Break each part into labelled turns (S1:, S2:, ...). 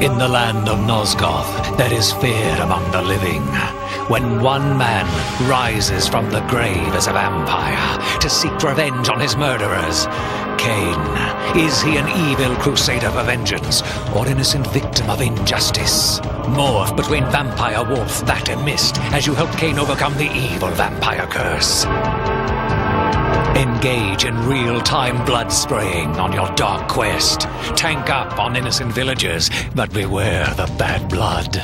S1: In the land of Nosgoth, there is fear among the living. When one man rises from the grave as a vampire to seek revenge on his murderers, Kain, is he an evil crusader for vengeance or innocent victim of injustice? Morph between vampire, wolf, bat, and mist as you help Kain overcome the evil vampire curse. Engage in real-time blood spraying on your dark quest. Tank up on innocent villagers, but beware the bad blood.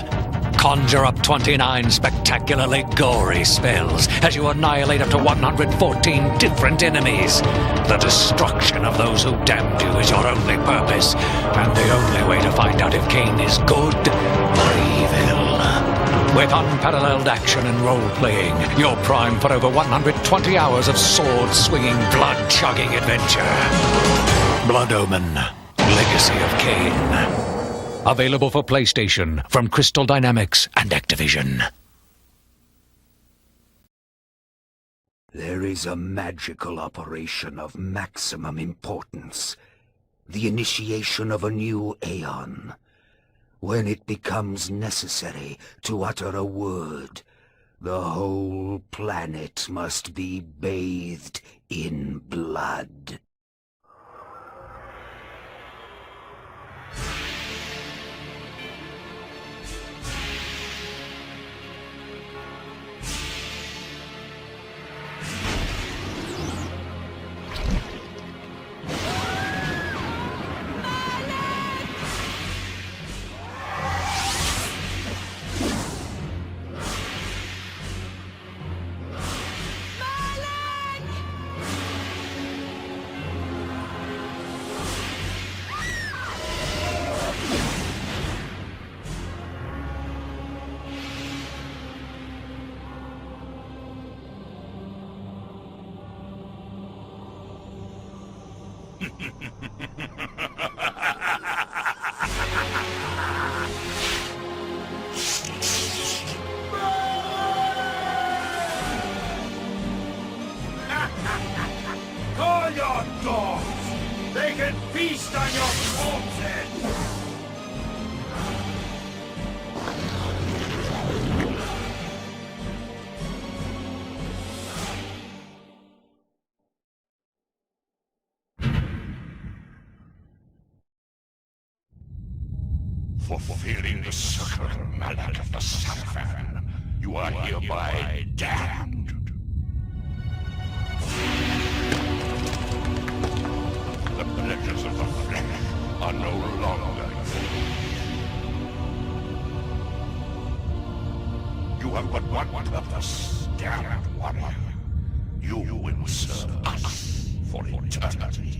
S1: Conjure up 29 spectacularly gory spells as you annihilate up to 114 different enemies. The destruction of those who damned you is your only purpose, and the only way to find out if Kain is good or evil. With unparalleled action and role-playing, you're primed for over 120 hours of sword-swinging, blood-chugging adventure. Blood Omen, Legacy of Kain. Available for PlayStation from Crystal Dynamics and Activision.
S2: There is a magical operation of maximum importance. The initiation of a new Aeon. When it becomes necessary to utter a word, the whole planet must be bathed in blood.
S3: Call your dogs! They can feast on your corpses!
S4: For fulfilling the sacred mallet of the Salafan, you are hereby damned. The pleasures of the flesh are no longer yours. You have but one purpose, damned warrior. You will serve us for eternity.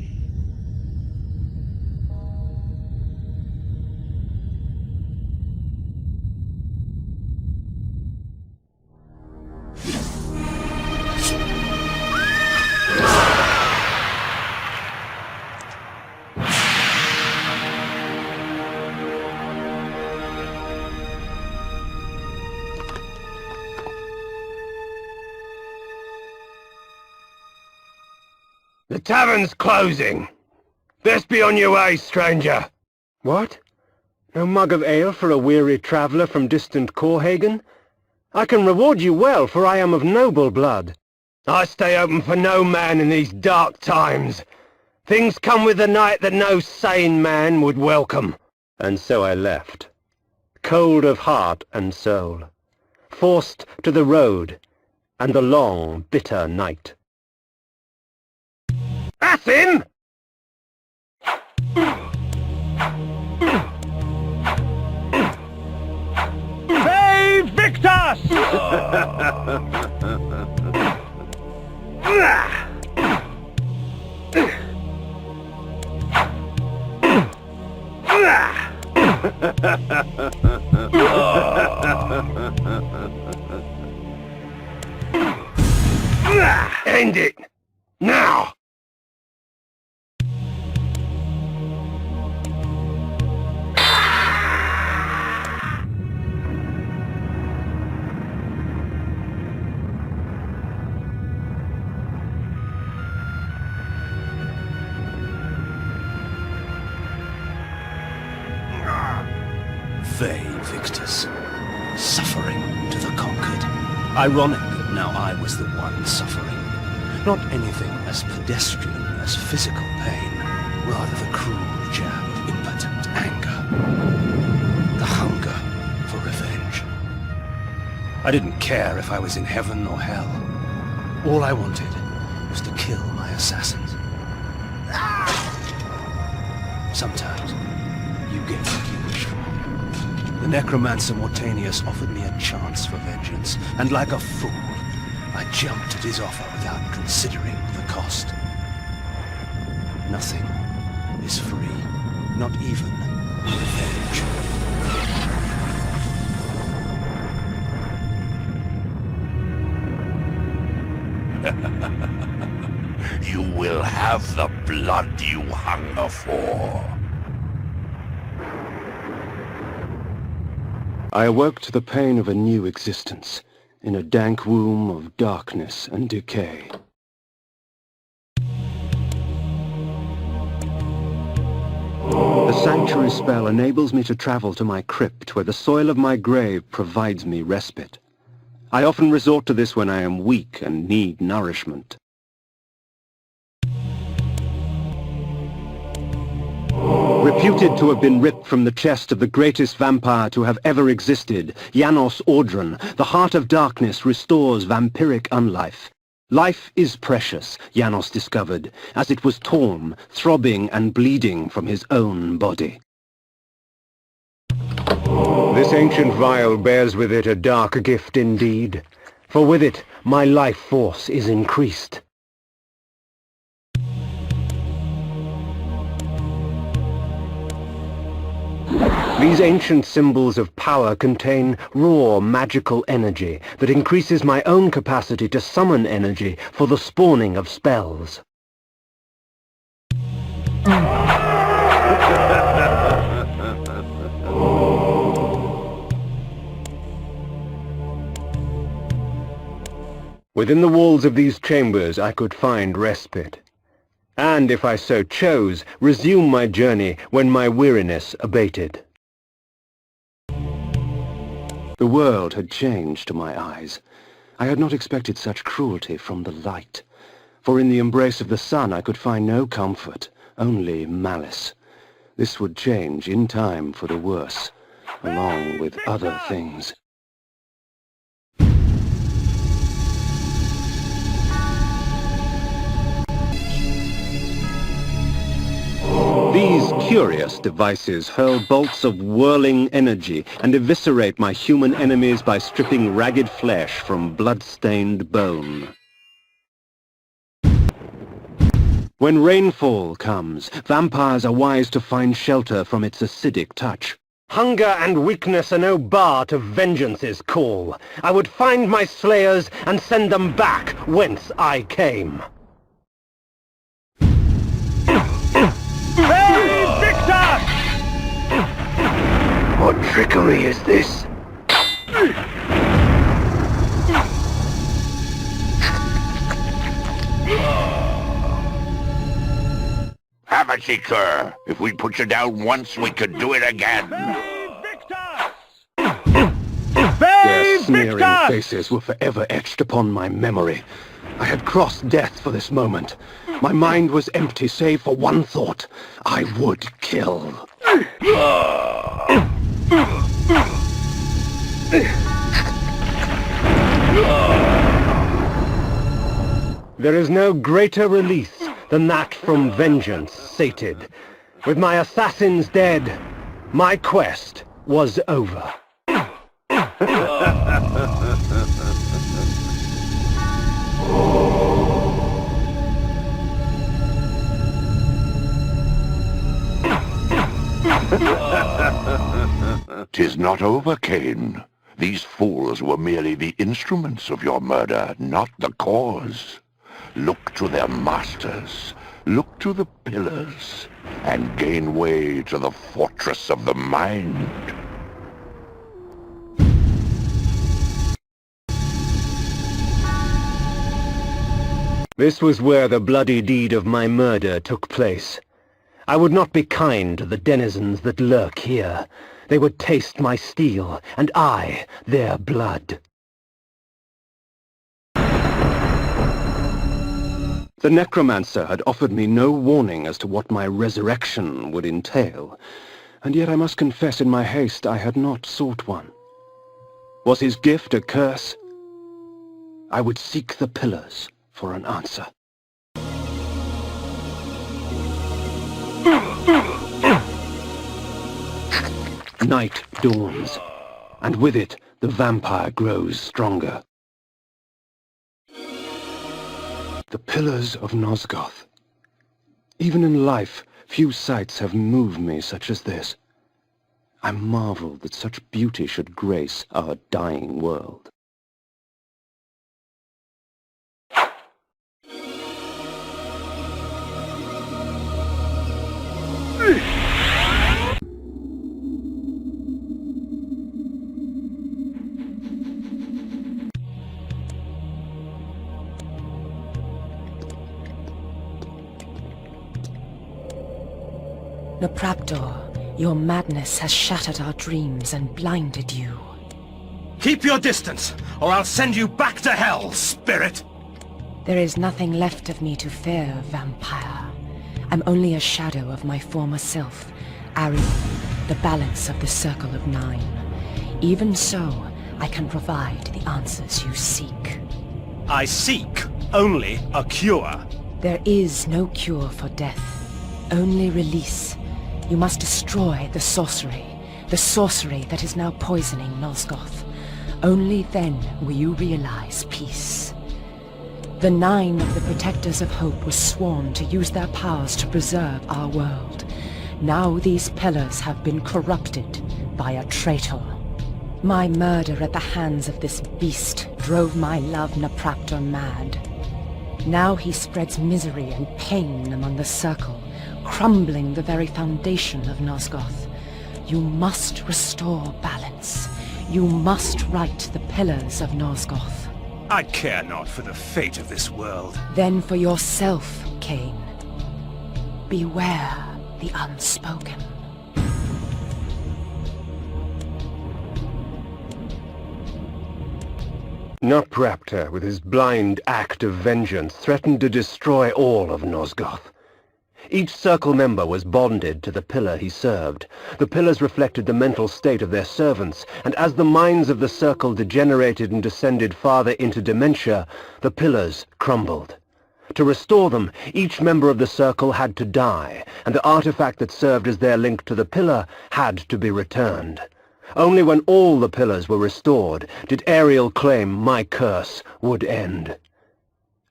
S3: The tavern's closing. Best be on your way, stranger.
S5: What? No mug of ale for a weary traveller from distant Corhagen? I can reward you well, for I am of noble blood.
S3: I stay open for no man in these dark times. Things come with the night that no sane man would welcome.
S5: And so I left, cold of heart and soul, forced to the road and the long, bitter night.
S3: That's him! Save Victus! End it! Now!
S6: they fixed us. Suffering to the conquered. Ironic that now I was the one suffering. Not anything as pedestrian as physical pain, rather the cruel jab of impotent anger. The hunger for revenge. I didn't care if I was in heaven or hell. All I wanted was to kill my assassins. Sometimes you get what you wish for. The necromancer Mortanius offered me a chance for vengeance, and like a fool, I jumped at his offer without considering the cost. Nothing is free, not even revenge.
S4: You will have the blood you hunger for.
S5: I awoke to the pain of a new existence, in a dank womb of darkness and decay. The sanctuary spell enables me to travel to my crypt, where the soil of my grave provides me respite. I often resort to this when I am weak and need nourishment. Reputed to have been ripped from the chest of the greatest vampire to have ever existed, Janos, the heart of darkness restores vampiric unlife. Life is precious, Janos discovered, as it was torn, throbbing and bleeding from his own body. This ancient vial bears with it a dark gift indeed, for with it my life force is increased. These ancient symbols of power contain raw magical energy that increases my own capacity to summon energy for the spawning of spells. Within the walls of these chambers I could find respite, and if I so chose, resume my journey when my weariness abated. The world had changed to my eyes. I had not expected such cruelty from the light, for in the embrace of the sun I could find no comfort, only malice. This would change in time for the worse, along with other things. These curious devices hurl bolts of whirling energy and eviscerate my human enemies by stripping ragged flesh from blood-stained bone. When rainfall comes, vampires are wise to find shelter from its acidic touch. Hunger and weakness are no bar to vengeance's call. I would find my slayers and send them back whence I came. What trickery is this?
S4: Have a seeker. If we put you down once, we could do it again.
S5: Their sneering faces were forever etched upon my memory. I had crossed death for this moment. My mind was empty save for one thought. I would kill. There is no greater release than that from vengeance sated. With my assassins dead, my quest was over.
S4: 'Tis not over, Kain. These fools were merely the instruments of your murder, not the cause. Look to their masters, look to the pillars, and gain way to the fortress of the mind.
S5: This was where the bloody deed of my murder took place. I would not be kind to the denizens that lurk here. They would taste my steel, and I their blood. The necromancer had offered me no warning as to what my resurrection would entail, and yet I must confess in my haste I had not sought one. Was his gift a curse? I would seek the pillars for an answer. Night dawns, and with it the vampire grows stronger. The pillars of Nosgoth. Even in life, few sights have moved me such as this. I marvel that such beauty should grace our dying world.
S7: Napraptor, your madness has shattered our dreams and blinded you.
S6: Keep your distance, or I'll send you back to hell, spirit!
S7: There is nothing left of me to fear, vampire. I'm only a shadow of my former self, Ariel, the balance of the Circle of Nine. Even so, I can provide the answers you seek.
S6: I seek only a cure.
S7: There is no cure for death, only release. You must destroy the sorcery that is now poisoning Nosgoth. Only then will you realize peace. The 9 of the Protectors of Hope were sworn to use their powers to preserve our world. Now these pillars have been corrupted by a traitor. My murder at the hands of this beast drove my love Napraptor mad. Now he spreads misery and pain among the Circle, crumbling the very foundation of Nosgoth. You must restore balance. You must right the pillars of Nosgoth.
S6: I care not for the fate of this world.
S7: Then for yourself, Kain. Beware the unspoken.
S5: Napraptor, with his blind act of vengeance, threatened to destroy all of Nosgoth. Each Circle member was bonded to the pillar he served. The pillars reflected the mental state of their servants, and as the minds of the Circle degenerated and descended farther into dementia, the pillars crumbled. To restore them, each member of the Circle had to die, and the artifact that served as their link to the pillar had to be returned. Only when all the pillars were restored did Ariel claim my curse would end.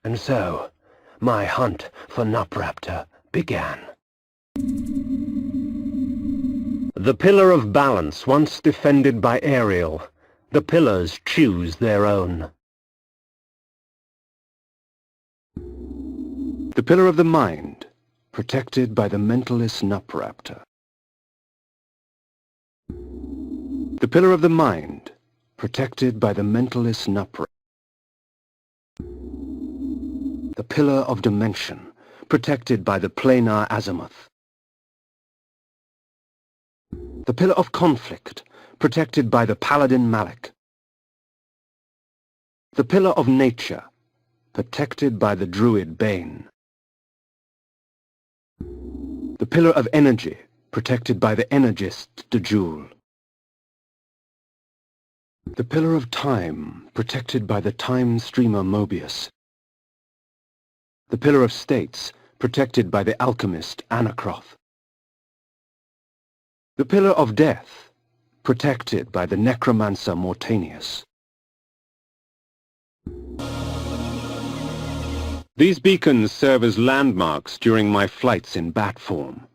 S5: And so, my hunt for Napraptor began. The Pillar of Balance, once defended by Ariel, the pillars choose their own. The Pillar of the Mind, protected by the mentalist Napraptor. The Pillar of the Mind, protected by the mentalist Napraptor. The Pillar of Dimension, protected by the planar azimuth. The Pillar of Conflict, protected by the Paladin Malik. The Pillar of Nature, protected by the Druid Bane. The Pillar of Energy, protected by the Energist Dejul. The Pillar of Time, protected by the Time Streamer Mobius. The Pillar of States, protected by the Alchemist Anacroth. The Pillar of Death, protected by the Necromancer Mortanius. These beacons serve as landmarks during my flights in bat form.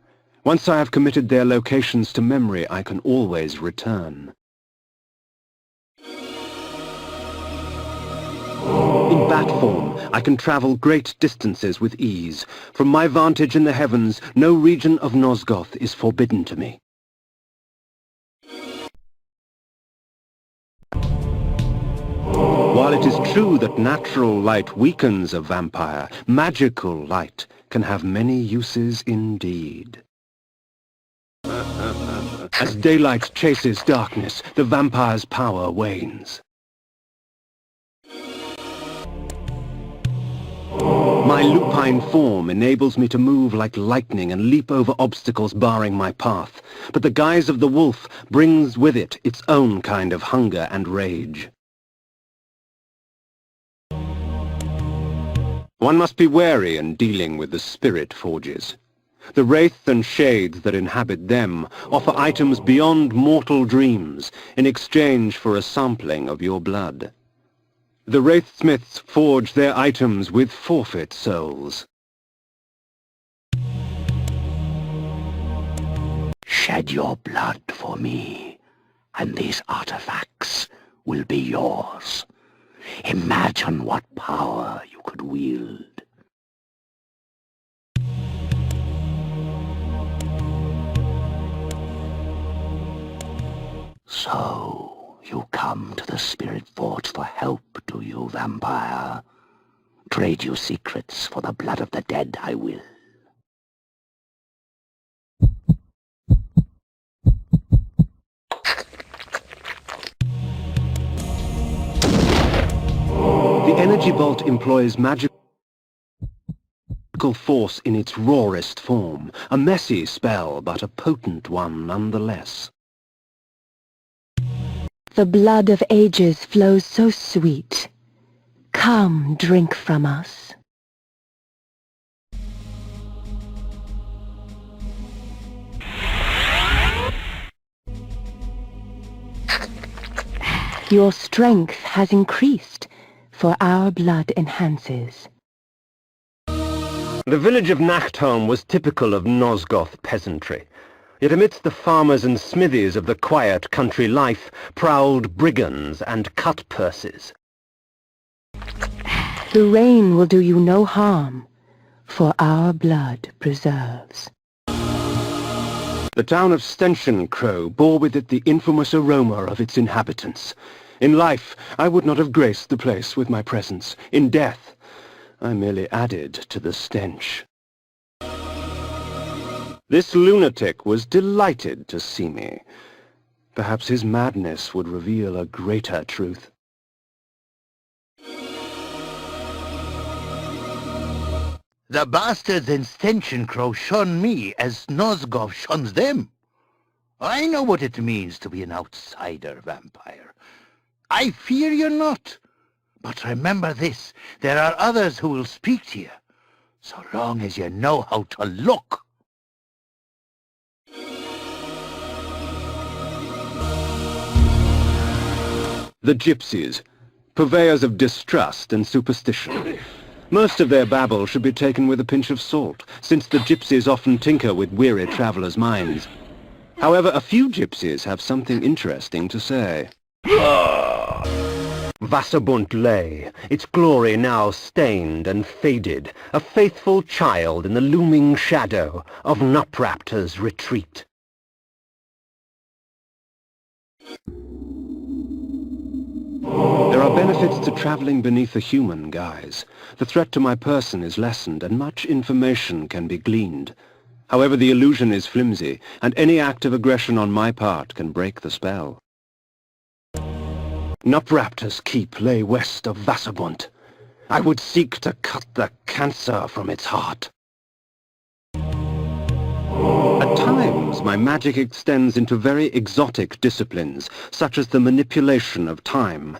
S5: Once I have committed their locations to memory, I can always return. In bat form, I can travel great distances with ease. From my vantage in the heavens, no region of Nosgoth is forbidden to me. While it is true that natural light weakens a vampire, magical light can have many uses indeed. As daylight chases darkness, the vampire's power wanes. My lupine form enables me to move like lightning and leap over obstacles barring my path, but the guise of the wolf brings with it its own kind of hunger and rage. One must be wary in dealing with the spirit forges. The wraith and shades that inhabit them offer items beyond mortal dreams in exchange for a sampling of your blood. The wraithsmiths forge their items with forfeit souls.
S4: Shed your blood for me, and these artifacts will be yours. Imagine what power you could wield. So, you come to the Spirit Forge for help, do you, vampire? Trade you secrets for the blood of the dead, I will.
S5: The energy vault employs magical force in its rawest form, a messy spell, but a potent one nonetheless.
S7: The blood of ages flows so sweet. Come, drink from us. Your strength has increased, for our blood enhances.
S3: The village of Nachtholm was typical of Nosgoth peasantry. Yet amidst the farmers and smithies of the quiet country life prowled brigands and cut-purses.
S7: The rain will do you no harm, for our blood preserves.
S5: The town of Stenchencrow bore with it the infamous aroma of its inhabitants. In life, I would not have graced the place with my presence. In death, I merely added to the stench. This lunatic was delighted to see me. Perhaps his madness would reveal a greater truth.
S4: The bastards in Stenchencrow shun me as Nosgoth shuns them. I know what it means to be an outsider, vampire. I fear you not. But remember this, there are others who will speak to you, so long as you know how to look.
S5: The gypsies, purveyors of distrust and superstition. Most of their babble should be taken with a pinch of salt, since the gypsies often tinker with weary travelers' minds. However, a few gypsies have something interesting to say.
S3: Wasserbunt lay, its glory now stained and faded, a faithful child in the looming shadow of Nupraptor's retreat.
S5: There are benefits to traveling beneath a human guise. The threat to my person is lessened, and much information can be gleaned. However, the illusion is flimsy, and any act of aggression on my part can break the spell. Nupraptor's keep lay west of Wasserbunt. I would seek to cut the cancer from its heart. At times, my magic extends into very exotic disciplines, such as the manipulation of time.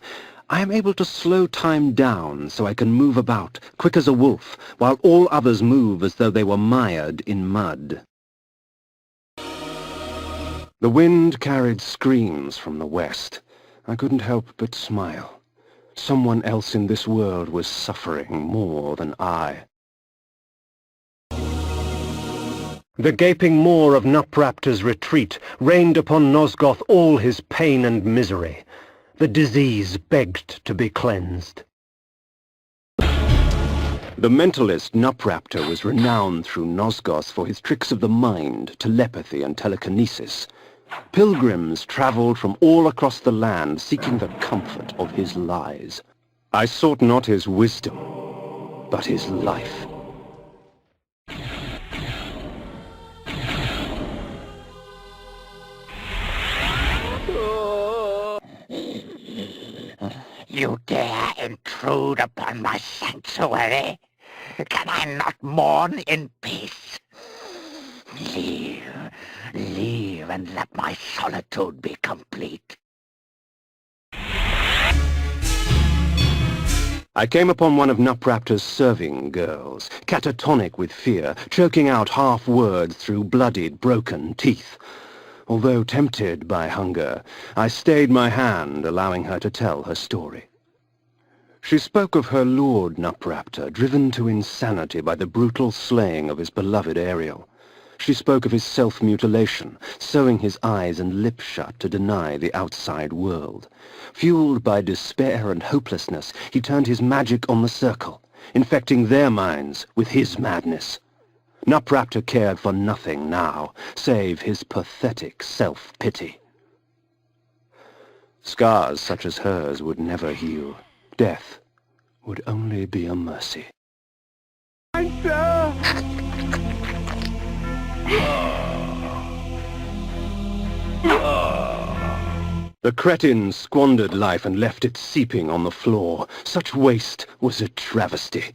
S5: I am able to slow time down so I can move about, quick as a wolf, while all others move as though they were mired in mud. The wind carried screams from the west. I couldn't help but smile. Someone else in this world was suffering more than I.
S3: The gaping maw of Nupraptor's retreat rained upon Nosgoth all his pain and misery. The disease begged to be cleansed.
S5: The mentalist Nupraptor was renowned through Nosgoth for his tricks of the mind, telepathy and telekinesis. Pilgrims traveled from all across the land seeking the comfort of his lies. I sought not his wisdom, but his life.
S4: You dare intrude upon my sanctuary? Can I not mourn in peace? Leave. Leave and let my solitude be complete.
S5: I came upon one of Nupraptor's serving girls, catatonic with fear, choking out half-words through bloodied, broken teeth. Although tempted by hunger, I stayed my hand, allowing her to tell her story. She spoke of her lord Nupraptor, driven to insanity by the brutal slaying of his beloved Ariel. She spoke of his self-mutilation, sewing his eyes and lips shut to deny the outside world. Fueled by despair and hopelessness, he turned his magic on the Circle, infecting their minds with his madness. Nupraptor cared for nothing now, save his pathetic self-pity. Scars such as hers would never heal. Death would only be a mercy. The cretin squandered life and left it seeping on the floor. Such waste was a travesty.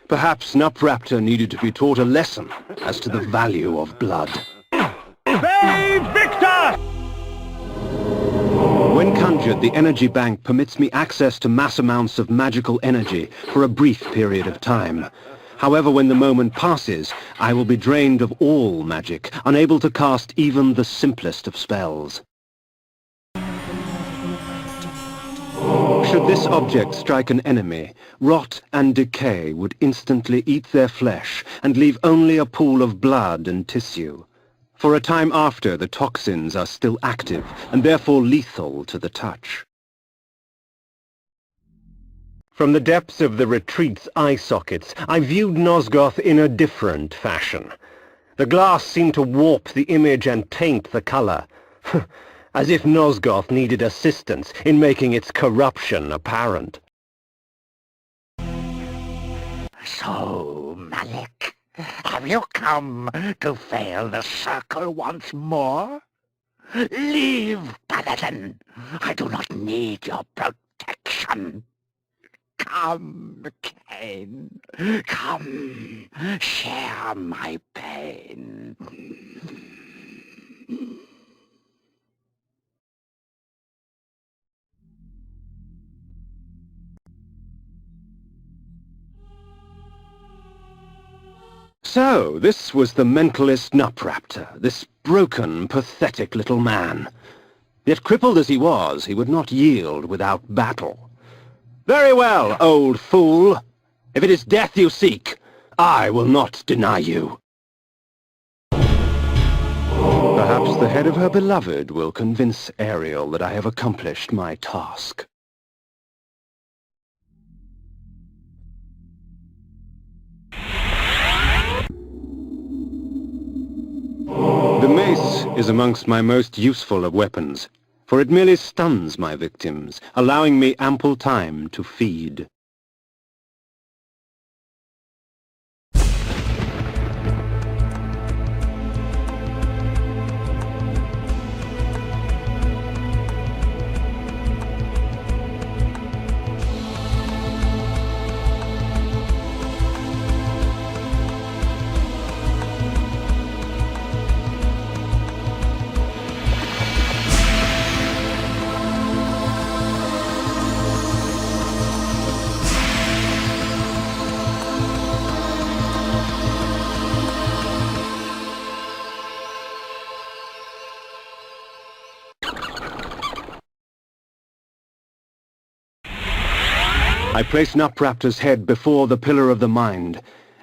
S5: Perhaps Nupraptor needed to be taught a lesson as to the value of blood.
S3: Save Victor!
S5: When conjured, the energy bank permits me access to mass amounts of magical energy for a brief period of time. However, when the moment passes, I will be drained of all magic, unable to cast even the simplest of spells. Should this object strike an enemy, rot and decay would instantly eat their flesh and leave only a pool of blood and tissue. For a time after, the toxins are still active and therefore lethal to the touch.
S3: From the depths of the retreat's eye sockets, I viewed Nosgoth in a different fashion. The glass seemed to warp the image and taint the color, as if Nosgoth needed assistance in making its corruption apparent.
S4: So, Malik, have you come to fail the Circle once more? Leave, Paladin. I do not need your protection. Come, Kain. Come, share my pain.
S5: So, this was the mentalist Nupraptor, this broken, pathetic little man. Yet crippled as he was, he would not yield without battle. Very well, old fool. If it is death you seek, I will not deny you. Perhaps the head of her beloved will convince Ariel that I have accomplished my task. The mace is amongst my most useful of weapons, for it merely stuns my victims, allowing me ample time to feed. I placed Nupraptor's head before the Pillar of the Mind,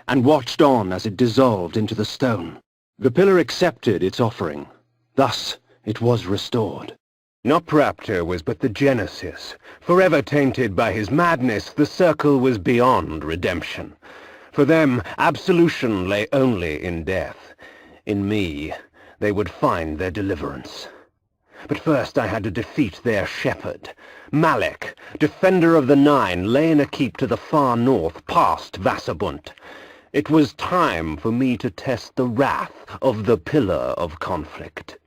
S5: and watched on as it dissolved into the stone. The pillar accepted its offering. Thus it was restored.
S3: Nupraptor was but the genesis. Forever tainted by his madness, the Circle was beyond redemption. For them, absolution lay only in death. In me, they would find their deliverance. But first I had to defeat their shepherd. Malik, defender of the Nine, lay in a keep to the far north, past Vassabunt. It was time for me to test the wrath of the Pillar of Conflict.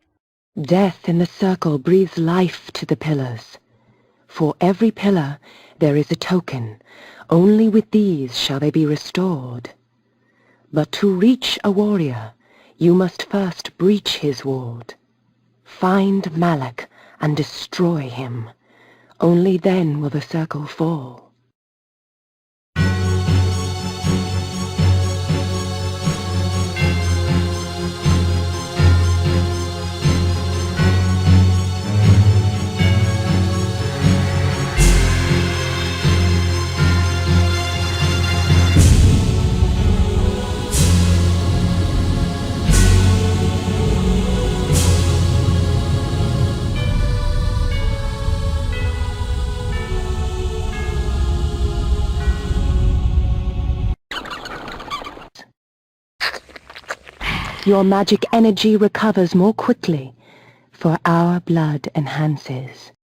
S7: Death in the Circle breathes life to the pillars. For every pillar there is a token. Only with these shall they be restored. But to reach a warrior, you must first breach his ward. Find Malak and destroy him. Only then will the circle fall. Your magic energy recovers more quickly, for our blood enhances.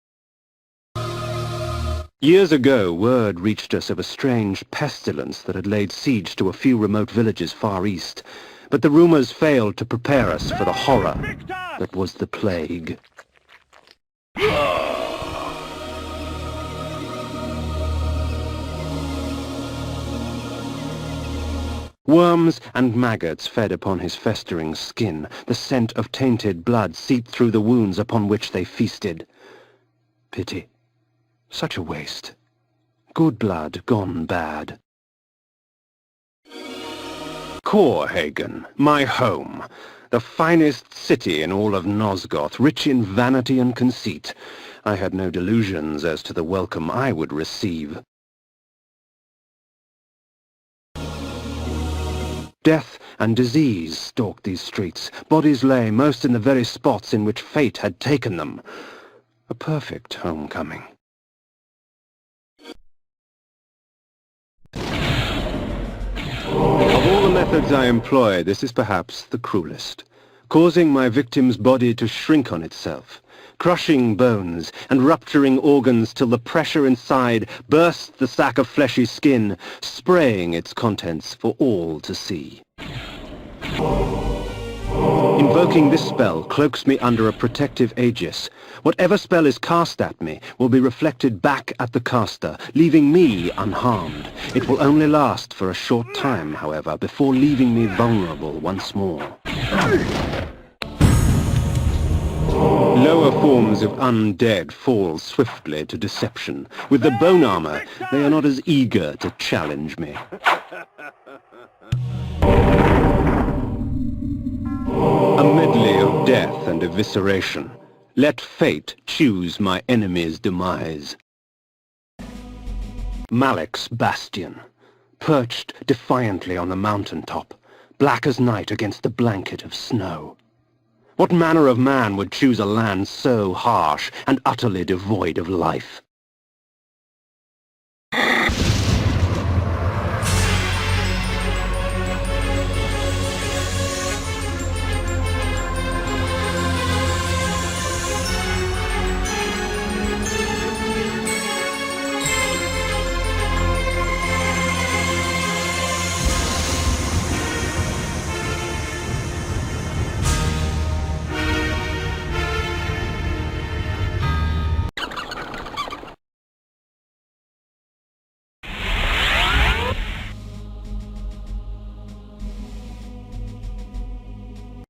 S5: Years ago, word reached us of a strange pestilence that had laid siege to a few remote villages far east, but the rumors failed to prepare us for the horror that was the plague. Worms and maggots fed upon his festering skin. The scent of tainted blood seeped through the wounds upon which they feasted. Pity. Such a waste. Good blood gone bad. Korhagen, my home. The finest city in all of Nosgoth, rich in vanity and conceit. I had no delusions as to the welcome I would receive. Death and disease stalked these streets. Bodies lay most in the very spots in which fate had taken them. A perfect homecoming. Of all the methods I employ, this is perhaps the cruelest, causing my victim's body to shrink on itself, crushing bones and rupturing organs till the pressure inside bursts the sack of fleshy skin, spraying its contents for all to see. Invoking this spell cloaks me under a protective aegis. Whatever spell is cast at me will be reflected back at the caster, leaving me unharmed. It will only last for a short time, however, before leaving me vulnerable once more. Lower forms of undead fall swiftly to deception. With the bone armor, they are not as eager to challenge me. A medley of death and evisceration. Let fate choose my enemy's demise. Malak's bastion, perched defiantly on the mountaintop, black as night against a blanket of snow. What manner of man would choose a land so harsh and utterly devoid of life?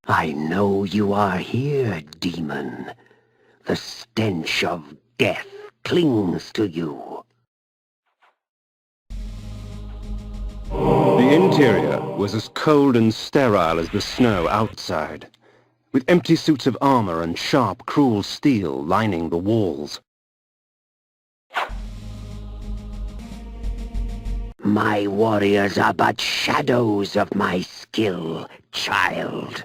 S2: I know you are here, demon. The stench of death clings to you.
S5: The interior was as cold and sterile as the snow outside, with empty suits of armor and sharp, cruel steel lining the walls.
S2: My warriors are but shadows of my skill, child.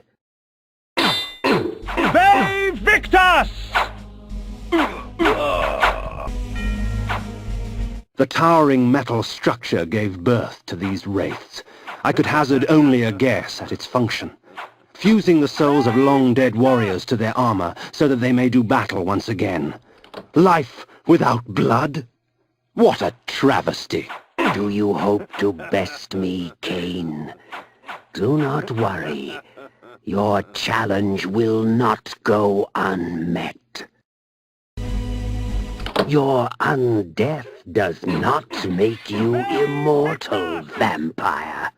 S6: Ve Victus!
S5: The towering metal structure gave birth to these wraiths. I could hazard only a guess at its function. Fusing the souls of long-dead warriors to their armor so that they may do battle once again. Life without blood? What a travesty!
S2: Do you hope to best me, Kain? Do not worry. Your challenge will not go unmet. Your undeath does not make you immortal, vampire.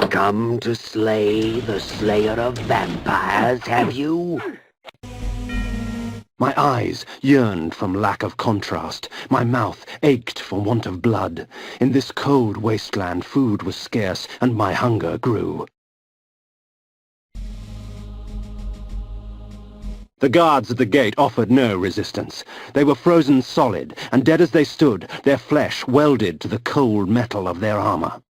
S2: Come to slay the slayer of vampires, have you?
S5: My eyes yearned from lack of contrast. My mouth ached for want of blood. In this cold wasteland food was scarce, and my hunger grew. The guards at the gate offered no resistance. They were frozen solid, and dead as they stood, their flesh welded to the cold metal of their armor.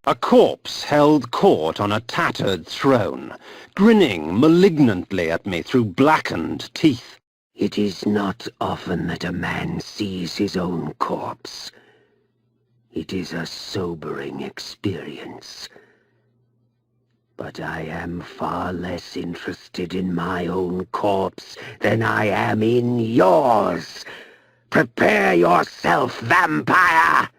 S5: A corpse held court on a tattered throne, grinning malignantly at me through blackened teeth.
S2: It is not often that a man sees his own corpse. It is a sobering experience. But I am far less interested in my own corpse than I am in yours. Prepare yourself, vampire!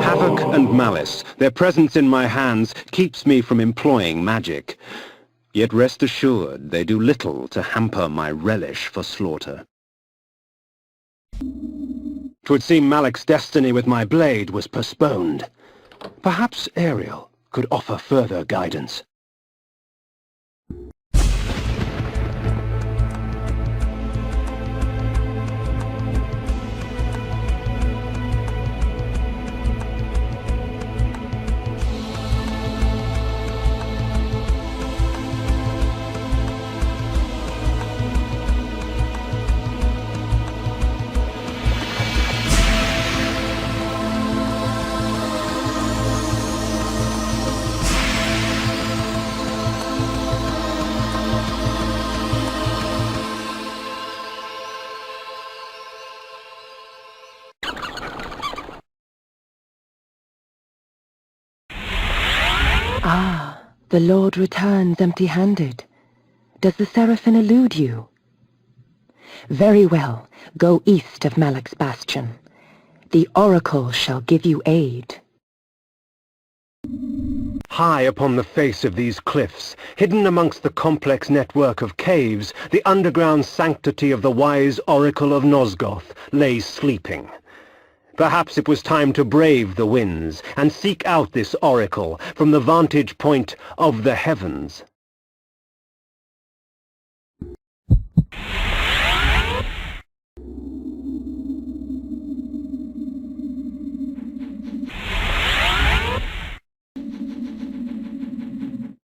S5: Havoc and malice, their presence in my hands keeps me from employing magic. Yet rest assured, they do little to hamper my relish for slaughter. 'Twould seem Malek's destiny with my blade was postponed. Perhaps Ariel could offer further guidance.
S7: Ah, the Lord returns empty-handed. Does the Seraphim elude you? Very well, go east of Malek's bastion. The Oracle shall give you aid.
S5: High upon the face of these cliffs, hidden amongst the complex network of caves, the underground sanctity of the wise Oracle of Nosgoth lay sleeping. Perhaps it was time to brave the winds and seek out this oracle from the vantage point of the heavens.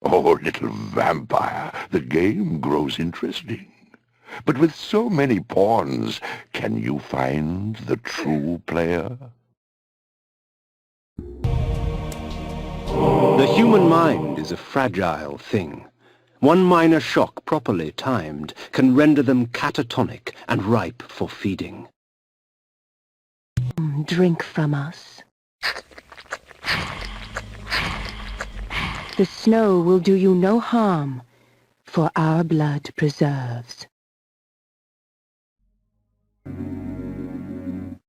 S4: Oh, little vampire, the game grows interesting. But with so many pawns, can you find the true player?
S5: The human mind is a fragile thing. One minor shock properly timed can render them catatonic and ripe for feeding.
S7: Drink from us. The snow will do you no harm, for our blood preserves.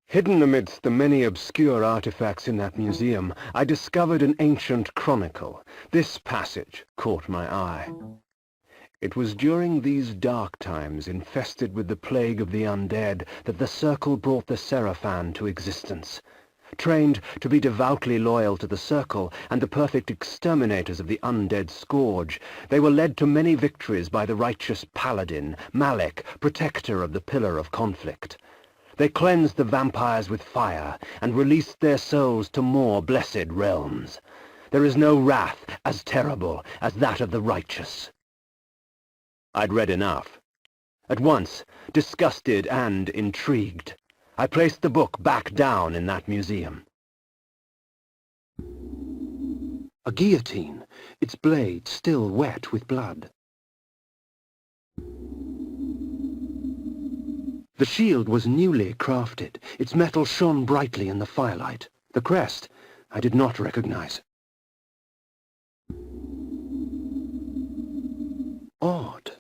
S5: Hidden amidst the many obscure artifacts in that museum, I discovered an ancient chronicle. This passage caught my eye. It was during these dark times infested with the plague of the undead that the Circle brought the Seraphim to existence. Trained to be devoutly loyal to the Circle and the perfect exterminators of the undead scourge, they were led to many victories by the righteous paladin, Malek, protector of the Pillar of Conflict. They cleansed the vampires with fire and released their souls to more blessed realms. There is no wrath as terrible as that of the righteous. I'd read enough. At once, disgusted and intrigued, I placed the book back down in that museum. A guillotine, its blade still wet with blood. The shield was newly crafted. Its metal shone brightly in the firelight. The crest, I did not recognize. Odd.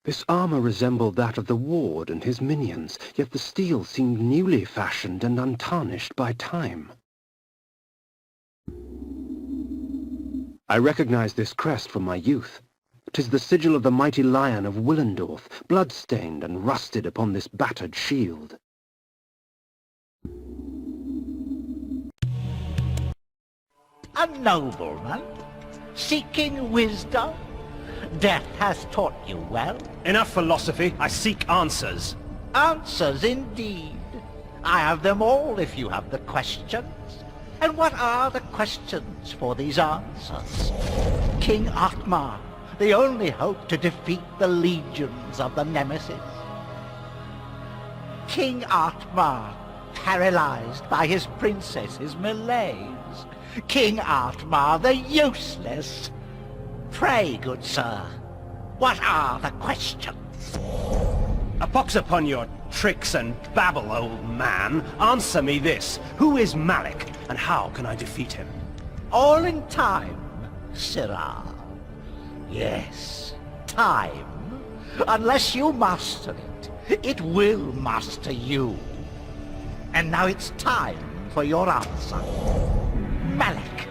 S5: This armor resembled that of the ward and his minions, yet the steel seemed newly fashioned and untarnished by time. I recognized this crest from my youth. 'Tis the sigil of the mighty lion of Willendorf, blood-stained and rusted upon this battered shield.
S8: A nobleman, seeking wisdom. Death has taught you well.
S6: Enough philosophy. I seek answers.
S8: Answers indeed. I have them all if you have the questions. And what are the questions for these answers? King Atmar, the only hope to defeat the legions of the Nemesis. King Atmar, paralyzed by his princess's malaise. King Atmar, the useless. Pray, good sir, what are the questions?
S6: A pox upon your tricks and babble, old man. Answer me this. Who is Malik, and how can I defeat him?
S8: All in time, Sirrah. Yes, time. Unless you master it, it will master you. And now it's time for your answer. Malik,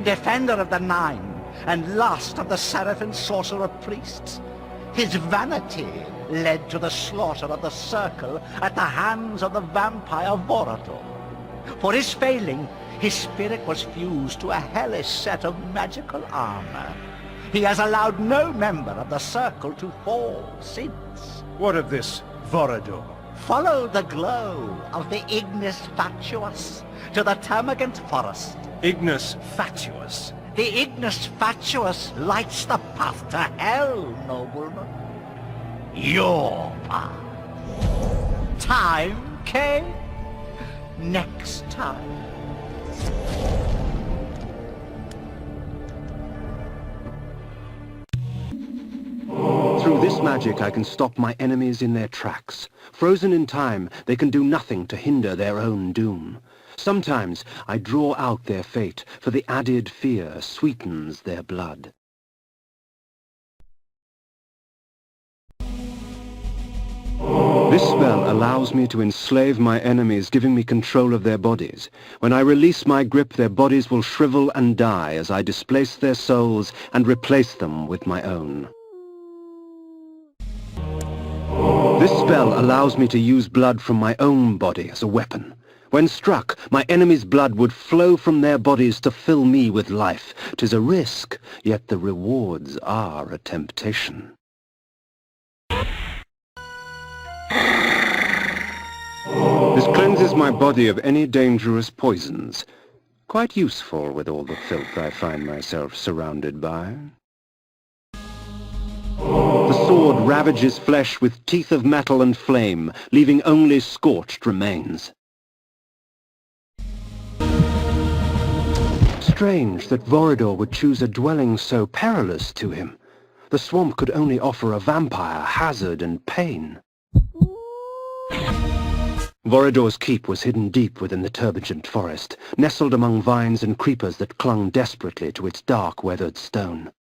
S8: defender of the Nine, and last of the Seraphim sorcerer priests. His vanity led to the slaughter of the Circle at the hands of the vampire Vorador. For his failing, his spirit was fused to a hellish set of magical armor. He has allowed no member of the Circle to fall since.
S6: What of this Vorador?
S8: Follow the glow of the Ignis Fatuus to the Termagant Forest.
S6: Ignis Fatuus?
S8: The Ignis Fatuus lights the path to hell, nobleman. Your path. Time, Kain? Next time.
S5: Through this magic I can stop my enemies in their tracks. Frozen in time, they can do nothing to hinder their own doom. Sometimes I draw out their fate, for the added fear sweetens their blood. This spell allows me to enslave my enemies, giving me control of their bodies. When I release my grip, their bodies will shrivel and die as I displace their souls and replace them with my own. This spell allows me to use blood from my own body as a weapon. When struck, my enemy's blood would flow from their bodies to fill me with life. 'Tis a risk, yet the rewards are a temptation. This cleanses my body of any dangerous poisons. Quite useful with all the filth I find myself surrounded by. The sword ravages flesh with teeth of metal and flame, leaving only scorched remains. Strange that Vorador would choose a dwelling so perilous to him. The swamp could only offer a vampire hazard and pain. Vorador's keep was hidden deep within the turbulent forest, nestled among vines and creepers that clung desperately to its dark, weathered stone.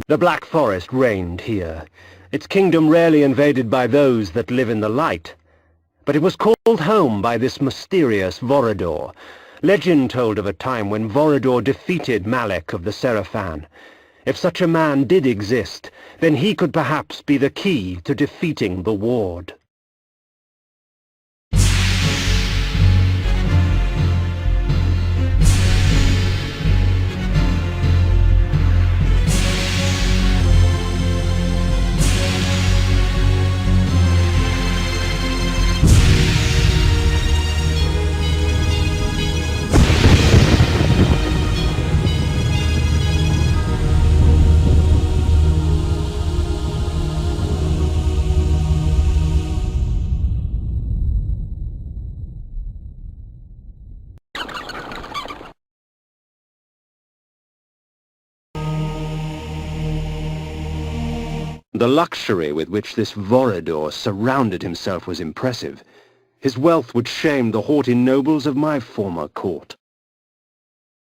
S5: The Black Forest reigned here, its kingdom rarely invaded by those that live in the light. But it was called home by this mysterious Vorador. Legend told of a time when Vorador defeated Malik of the Seraphan. If such a man did exist, then he could perhaps be the key to defeating the Ward. The luxury with which this Vorador surrounded himself was impressive. His wealth would shame the haughty nobles of my former court.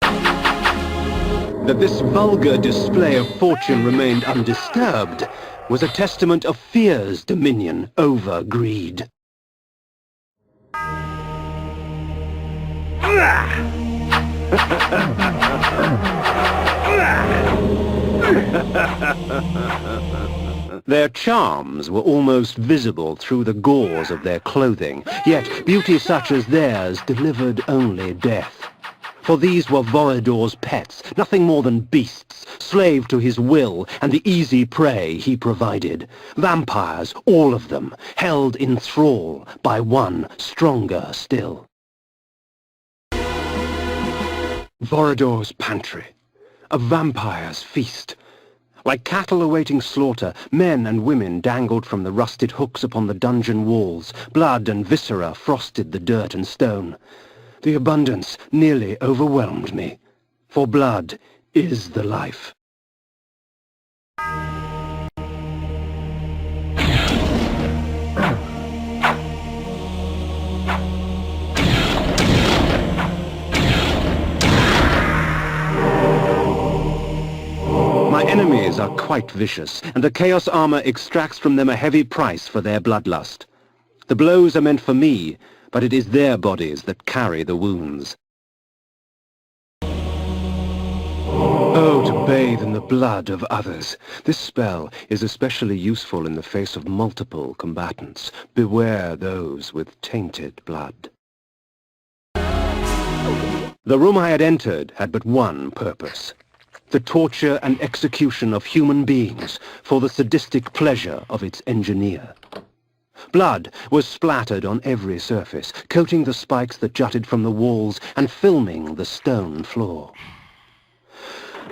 S5: That this vulgar display of fortune remained undisturbed was a testament of fear's dominion over greed. Their charms were almost visible through the gauze of their clothing, yet beauty such as theirs delivered only death. For these were Vorador's pets, nothing more than beasts, slave to his will and the easy prey he provided. Vampires, all of them, held in thrall by one stronger still. Vorador's pantry, a vampire's feast. Like cattle awaiting slaughter, men and women dangled from the rusted hooks upon the dungeon walls. Blood and viscera frosted the dirt and stone. The abundance nearly overwhelmed me, for blood is the life. My enemies are quite vicious, and the Chaos Armor extracts from them a heavy price for their bloodlust. The blows are meant for me, but it is their bodies that carry the wounds. Oh, to bathe in the blood of others. This spell is especially useful in the face of multiple combatants. Beware those with tainted blood. The room I had entered had but one purpose: the torture and execution of human beings for the sadistic pleasure of its engineer. Blood was splattered on every surface, coating the spikes that jutted from the walls and filming the stone floor.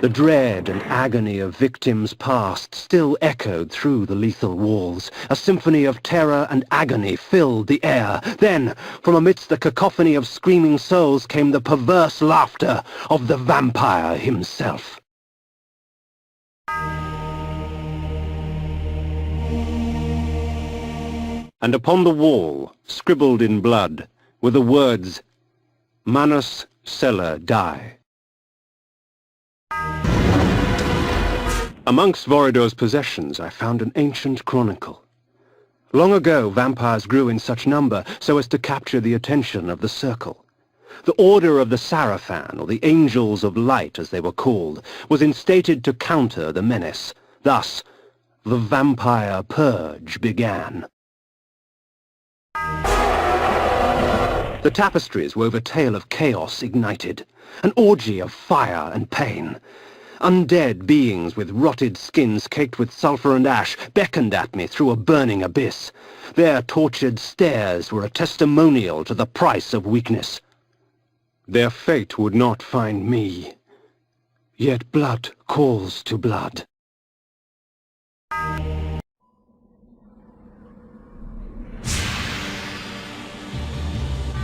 S5: The dread and agony of victims past still echoed through the lethal walls. A symphony of terror and agony filled the air. Then, from amidst the cacophony of screaming souls came the perverse laughter of the vampire himself. And upon the wall, scribbled in blood, were the words, "Manus Celer die." Amongst Vorador's possessions, I found an ancient chronicle. Long ago, vampires grew in such number so as to capture the attention of the Circle. The Order of the Sarafan, or the Angels of Light as they were called, was instated to counter the menace. Thus, the Vampire Purge began. The tapestries wove a tale of chaos ignited, an orgy of fire and pain. Undead beings with rotted skins caked with sulfur and ash beckoned at me through a burning abyss. Their tortured stares were a testimonial to the price of weakness. Their fate would not find me, yet blood calls to blood.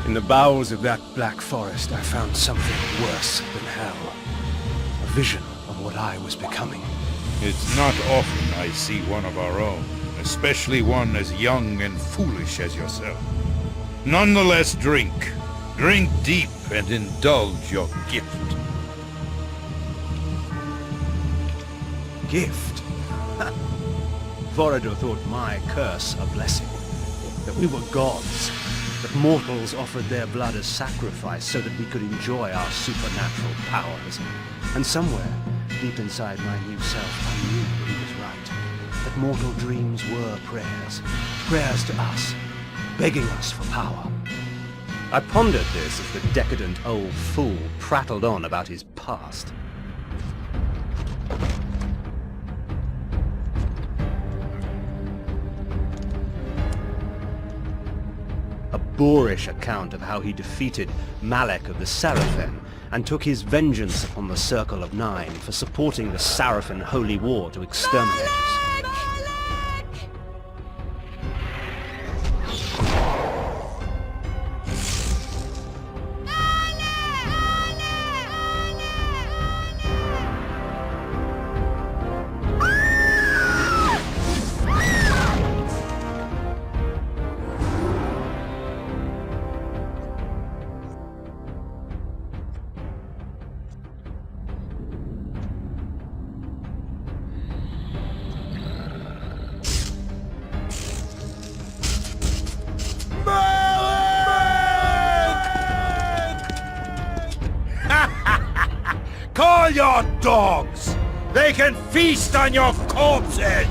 S5: In the bowels of that black forest, I found something worse than hell. A vision of what I was becoming.
S9: It's not often I see one of our own, especially one as young and foolish as yourself. Nonetheless, drink. Drink deep and indulge your gift.
S6: Gift? Vorador thought my curse a blessing. That we were gods. That mortals offered their blood as sacrifice so that we could enjoy our supernatural powers. And somewhere, deep inside my new self, I knew that he was right. That mortal dreams were prayers. Prayers to us, begging us for power. I pondered this as the decadent old fool prattled on about his past. A boorish account of how he defeated Malek of the Sarafan and took his vengeance upon the Circle of Nine for supporting the Sarafan Holy War to exterminate us.
S9: all your dogs! They can feast on your corpses!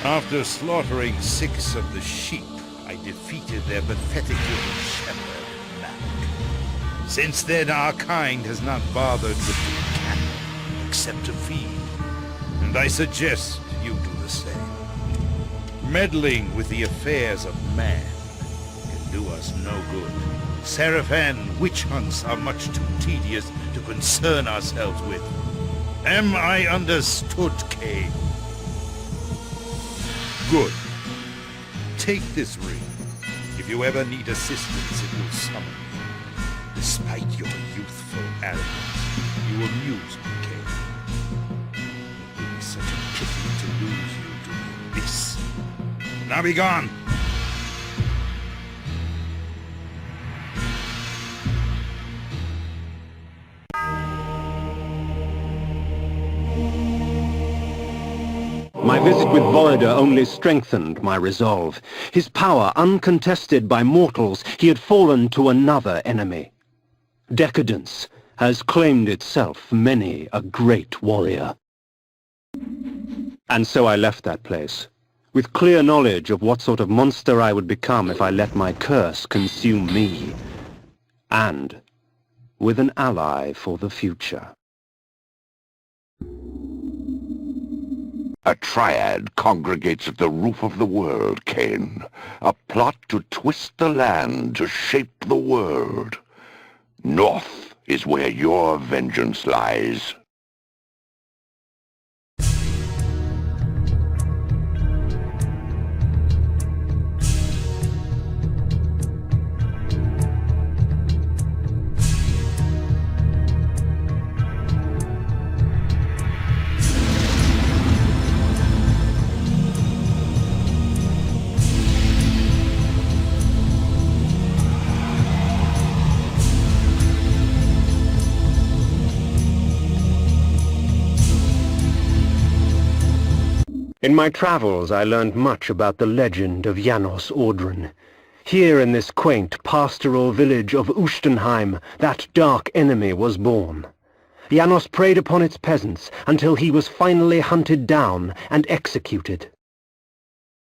S9: After slaughtering 6 of the sheep, I defeated their pathetic little shepherd, Mac. Since then, our kind has not bothered with the cattle, except to feed. And I suggest you do the same. Meddling with the affairs of man can do us no good. Seraphan witch hunts are much too tedious to concern ourselves with. Am I understood, Kain? Good. Take this ring. If you ever need assistance, it will summon you. Despite your youthful arrogance, you amuse me, Kain. It would be such a pity to lose you to the abyss. Now be gone!
S5: My visit with Voida only strengthened my resolve. His power uncontested by mortals, he had fallen to another enemy. Decadence has claimed itself many a great warrior. And so I left that place, with clear knowledge of what sort of monster I would become if I let my curse consume me, and with an ally for the future.
S4: A triad congregates at the roof of the world, Kain. A plot to twist the land, to shape the world. North is where your vengeance lies.
S5: In my travels I learned much about the legend of Janos Ordren. Here in this quaint pastoral village of Ustenheim, that dark enemy was born. Janos preyed upon its peasants until he was finally hunted down and executed.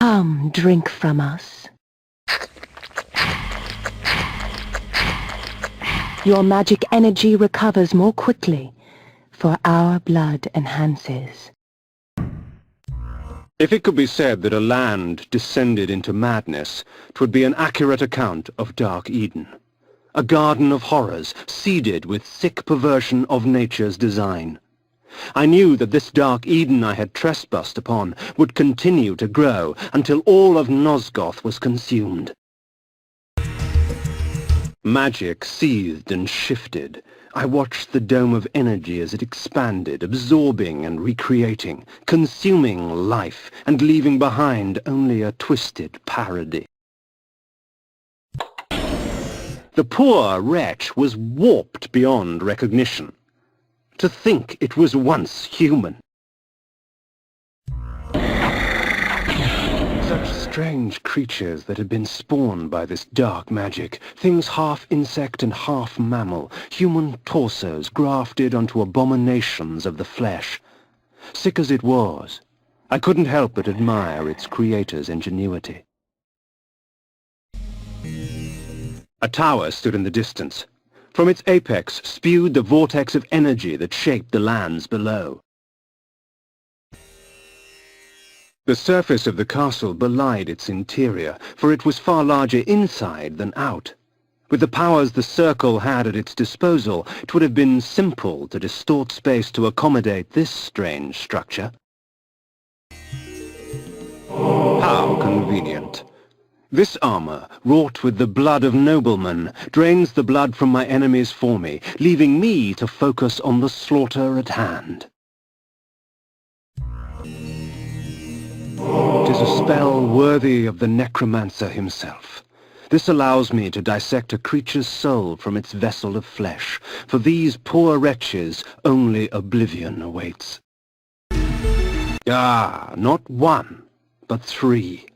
S7: Come, drink from us. Your magic energy recovers more quickly, for our blood enhances.
S5: If it could be said that a land descended into madness, 'twould be an accurate account of Dark Eden. A garden of horrors, seeded with sick perversion of nature's design. I knew that this Dark Eden I had trespassed upon would continue to grow until all of Nosgoth was consumed. Magic seethed and shifted. I watched the dome of energy as it expanded, absorbing and recreating, consuming life, and leaving behind only a twisted parody. The poor wretch was warped beyond recognition. To think it was once human. Such strange creatures that had been spawned by this dark magic, things half insect and half mammal, human torsos grafted onto abominations of the flesh. Sick as it was, I couldn't help but admire its creator's ingenuity. A tower stood in the distance. From its apex spewed the vortex of energy that shaped the lands below. The surface of the castle belied its interior, for it was far larger inside than out. With the powers the Circle had at its disposal, it would have been simple to distort space to accommodate this strange structure. How convenient. This armor, wrought with the blood of noblemen, drains the blood from my enemies for me, leaving me to focus on the slaughter at hand. It is a spell worthy of the necromancer himself. This allows me to dissect a creature's soul from its vessel of flesh. For these poor wretches, only oblivion awaits. Ah, not one, but three.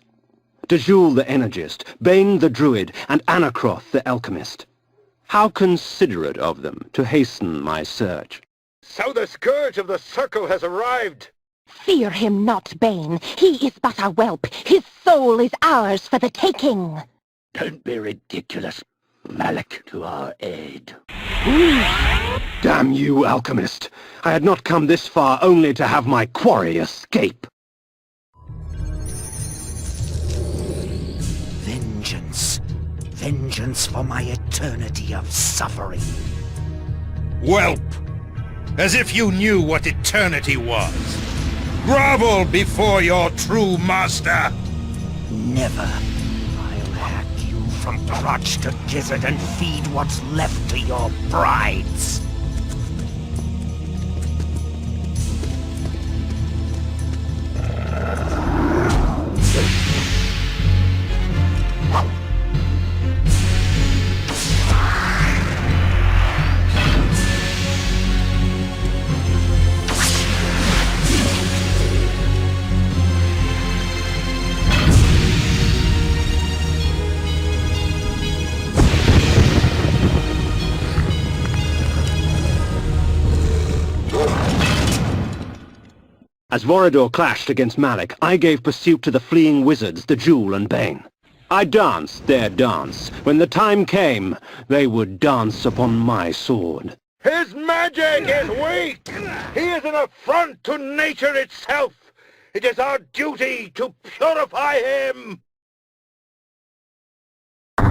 S5: Dejul the Energist, Bane the Druid, and Anacroth the Alchemist. How considerate of them to hasten my search.
S3: So the Scourge of the Circle has arrived!
S10: Fear him not, Bane. He is but a whelp. His soul is ours for the taking.
S2: Don't be ridiculous. Malik, to our aid.
S5: Damn you, Alchemist! I had not come this far only to have my quarry escape.
S2: Vengeance. Vengeance for my eternity of suffering.
S9: Whelp! As if you knew what eternity was. Grovel before your true master!
S2: Never. I'll hack you from crotch to gizzard and feed what's left to your brides.
S5: As Vorador clashed against Malik, I gave pursuit to the fleeing wizards, Dejul and Bane. I danced their dance. When the time came, they would dance upon my sword.
S3: His magic is weak! He is an affront to nature itself! It is our duty to purify him!
S5: The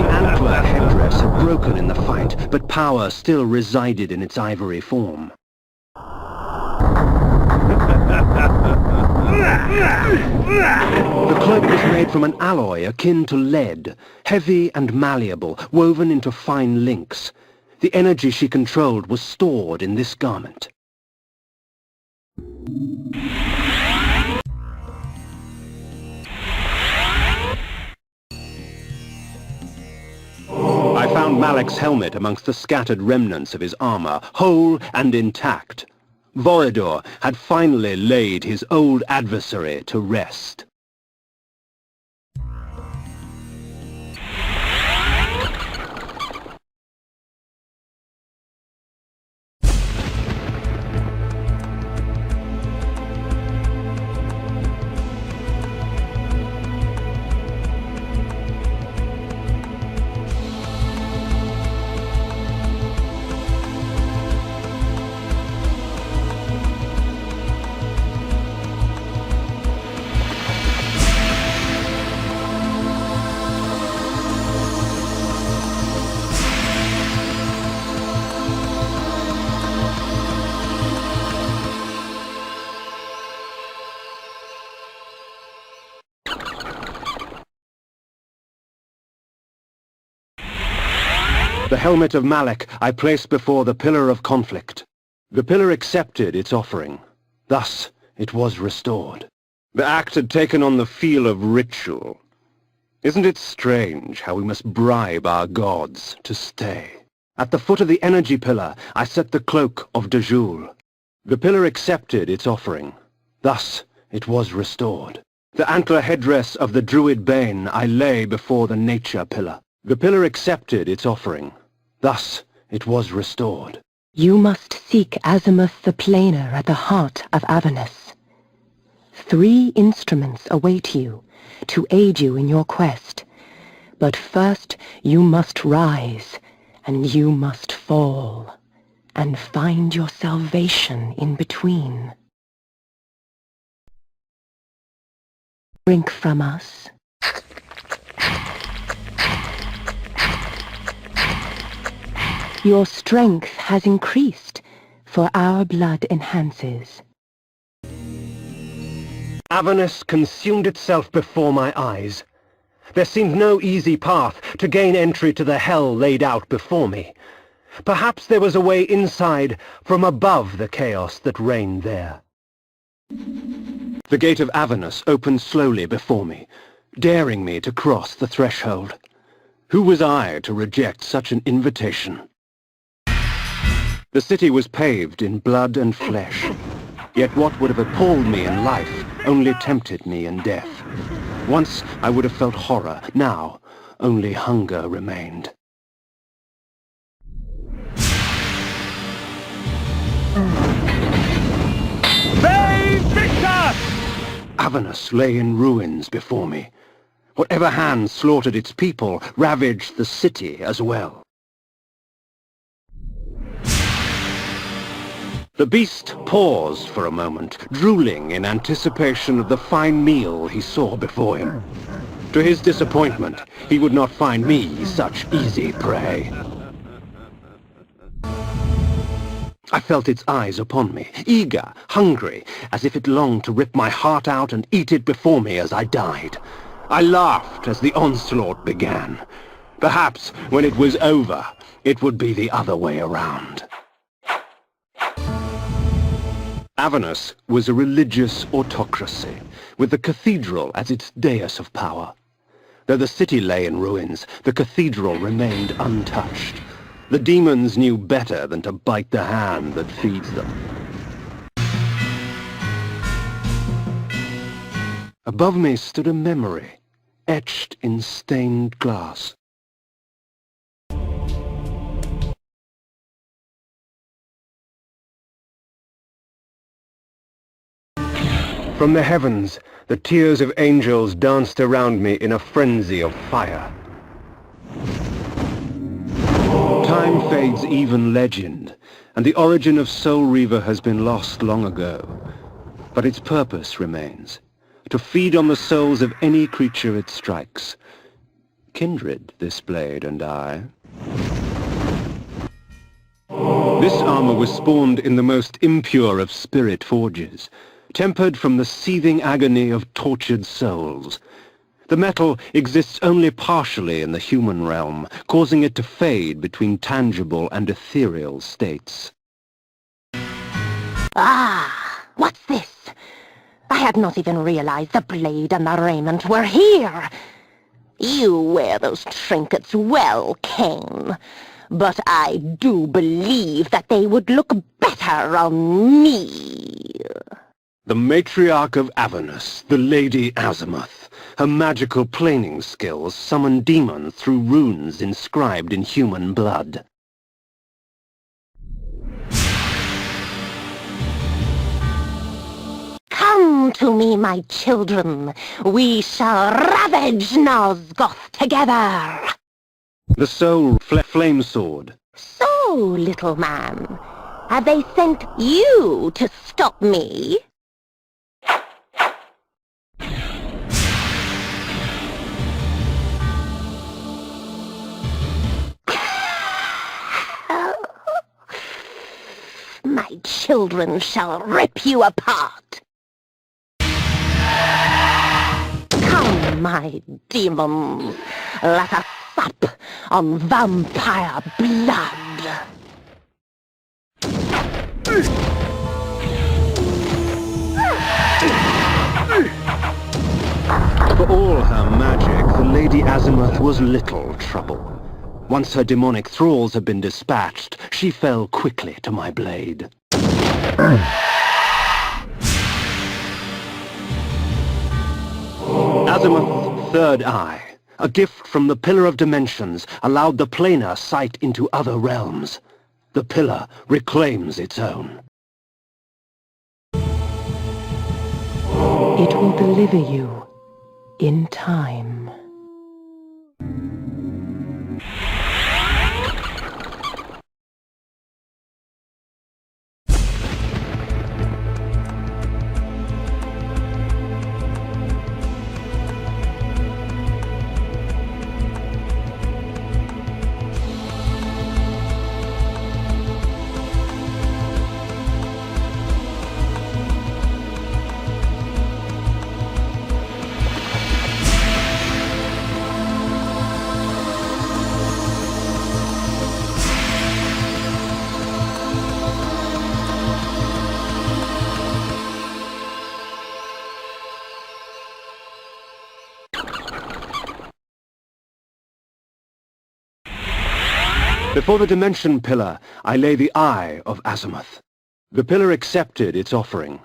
S5: antler headdress had broken in the fight, but power still resided in its ivory form. The cloak was made from an alloy akin to lead, heavy and malleable, woven into fine links. The energy she controlled was stored in this garment. I found Malik's helmet amongst the scattered remnants of his armor, whole and intact. Vorador had finally laid his old adversary to rest. The helmet of Malik I placed before the Pillar of Conflict. The Pillar accepted its offering. Thus, it was restored. The act had taken on the feel of ritual. Isn't it strange how we must bribe our gods to stay? At the foot of the energy pillar, I set the cloak of Dejul. The Pillar accepted its offering. Thus, it was restored. The antler headdress of the Druid Bane I lay before the nature pillar. The Pillar accepted its offering. Thus, it was restored.
S10: You must seek Azimuth the Planer at the heart of Avernus. 3 instruments await you to aid you in your quest. But first you must rise, and you must fall, and find your salvation in between. Drink from us. Your strength has increased, for our blood enhances.
S3: Avernus consumed itself before my eyes. There seemed no easy path to gain entry to the hell laid out before me. Perhaps there was a way inside from above the chaos that reigned there. The gate of Avernus opened slowly before me, daring me to cross the threshold. Who was I to reject such an invitation? The city was paved in blood and flesh, yet what would have appalled me in life only tempted me in death. Once I would have felt horror, now only hunger remained. Victor! Avernus lay in ruins before me. Whatever hand slaughtered its people ravaged the city as well. The beast paused for a moment, drooling in anticipation of the fine meal he saw before him. To his disappointment, he would not find me such easy prey. I felt its eyes upon me, eager, hungry, as if it longed to rip my heart out and eat it before me as I died. I laughed as the onslaught began. Perhaps when it was over, it would be the other way around. Avernus was a religious autocracy, with the cathedral as its dais of power. Though the city lay in ruins, the cathedral remained untouched. The demons knew better than to bite the hand that feeds them. Above me stood a memory, etched in stained glass. From the heavens, the tears of angels danced around me in a frenzy of fire. Time fades even legend, and the origin of Soul Reaver has been lost long ago. But its purpose remains, to feed on the souls of any creature it strikes. Kindred, this blade and I. This armor was spawned in the most impure of spirit forges, tempered from the seething agony of tortured souls. The metal exists only partially in the human realm, causing it to fade between tangible and ethereal states.
S10: Ah, what's this? I had not even realized the blade and the raiment were here. You wear those trinkets well, Kain, but I do believe that they would look better on me.
S3: The matriarch of Avernus, the Lady Azimuth. Her magical planing skills summon demons through runes inscribed in human blood.
S10: Come to me, my children. We shall ravage Nosgoth together.
S3: The soul flame sword.
S10: So, little man, have they sent you to stop me? My children shall rip you apart. Come, my demons, let us sup on vampire blood.
S3: For all her magic, the Lady Azimuth was little trouble. Once her demonic thralls had been dispatched, she fell quickly to my blade. Azimuth's third eye, a gift from the Pillar of Dimensions, allowed the planar sight into other realms. The pillar reclaims its own.
S10: It will deliver you in time.
S5: Before the Dimension Pillar, I lay the Eye of Azimuth. The pillar accepted its offering.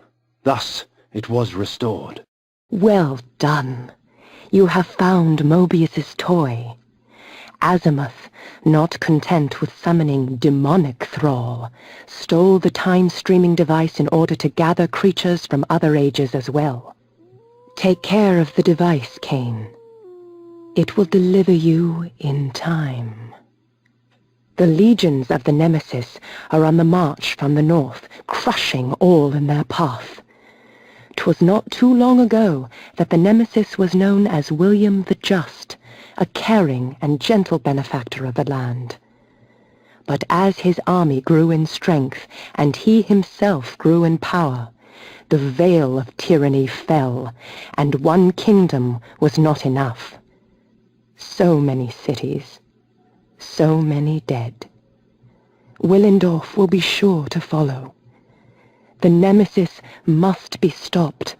S5: Thus, it was restored.
S10: Well done. You have found Mobius's toy. Azimuth, not content with summoning demonic thrall, stole the time-streaming device in order to gather creatures from other ages as well. Take care of the device, Kain. It will deliver you in time. The legions of the Nemesis are on the march from the north, crushing all in their path. 'Twas not too long ago that the Nemesis was known as William the Just, a caring and gentle benefactor of the land. But as his army grew in strength, and he himself grew in power, the veil of tyranny fell, and one kingdom was not enough. So many cities, so many dead. Willendorf will be sure to follow. The Nemesis must be stopped,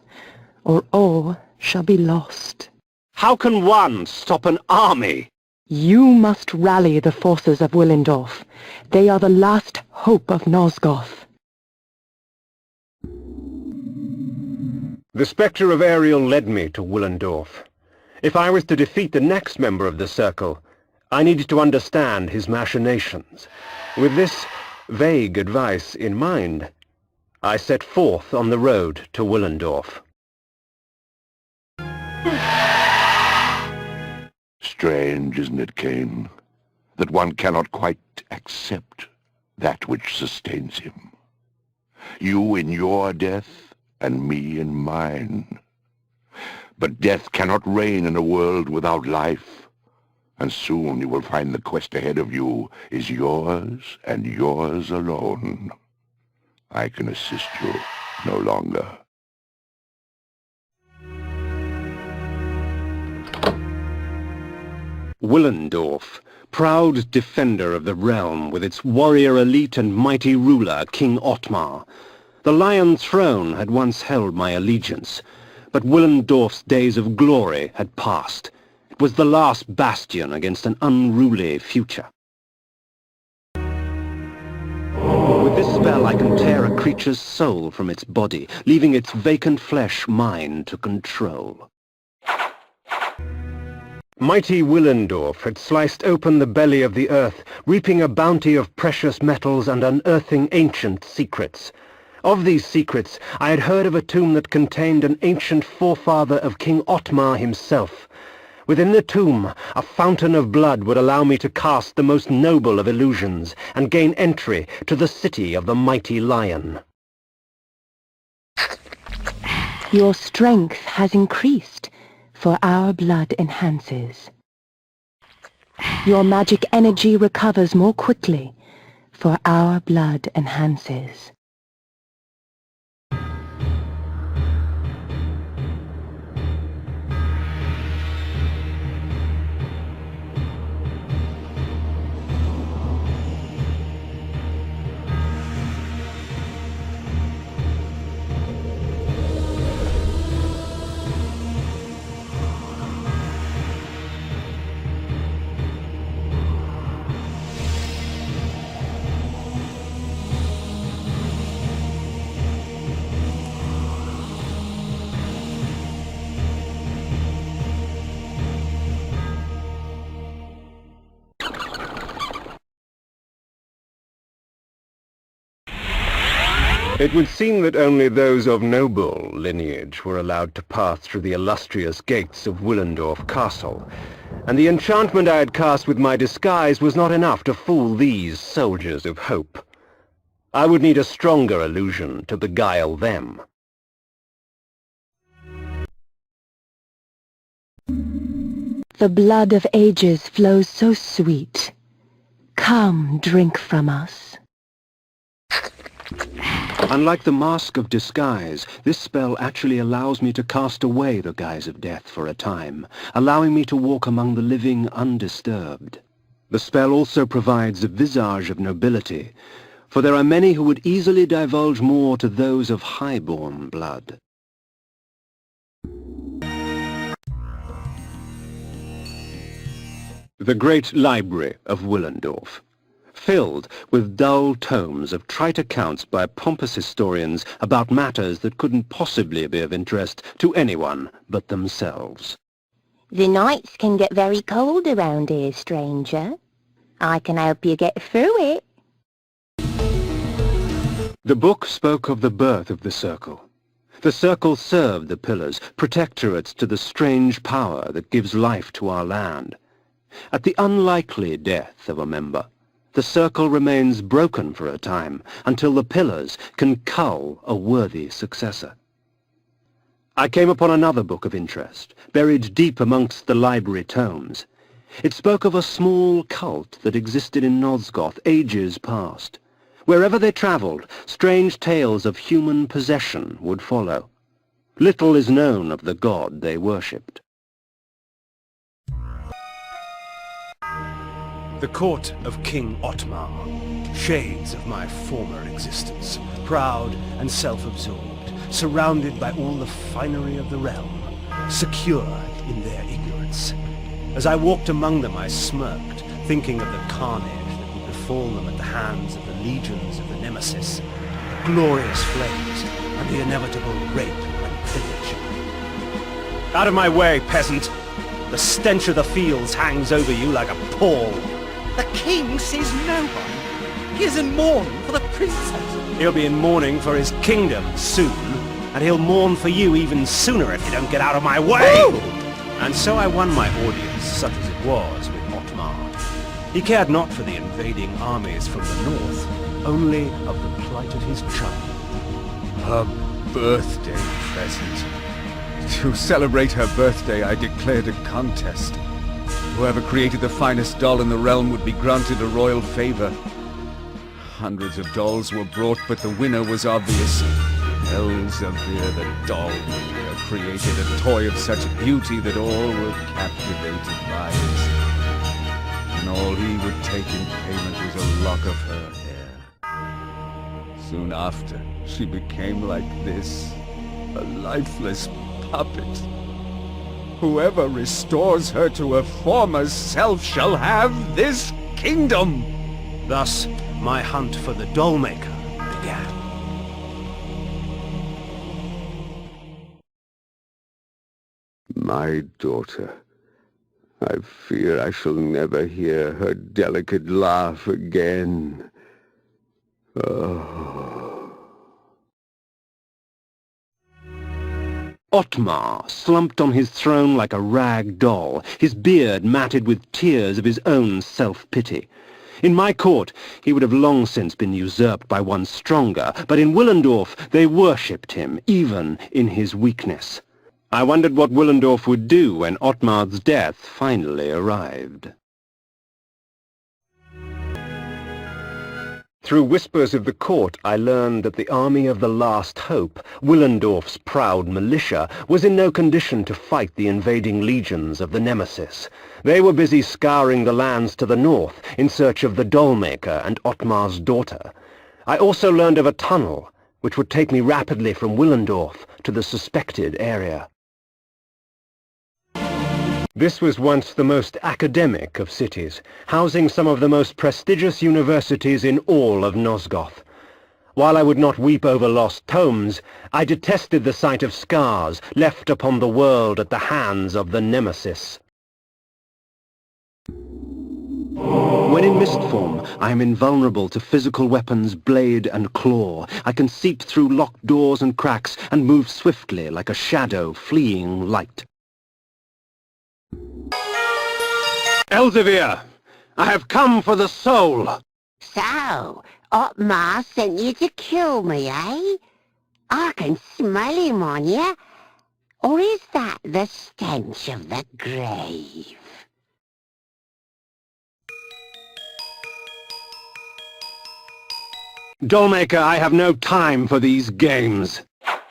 S10: or all shall be lost.
S5: How can one stop an army?
S10: You must rally the forces of Willendorf. They are the last hope of Nosgoth.
S3: The Spectre of Ariel led me to Willendorf. If I was to defeat the next member of the Circle, I needed to understand his machinations. With this vague advice in mind, I set forth on the road to Willendorf.
S4: Strange, isn't it, Kain, that one cannot quite accept that which sustains him. You in your death, and me in mine. But death cannot reign in a world without life, and soon you will find the quest ahead of you is yours and yours alone. I can assist you no longer.
S5: Willendorf, proud defender of the realm with its warrior elite and mighty ruler, King Otmar. The Lion Throne had once held my allegiance, but Willendorf's days of glory had passed. It was the last bastion against an unruly future. With this spell I can tear a creature's soul from its body, leaving its vacant flesh mine to control.
S3: Mighty Willendorf had sliced open the belly of the earth, reaping a bounty of precious metals and unearthing ancient secrets. Of these secrets, I had heard of a tomb that contained an ancient forefather of King Otmar himself. Within the tomb, a fountain of blood would allow me to cast the most noble of illusions and gain entry to the city of the mighty lion.
S10: Your strength has increased, for our blood enhances. Your magic energy recovers more quickly, for our blood enhances.
S3: It would seem that only those of noble lineage were allowed to pass through the illustrious gates of Willendorf Castle, and the enchantment I had cast with my disguise was not enough to fool these soldiers of hope. I would need a stronger illusion to beguile them.
S10: The blood of ages flows so sweet. Come, drink from us.
S5: Unlike the Mask of Disguise, this spell actually allows me to cast away the guise of death for a time, allowing me to walk among the living undisturbed. The spell also provides a visage of nobility, for there are many who would easily divulge more to those of high-born blood.
S3: The great library of Willendorf.
S5: filled with dull tomes of trite accounts by pompous historians about matters that couldn't possibly be of interest to anyone but themselves.
S10: The nights can get very cold around here, stranger. I can help you get through it.
S5: The book spoke of the birth of the Circle. The Circle served the Pillars, protectorates to the strange power that gives life to our land. At the unlikely death of a member, the Circle remains broken for a time until the Pillars can cull a worthy successor. I came upon another book of interest, buried deep amongst the library tomes. It spoke of a small cult that existed in Nosgoth ages past. Wherever they travelled, strange tales of human possession would follow. Little is known of the god they worshipped.
S6: The court of King Otmar, shades of my former existence, proud and self-absorbed, surrounded by all the finery of the realm, secure in their ignorance. As I walked among them, I smirked, thinking of the carnage that would befall them at the hands of the legions of the Nemesis, the glorious flames, and the inevitable rape and pillage. Out of my way, peasant! The stench of the fields hangs over you like a pall.
S11: The king sees no one. He is in mourning for the princess.
S6: He'll be in mourning for his kingdom soon, and he'll mourn for you even sooner if you don't get out of my way!
S11: Ooh!
S6: And so I won my audience, such as it was, with Otmar. He cared not for the invading armies from the north, only of the plight of his child.
S12: Her birthday present. To celebrate her birthday, I declared a contest. Whoever created the finest doll in the realm would be granted a royal favor. Hundreds of dolls were brought, but the winner was obvious. Elzevir, the doll maker, created a toy of such beauty that all were captivated by it. And all he would take in payment was a lock of her hair. Soon after, she became like this, a lifeless puppet. Whoever restores her to her former self shall have this kingdom!
S6: Thus, my hunt for the doll maker began.
S3: My daughter. I fear I shall never hear her delicate laugh again. Oh.
S5: Otmar slumped on his throne like a rag doll, his beard matted with tears of his own self-pity. In my court, he would have long since been usurped by one stronger, but in Willendorf they worshipped him, even in his weakness. I wondered what Willendorf would do when Otmar's death finally arrived. Through whispers of the court, I learned that the army of the Last Hope, Willendorf's proud militia, was in no condition to fight the invading legions of the Nemesis. They were busy scouring the lands to the north in search of the Dollmaker and Otmar's daughter. I also learned of a tunnel, which would take me rapidly from Willendorf to the suspected area. This was once the most academic of cities, housing some of the most prestigious universities in all of Nosgoth. While I would not weep over lost tomes, I detested the sight of scars left upon the world at the hands of the Nemesis. When in mist form, I am invulnerable to physical weapons, blade and claw. I can seep through locked doors and cracks and move swiftly like a shadow fleeing light. Elzevir, I have come for the soul.
S13: So, Otmar sent you to kill me, eh? I can smell him on you. Or is that the stench of the grave?
S5: Dollmaker, I have no time for these games.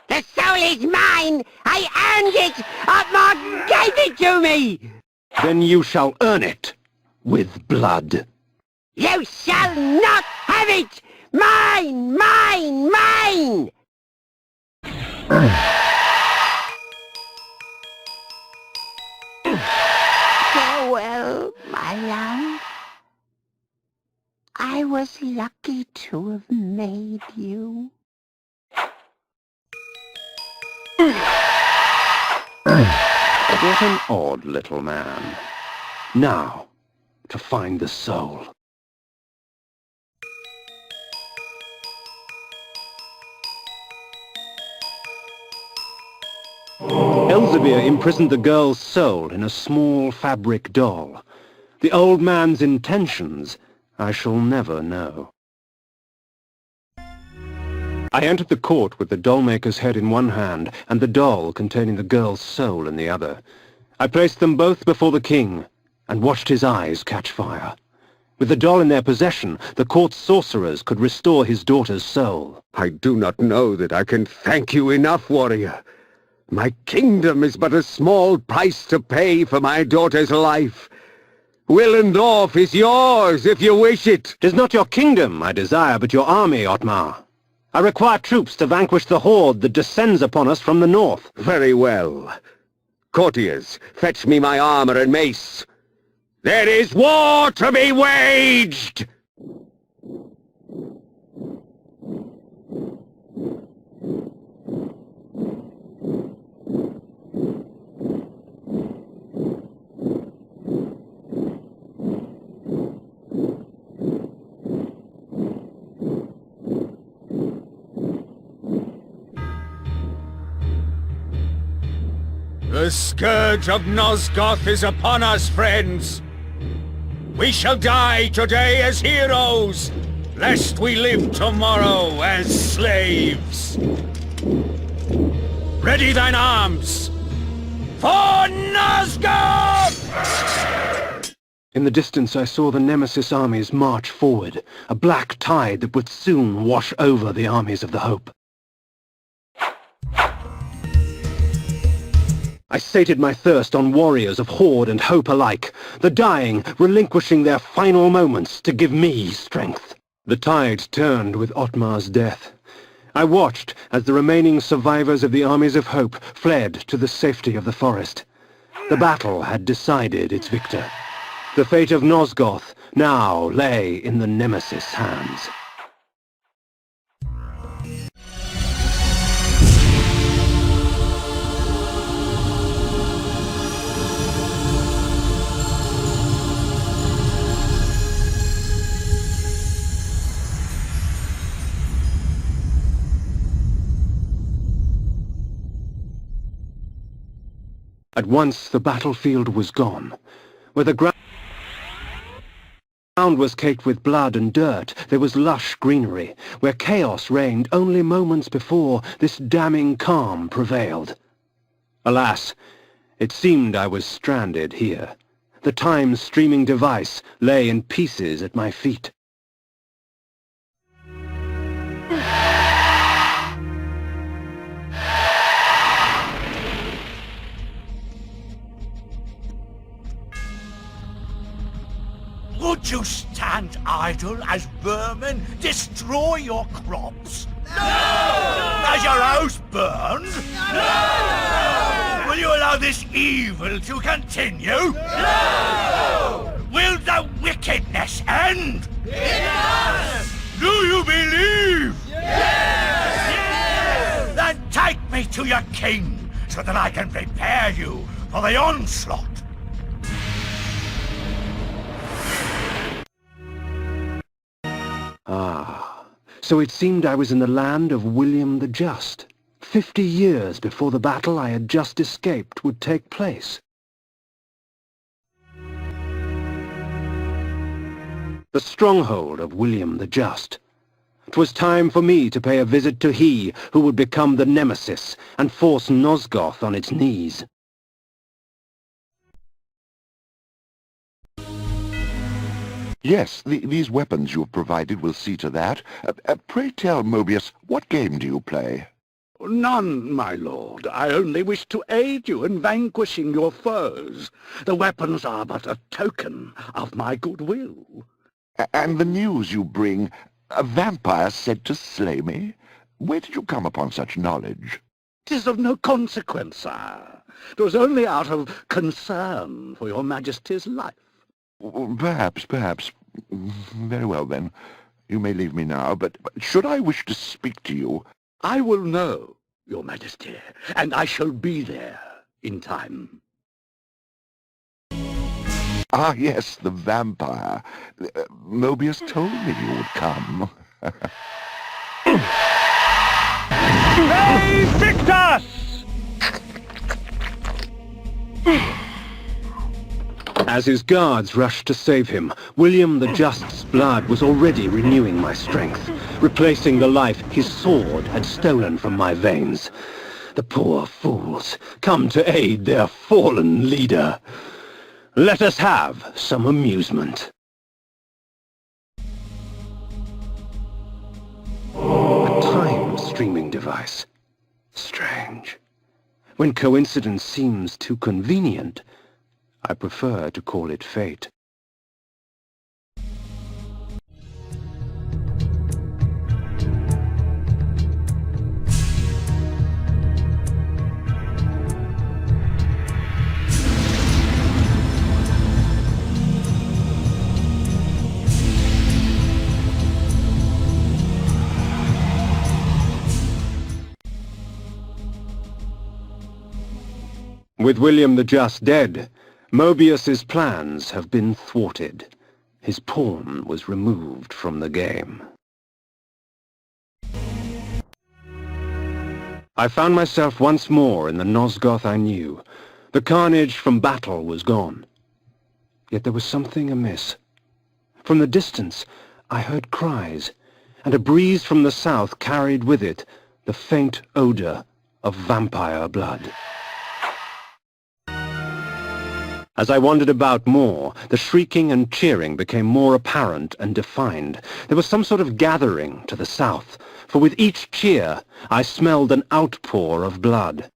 S13: The soul is mine! I earned it! Otmar gave it to me!
S5: Then you shall earn it with blood.
S13: You shall not have it! Mine! Mine! Mine! Farewell, my love. I was lucky to have made you.
S5: What an odd little man. Now, to find the soul. Elzevir imprisoned the girl's soul in a small fabric doll. The old man's intentions I shall never know. I entered the court with the doll-maker's head in one hand and the doll containing the girl's soul in the other. I placed them both before the king and watched his eyes catch fire. With the doll in their possession, the court's sorcerers could restore his daughter's soul.
S3: I do not know that I can thank you enough, warrior. My kingdom is but a small price to pay for my daughter's life. Willendorf is yours, if you wish it.
S5: 'Tis not your kingdom I desire, but your army, Ottmar. I require troops to vanquish the horde that descends upon us from the north.
S3: Very well. Courtiers, fetch me my armor and mace. There is war to be waged!
S12: The scourge of Nosgoth is upon us, friends. We shall die today as heroes, lest we live tomorrow as slaves. Ready thine arms! For Nosgoth!
S5: In the distance I saw the Nemesis armies march forward, a black tide that would soon wash over the armies of the Hope. I sated my thirst on warriors of Horde and Hope alike, the dying relinquishing their final moments to give me strength. The tide turned with Ottmar's death. I watched as the remaining survivors of the armies of Hope fled to the safety of the forest. The battle had decided its victor. The fate of Nosgoth now lay in the Nemesis' hands. At once the battlefield was gone. Where the ground was caked with blood and dirt, there was lush greenery. Where chaos reigned only moments before, this damning calm prevailed. Alas, it seemed I was stranded here. The time-streaming device lay in pieces at my feet.
S8: Would you stand idle as vermin destroy your crops? No! Has your house burned? No! Will you allow this evil to continue? No! Will the wickedness end? Yes! Do you believe? Yes! Yes! Then take me to your king, so that I can prepare you for the onslaught.
S5: Ah, so it seemed I was in the land of William the Just. 50 years before the battle I had just escaped would take place. The stronghold of William the Just. 'Twas time for me to pay a visit to he who would become the Nemesis and force Nosgoth on its knees.
S4: Yes, these weapons you have provided will see to that. Pray tell, Mobius, what game do you play?
S14: None, my lord. I only wish to aid you in vanquishing your foes. The weapons are but a token of my goodwill.
S4: And the news you bring, a vampire said to slay me? Where did you come upon such knowledge?
S14: 'Tis of no consequence, sire. It was only out of concern for your majesty's life.
S4: Perhaps. Very well, then. You may leave me now, but should I wish to speak to you...
S14: I will know, Your Majesty, and I shall be there in time.
S4: Ah, yes, the vampire. Mobius told me you would come.
S14: Hey, Victus!
S5: As his guards rushed to save him, William the Just's blood was already renewing my strength, replacing the life his sword had stolen from my veins. The poor fools, come to aid their fallen leader. Let us have some amusement. A time streaming device. Strange. When coincidence seems too convenient, I prefer to call it fate. With William the Just dead, Mobius's plans have been thwarted. His pawn was removed from the game. I found myself once more in the Nosgoth I knew. The carnage from battle was gone. Yet there was something amiss. From the distance, I heard cries, and a breeze from the south carried with it the faint odor of vampire blood. As I wandered about more, the shrieking and cheering became more apparent and defined. There was some sort of gathering to the south, for with each cheer I smelled an outpour of blood.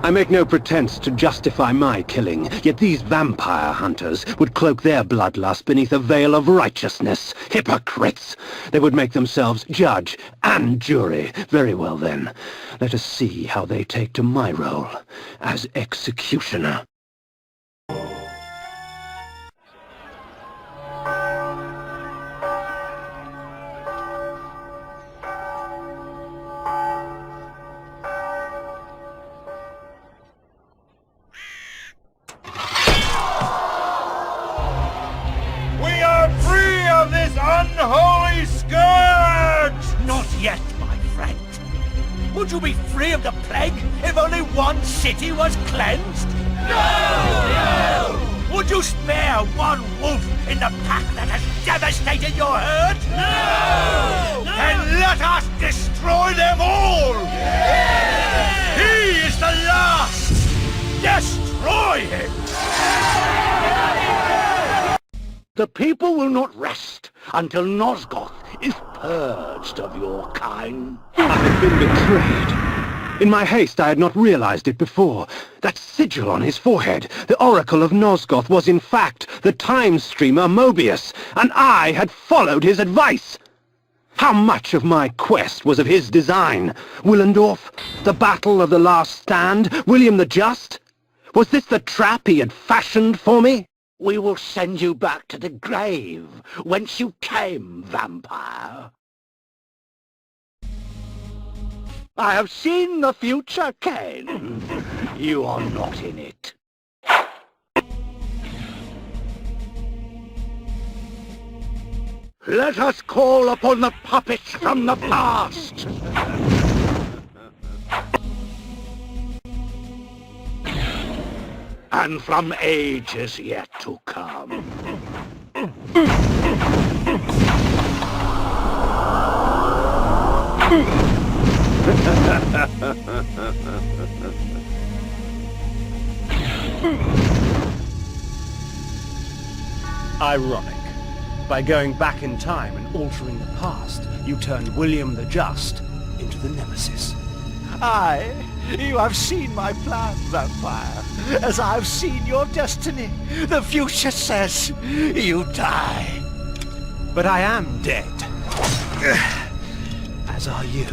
S5: I make no pretense to justify my killing, yet these vampire hunters would cloak their bloodlust beneath a veil of righteousness. Hypocrites! They would make themselves judge and jury. Very well then, let us see how they take to my role as executioner.
S15: Unholy scourge! Not yet, my friend. Would you be free of the plague if only one city was cleansed? No! No! Would you spare one wolf in the pack that has devastated your herd? No! No! Then let us destroy them all! Yes! He is the last! Destroy him!
S14: The people will not rest until Nosgoth is purged of your kind.
S5: I had been betrayed. In my haste, I had not realized it before. That sigil on his forehead, the Oracle of Nosgoth, was in fact the time streamer Mobius, and I had followed his advice. How much of my quest was of his design? Willendorf? The Battle of the Last Stand? William the Just? Was this the trap he had fashioned for me?
S14: We will send you back to the grave, whence you came, vampire. I have seen the future, Kain. You are not in it. Let us call upon the puppets from the past. And from ages yet to come.
S6: Ironic. By going back in time and altering the past, you turned William the Just into the Nemesis.
S8: Aye, you have seen my plan, vampire, as I've seen your destiny. The future says you die.
S6: But I am dead. As are you.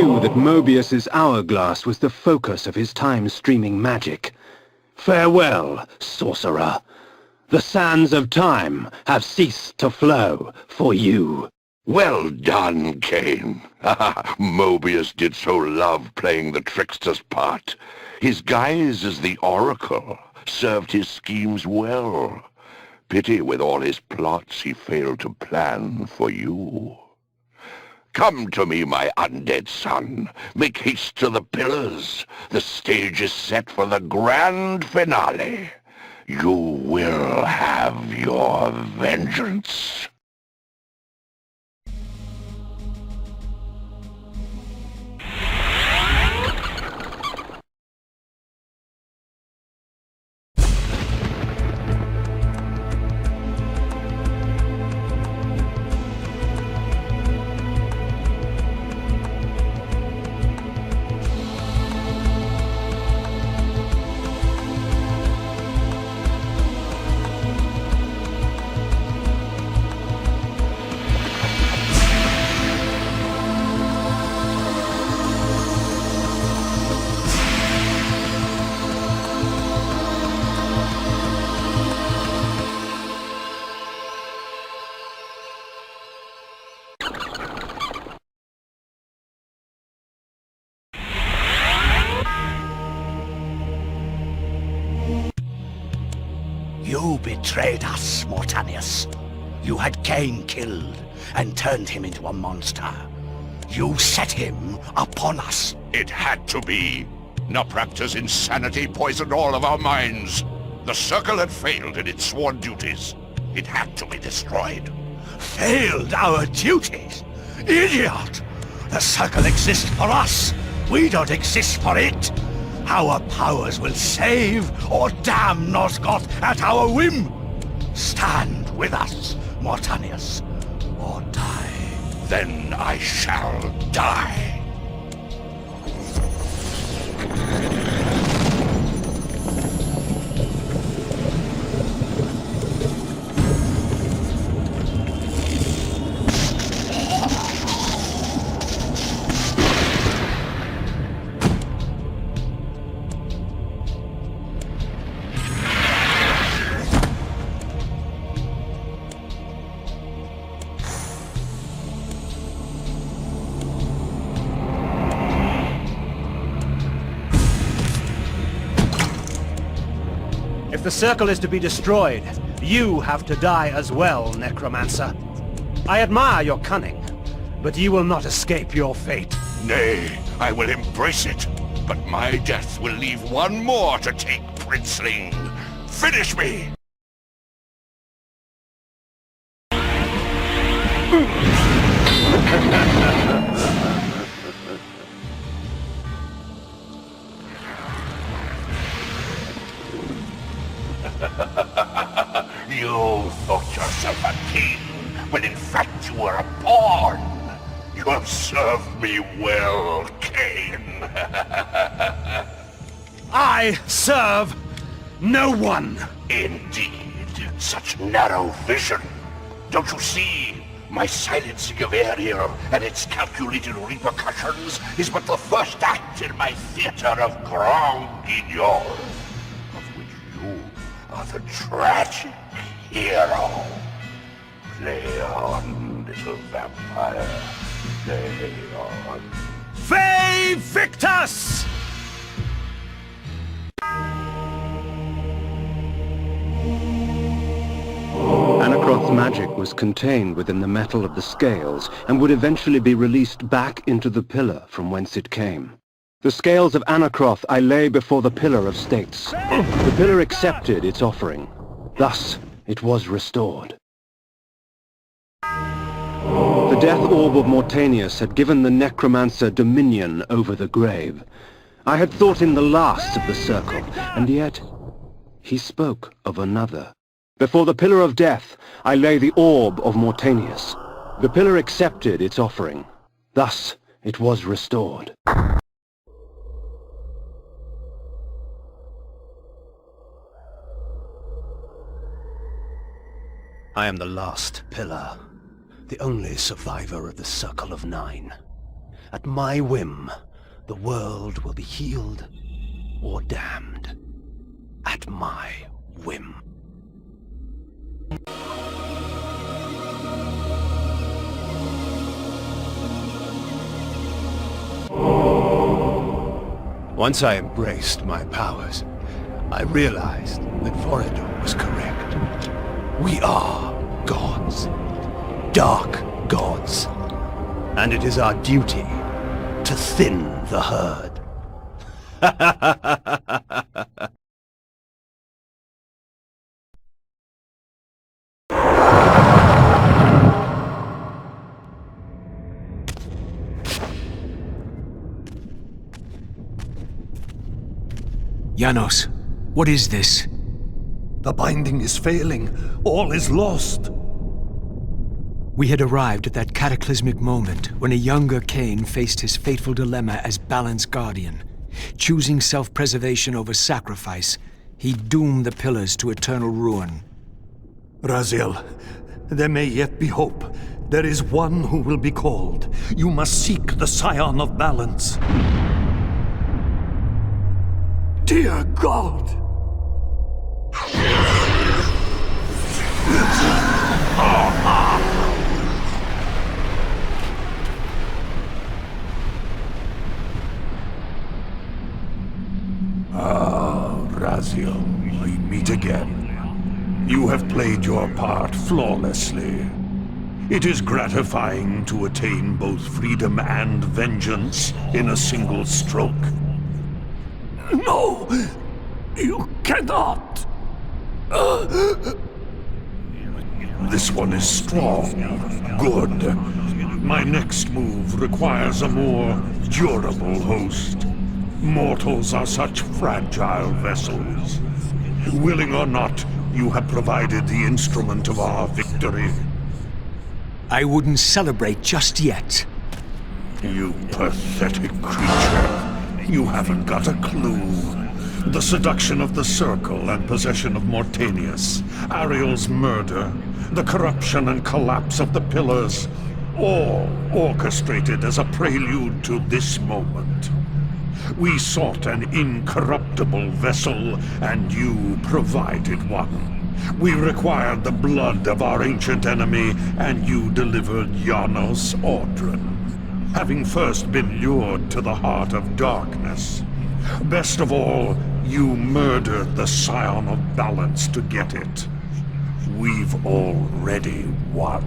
S5: knew that Mobius's hourglass was the focus of his time-streaming magic. Farewell, sorcerer. The sands of time have ceased to flow for you.
S4: Well done, Kain. Mobius did so love playing the trickster's part. His guise as the Oracle served his schemes well. Pity with all his plots he failed to plan for you. Come to me, my undead son. Make haste to the pillars. The stage is set for the grand finale. You will have your vengeance.
S8: You betrayed us, Mortanius. You had Kain killed and turned him into a monster. You set him upon us.
S4: It had to be. Naprapta's insanity poisoned all of our minds. The Circle had failed in its sworn duties. It had to be destroyed.
S8: Failed our duties? Idiot! The Circle exists for us. We don't exist for it. Our powers will save or damn Nosgoth at our whim. Stand with us, Mortanius, or die.
S4: Then I shall die.
S6: If the Circle is to be destroyed, you have to die as well, Necromancer. I admire your cunning, but you will not escape your fate.
S4: Nay, I will embrace it. But my death will leave one more to take, Princeling. Finish me! You thought yourself a king, when in fact you were a pawn. You have served me well, Kain.
S6: I serve no one.
S4: Indeed, such narrow vision. Don't you see? My silencing of Ariel and its calculated repercussions is but the first act in my theater of Grand Guignol, of which you are the tragic hero. Play on, little vampire. Play on.
S6: Fe Victus!
S5: Anacroth's magic was contained within the metal of the scales and would eventually be released back into the pillar from whence it came. The scales of Anacroth I lay before the Pillar of States. The pillar accepted its offering. Thus, it was restored. The death orb of Mortanius had given the necromancer dominion over the grave. I had thought him the last of the Circle, and yet he spoke of another. Before the Pillar of Death, I lay the orb of Mortanius. The pillar accepted its offering. Thus, it was restored.
S6: I am the last pillar, the only survivor of the Circle of Nine. At my whim, the world will be healed or damned. At my whim. Once I embraced my powers, I realized that Vorador was correct. We are gods. Dark gods. And it is our duty to thin the herd.
S16: Janos, what is this?
S17: The binding is failing. All is lost.
S16: We had arrived at that cataclysmic moment when a younger Kain faced his fateful dilemma as Balance Guardian. Choosing self-preservation over sacrifice, he doomed the pillars to eternal ruin.
S17: Raziel, there may yet be hope. There is one who will be called. You must seek the Scion of Balance. Dear God!
S14: Raziel, we meet again. You have played your part flawlessly. It is gratifying to attain both freedom and vengeance in a single stroke.
S17: No! You cannot!
S14: This one is strong. Good. My next move requires a more durable host. Mortals are such fragile vessels. Willing or not, you have provided the instrument of our victory.
S16: I wouldn't celebrate just yet.
S14: You pathetic creature. You haven't got a clue. The seduction of the Circle and possession of Mortanius, Ariel's murder, the corruption and collapse of the Pillars, all orchestrated as a prelude to this moment. We sought an incorruptible vessel, and you provided one. We required the blood of our ancient enemy, and you delivered Janos Audron, having first been lured to the heart of darkness. Best of all, you murdered the Scion of Balance to get it. We've already won.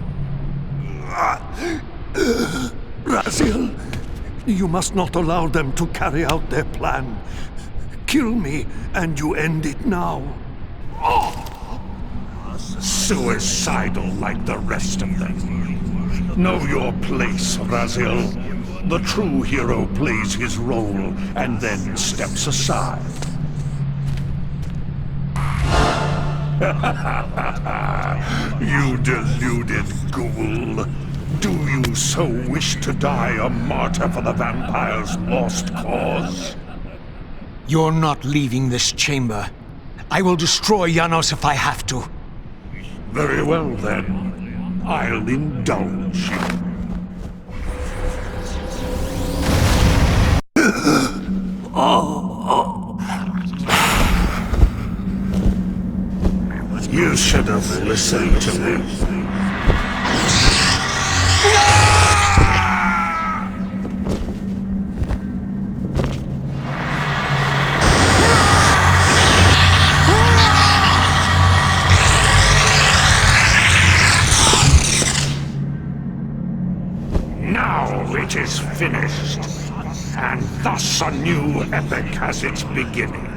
S17: Raziel, you must not allow them to carry out their plan. Kill me, and you end it now.
S14: Suicidal like the rest of them. Know your place, Raziel. The true hero plays his role and then steps aside. You deluded ghoul. Do you so wish to die a martyr for the vampire's lost cause?
S16: You're not leaving this chamber. I will destroy Janos if I have to.
S14: Very well, then. I'll indulge you. You should have listened to me. Now it is finished, and thus a new epic has its beginning.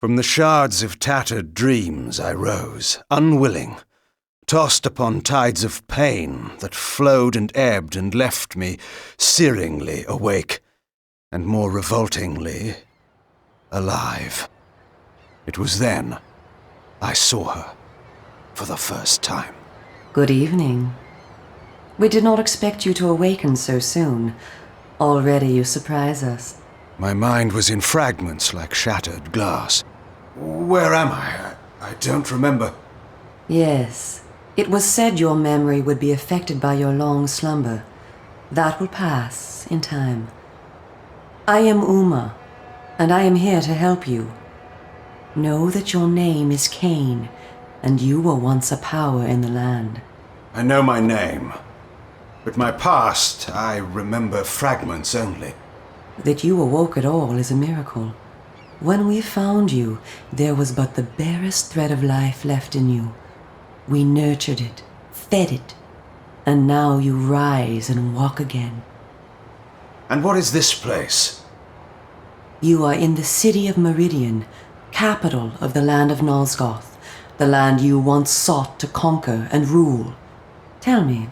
S6: From the shards of tattered dreams I rose, unwilling, tossed upon tides of pain that flowed and ebbed and left me searingly awake, and more revoltingly, alive. It was then I saw her for the first time.
S18: Good evening. We did not expect you to awaken so soon. Already you surprise us.
S6: My mind was in fragments like shattered glass. Where am I? I don't remember.
S18: Yes. It was said your memory would be affected by your long slumber. That will pass in time. I am Uma, and I am here to help you. Know that your name is Kain, and you were once a power in the land.
S6: I know my name, but my past, I remember fragments only.
S18: That you awoke at all is a miracle. When we found you, there was but the barest thread of life left in you. We nurtured it, fed it, and now you rise and walk again.
S6: And what is this place?
S18: You are in the city of Meridian, capital of the land of Nosgoth, the land you once sought to conquer and rule. Tell me,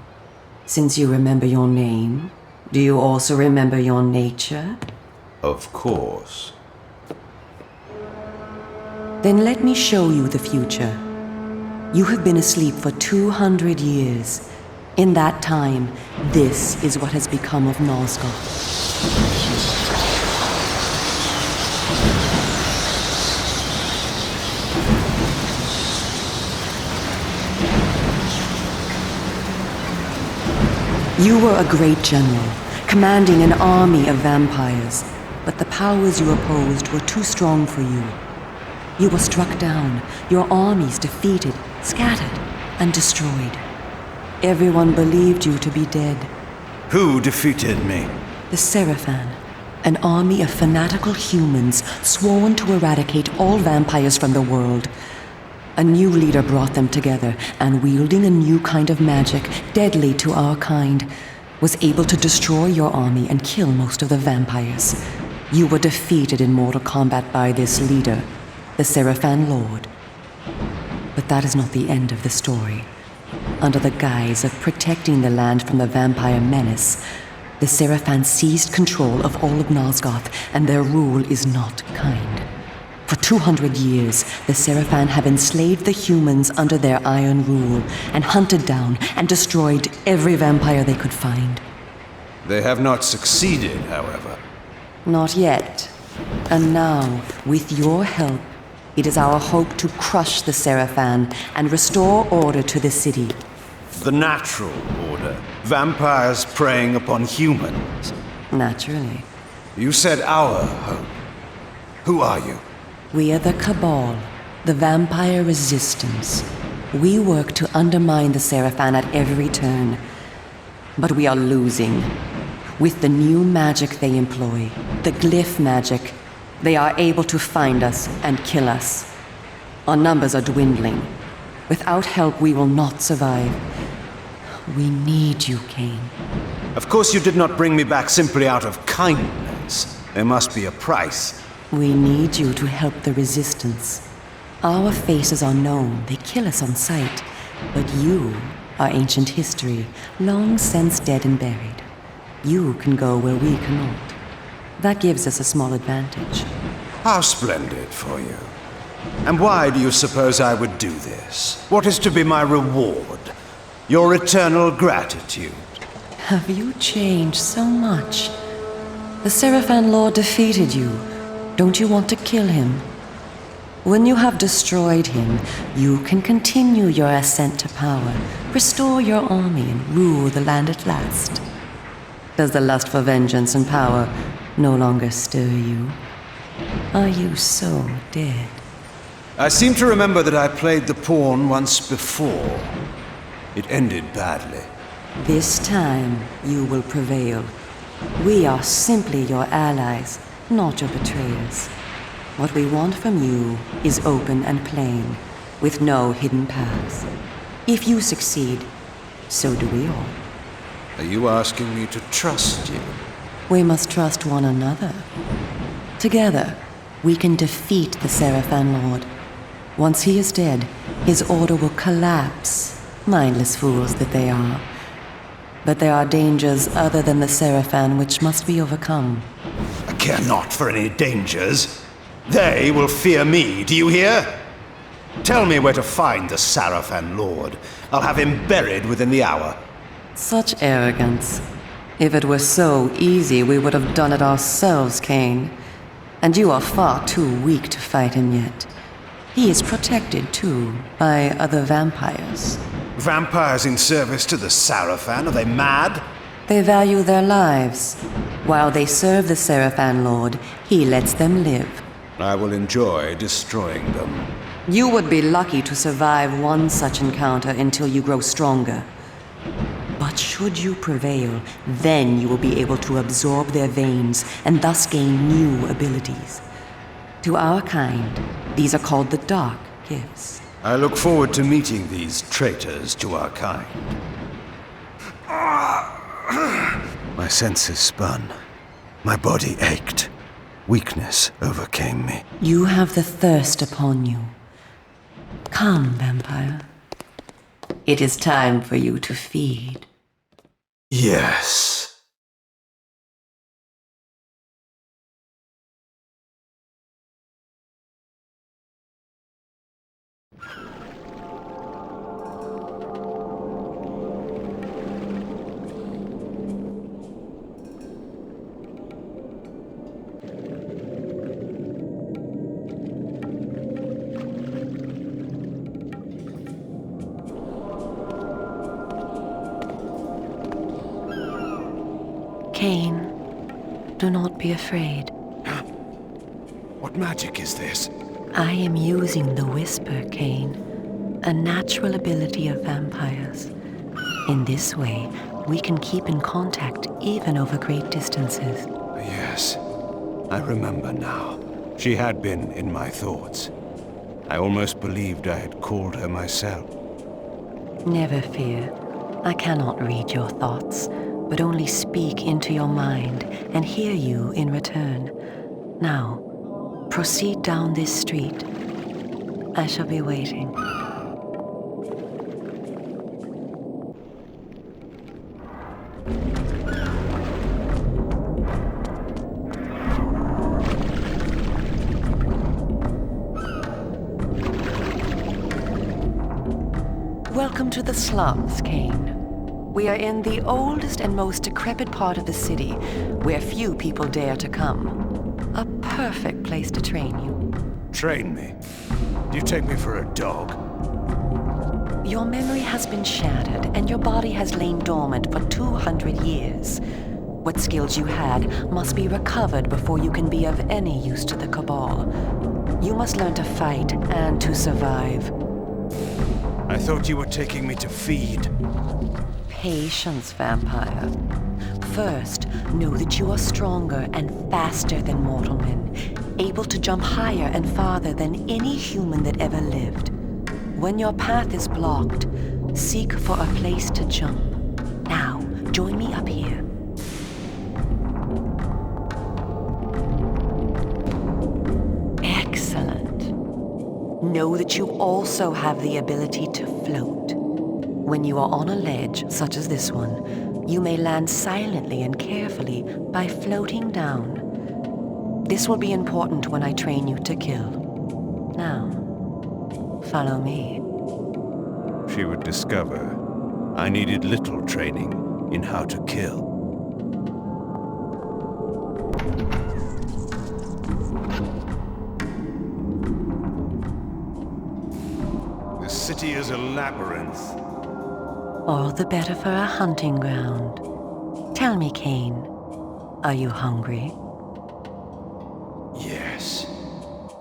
S18: since you remember your name, do you also remember your nature?
S6: Of course.
S18: Then let me show you the future. You have been asleep for 200 years. In that time, this is what has become of Nosgoth. You were a great general, commanding an army of vampires, but the powers you opposed were too strong for you. You were struck down, your armies defeated, scattered, and destroyed. Everyone believed you to be dead.
S6: Who defeated me?
S18: The Seraphan, an army of fanatical humans sworn to eradicate all vampires from the world. A new leader brought them together, and wielding a new kind of magic, deadly to our kind, was able to destroy your army and kill most of the vampires. You were defeated in mortal combat by this leader, the Seraphan Lord. But that is not the end of the story. Under the guise of protecting the land from the vampire menace, the Seraphan seized control of all of Nosgoth, and their rule is not kind. For 200 years, the Seraphan have enslaved the humans under their iron rule, and hunted down and destroyed every vampire they could find.
S6: They have not succeeded, however.
S18: Not yet. And now, with your help, it is our hope to crush the Seraphan and restore order to the city.
S6: The natural order. Vampires preying upon humans.
S18: Naturally.
S6: You said our hope. Who are you?
S18: We are the Cabal, the vampire resistance. We work to undermine the Seraphan at every turn. But we are losing. With the new magic they employ, the glyph magic, they are able to find us and kill us. Our numbers are dwindling. Without help, we will not survive. We need you, Kain.
S6: Of course you did not bring me back simply out of kindness. There must be a price.
S18: We need you to help the Resistance. Our faces are known, they kill us on sight. But you are ancient history, long since dead and buried. You can go where we cannot. That gives us a small advantage.
S6: How splendid for you. And why do you suppose I would do this? What is to be my reward? Your eternal gratitude?
S18: Have you changed so much? The Seraphan Lord defeated you. Don't you want to kill him? When you have destroyed him, you can continue your ascent to power, restore your army, and rule the land at last. Does the lust for vengeance and power no longer stir you? Are you so dead?
S6: I seem to remember that I played the pawn once before. It ended badly.
S18: This time, you will prevail. We are simply your allies, not your betrayers. What we want from you is open and plain, with no hidden paths. If you succeed, so do we all.
S6: Are you asking me to trust you?
S18: We must trust one another. Together, we can defeat the Seraphan Lord. Once he is dead, his order will collapse. Mindless fools that they are. But there are dangers other than the Seraphan which must be overcome.
S6: I care not for any dangers. They will fear me, do you hear? Tell me where to find the Seraphan Lord. I'll have him buried within the hour.
S18: Such arrogance. If it were so easy, we would have done it ourselves, Kain. And you are far too weak to fight him yet. He is protected, too, by other vampires.
S6: Vampires in service to the Seraphan? Are they mad?
S18: They value their lives. While they serve the Seraphan Lord, he lets them live.
S6: I will enjoy destroying them.
S18: You would be lucky to survive one such encounter until you grow stronger. But should you prevail, then you will be able to absorb their veins and thus gain new abilities. To our kind, these are called the Dark Gifts.
S6: I look forward to meeting these traitors to our kind. My senses spun. My body ached. Weakness overcame me.
S18: You have the thirst upon you. Come, vampire. It is time for you to feed.
S6: Yes.
S18: Kain, do not be afraid.
S6: What magic is this?
S18: I am using the Whisper, Kain, a natural ability of vampires. In this way, we can keep in contact even over great distances.
S6: Yes, I remember now. She had been in my thoughts. I almost believed I had called her myself.
S18: Never fear. I cannot read your thoughts, but only speak into your mind and hear you in return. Now, proceed down this street. I shall be waiting. Welcome to the slums, Kain. We are in the oldest and most decrepit part of the city, where few people dare to come. A perfect place to train you.
S6: Train me? Do you take me for a dog?
S18: Your memory has been shattered, and your body has lain dormant for 200 years. What skills you had must be recovered before you can be of any use to the Cabal. You must learn to fight and to survive.
S6: I thought you were taking me to feed.
S18: Patience, vampire. First, know that you are stronger and faster than mortal men, able to jump higher and farther than any human that ever lived. When your path is blocked, seek for a place to jump. Now, join me up here. Excellent. Know that you also have the ability to float. When you are on a ledge, such as this one, you may land silently and carefully by floating down. This will be important when I train you to kill. Now, follow me.
S6: She would discover I needed little training in how to kill. The city is a labyrinth.
S18: All the better for a hunting ground. Tell me, Kain, are you hungry?
S6: Yes.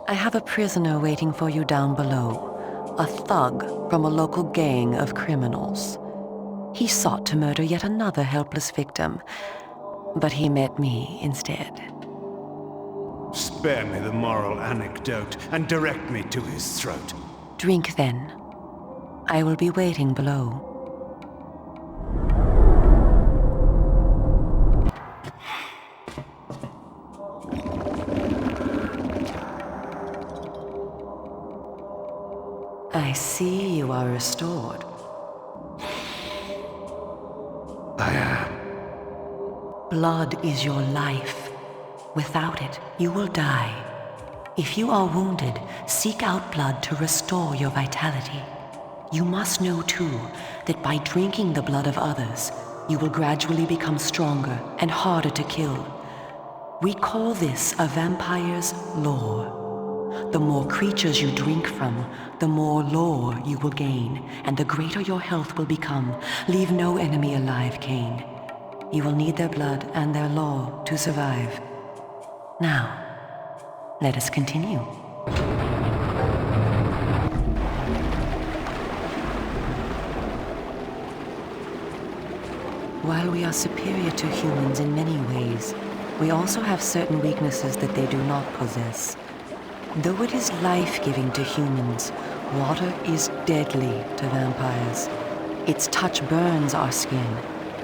S18: I have a prisoner waiting for you down below. A thug from a local gang of criminals. He sought to murder yet another helpless victim, but he met me instead.
S6: Spare me the moral anecdote and direct me to his throat.
S18: Drink then. I will be waiting below. I see you are restored.
S4: I am.
S18: Blood is your life. Without it, you will die. If you are wounded, seek out blood to restore your vitality. You must know, too, that by drinking the blood of others, you will gradually become stronger and harder to kill. We call this a vampire's lore. The more creatures you drink from, the more lore you will gain, and the greater your health will become. Leave no enemy alive, Kain. You will need their blood and their lore to survive. Now, let us continue. While we are superior to humans in many ways, we also have certain weaknesses that they do not possess. Though it is life-giving to humans, water is deadly to vampires. Its touch burns our skin.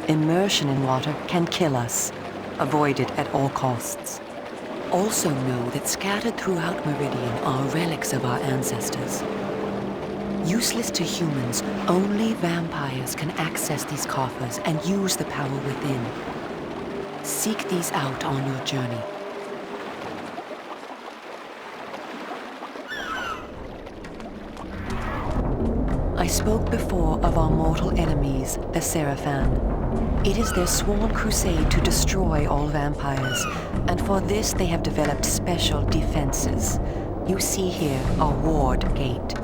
S18: Immersion in water can kill us. Avoid it at all costs. Also know that scattered throughout Meridian are relics of our ancestors. Useless to humans, only vampires can access these coffers and use the power within. Seek these out on your journey. I spoke before of our mortal enemies, the Seraphan. It is their sworn crusade to destroy all vampires, and for this they have developed special defenses. You see here a ward gate.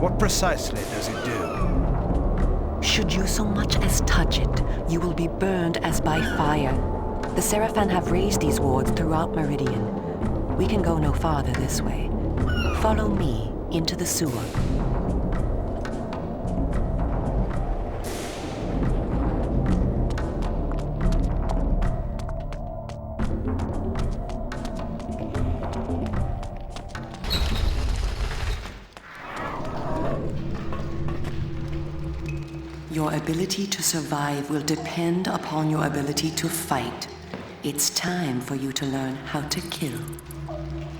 S6: What precisely does it do?
S18: Should you so much as touch it, you will be burned as by fire. The Seraphan have raised these wards throughout Meridian. We can go no farther this way. Follow me into the sewer. Your ability to survive will depend upon your ability to fight. It's time for you to learn how to kill.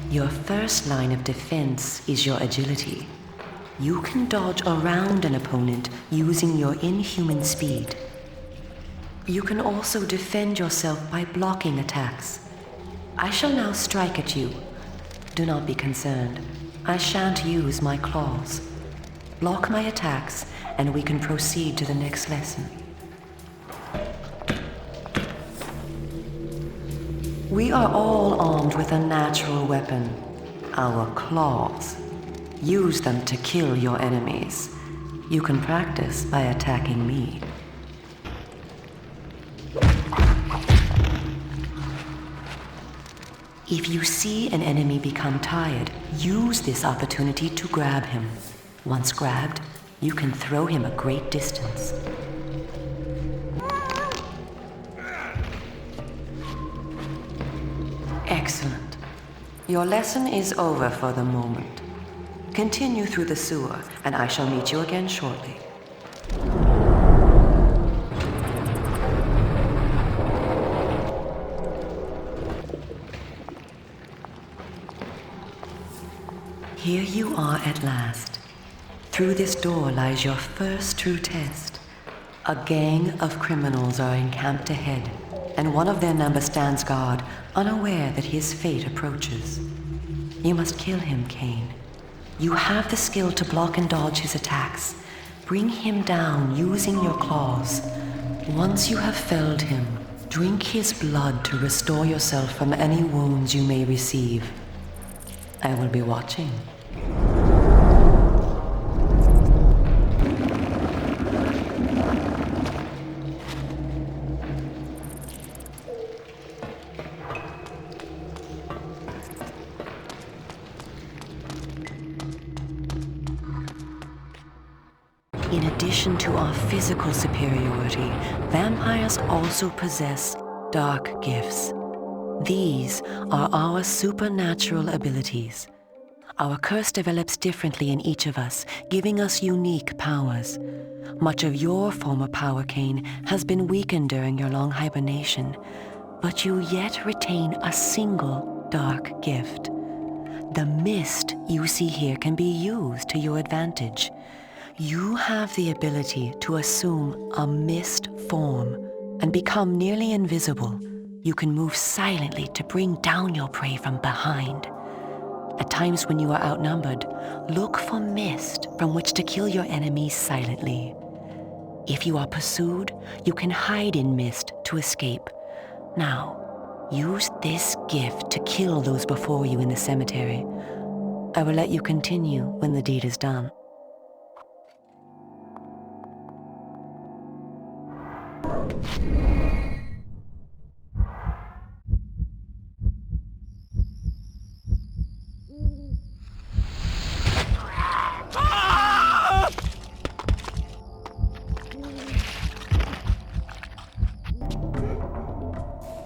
S18: Your first line of defense is your agility. You can dodge around an opponent using your inhuman speed. You can also defend yourself by blocking attacks. I shall now strike at you. Do not be concerned. I shan't use my claws. Block my attacks, and we can proceed to the next lesson. We are all armed with a natural weapon, our claws. Use them to kill your enemies. You can practice by attacking me. If you see an enemy become tired, use this opportunity to grab him. Once grabbed, you can throw him a great distance. Excellent. Your lesson is over for the moment. Continue through the sewer, and I shall meet you again shortly. Here you are at last. Through this door lies your first true test. A gang of criminals are encamped ahead, and one of their number stands guard, unaware that his fate approaches. You must kill him, Kain. You have the skill to block and dodge his attacks. Bring him down using your claws. Once you have felled him, drink his blood to restore yourself from any wounds you may receive. I will be watching. In addition to our physical superiority, vampires also possess dark gifts. These are our supernatural abilities. Our curse develops differently in each of us, giving us unique powers. Much of your former power, Kain, has been weakened during your long hibernation, but you yet retain a single dark gift. The mist you see here can be used to your advantage. You have the ability to assume a mist form and become nearly invisible. You can move silently to bring down your prey from behind. At times when you are outnumbered, look for mist from which to kill your enemies silently. If you are pursued, you can hide in mist to escape. Now, use this gift to kill those before you in the cemetery. I will let you continue when the deed is done.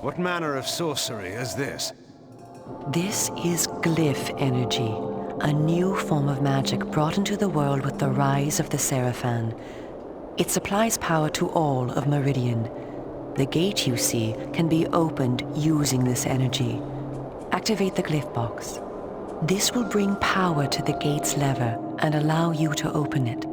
S6: What manner of sorcery is this?
S18: This is glyph energy, a new form of magic brought into the world with the rise of the Seraphan. It supplies power to all of Meridian. The gate you see can be opened using this energy. Activate the glyph box. This will bring power to the gate's lever and allow you to open it.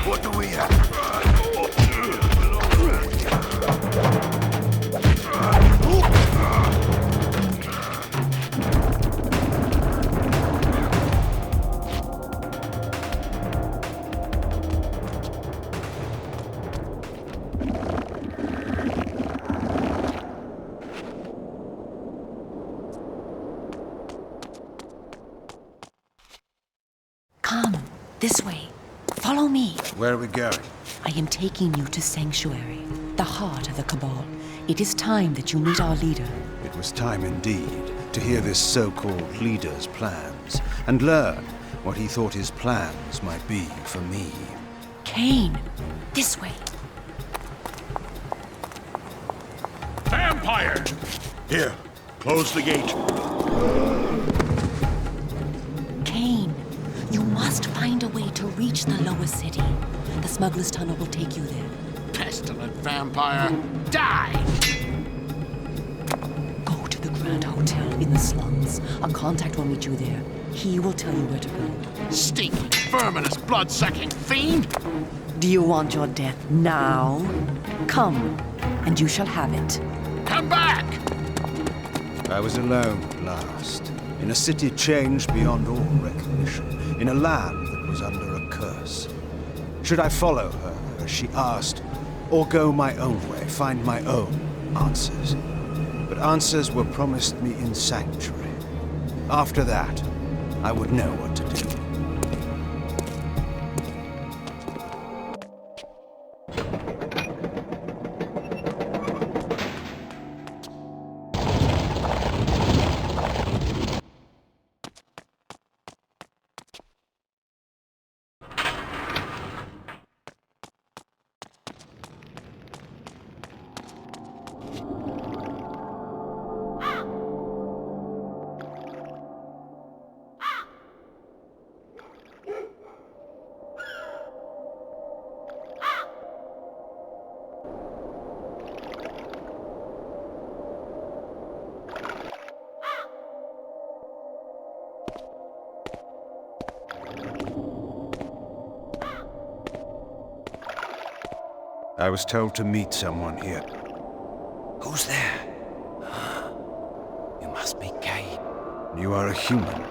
S4: What do we have?
S18: Come, this way. Follow me.
S6: Where are we going?
S18: I am taking you to Sanctuary, the heart of the Cabal. It is time that you meet our leader.
S12: It was time indeed to hear this so-called leader's plans and learn what he thought his plans might be for me.
S18: Kain, this way.
S14: Vampire! Here, close the gate.
S18: Kain, you must find a way to reach the lower city. The smuggler's tunnel will take you there.
S19: Pestilent vampire! Die!
S18: Go to the Grand Hotel in the slums. A contact will meet you there. He will tell you where to go.
S19: Stinking, verminous, blood-sucking fiend!
S18: Do you want your death now? Come, and you shall have it.
S19: Come back!
S12: I was alone at last, in a city changed beyond all recognition, in a land that was under a curse. Should I follow her, as she asked, or go my own way, find my own answers? But answers were promised me in Sanctuary. After that, I would know what to do. I was told to meet someone here.
S6: Who's there? You must be Kain.
S12: You are a human.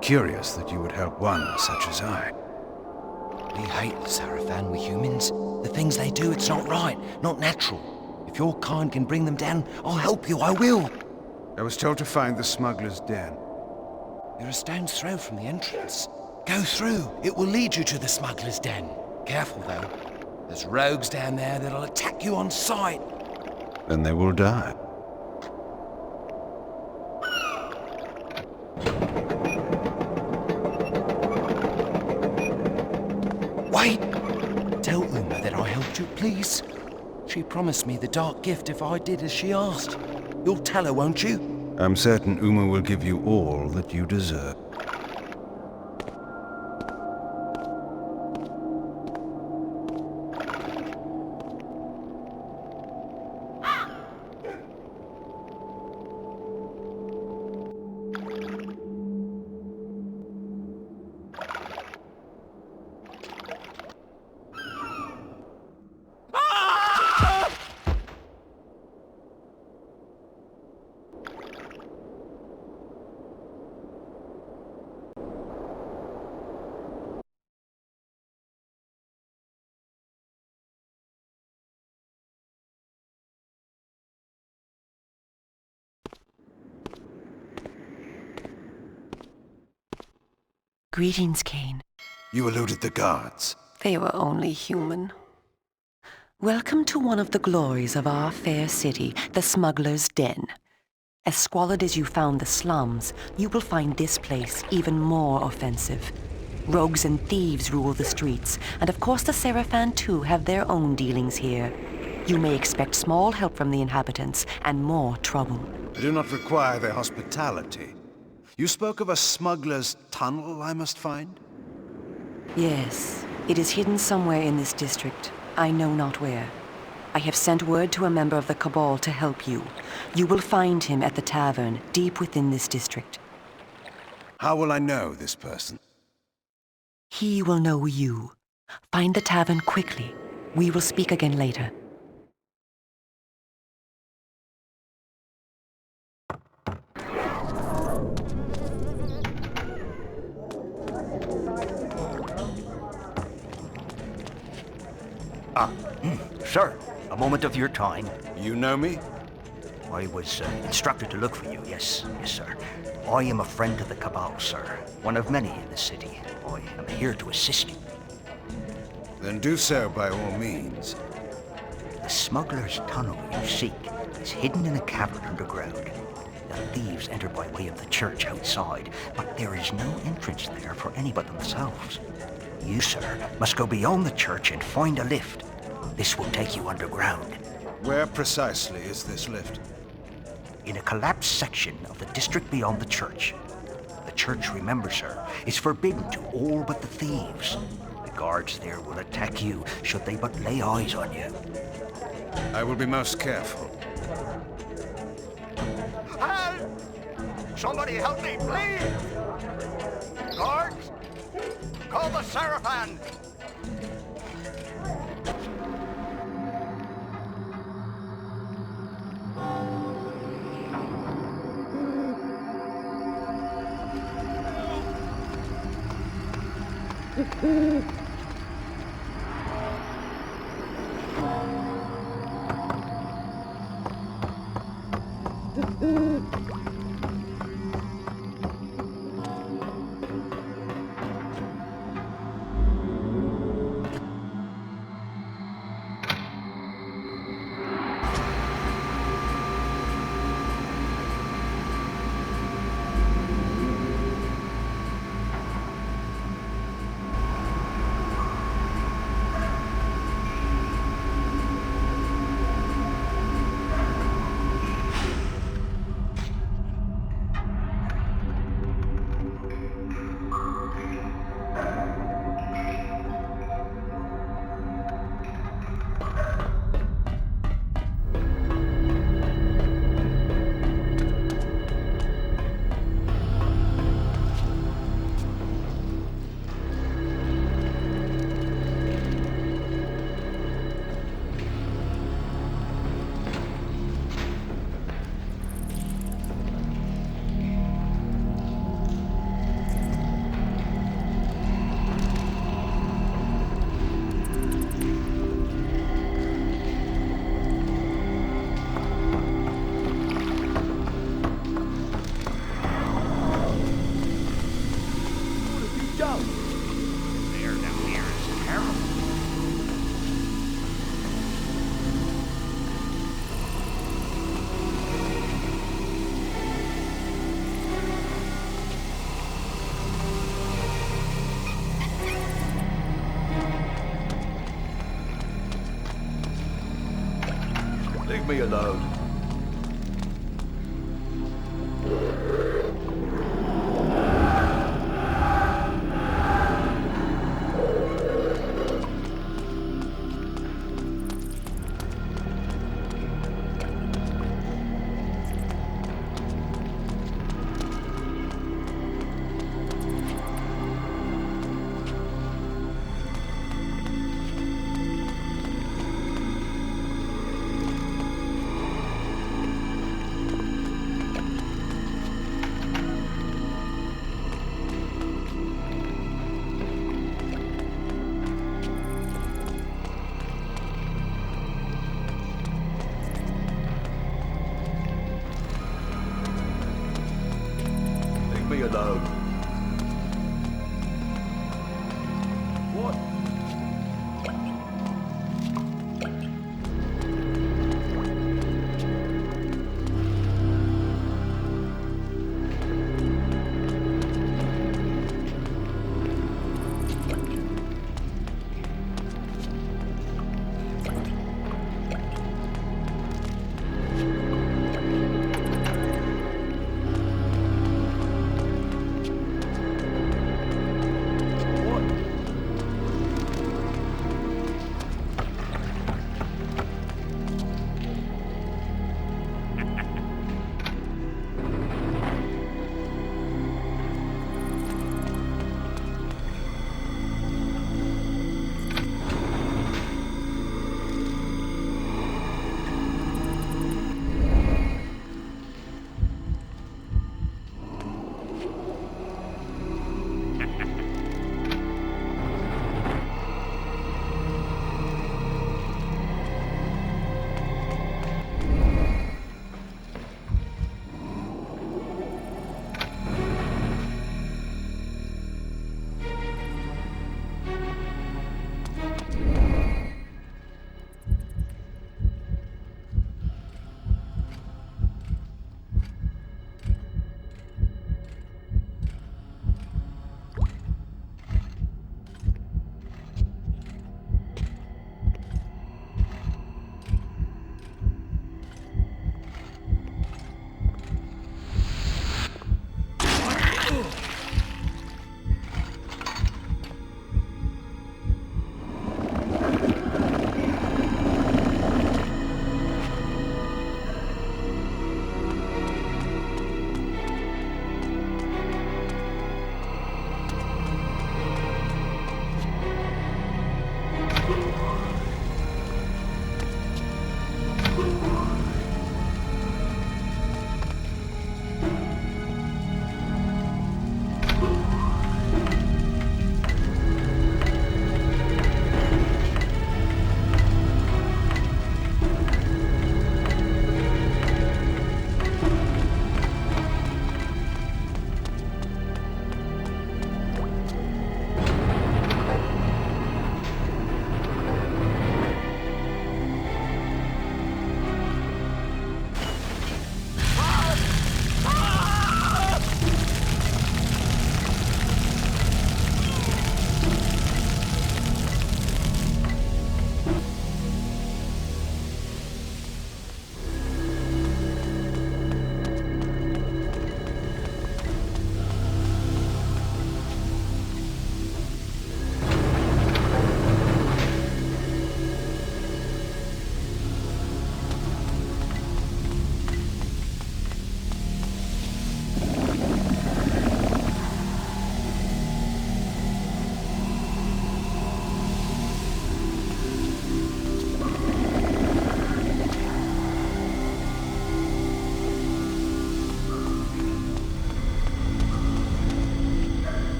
S12: Curious that you would help one such as I.
S6: We hate the Seraphan, we humans. The things they do, it's not right, not natural. If your kind can bring them down, I'll help you, I will.
S12: I was told to find the smuggler's den.
S6: You're a stone's throw from the entrance. Go through, it will lead you to the smuggler's den. Careful though. There's rogues down there that'll attack you on sight.
S12: Then they will die.
S6: Wait! Tell Uma that I helped you, please. She promised me the dark gift if I did as she asked. You'll tell her, won't you?
S12: I'm certain Uma will give you all that you deserve.
S18: Greetings, Kain.
S20: You eluded the guards.
S18: They were only human. Welcome to one of the glories of our fair city, the Smuggler's Den. As squalid as you found the slums, you will find this place even more offensive. Rogues and thieves rule the streets, and of course the Seraphan too have their own dealings here. You may expect small help from the inhabitants, and more trouble.
S20: I do not require their hospitality. You spoke of a smuggler's tunnel I must find?
S18: Yes, it is hidden somewhere in this district. I know not where. I have sent word to a member of the Cabal to help you. You will find him at the tavern, deep within this district.
S20: How will I know this person?
S18: He will know you. Find the tavern quickly. We will speak again later.
S8: Sir, a moment of your time.
S20: You know me?
S8: I was instructed to look for you, yes, sir. I am a friend of the Cabal, sir. One of many in the city. I am here to assist you.
S20: Then do so by all means.
S8: The smuggler's tunnel you seek is hidden in a cavern underground. The thieves enter by way of the church outside, but there is no entrance there for any but themselves. You, sir, must go beyond the church and find a lift. This will take you underground.
S20: Where precisely is this lift?
S8: In a collapsed section of the district beyond the church. The church, remember, sir, is forbidden to all but the thieves. The guards there will attack you should they but lay eyes on you.
S20: I will be most careful.
S15: Help! Somebody help me, please! Guards! Call the Seraphan!
S6: Leave me alone.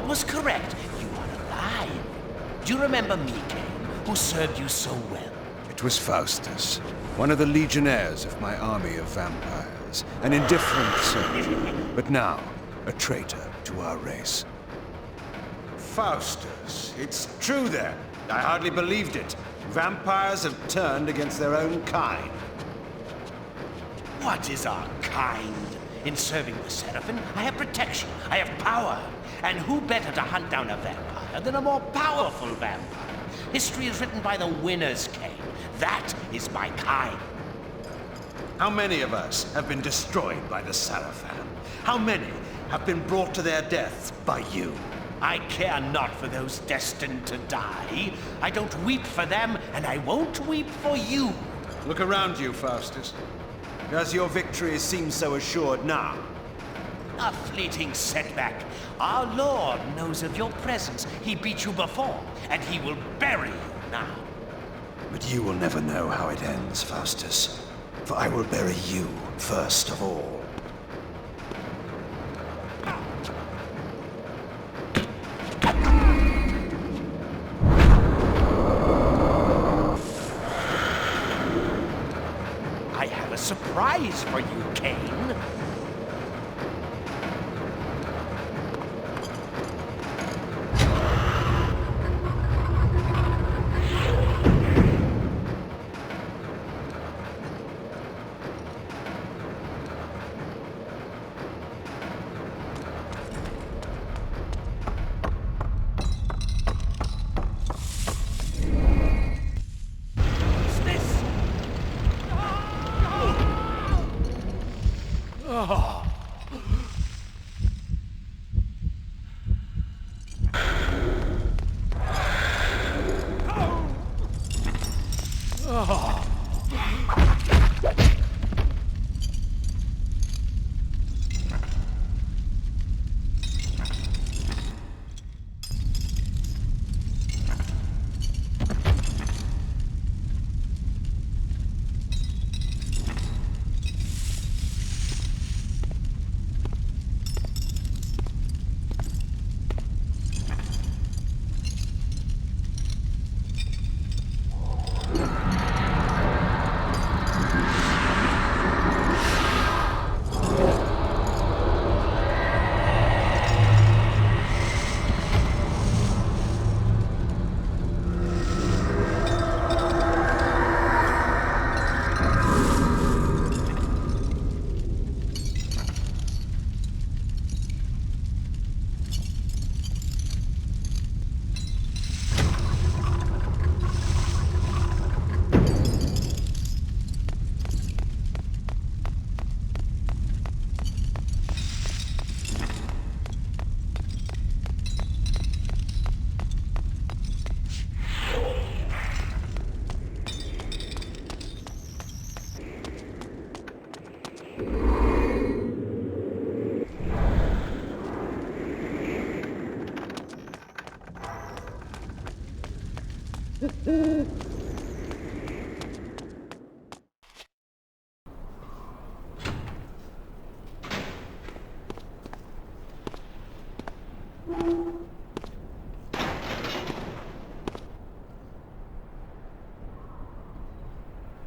S21: was correct. You are alive. Do you remember me, Kain, who served you so well?
S20: It was Faustus, one of the legionnaires of my army of vampires. An indifferent soldier, but now a traitor to our race. Faustus, it's true then. I hardly believed it. Vampires have turned against their own kind.
S21: What is our kind? In serving the Seraphim, I have protection, I have power. And who better to hunt down a vampire than a more powerful vampire? History is written by the winners, Kain. That is my kind.
S20: How many of us have been destroyed by the Seraphim? How many have been brought to their deaths by you?
S21: I care not for those destined to die. I don't weep for them, and I won't weep for you.
S20: Look around you, Faustus. Does your victory seem so assured now?
S21: A fleeting setback. Our Lord knows of your presence. He beat you before, and he will bury you now.
S20: But you will never know how it ends, Faustus. For I will bury you first of all.
S21: I have a surprise for you, Kain.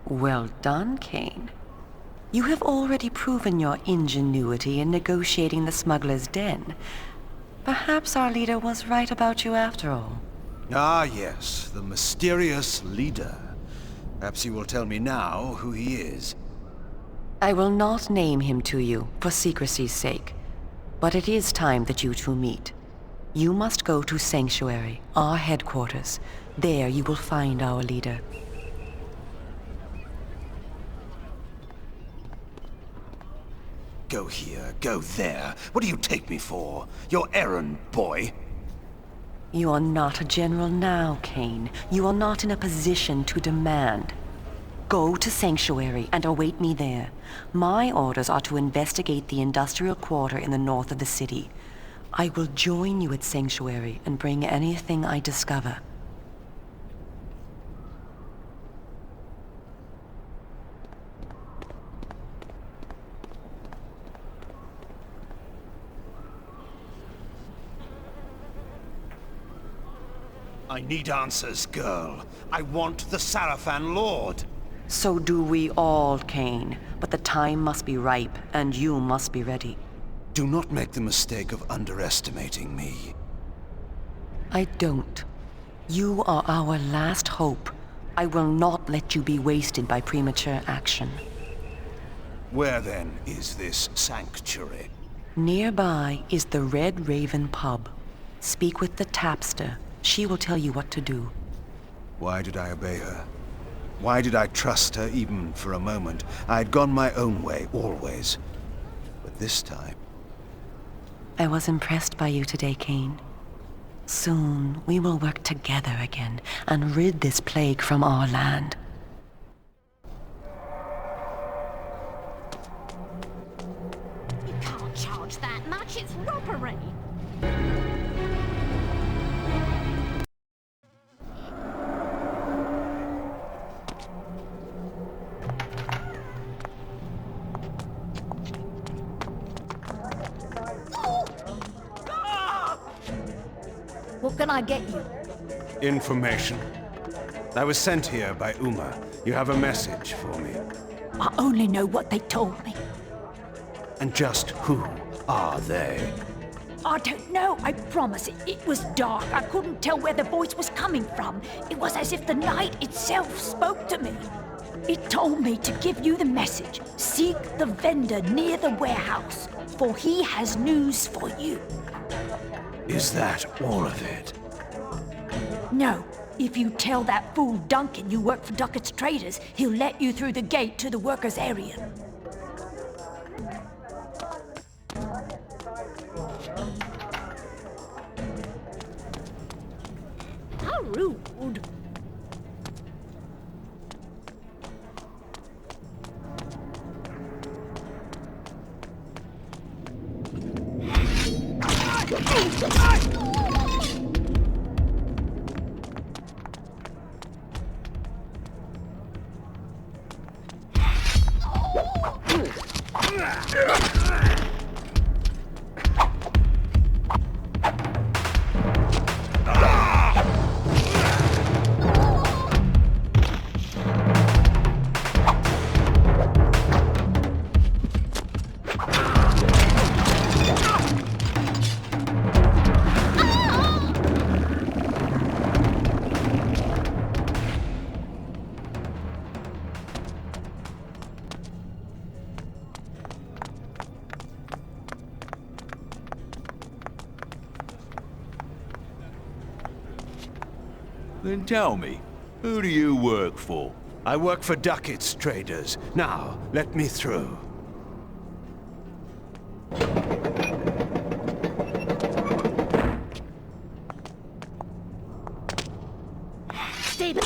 S18: Well done, Kain. You have already proven your ingenuity in negotiating the smuggler's den. Perhaps our leader was right about you after all.
S20: Ah, yes, the mysterious leader. Perhaps you will tell me now who he is.
S18: I will not name him to you, for secrecy's sake. But it is time that you two meet. You must go to Sanctuary, our headquarters. There you will find our leader.
S20: Go here, go there. What do you take me for? Your errand boy?
S18: You are not a general now, Kain. You are not in a position to demand. Go to Sanctuary and await me there. My orders are to investigate the industrial quarter in the north of the city. I will join you at Sanctuary and bring anything I discover.
S20: I need answers, girl. I want the Sarafan Lord.
S18: So do we all, Kain. But the time must be ripe, and you must be ready.
S20: Do not make the mistake of underestimating me.
S18: I don't. You are our last hope. I will not let you be wasted by premature action.
S20: Where then is this sanctuary?
S18: Nearby is the Red Raven pub. Speak with the tapster. She will tell you what to do.
S20: Why did I obey her? Why did I trust her even for a moment? I had gone my own way, always. But this time...
S18: I was impressed by you today, Kain. Soon, we will work together again and rid this plague from our land.
S1: You can't charge that much, it's robbery.
S22: What can I get you?
S20: Information. I was sent here by Uma. You have a message for me.
S22: I only know what they told me.
S20: And just who are they?
S22: I don't know, I promise. It was dark. I couldn't tell where the voice was coming from. It was as if the night itself spoke to me. It told me to give you the message. Seek the vendor near the warehouse, for he has news for you.
S20: Is that all of it?
S22: No. If you tell that fool Duncan you work for Duckett's Traders, he'll let you through the gate to the workers' area.
S1: How rude.
S23: Then tell me, who do you work for?
S20: I work for Duckett's Traders. Now, let me through.
S1: Stephen!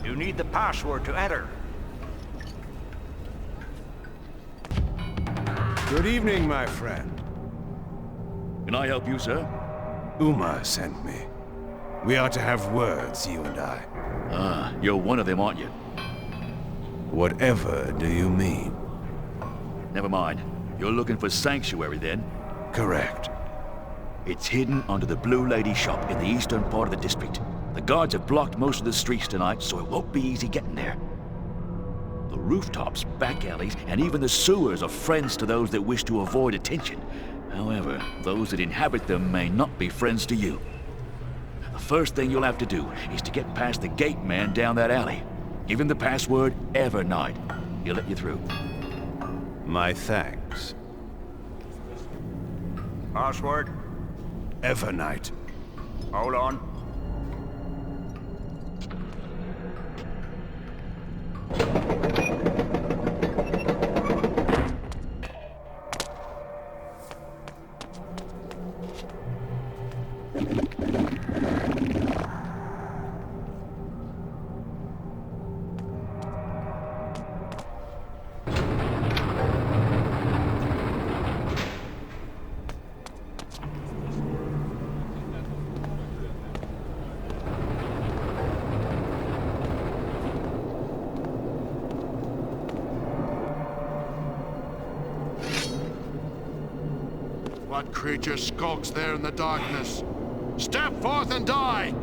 S21: You need the password to enter.
S20: Good evening, my friend.
S23: Can I help you, sir?
S20: Uma sent me. We are to have words, you and I.
S23: Ah, you're one of them, aren't you?
S20: Whatever do you mean?
S23: Never mind. You're looking for sanctuary, then?
S20: Correct.
S23: It's hidden under the Blue Lady shop in the eastern part of the district. The guards have blocked most of the streets tonight, so it won't be easy getting there. The rooftops, back alleys, and even the sewers are friends to those that wish to avoid attention. However, those that inhabit them may not be friends to you. first thing you'll have to do is to get past the gate man down that alley. Give him the password Evernight. He'll let you through.
S20: My thanks.
S23: Password?
S20: Evernight.
S23: Hold on.
S19: What creature skulks there in the darkness? Step forth and die!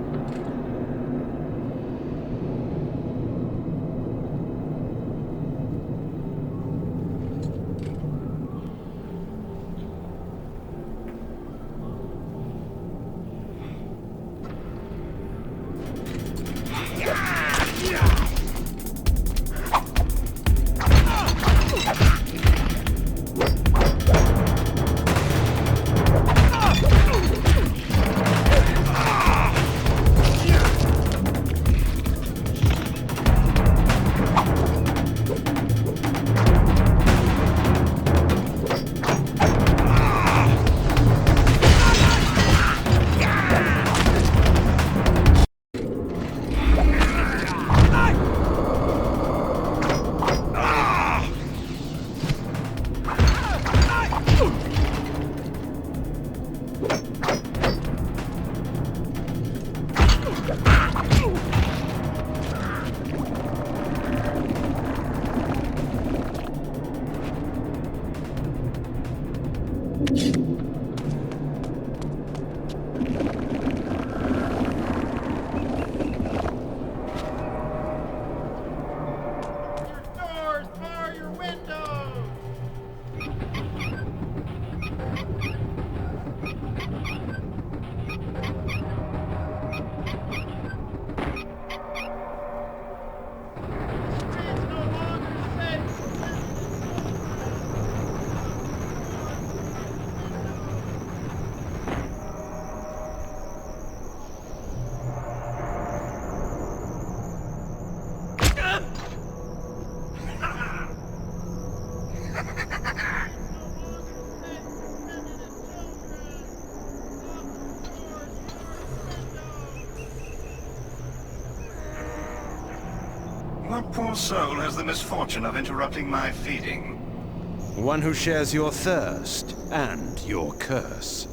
S2: What poor soul has the misfortune of interrupting my feeding?
S20: One who shares your thirst and your curse.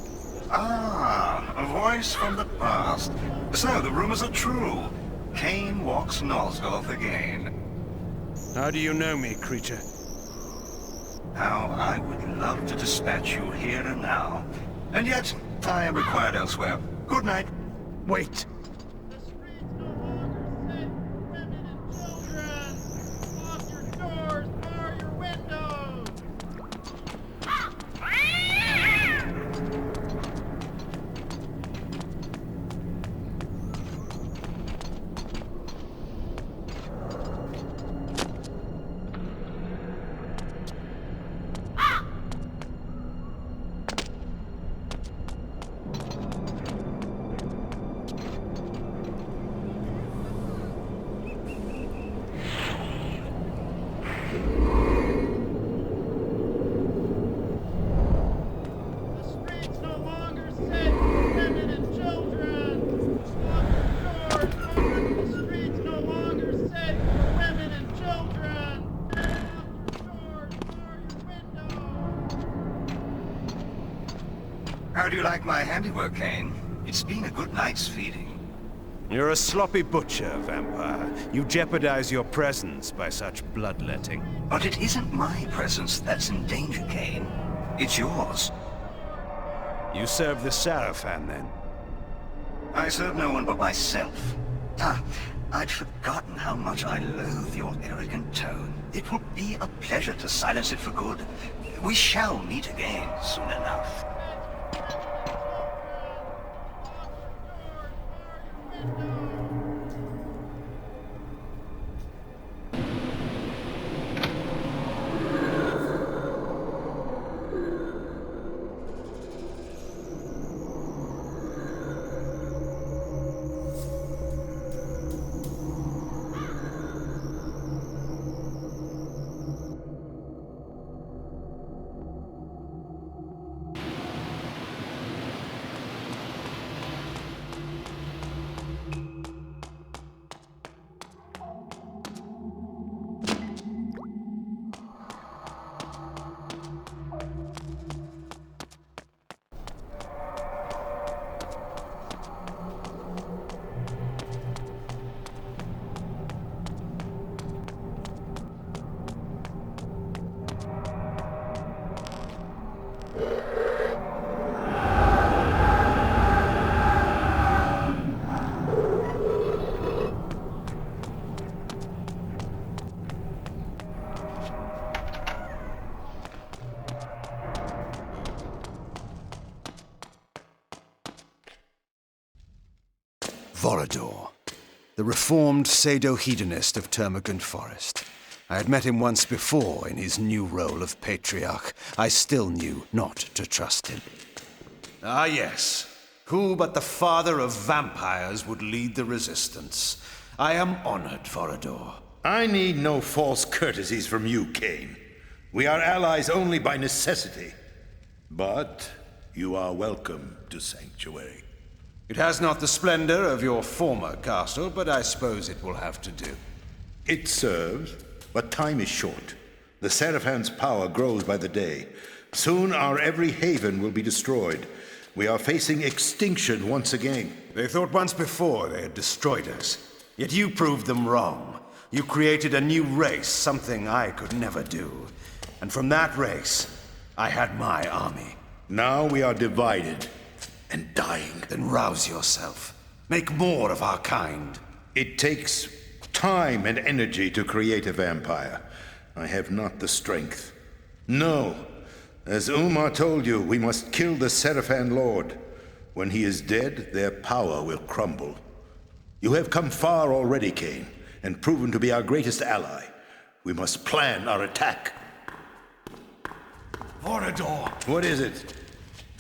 S2: Ah, a voice from the past. So the rumors are true. Kain walks Nosgoth again.
S20: How do you know me, creature?
S2: How I would love to dispatch you here and now. And yet, I am required elsewhere. Good night.
S20: Wait.
S2: How do you like my handiwork, Kain? It's been a good night's feeding.
S20: You're a sloppy butcher, vampire. You jeopardize your presence by such bloodletting.
S2: But it isn't my presence that's in danger, Kain. It's yours.
S20: You serve the Sarafan, then?
S2: I serve no one but myself. Ah, I'd forgotten how much I loathe your arrogant tone. It will be a pleasure to silence it for good. We shall meet again soon enough.
S20: Vorador, the reformed pseudo-hedonist of Termagant Forest. I had met him once before in his new role of patriarch. I still knew not to trust him. Ah yes, who but the father of vampires would lead the resistance? I am honored, Vorador.
S7: I need no false courtesies from you, Kain. We are allies only by necessity. But you are welcome to Sanctuary.
S20: It has not the splendor of your former castle, but I suppose it will have to do.
S7: It serves, but time is short. The Seraphan's power grows by the day. Soon our every haven will be destroyed. We are facing extinction once again.
S20: They thought once before they had destroyed us. Yet you proved them wrong. You created a new race, something I could never do. And from that race, I had my army.
S7: Now we are divided. And dying.
S20: Then rouse yourself. Make more of our kind.
S7: It takes time and energy to create a vampire. I have not the strength. No. As Umar told you, we must kill the Seraphan Lord. When he is dead, their power will crumble. You have come far already, Kain, and proven to be our greatest ally. We must plan our attack.
S21: Vorador!
S7: What is it?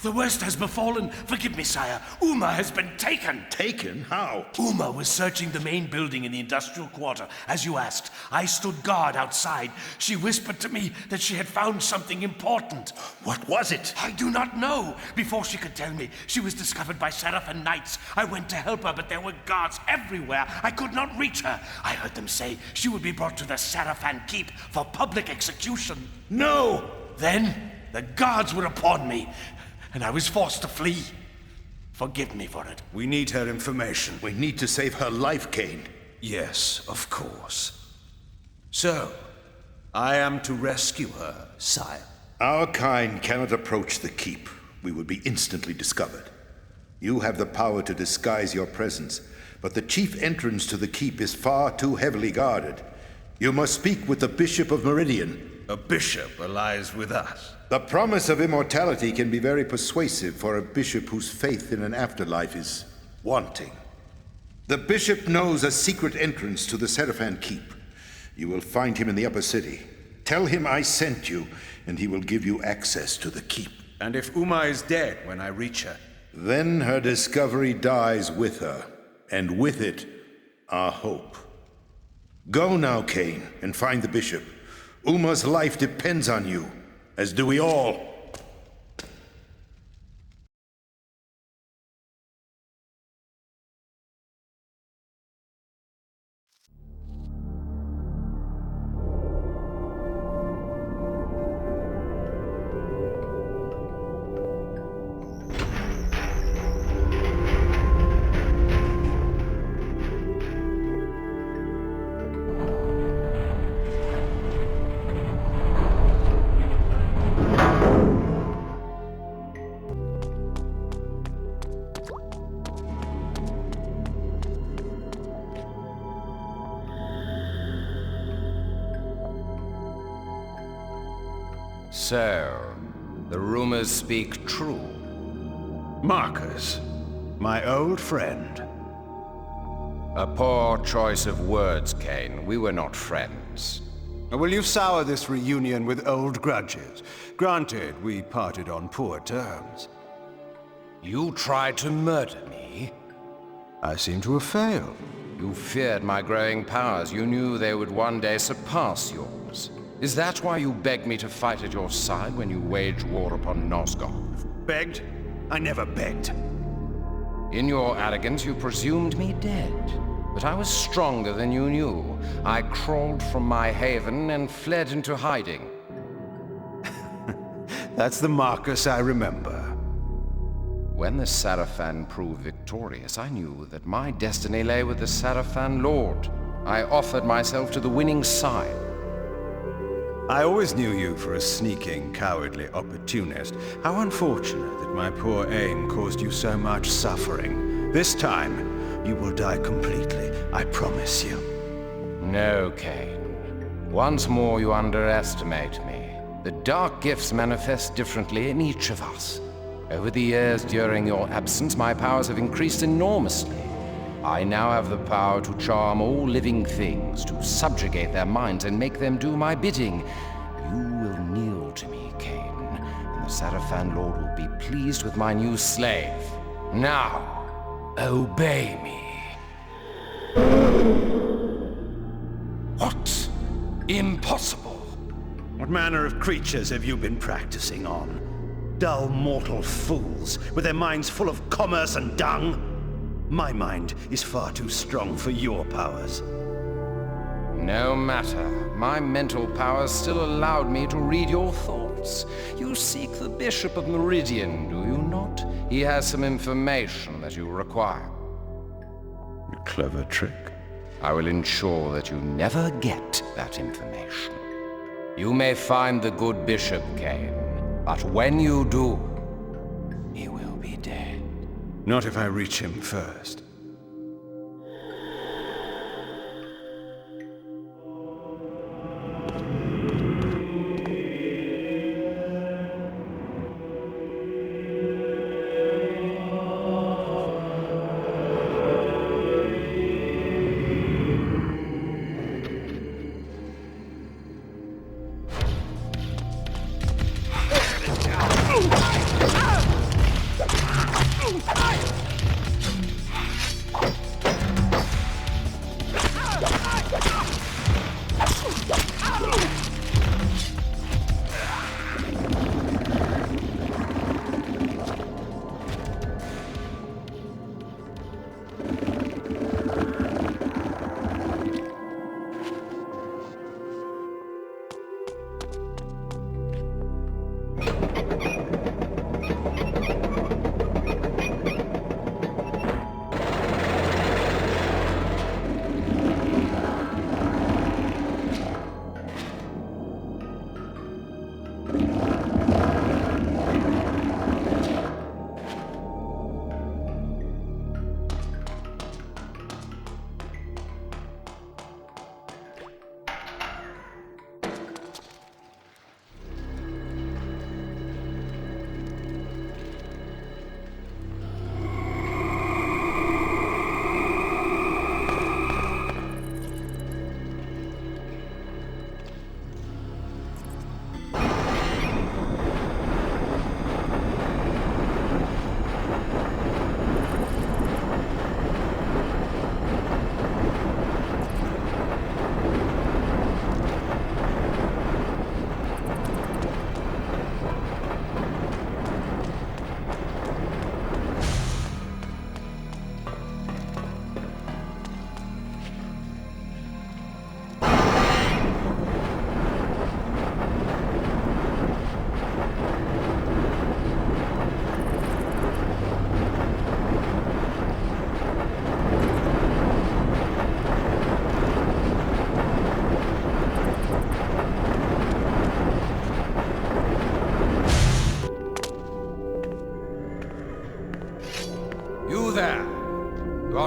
S21: The worst has befallen. Forgive me, sire. Uma has been taken.
S7: Taken? How?
S21: Uma was searching the main building in the industrial quarter, as you asked. I stood guard outside. She whispered to me that she had found something important.
S7: What was it?
S21: I do not know. Before she could tell me, she was discovered by Seraphan knights. I went to help her, but there were guards everywhere. I could not reach her. I heard them say she would be brought to the Seraphan Keep for public execution.
S7: No!
S21: Then the guards were upon me, and I was forced to flee. Forgive me for it.
S20: We need her information.
S7: We need to save her life, Kain.
S20: Yes, of course. So, I am to rescue her, sire.
S7: Our kind cannot approach the keep. We would be instantly discovered. You have the power to disguise your presence, but the chief entrance to the keep is far too heavily guarded. You must speak with the Bishop of Meridian.
S20: A bishop lies with us.
S7: The promise of immortality can be very persuasive for a bishop whose faith in an afterlife is wanting. The bishop knows a secret entrance to the Seraphan Keep. You will find him in the upper city. Tell him I sent you, and he will give you access to the keep.
S20: And if Uma is dead when I reach her?
S7: Then her discovery dies with her, and with it, our hope. Go now, Kain, and find the bishop. Uma's life depends on you, as do we all.
S3: So, the rumors speak true.
S20: Marcus, my old friend.
S3: A poor choice of words, Kain. We were not friends.
S20: Will you sour this reunion with old grudges? Granted, we parted on poor terms.
S3: You tried to murder me?
S20: I seem to have failed.
S3: You feared my growing powers. You knew they would one day surpass yours. Is that why you begged me to fight at your side when you waged war upon Nosgoth?
S20: Begged? I never begged.
S3: In your arrogance, you presumed me dead. But I was stronger than you knew. I crawled from my haven and fled into hiding.
S20: That's the Marcus I remember.
S3: When the Sarafan proved victorious, I knew that my destiny lay with the Sarafan Lord. I offered myself to the winning side.
S20: I always knew you for a sneaking, cowardly opportunist. How unfortunate that my poor aim caused you so much suffering. This time, you will die completely, I promise you.
S3: No, Kain. Once more you underestimate me. The dark gifts manifest differently in each of us. Over the years during your absence, my powers have increased enormously. I now have the power to charm all living things, to subjugate their minds and make them do my bidding. You will kneel to me, Kain, and the Sarafan Lord will be pleased with my new slave. Now, obey me. What? Impossible!
S20: What manner of creatures have you been practicing on? Dull mortal fools, with their minds full of commerce and dung? My mind is far too strong for your powers.
S3: No matter. My mental powers still allowed me to read your thoughts. You seek the Bishop of Meridian, do you not? He has some information that you require.
S20: A clever trick.
S3: I will ensure that you never get that information. You may find the good Bishop, Kain, but when you do, he will be dead.
S20: Not if I reach him first.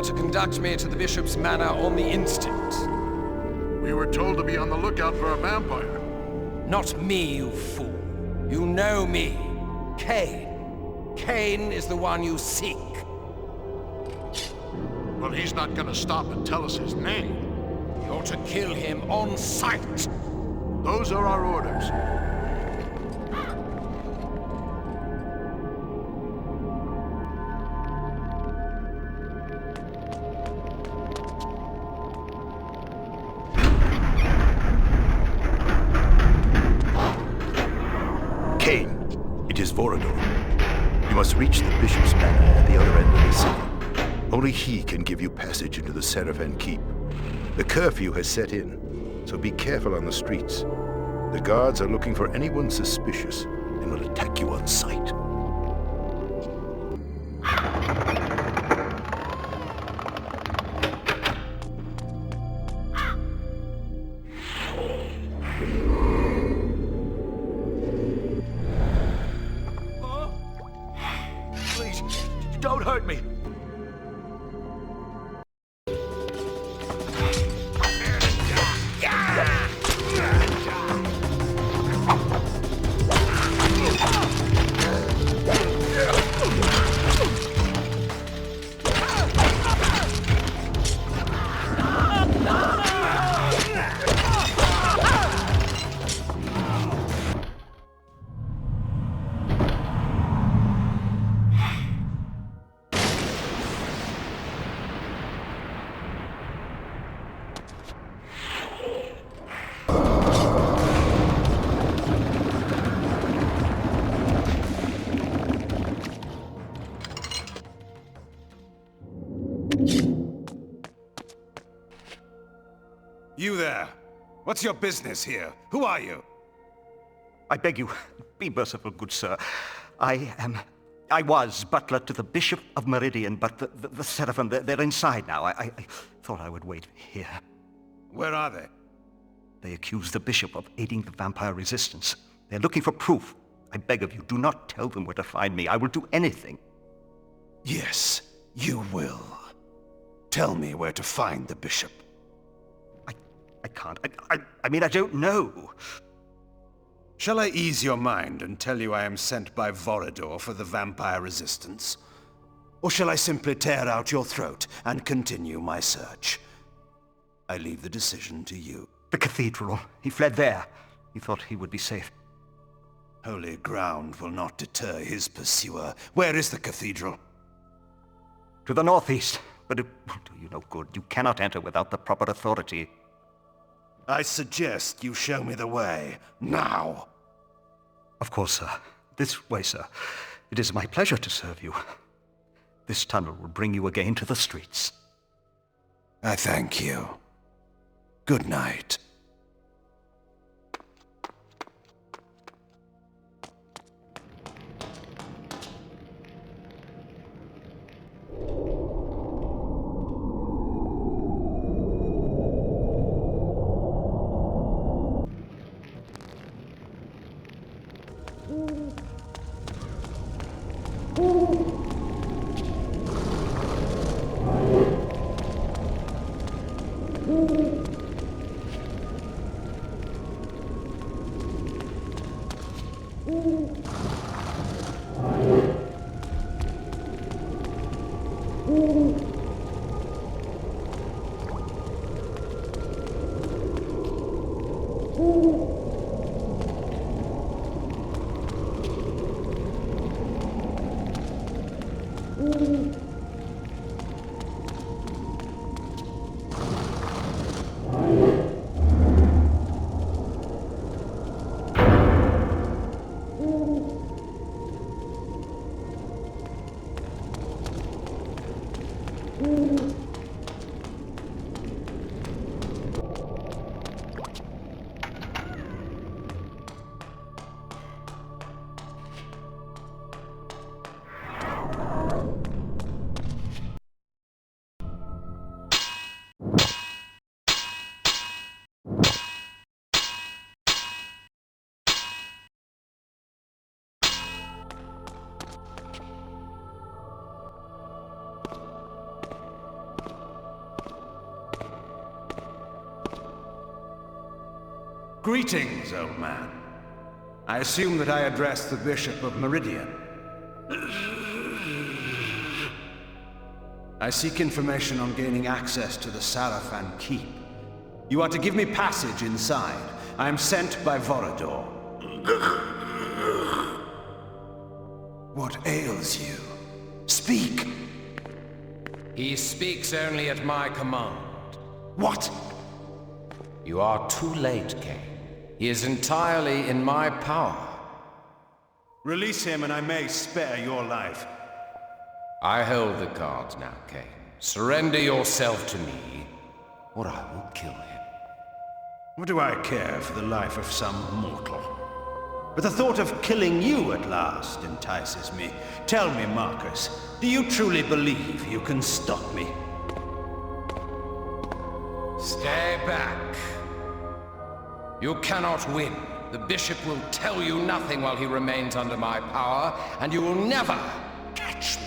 S3: To conduct me to the Bishop's manor on the instant.
S19: We were told to be on the lookout for a vampire.
S3: Not me, you fool. You know me. Kain. Kain is the one you seek.
S19: But Well, he's not gonna stop and tell us his name.
S15: You're to kill him on sight.
S19: Those are our orders.
S9: Kain, it is Vorador. You must reach the Bishop's Manor at the other end of the city. Only he can give you passage into the Seraphan Keep. The curfew has set in, so be careful on the streets. The guards are looking for anyone suspicious and will attack you on sight.
S23: Please, don't hurt me.
S20: You there! What's your business here? Who are you?
S10: I beg you, be merciful, good sir. I was butler to the Bishop of Meridian, but the Seraphim, they're inside now. I thought I would wait here.
S20: Where are they?
S10: They accuse the Bishop of aiding the vampire resistance. They're looking for proof. I beg of you, do not tell them where to find me. I will do anything.
S20: Yes, you will. Tell me where to find the Bishop.
S10: I can't. I mean, I don't know.
S20: Shall I ease your mind and tell you I am sent by Vorador for the vampire resistance? Or shall I simply tear out your throat and continue my search? I leave the decision to you.
S10: The cathedral. He fled there. He thought he would be safe.
S20: Holy ground will not deter his pursuer. Where is the cathedral?
S10: To the northeast. But it will do you no good. You cannot enter without the proper authority.
S20: I suggest you show me the way, now.
S10: Of course, sir. This way, sir. It is my pleasure to serve you. This tunnel will bring you again to the streets.
S20: I thank you. Good night. Greetings, old man. I assume that I address the Bishop of Meridian. I seek information on gaining access to the Sarafan Keep. You are to give me passage inside. I am sent by Vorador. What ails you? Speak!
S5: He speaks only at my command.
S20: What?
S5: You are too late, Kain. He is entirely in my power.
S20: Release him and I may spare your life.
S5: I hold the cards now, Kain. Surrender yourself to me, or I will kill him.
S20: What do I care for the life of some mortal? But the thought of killing you at last entices me. Tell me, Marcus, do you truly believe you can stop me?
S5: Stay back. You cannot win. The bishop will tell you nothing while he remains under my power, and you will never catch me.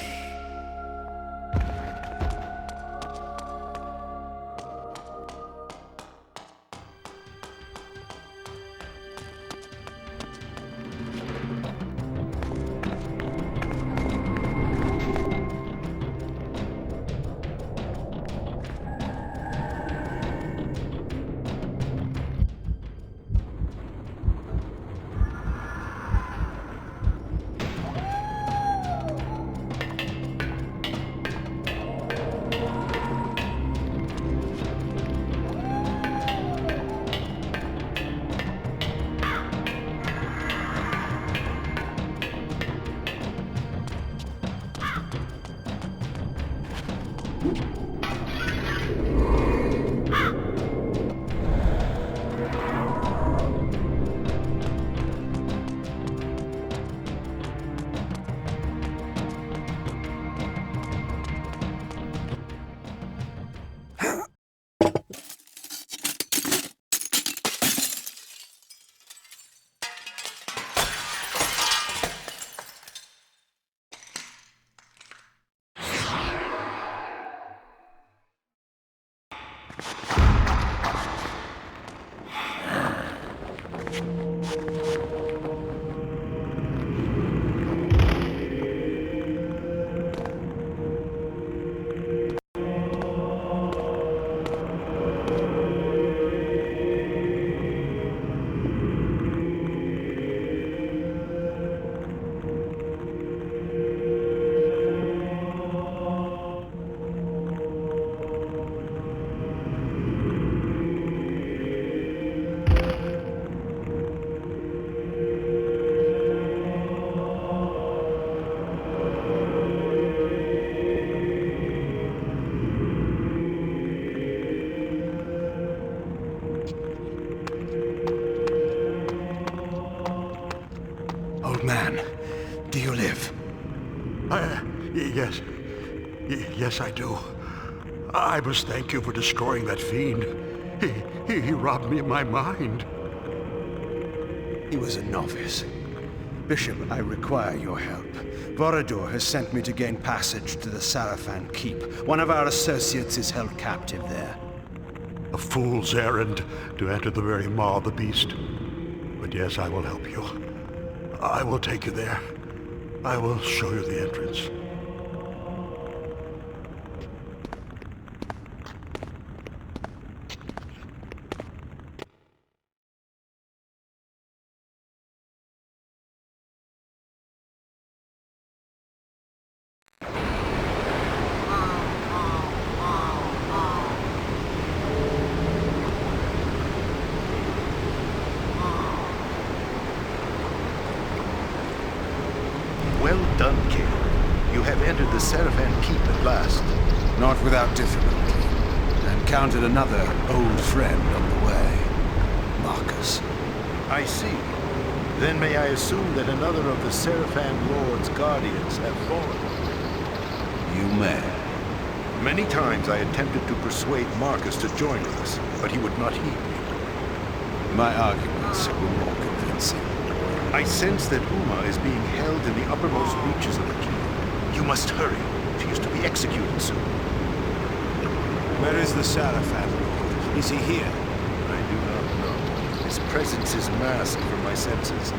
S20: Do you live?
S19: Yes. Yes, I do. I must thank you for destroying that fiend. He robbed me of my mind.
S20: He was a novice. Bishop, I require your help. Vorador has sent me to gain passage to the Sarafan Keep. One of our associates is held captive there.
S19: A fool's errand to enter the very maw of the beast. But yes, I will help you. I will take you there. I will show you the entrance. Well done, Kain. You have entered the Sarafan Keep at last.
S20: Not without difficulty. I encountered another old friend on the way. Marcus.
S19: I see. Then may I assume that another of the Sarafan Lord's guardians have fallen?
S20: You may.
S19: Many times I attempted to persuade Marcus to join us, but he would not heed me.
S20: My arguments were more convincing.
S19: I sense that Uma is being held in the uppermost reaches of the keep. You must hurry. She is to be executed soon.
S20: Where is the Sarafan Lord? Is he here?
S19: I do not know. His presence is masked from my senses.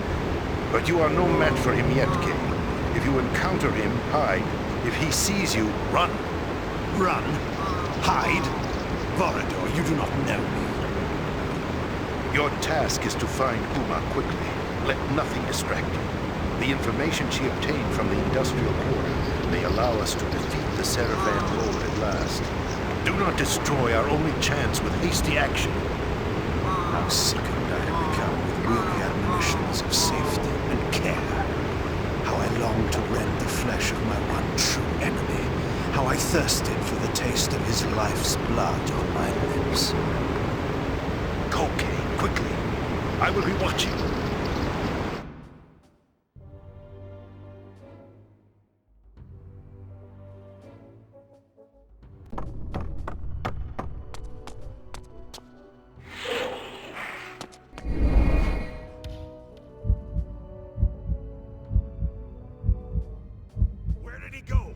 S19: But you are no match for him yet, Kain. If you encounter him, hide. If he sees you, run.
S6: Run? Hide? Vorador, you do not know me.
S7: Your task is to find Uma quickly. Let nothing distract you. The information she obtained from the industrial quarter may allow us to defeat the Seraphan Lord at last. Do not destroy our only chance with hasty action.
S6: How sickened I have become with weary admonitions of safety and care. How I long to rend the flesh of my one true enemy. How I thirsted for the taste of his life's blood on my lips.
S7: Go, Kain, quickly. I will be watching.
S15: Where did he go?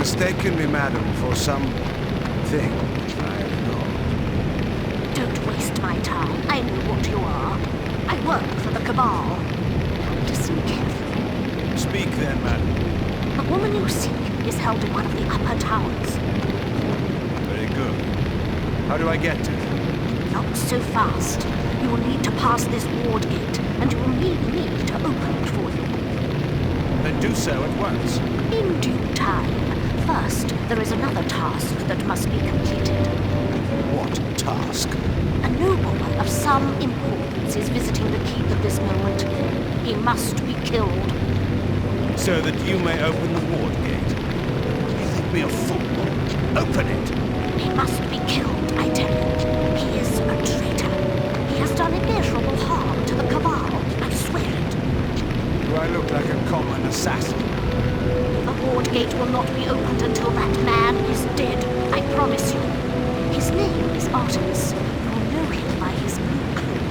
S20: mistaken me, madam, for some thing I am not.
S1: Don't waste my time. I know what you are. I work for the Cabal. Listen carefully.
S20: Speak then, madam.
S1: The woman you seek is held in one of the upper towers.
S20: Very good. How do I get to her?
S1: Not so fast. You will need to pass this ward gate, and you will need me to open it for you.
S20: Then do so at once.
S1: In due time. First, there is another task that must be completed.
S20: What task?
S1: A nobleman of some importance is visiting the keep at this moment. He must be killed.
S20: So that you may open the ward gate. You think me a fool? Open it!
S1: He must be killed, I tell you. He is a traitor. He has done immeasurable harm to the Cabal. I swear it.
S20: Do I look like a common assassin?
S1: The ward gate will not be opened until that man is dead. I promise you. His name is Artemis. You'll know him by his blue cloak.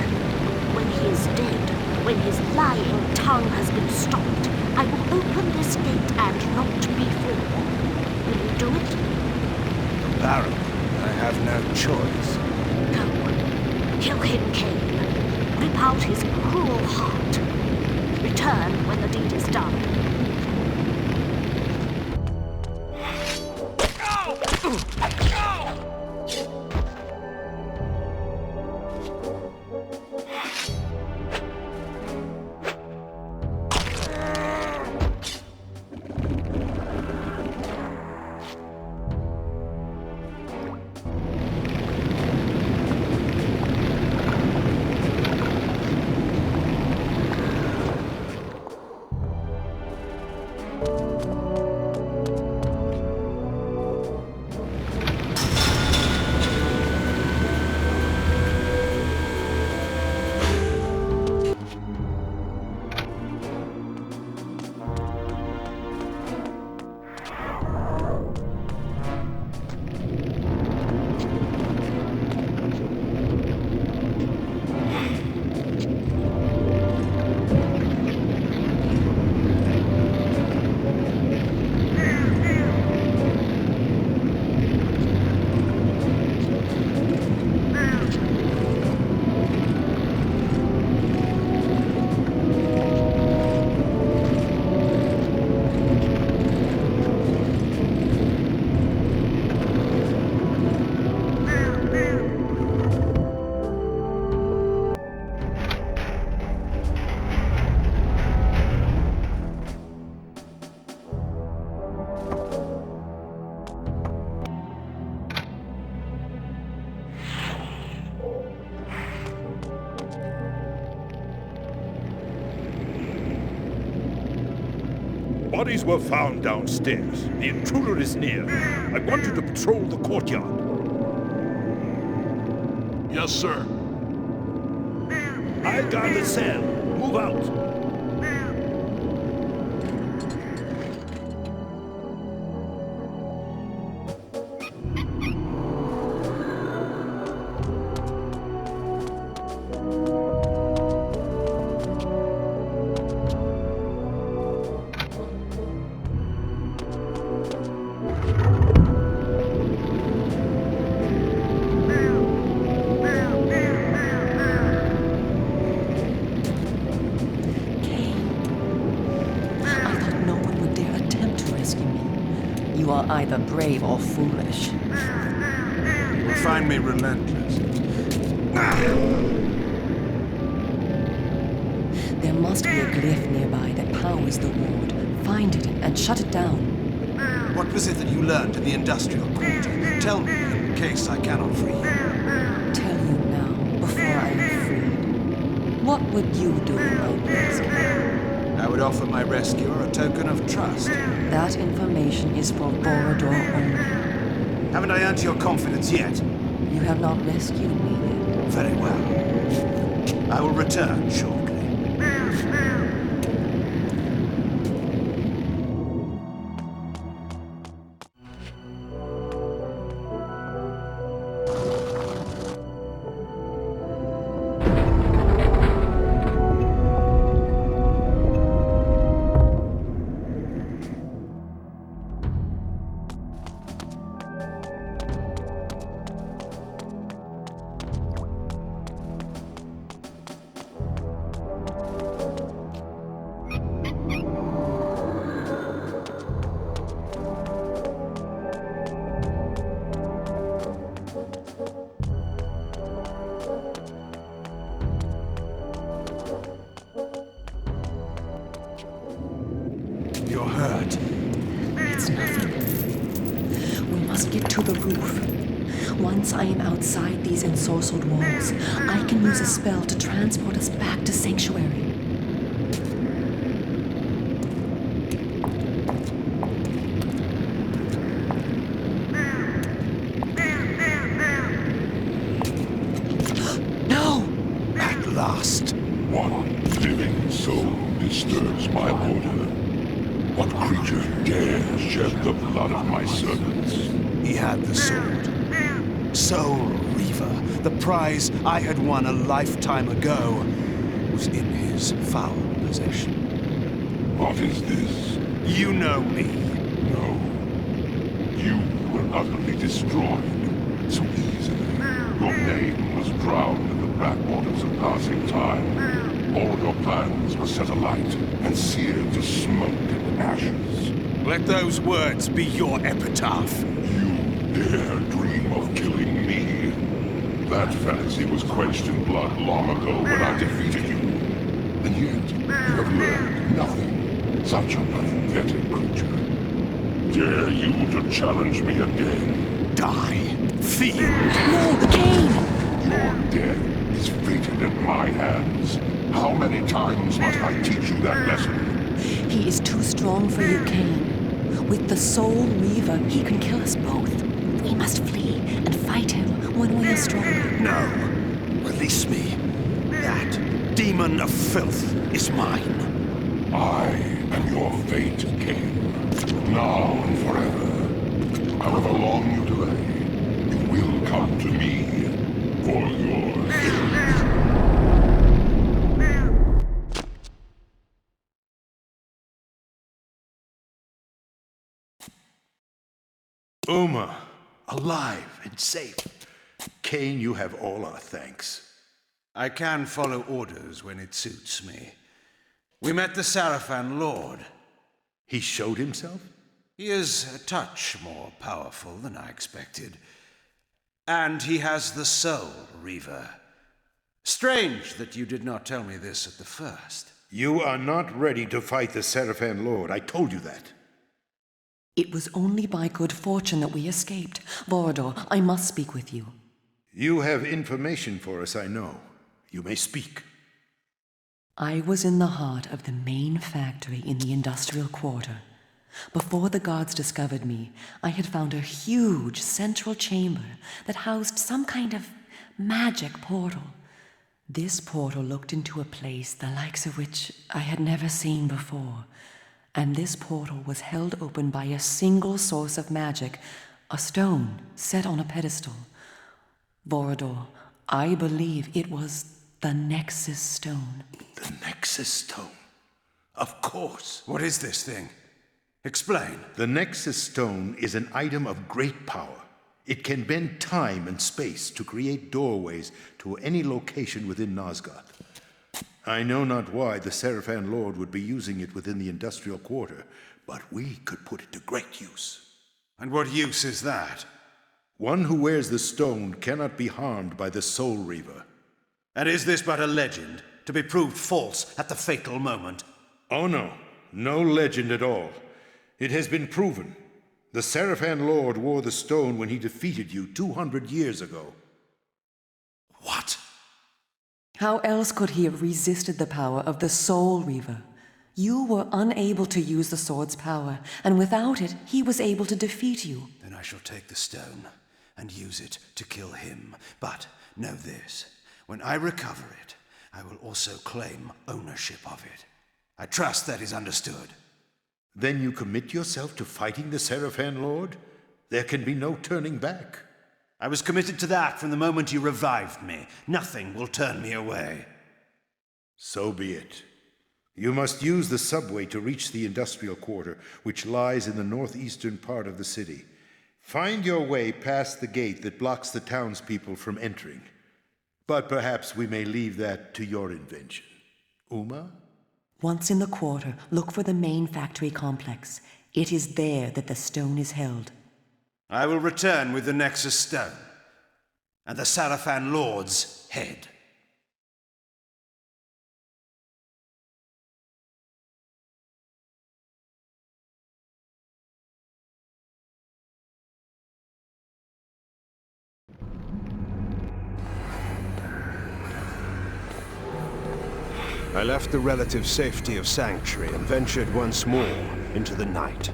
S1: When he is dead, when his lying tongue has been stopped, I will open this gate and not before. Will you do it?
S20: Baron, I have no choice.
S1: Go. Kill him, Kain. Rip out his cruel heart. Return when the deed is done.
S9: Bodies were found downstairs. The intruder is near. I want you to patrol the courtyard.
S14: Yes, sir.
S9: I guard the cell. Move out.
S18: You are either brave or foolish.
S20: You will find me relentless.
S18: There must be a glyph nearby that powers the ward. Find it and shut it down.
S20: What was it that you learned in the industrial quarter? Tell me, in case I cannot free you.
S18: Tell you now, before I am freed. What would you do in my place?
S20: I would offer my rescuer a token of trust.
S18: That information is for Borodor only.
S20: Haven't I earned your confidence yet?
S18: You have not rescued me yet.
S20: Very well. I will return shortly.
S18: get to the roof. Once I am outside these ensorcelled walls, I can use a spell to transport us back to Sanctuary. No!
S4: At last. One living soul disturbs my order. What creature dares shed the blood of my servants?
S20: He had the sword. Soul Reaver, the prize I had won a lifetime ago, was in his foul possession.
S4: What is this?
S20: You know me.
S4: No. You were utterly destroyed so easily. Your name was drowned in the backwaters of passing time. All your plans were set alight and seared to smoke and ashes.
S20: Let those words be your epitaph.
S4: You dare dream of killing me? That fantasy was quenched in blood long ago when I defeated you. And yet, you have learned nothing. Such a pathetic creature. Dare you to challenge me again?
S20: Die, fiend!
S18: No, Kain!
S4: Your death is fated at my hands. How many times must I teach you that lesson?
S18: He is too strong for you, Kain. With the Soul Reaver, he can kill us both. We must flee and fight him when we are stronger.
S20: No! Release me. That demon of filth is mine.
S4: I am your fate, Kain. Now and forever. However long you delay, you will come to me for yours.
S7: Uma, alive and safe. Kain, you have all our thanks.
S20: I can follow orders when it suits me. We met the Sarafan Lord.
S7: He showed himself?
S20: He is a touch more powerful than I expected. And he has the Soul Reaver. Strange that you did not tell me this at the first.
S7: You are not ready to fight the Sarafan Lord. I told you that.
S18: It was only by good fortune that we escaped. Vorador, I must speak with you.
S7: You have information for us, I know. You may speak.
S18: I was in the heart of the main factory in the industrial quarter. Before the guards discovered me, I had found a huge central chamber that housed some kind of magic portal. This portal looked into a place the likes of which I had never seen before. And this portal was held open by a single source of magic, a stone set on a pedestal. Vorador, I believe it was the Nexus Stone.
S7: The Nexus Stone? Of course.
S20: What is this thing? Explain.
S7: The Nexus Stone is an item of great power. It can bend time and space to create doorways to any location within Nosgoth. I know not why the Sarafan Lord would be using it within the industrial quarter, but we could put it to great use.
S20: And what use is that?
S7: One who wears the stone cannot be harmed by the Soul Reaver.
S20: And is this but a legend, to be proved false at the fatal moment?
S7: Oh no, no legend at all. It has been proven. The Sarafan Lord wore the stone when he defeated you 200 years ago.
S20: What?
S18: How else could he have resisted the power of the Soul Reaver? You were unable to use the sword's power, and without it, he was able to defeat you.
S20: Then I shall take the stone and use it to kill him. But know this, when I recover it, I will also claim ownership of it. I trust that is understood.
S7: Then you commit yourself to fighting the Sarafan Lord? There can be no turning back.
S20: I was committed to that from the moment you revived me. Nothing will turn me away.
S7: So be it. You must use the subway to reach the industrial quarter, which lies in the northeastern part of the city. Find your way past the gate that blocks the townspeople from entering. But perhaps we may leave that to your invention. Uma?
S18: Once in the quarter, look for the main factory complex. It is there that the stone is held.
S20: I will return with the Nexus Stone and the Sarafan Lord's head. I left the relative safety of Sanctuary and ventured once more into the night.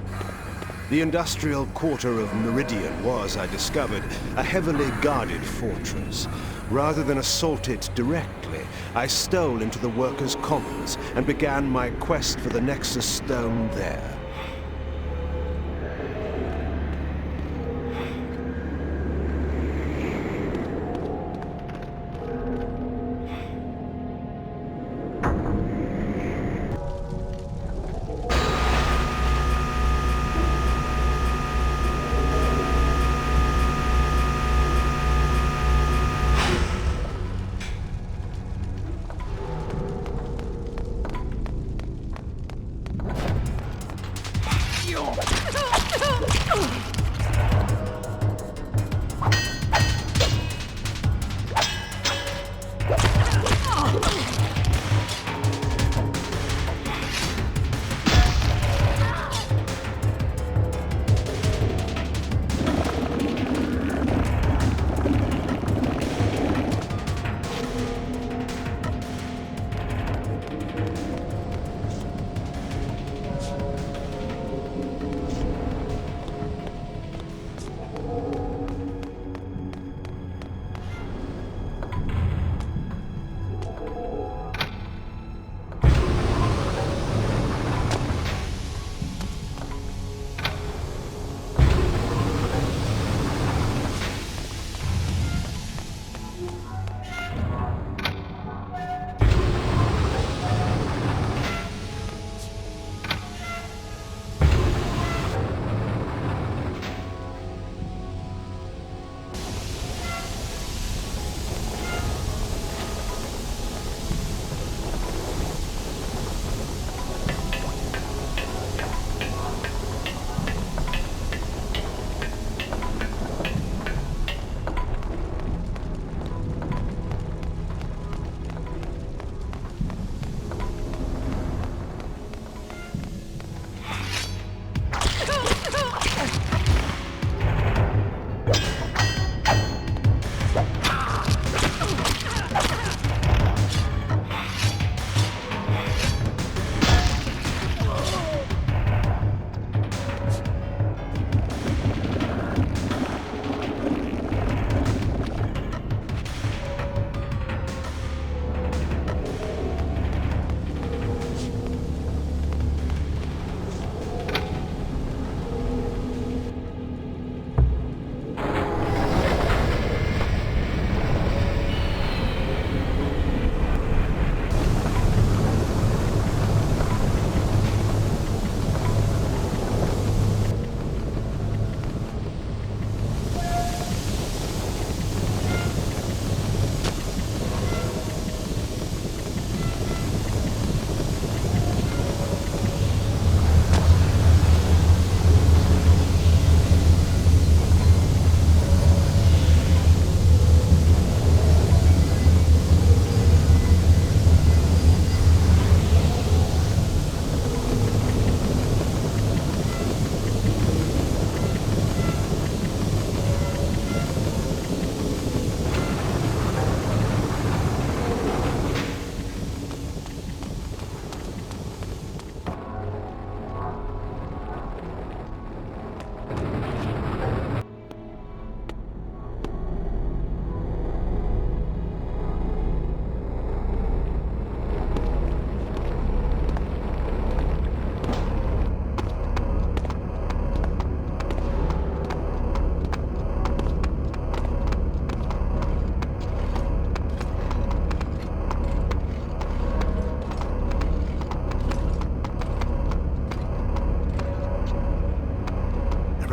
S20: The industrial quarter of Meridian was, I discovered, a heavily guarded fortress. Rather than assault it directly, I stole into the workers' commons and began my quest for the Nexus Stone there.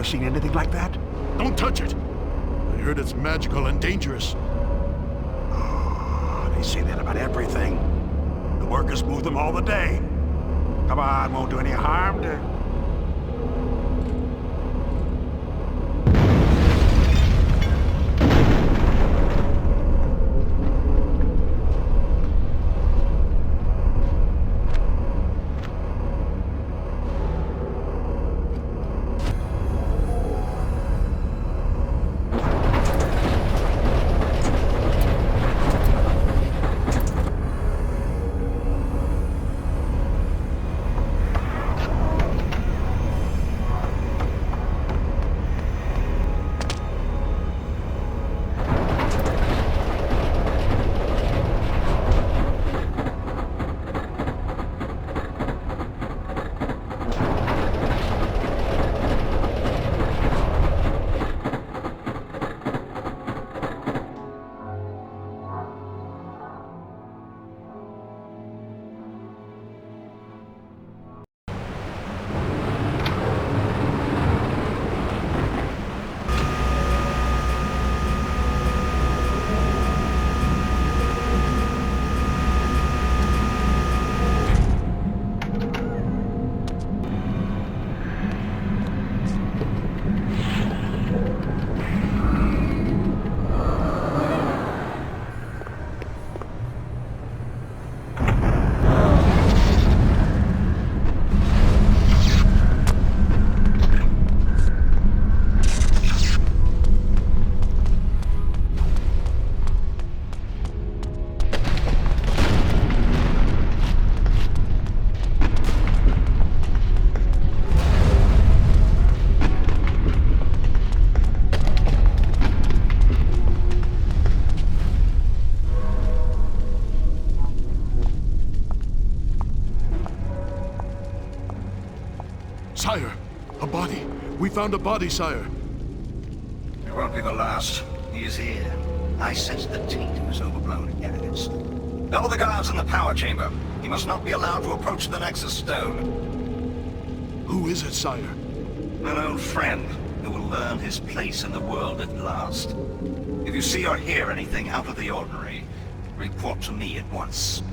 S9: Seen anything like that?
S19: Don't touch it! I heard it's magical and dangerous.
S9: Oh, they say that about everything. The workers move them all the day. Come on, won't do any harm to...
S14: Sire, a body. We found a body, sire.
S2: It won't be the last. He is here. I sense the taint of his overblown arrogance. Double the guards in the power chamber. He must not be allowed to approach the Nexus Stone.
S14: Who is it, sire?
S2: An old friend who will learn his place in the world at last. If you see or hear anything out of the ordinary, report to me at once.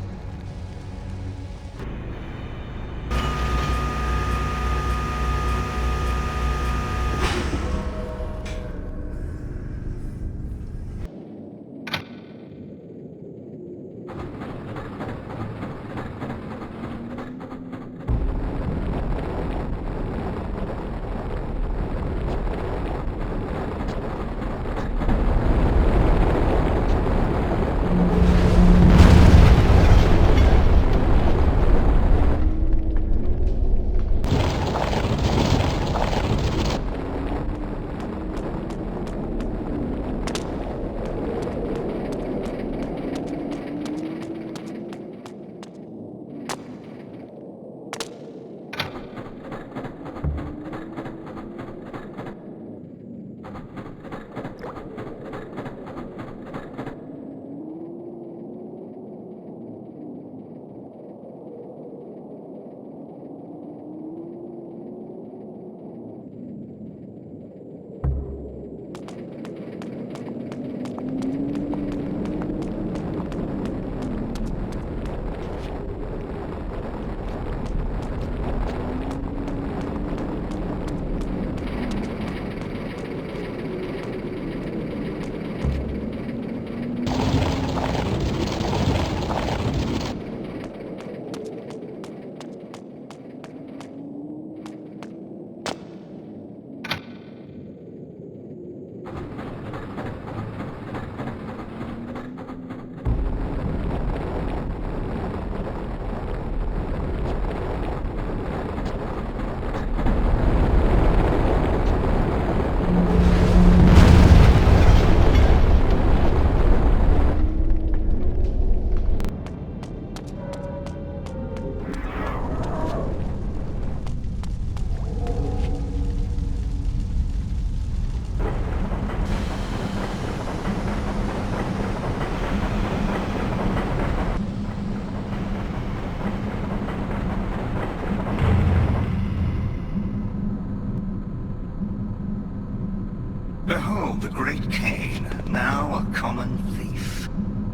S2: Behold the great Kain, now a common thief.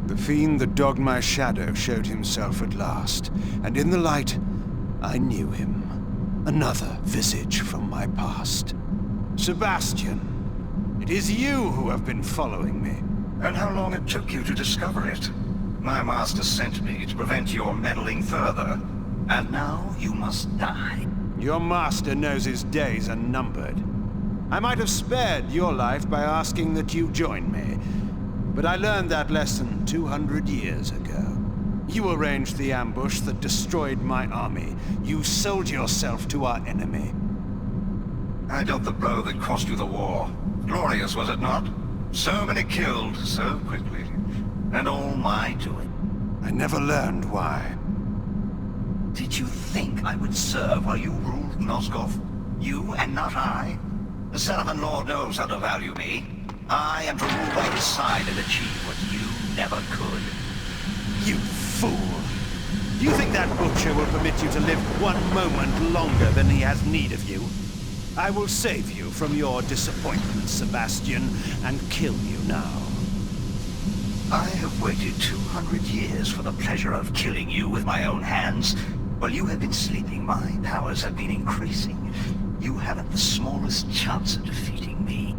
S20: The fiend that dogged my shadow showed himself at last, and in the light, I knew him. Another visage from my past. Sebastian, it is you who have been following me.
S2: And how long it took you to discover it? My master sent me to prevent your meddling further. And now you must die.
S20: Your master knows his days are numbered. I might have spared your life by asking that you join me, but I learned that lesson 200 years ago. You arranged the ambush that destroyed my army. You sold yourself to our enemy.
S2: I dealt the blow that cost you the war. Glorious, was it not? So many killed so quickly, and all my doing.
S20: I never learned why.
S2: Did you think I would serve while you ruled Noskov? You and not I? The Seraphon Lord knows how to value me. I am to rule by his side and achieve what you never could.
S20: You fool! Do you think that butcher will permit you to live one moment longer than he has need of you? I will save you from your disappointment, Sebastian, and kill you now.
S2: I have waited 200 years for the pleasure of killing you with my own hands. While you have been sleeping, my powers have been increasing. You haven't the smallest chance of defeating me.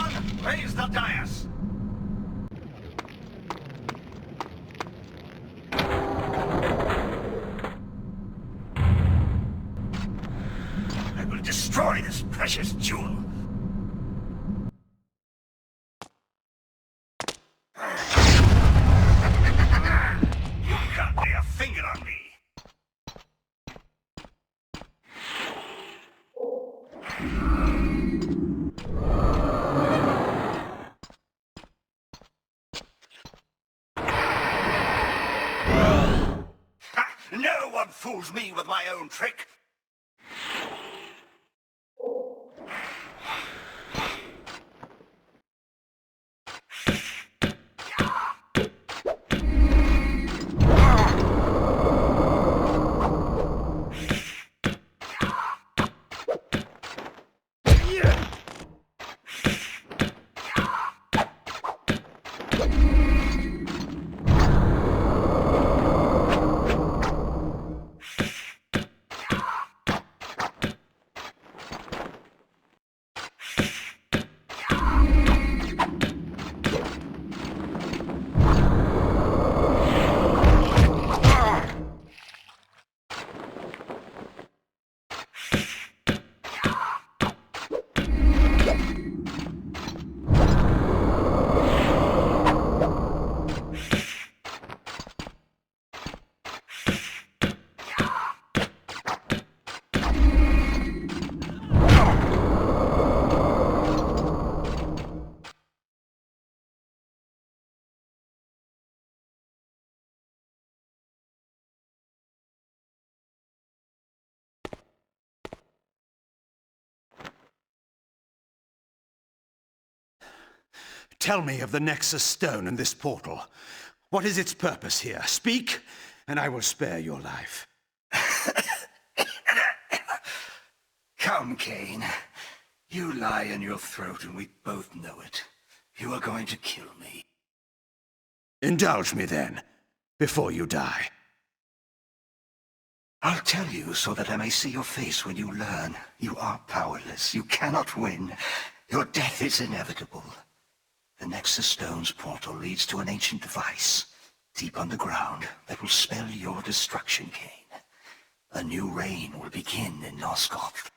S2: Everyone, raise the dais! I will destroy this precious jewel. You can't lay a finger on me. No one fools me with my own trick.
S20: Tell me of the Nexus Stone and this portal. What is its purpose here? Speak, and I will spare your life.
S2: Come, Kain. You lie in your throat and we both know it. You are going to kill me.
S20: Indulge me then, before you die.
S2: I'll tell you so that I may see your face when you learn. You are powerless. You cannot win. Your death is inevitable. The Nexus Stone's portal leads to an ancient device, deep underground, that will spell your destruction, Kain. A new reign will begin in Nosgoth.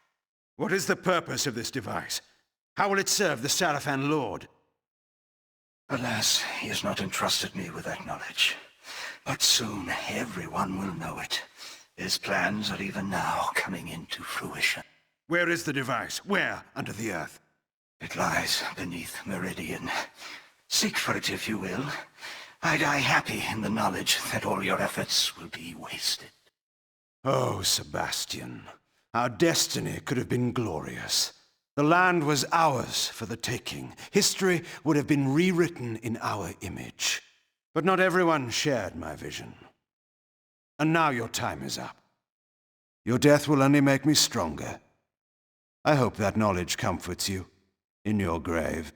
S20: What is the purpose of this device? How will it serve the Sarafan Lord?
S2: Alas, he has not entrusted me with that knowledge. But soon everyone will know it. His plans are even now coming into fruition.
S20: Where is the device? Where under the earth?
S2: It lies beneath Meridian. Seek for it if you will. I die happy in the knowledge that all your efforts will be wasted.
S20: Oh, Sebastian, our destiny could have been glorious. The land was ours for the taking. History would have been rewritten in our image. But not everyone shared my vision. And now your time is up. Your death will only make me stronger. I hope that knowledge comforts you in your grave.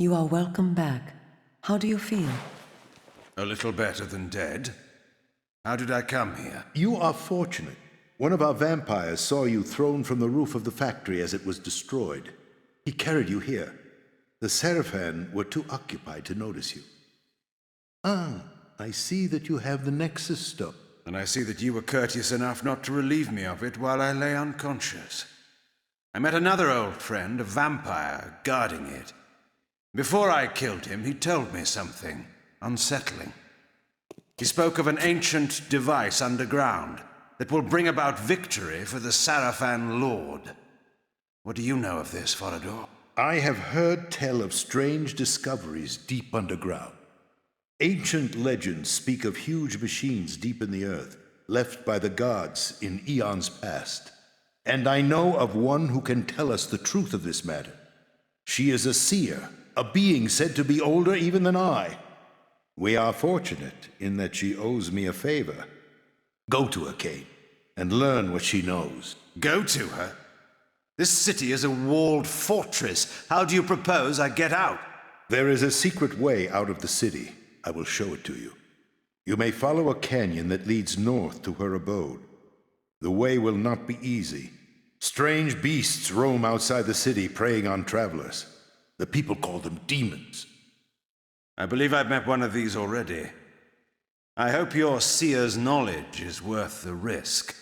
S18: You are welcome back. How do you feel?
S20: A little better than dead. How did I come here?
S7: You are fortunate. One of our vampires saw you thrown from the roof of the factory as it was destroyed. He carried you here. The Seraphan were too occupied to notice you. Ah, I see that you have the Nexus Stone.
S20: And I see that you were courteous enough not to relieve me of it while I lay unconscious. I met another old friend, a vampire, guarding it. Before I killed him, he told me something unsettling. He spoke of an ancient device underground that will bring about victory for the Sarafan Lord. What do you know of this, Forador?
S7: I have heard tell of strange discoveries deep underground. Ancient legends speak of huge machines deep in the earth, left by the gods in eons past. And I know of one who can tell us the truth of this matter. She is a seer, a being said to be older even than I. We are fortunate in that she owes me a favor. Go to her, Kain, and learn what she knows.
S20: Go to her? This city is a walled fortress. How do you propose I get out?
S7: There is a secret way out of the city. I will show it to you. You may follow a canyon that leads north to her abode. The way will not be easy. Strange beasts roam outside the city, preying on travelers. The people call them demons.
S20: I believe I've met one of these already. I hope your seer's knowledge is worth the risk.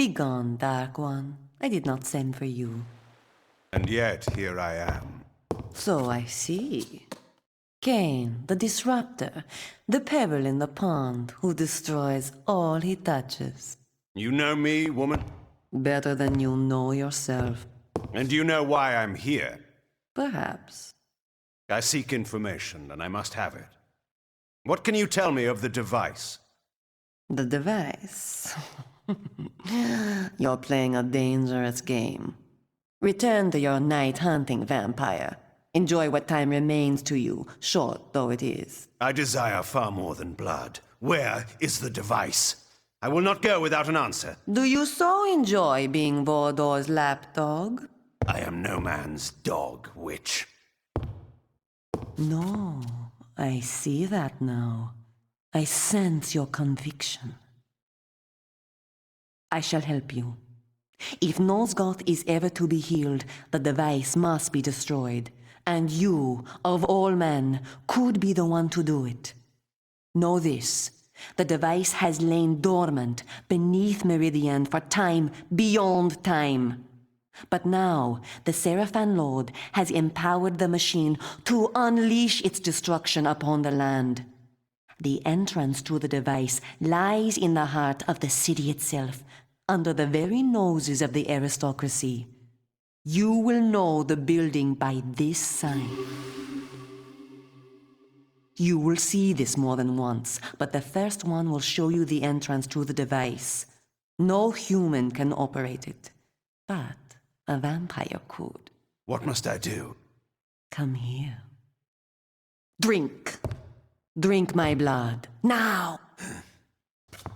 S18: Begone, Dark One. I did not send for you.
S20: And yet, here I am.
S18: So I see. Kain, the disruptor, the pebble in the pond who destroys all he touches.
S20: You know me, woman?
S18: Better than you know yourself.
S20: And you know why I'm here?
S18: Perhaps.
S20: I seek information, and I must have it. What can you tell me of the device?
S18: The device? You're playing a dangerous game. Return to your night hunting, vampire. Enjoy what time remains to you, short though it is.
S20: I desire far more than blood. Where is the device? I will not go without an answer.
S18: Do you so enjoy being Vordor's lapdog?
S20: I am no man's dog, witch.
S18: No, I see that now. I sense your conviction. I shall help you. If Nosgoth is ever to be healed, the device must be destroyed. And you, of all men, could be the one to do it. Know this. The device has lain dormant beneath Meridian for time beyond time. But now, the Seraphan Lord has empowered the machine to unleash its destruction upon the land. The entrance to the device lies in the heart of the city itself, under the very noses of the aristocracy. You will know the building by this sign. You will see this more than once, but the first one will show you the entrance to the device. No human can operate it, but a vampire could.
S20: What must I do?
S18: Come here. Drink. Drink my blood. Now!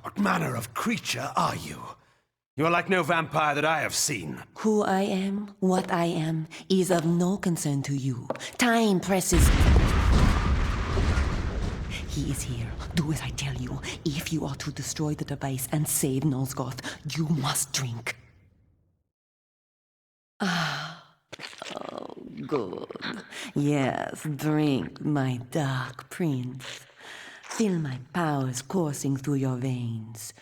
S20: What manner of creature are you? You are like no vampire that I have seen.
S18: Who I am, what I am, is of no concern to you. Time presses. He is here. Do as I tell you. If you are to destroy the device and save Nosgoth, you must drink. Ah. Oh, good. Yes, drink, my dark prince. Feel my powers coursing through your veins.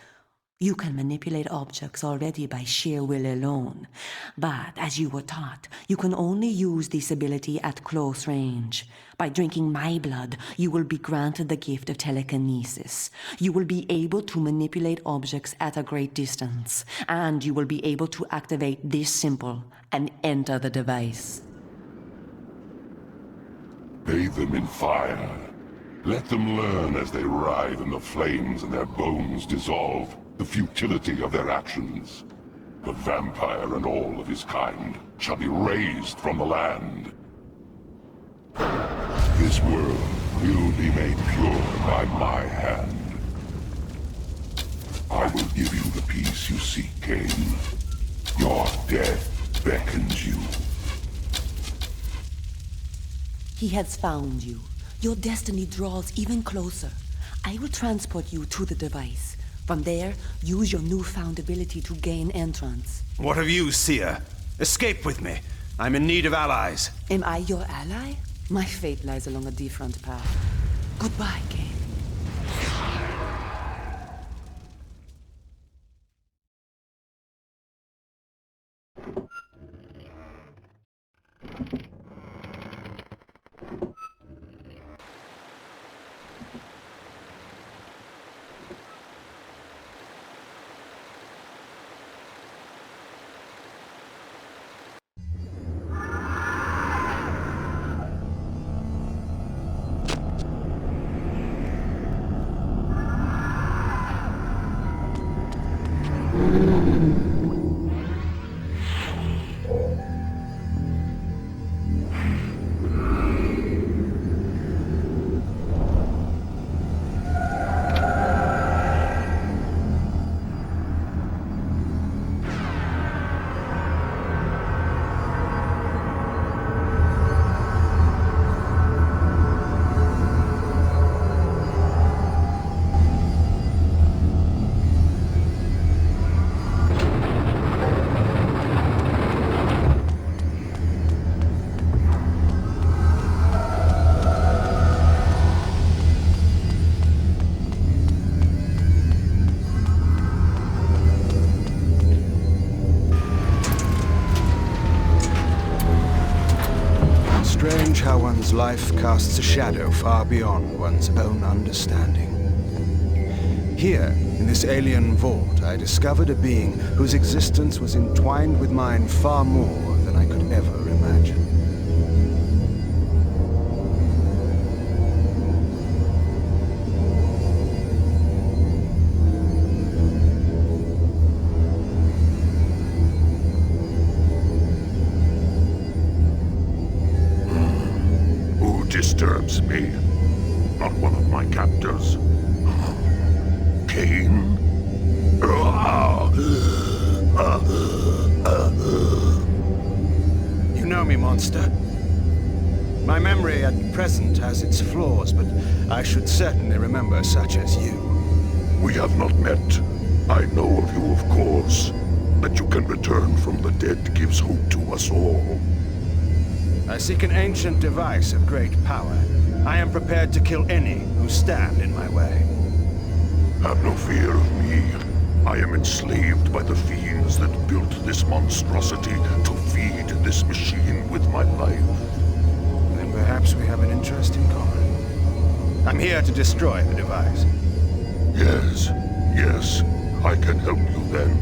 S18: You can manipulate objects already by sheer will alone. But, as you were taught, you can only use this ability at close range. By drinking my blood, you will be granted the gift of telekinesis. You will be able to manipulate objects at a great distance. And you will be able to activate this symbol and enter the device.
S4: Bathe them in fire. Let them learn as they writhe in the flames and their bones dissolve. The futility of their actions. The vampire and all of his kind shall be razed from the land. This world will be made pure by my hand. I will give you the peace you seek, Kain. Your death beckons you.
S18: He has found you. Your destiny draws even closer. I will transport you to the device. From there, use your newfound ability to gain entrance.
S20: What of you, seer? Escape with me. I'm in need of allies.
S18: Am I your ally? My fate lies along a different path. Goodbye, Kain.
S20: strange how one's life casts a shadow far beyond one's own understanding. Here, in this alien vault, I discovered a being whose existence was entwined with mine far more than I could ever imagine.
S19: Who disturbs me? Not one of my captors. Kain?
S20: You know me, monster. My memory at present has its flaws, but I should certainly remember such as you.
S19: We have not met. I know of you, of course. That you can return from the dead gives hope to us all.
S20: I seek an ancient device of great power. I am prepared to kill any who stand in my way.
S19: Have no fear of me. I am enslaved by the fiends that built this monstrosity to feed this machine with my life.
S20: Then perhaps we have an interest in common. I'm here to destroy the device.
S19: Yes, yes, I can help you then.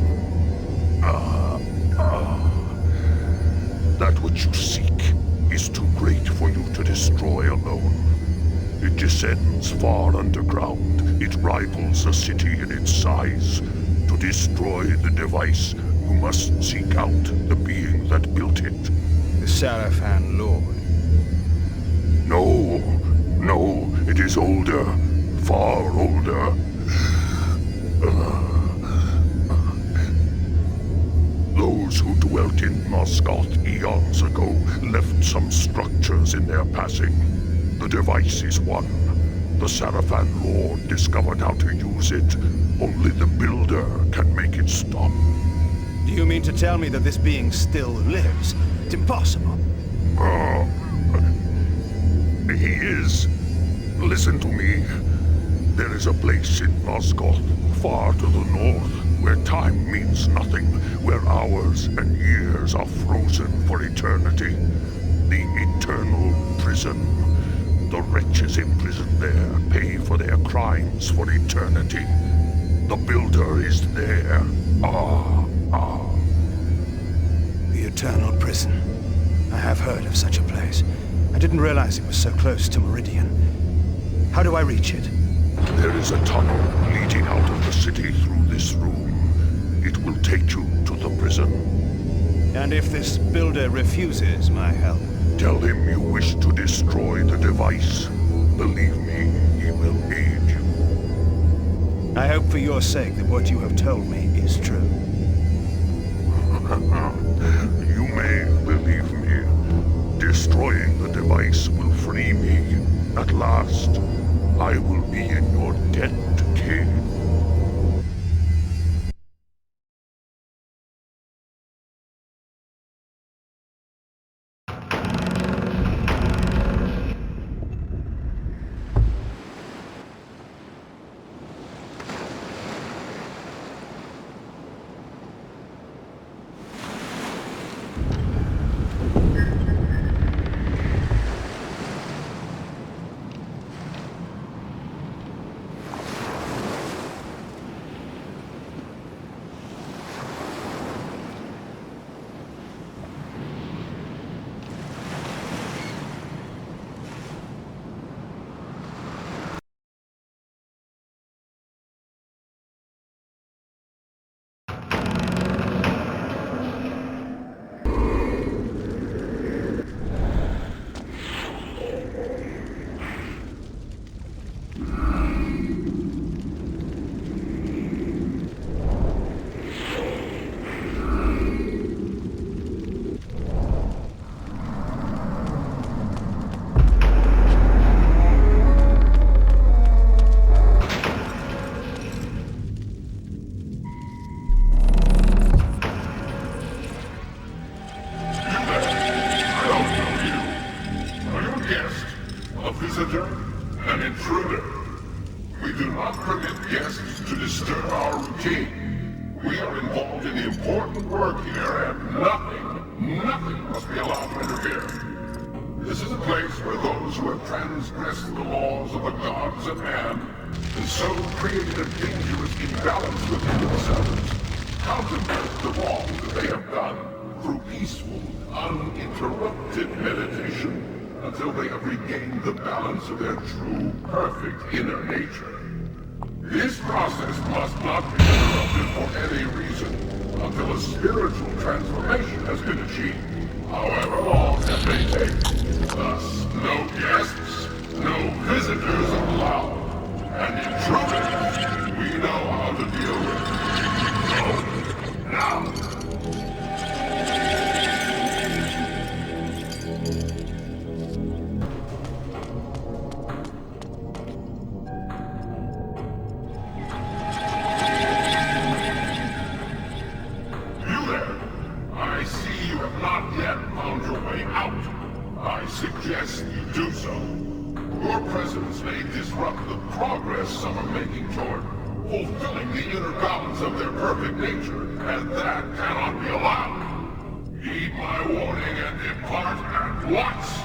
S19: That which you seek is too great for you to destroy alone. It descends far underground. It rivals a city in its size. To destroy the device, you must seek out the being that built it.
S20: The Sarafan Lord.
S19: No, no, it is older. Far older. Those who dwelt in Nosgoth eons ago left some structures in their passing. The device is one. The Sarafan Lord discovered how to use it. Only the Builder can make it stop.
S20: Do you mean to tell me that this being still lives? It's impossible.
S19: He is. Listen to me. There is a place in Nosgoth, far to the north, where time means nothing, where hours and years are frozen for eternity. The Eternal Prison. The wretches imprisoned there pay for their crimes for eternity. The Builder is there.
S20: The Eternal Prison. I have heard of such a place. I didn't realize it was so close to Meridian. How do I reach it?
S19: There is a tunnel leading out of the city through this room. It will take you to the prison.
S20: And if this Builder refuses my help?
S19: Tell him you wish to destroy the device. Believe me, he will aid you.
S20: I hope for your sake that what you have told me is true.
S19: You may believe me. Destroying the device will free me. At last, I will be in your debt, Kain. This is place where those who have transgressed the laws of the gods and man, and so created a dangerous imbalance within themselves, contemplate the wrong that they have done through peaceful, uninterrupted meditation until they have regained the balance of their true, perfect inner nature. This process must not be interrupted for any reason until a spiritual transformation has been achieved, however long that may take. Thus, no guests, no visitors allowed. And intruders, we know how to deal with. Go, now. I suggest you do so. Your presence may disrupt the progress some are making toward fulfilling the inner balance of their perfect nature, and that cannot be allowed. Heed my warning and depart at once!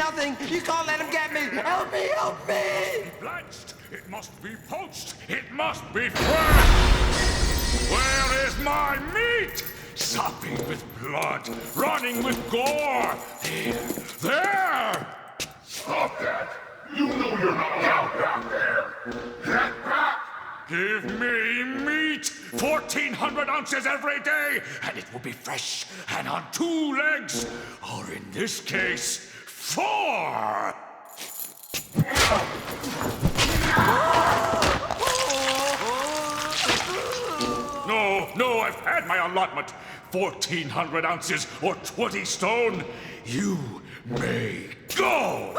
S11: nothing! You can't let him get me! Help me! Help me!
S19: Blanched! It must be poached! It must be fresh! Where is my meat? Sopping with blood, running with gore! There!
S13: Stop that! You know you're not allowed back there! Get back!
S19: Give me meat! 1,400 ounces every day, and it will be fresh and on 2 legs, or in this case, 4! No, I've had my allotment. 1,400 ounces or 20 stone. You may go!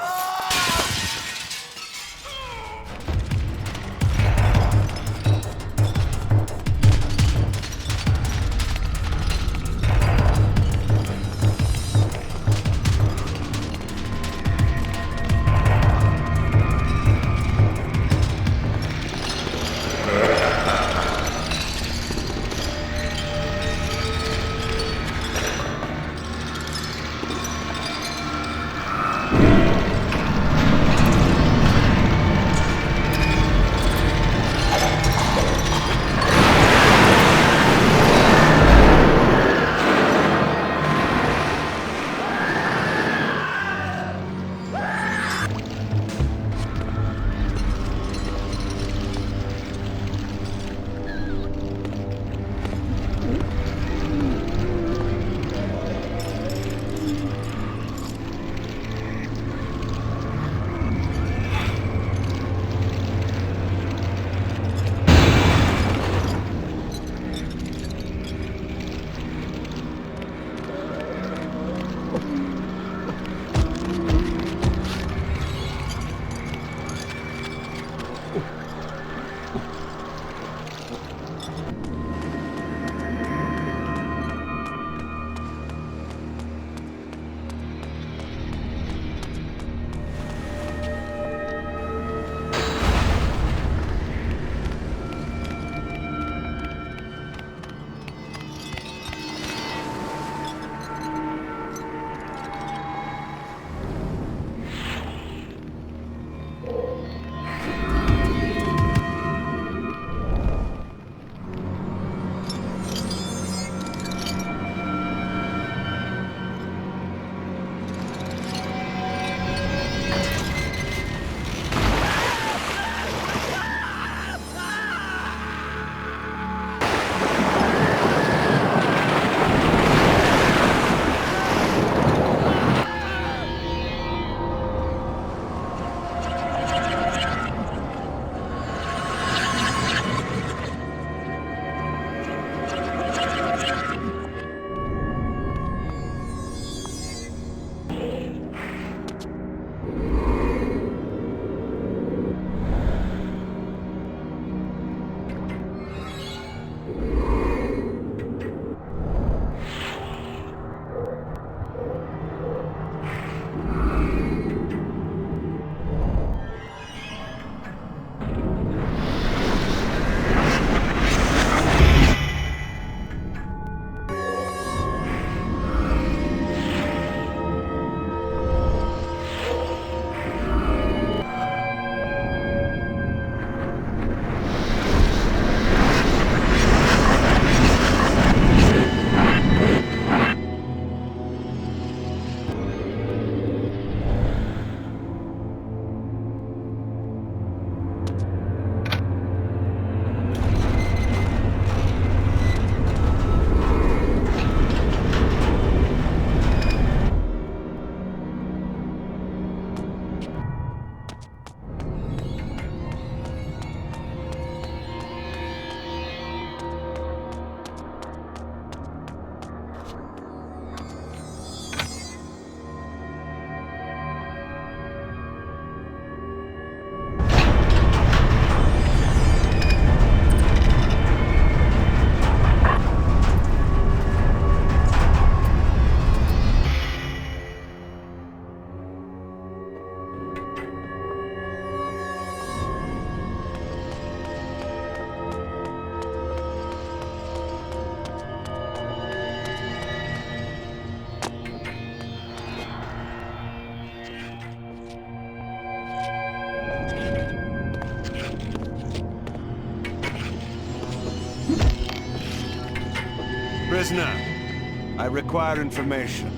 S20: Prisoner, I require information.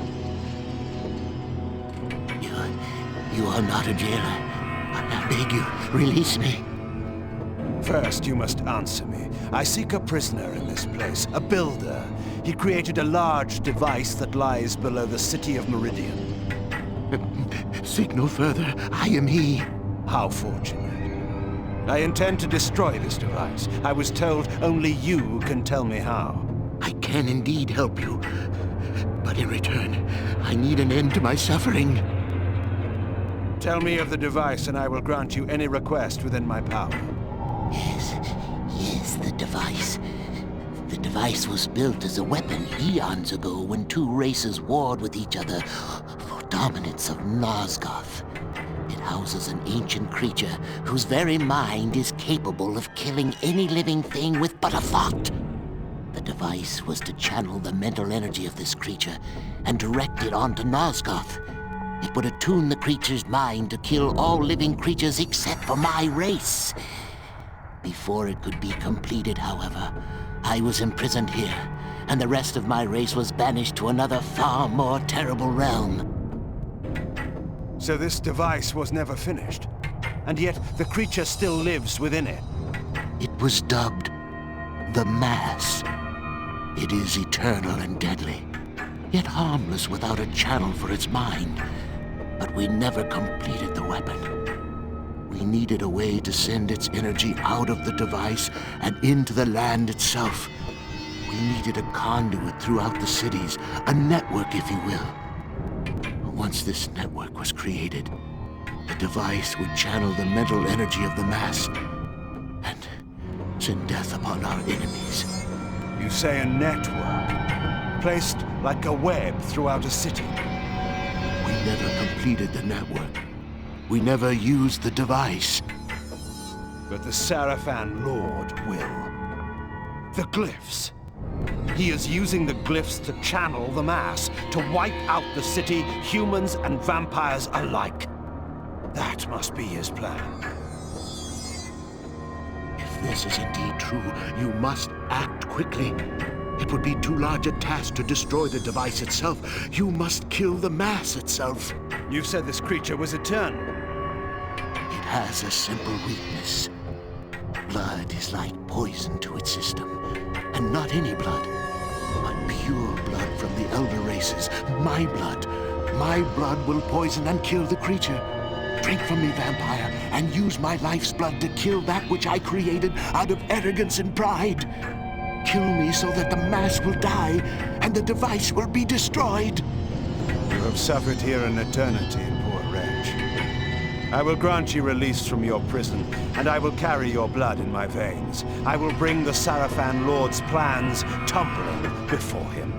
S8: You are not a jailer. I beg you, release me.
S20: First, you must answer me. I seek a prisoner in this place, a builder. He created a large device that lies below the city of Meridian.
S8: Seek no further. I am he.
S20: How fortunate. I intend to destroy this device. I was told only you can tell me how.
S8: I can indeed help you. But in return, I need an end to my suffering.
S20: Tell me of the device and I will grant you any request within my power.
S8: Yes, the device. The device was built as a weapon eons ago when two races warred with each other for dominance of Nosgoth. It houses an ancient creature whose very mind is capable of killing any living thing with but a thought. The device was to channel the mental energy of this creature and direct it onto Nosgoth. It would attune the creature's mind to kill all living creatures except for my race. Before it could be completed, however, I was imprisoned here, and the rest of my race was banished to another far more terrible realm.
S20: So this device was never finished, and yet the creature still lives within it.
S8: It was dubbed the Mass. It is eternal and deadly, yet harmless without a channel for its mind. But we never completed the weapon. We needed a way to send its energy out of the device and into the land itself. We needed a conduit throughout the cities, a network, if you will. Once this network was created, the device would channel the mental energy of the Mass and send death upon our enemies.
S20: You say a network, placed like a web throughout a city.
S8: We never completed the network. We never used the device.
S20: But the Sarafan Lord will. The glyphs. He is using the glyphs to channel the Mass, to wipe out the city, humans and vampires alike. That must be his plan.
S8: If this is indeed true, you must act quickly. It would be too large a task to destroy the device itself. You must kill the Mass itself.
S20: You said this creature was eternal.
S8: It has a simple weakness. Blood is like poison to its system. And not any blood, but pure blood from the elder races. My blood. My blood will poison and kill the creature. Drink from me, vampire, and use my life's blood to kill that which I created out of arrogance and pride. Kill me so that the Mass will die, and the device will be destroyed.
S20: You have suffered here an eternity, poor wretch. I will grant you release from your prison, and I will carry your blood in my veins. I will bring the Sarafan Lord's plans tumbling before him.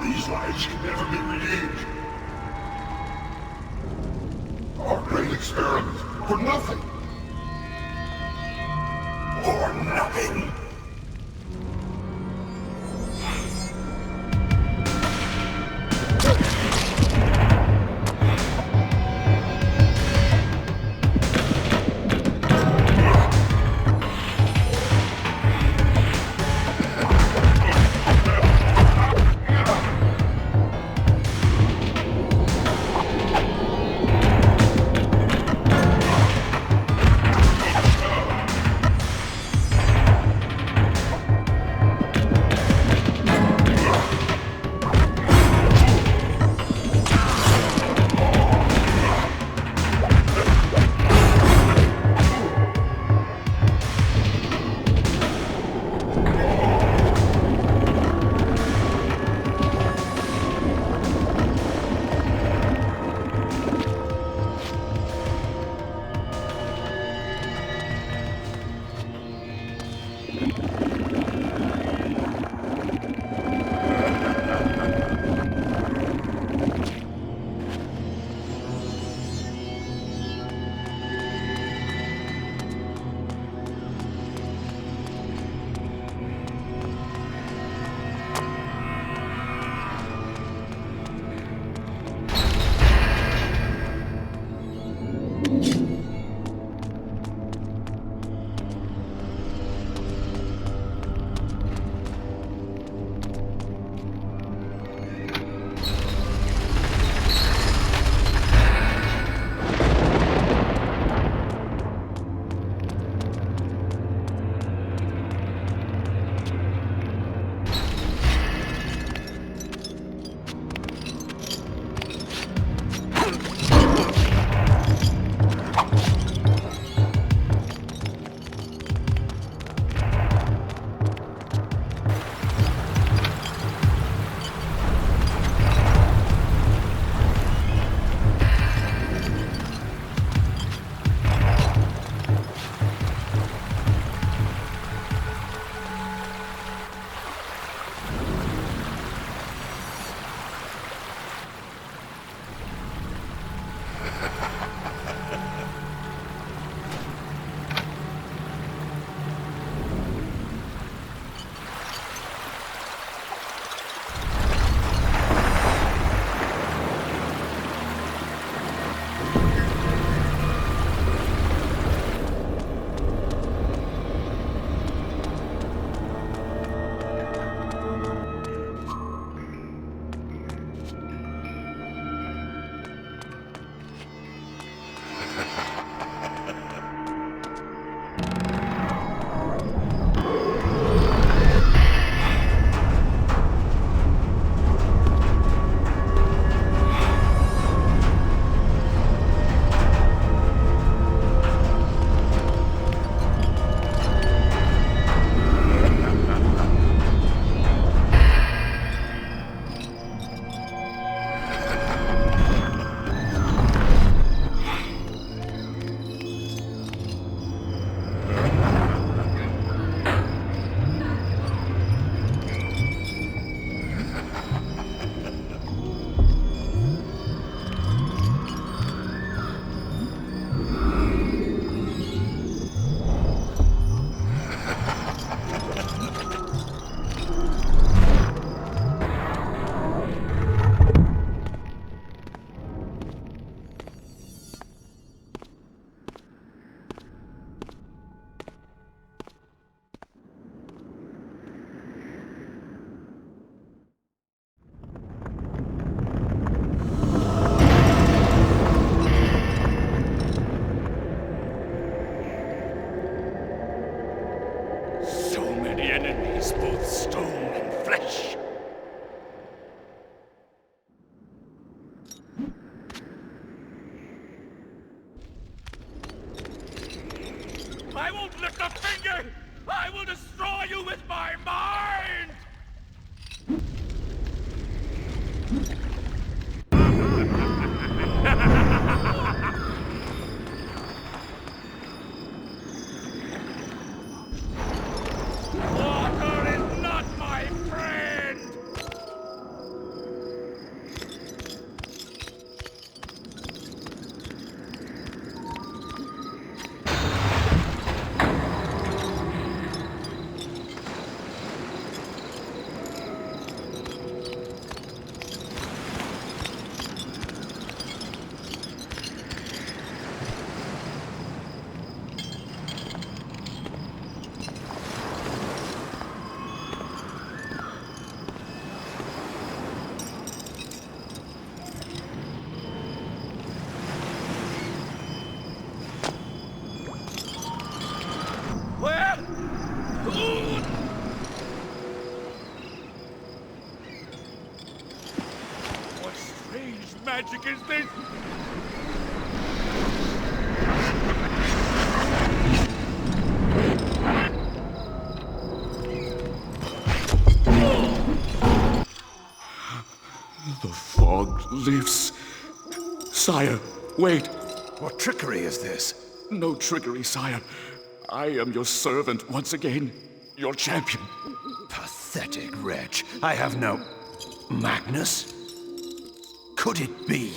S13: These lives can never be redeemed. Our great experiment for nothing. or nothing.
S15: I won't lift a finger! I will destroy you with my mind! Water is not my friend!
S19: magic is this? The fog lifts. Sire, wait.
S20: What trickery is this?
S19: No trickery, sire. I am your servant once again. Your champion.
S20: Pathetic wretch. I have no... Magnus? Could it be?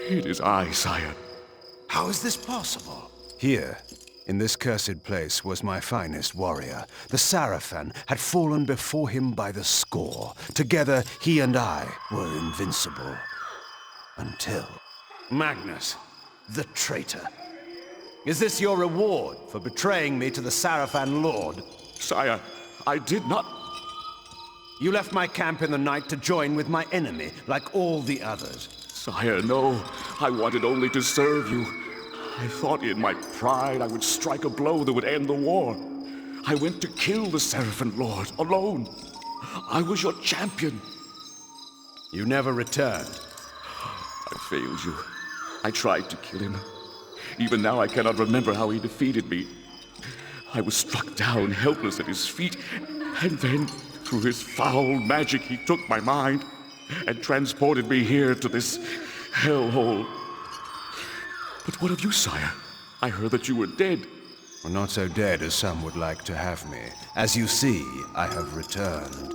S19: It is I, sire.
S20: How is this possible? Here, in this cursed place, was my finest warrior. The Sarafan had fallen before him by the score. Together, he and I were invincible. Until... Magnus, the traitor. Is this your reward for betraying me to the Sarafan Lord?
S19: Sire, I did not...
S20: You left my camp in the night to join with my enemy, like all the others.
S19: Sire, no. I wanted only to serve you. I thought in my pride I would strike a blow that would end the war. I went to kill the Sarafan Lord, alone. I was your champion.
S20: You never returned.
S19: I failed you. I tried to kill him. Even now I cannot remember how he defeated me. I was struck down, helpless at his feet, and then, through his foul magic, he took my mind and transported me here to this hellhole. But what of you, sire? I heard that you were dead.
S20: Well, not so dead as some would like to have me. As you see, I have returned.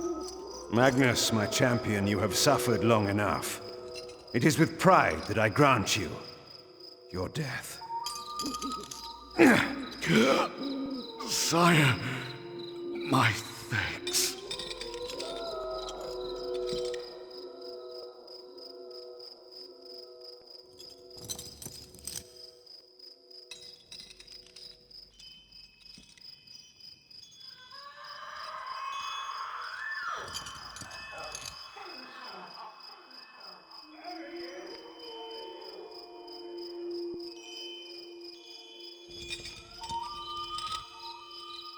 S20: Magnus, my champion, you have suffered long enough. It is with pride that I grant you your death.
S19: Sire, my thanks.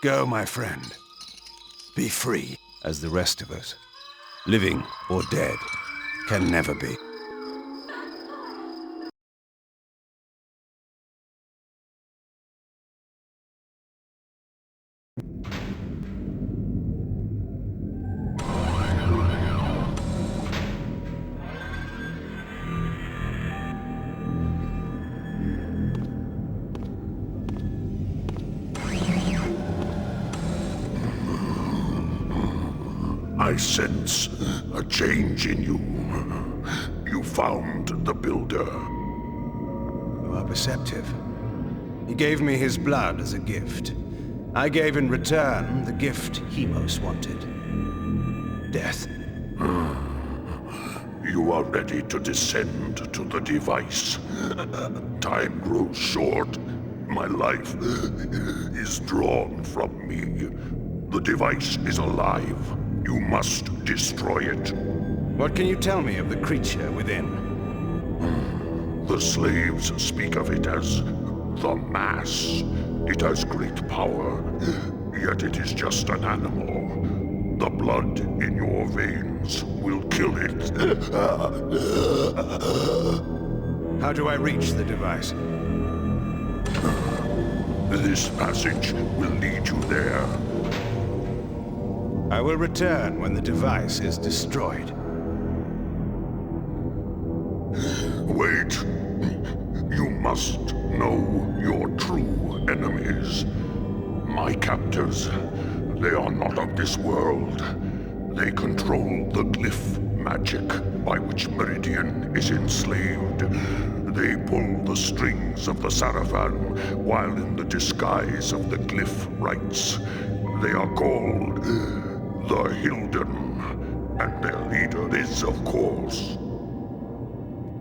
S20: Go, my friend. Be free, as the rest of us, living or dead, can never be.
S19: I sense a change in you. You found the Builder.
S20: You are perceptive. He gave me his blood as a gift. I gave in return the gift he most wanted. Death.
S19: You are ready to descend to the device. Time grows short. My life is drawn from me. The device is alive. You must destroy it.
S20: What can you tell me of the creature within?
S19: The slaves speak of it as the Mass. It has great power, yet it is just an animal. The blood in your veins will kill it.
S20: How do I reach the device?
S19: This passage will lead you there.
S20: I will return when the device is destroyed.
S19: Wait. You must know your true enemies. My captors, they are not of this world. They control the glyph magic by which Meridian is enslaved. They pull the strings of the Sarafan while in the disguise of the glyph rites. They are called the Hilden, and their leader is, of course,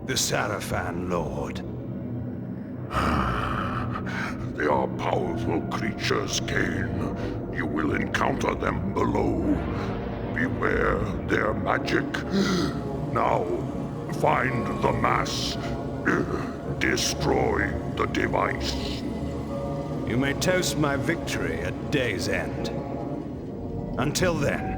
S20: the Sarafan Lord.
S19: They are powerful creatures, Kain. You will encounter them below. Beware their magic. Now, find the Mass. Destroy the device.
S20: You may toast my victory at day's end. Until then...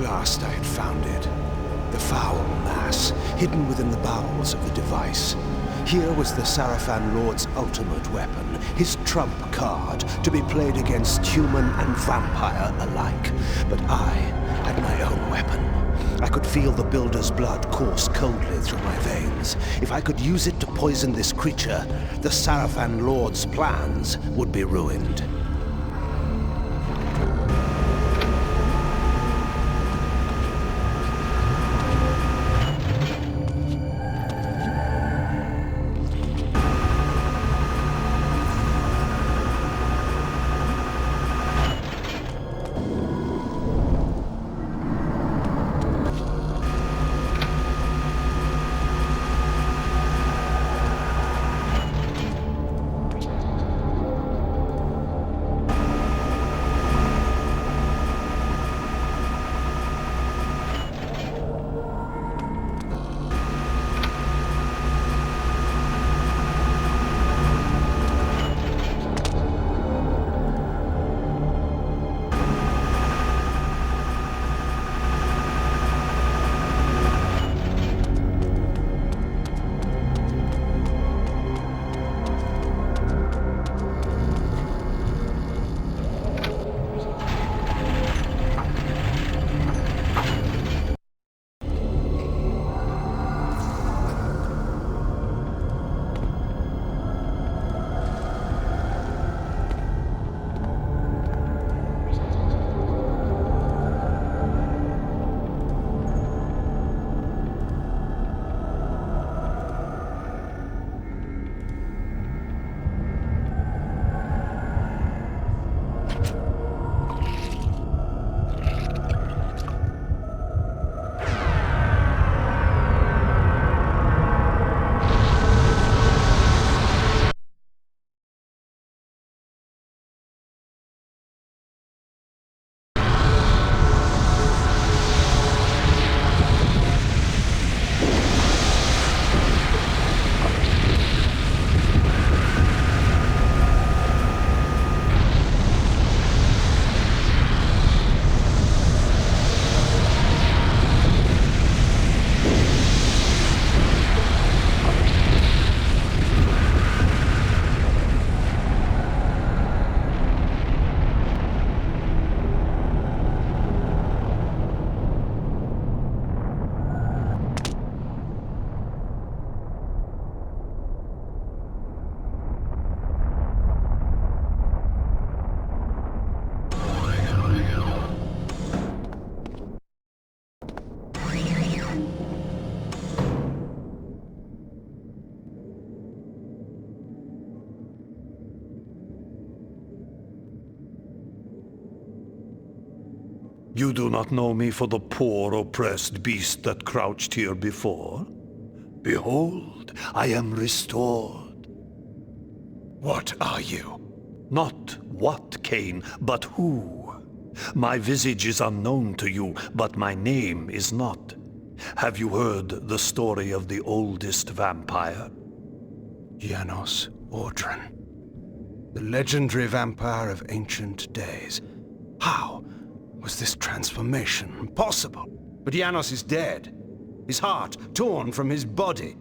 S20: last I had found it. The foul mass, hidden within the bowels of the device. Here was the Sarafan Lord's ultimate weapon, his trump card, to be played against human and vampire alike. But I had my own weapon. I could feel the Builder's blood course coldly through my veins. If I could use it to poison this creature, the Sarafan Lord's plans would be ruined.
S14: You do not know me for the poor, oppressed beast that crouched here before? Behold, I am restored.
S20: What are you?
S14: Not what, Kain, but who. My visage is unknown to you, but my name is not. Have you heard the story of the oldest vampire?
S20: Janos Audron. The legendary vampire of ancient days. How was this transformation possible? But Janos is dead. His heart torn from his body.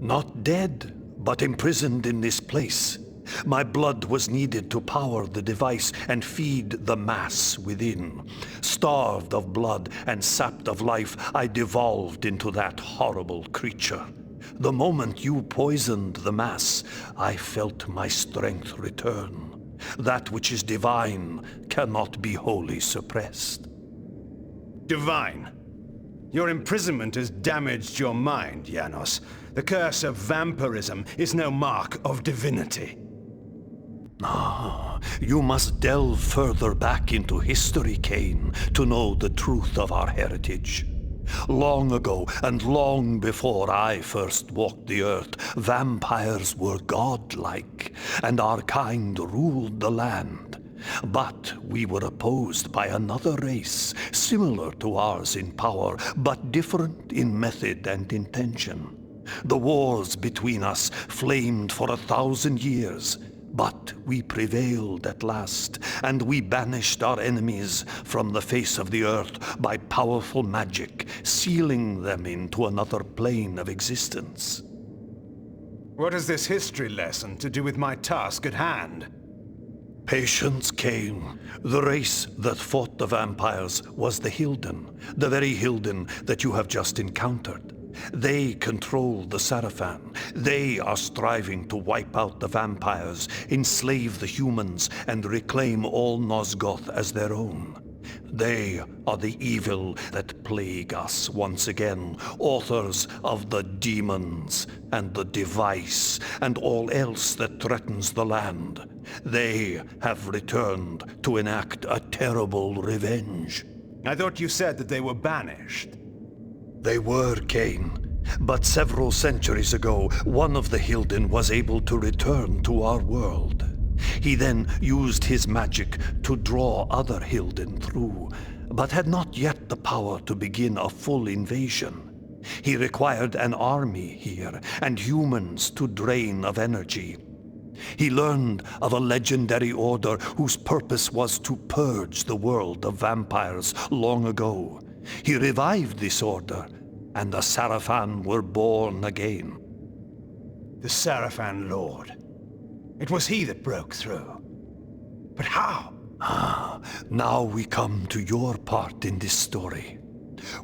S14: Not dead, but imprisoned in this place. My blood was needed to power the device and feed the mass within. Starved of blood and sapped of life, I devolved into that horrible creature. The moment you poisoned the mass, I felt my strength return. That which is divine cannot be wholly suppressed.
S20: Divine? Your imprisonment has damaged your mind, Janos. The curse of vampirism is no mark of divinity.
S14: Ah, you must delve further back into history, Kain, to know the truth of our heritage. Long ago, and long before I first walked the earth, vampires were godlike, and our kind ruled the land. But we were opposed by another race, similar to ours in power, but different in method and intention. The wars between us flamed for 1,000 years, but we prevailed at last, and we banished our enemies from the face of the earth by powerful magic, sealing them into another plane of existence.
S20: What has this history lesson to do with my task at hand?
S14: Patience, Kain. The race that fought the vampires was the Hilden, the very Hilden that you have just encountered. They control the Sarafan. They are striving to wipe out the vampires, enslave the humans, and reclaim all Nosgoth as their own. They are the evil that plague us once again, authors of the demons and the device and all else that threatens the land. They have returned to enact a terrible revenge.
S20: I thought you said that they were banished.
S14: They were, Kain. But several centuries ago, one of the Hilden was able to return to our world. He then used his magic to draw other Hilden through, but had not yet the power to begin a full invasion. He required an army here, and humans to drain of energy. He learned of a legendary order whose purpose was to purge the world of vampires long ago. He revived this order, and the Sarafan were born again.
S20: The Sarafan Lord. It was he that broke through. But how?
S14: Now we come to your part in this story.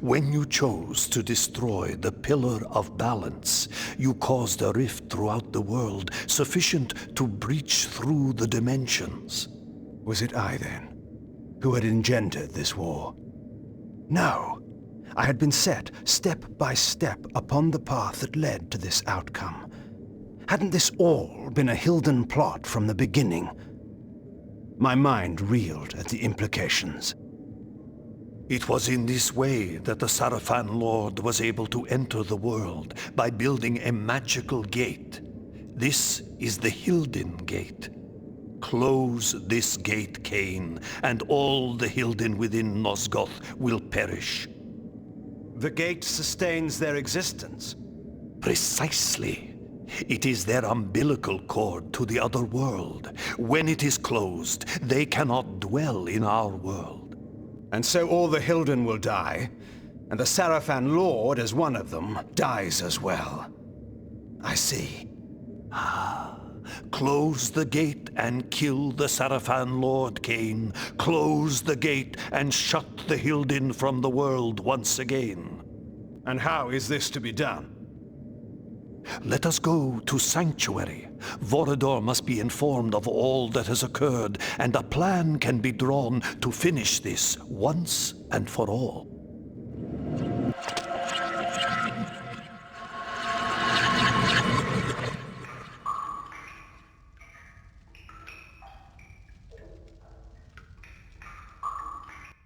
S14: When you chose to destroy the Pillar of Balance, you caused a rift throughout the world sufficient to breach through the dimensions.
S20: Was it I, then, who had engendered this war? No. I had been set, step by step, upon the path that led to this outcome. Hadn't this all been a Hilden plot from the beginning? My mind reeled at the implications.
S14: It was in this way that the Sarafan Lord was able to enter the world, by building a magical gate. This is the Hilden Gate. Close this gate, Kain, and all the Hilden within Nosgoth will perish.
S20: The gate sustains their existence.
S14: Precisely. It is their umbilical cord to the other world. When it is closed, they cannot dwell in our world.
S20: And so all the Hilden will die, and the Sarafan Lord, as one of them, dies as well. I see.
S14: Close the gate and kill the Sarafan Lord, Kain. Close the gate and shut the Hilden from the world once again.
S20: And how is this to be done?
S14: Let us go to Sanctuary. Vorador must be informed of all that has occurred, and a plan can be drawn to finish this once and for all.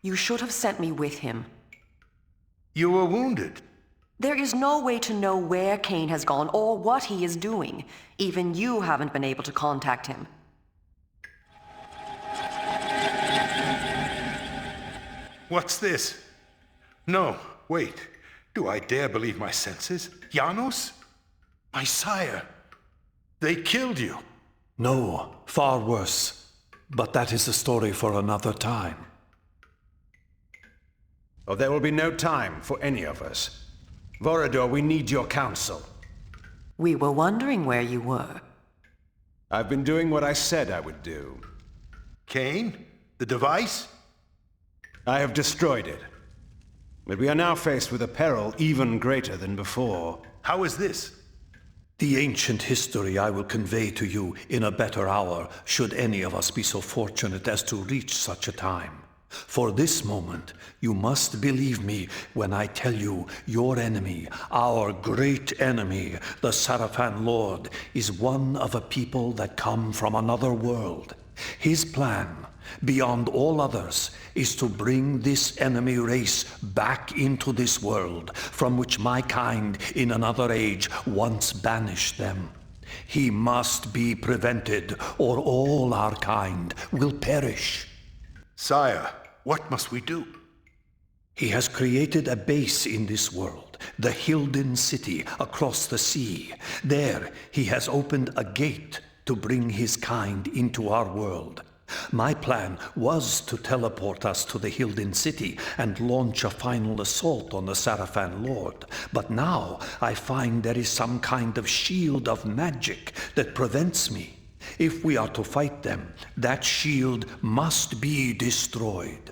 S18: You should have sent me with him.
S7: You were wounded.
S18: There is no way to know where Kain has gone or what he is doing. Even you haven't been able to contact him.
S7: What's this? No, wait. Do I dare believe my senses? Janos? My sire. They killed you.
S14: No, far worse. But that is a story for another time.
S20: Oh, there will be no time for any of us. Vorador, we need your counsel.
S18: We were wondering where you were.
S20: I've been doing what I said I would do.
S7: Kain? The device?
S20: I have destroyed it. But we are now faced with a peril even greater than before.
S7: How is this?
S14: The ancient history I will convey to you in a better hour, should any of us be so fortunate as to reach such a time. For this moment, you must believe me when I tell you your enemy, our great enemy, the Sarafan Lord, is one of a people that come from another world. His plan, beyond all others, is to bring this enemy race back into this world, from which my kind in another age once banished them. He must be prevented, or all our kind will perish.
S7: Sire, what must we do?
S14: He has created a base in this world, the Hilden City across the sea. There, he has opened a gate to bring his kind into our world. My plan was to teleport us to the Hilden City and launch a final assault on the Sarafan Lord. But now I find there is some kind of shield of magic that prevents me. If we are to fight them, that shield must be destroyed.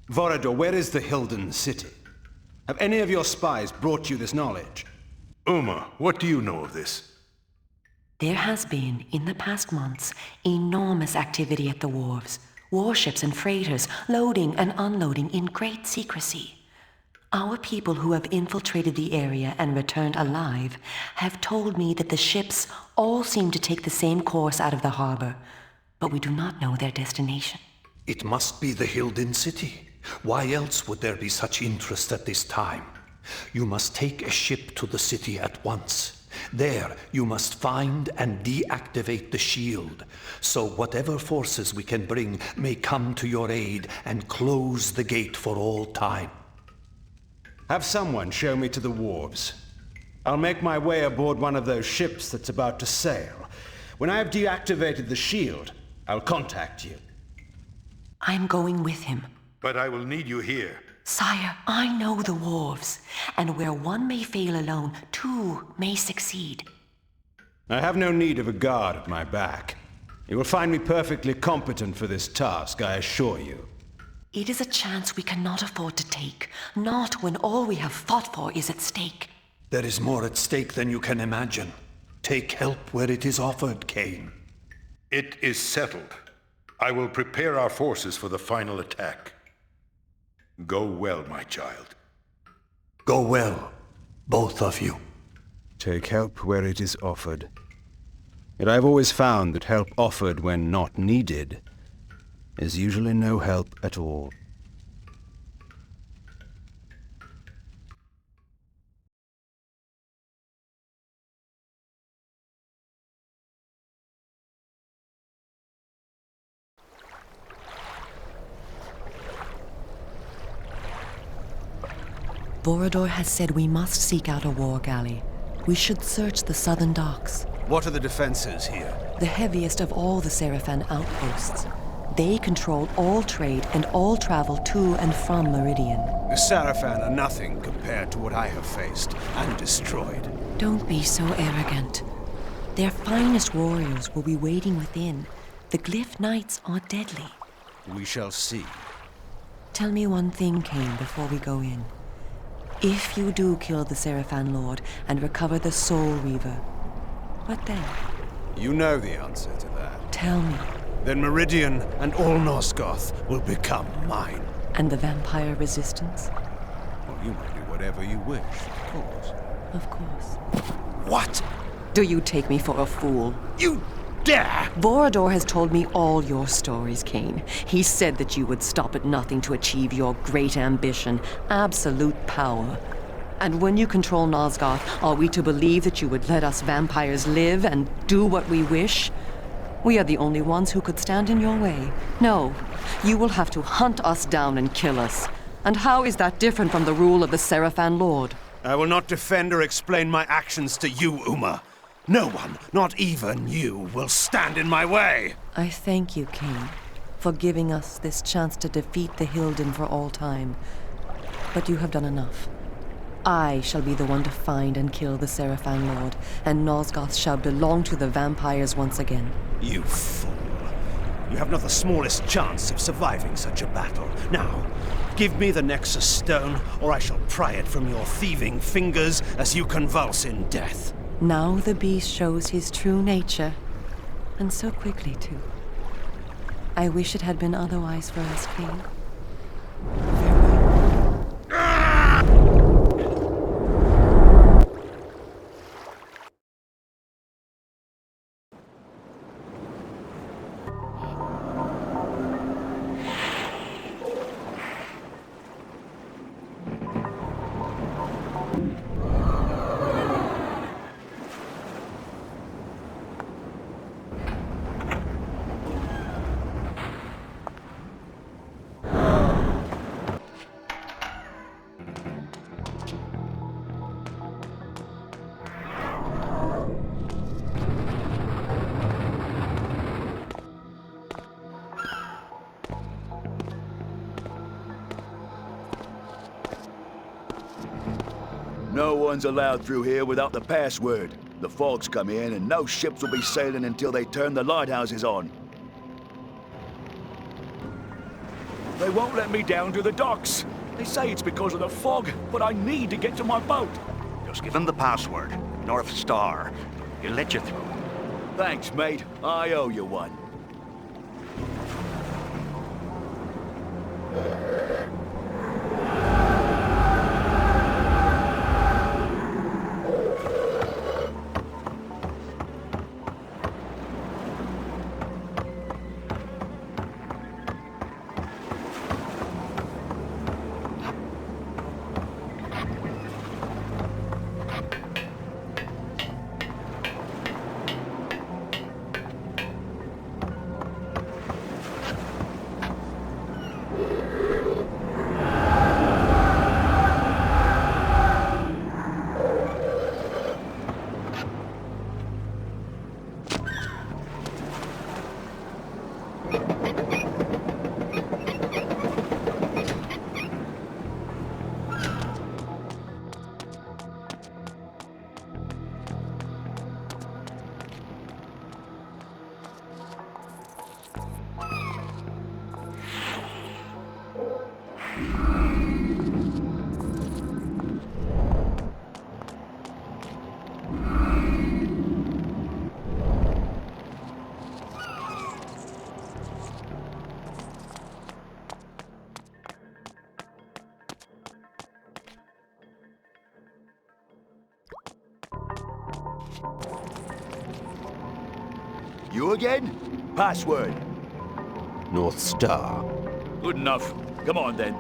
S20: Vorador, where is the Hilden City? Have any of your spies brought you this knowledge?
S7: Uma, what do you know of this?
S18: There has been, in the past months, enormous activity at the wharves. Warships and freighters loading and unloading in great secrecy. Our people who have infiltrated the area and returned alive have told me that the ships all seem to take the same course out of the harbor, but we do not know their destination.
S14: It must be the Hilden City. Why else would there be such interest at this time? You must take a ship to the city at once. There, you must find and deactivate the shield, so whatever forces we can bring may come to your aid and close the gate for all time.
S20: Have someone show me to the wharves. I'll make my way aboard one of those ships that's about to sail. When I have deactivated the shield, I'll contact you.
S18: I'm going with him.
S7: But I will need you here.
S18: Sire, I know the wharves, and where one may fail alone, two may succeed.
S20: I have no need of a guard at my back. You will find me perfectly competent for this task, I assure you.
S18: It is a chance we cannot afford to take, not when all we have fought for is at stake.
S14: There is more at stake than you can imagine. Take help where it is offered, Kain.
S7: It is settled. I will prepare our forces for the final attack. Go well, my child.
S14: Go well, both of you.
S20: Take help where it is offered. Yet I've always found that help offered when not needed is usually no help at all.
S18: Vorador has said we must seek out a war galley. We should search the southern docks.
S20: What are the defenses here?
S18: The heaviest of all the Sarafan outposts. They control all trade and all travel to and from Meridian.
S20: The Sarafan are nothing compared to what I have faced and destroyed.
S18: Don't be so arrogant. Their finest warriors will be waiting within. The Glyph Knights are deadly.
S20: We shall see.
S18: Tell me one thing, Kain, before we go in. If you do kill the Sarafan Lord and recover the Soul Reaver, what then?
S20: You know the answer to that.
S18: Tell me.
S20: Then Meridian and all Nosgoth will become mine.
S18: And the vampire resistance?
S20: Well, you may do whatever you wish, of course.
S18: Of course.
S20: What?
S18: Do you take me for a fool?
S20: You
S6: dare!
S18: Vorador has told me all your stories, Kain. He said that you would stop at nothing to achieve your great ambition, absolute power. And when you control Nosgoth, are we to believe that you would let us vampires live and do what we wish? We are the only ones who could stand in your way. No, you will have to hunt us down and kill us. And how is that different from the rule of the Seraphan Lord?
S6: I will not defend or explain my actions to you, Uma. No one, not even you, will stand in my way!
S18: I thank you, Kain, for giving us this chance to defeat the Hilden for all time. But you have done enough. I shall be the one to find and kill the Seraphan Lord, and Nosgoth shall belong to the vampires once again.
S6: You fool. You have not the smallest chance of surviving such a battle. Now, give me the Nexus Stone, or I shall pry it from your thieving fingers as you convulse in death.
S18: Now the beast shows his true nature, and so quickly, too. I wish it had been otherwise for us, Kain.
S23: No one's allowed through here without the password. The fog's come in, and no ships will be sailing until they turn the lighthouses on. They won't let me down to the docks. They say it's because of the fog, but I need to get to my boat.
S10: Just give him the password. North Star. He'll let you through.
S23: Thanks, mate. I owe you one. You again? Password.
S6: North Star.
S23: Good enough. Come on, then.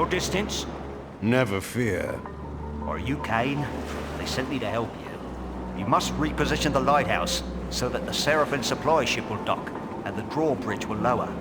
S10: your distance?
S20: Never fear.
S10: Are you Kain? They sent me to help you. You must reposition the lighthouse so that the Seraphim supply ship will dock and the drawbridge will lower.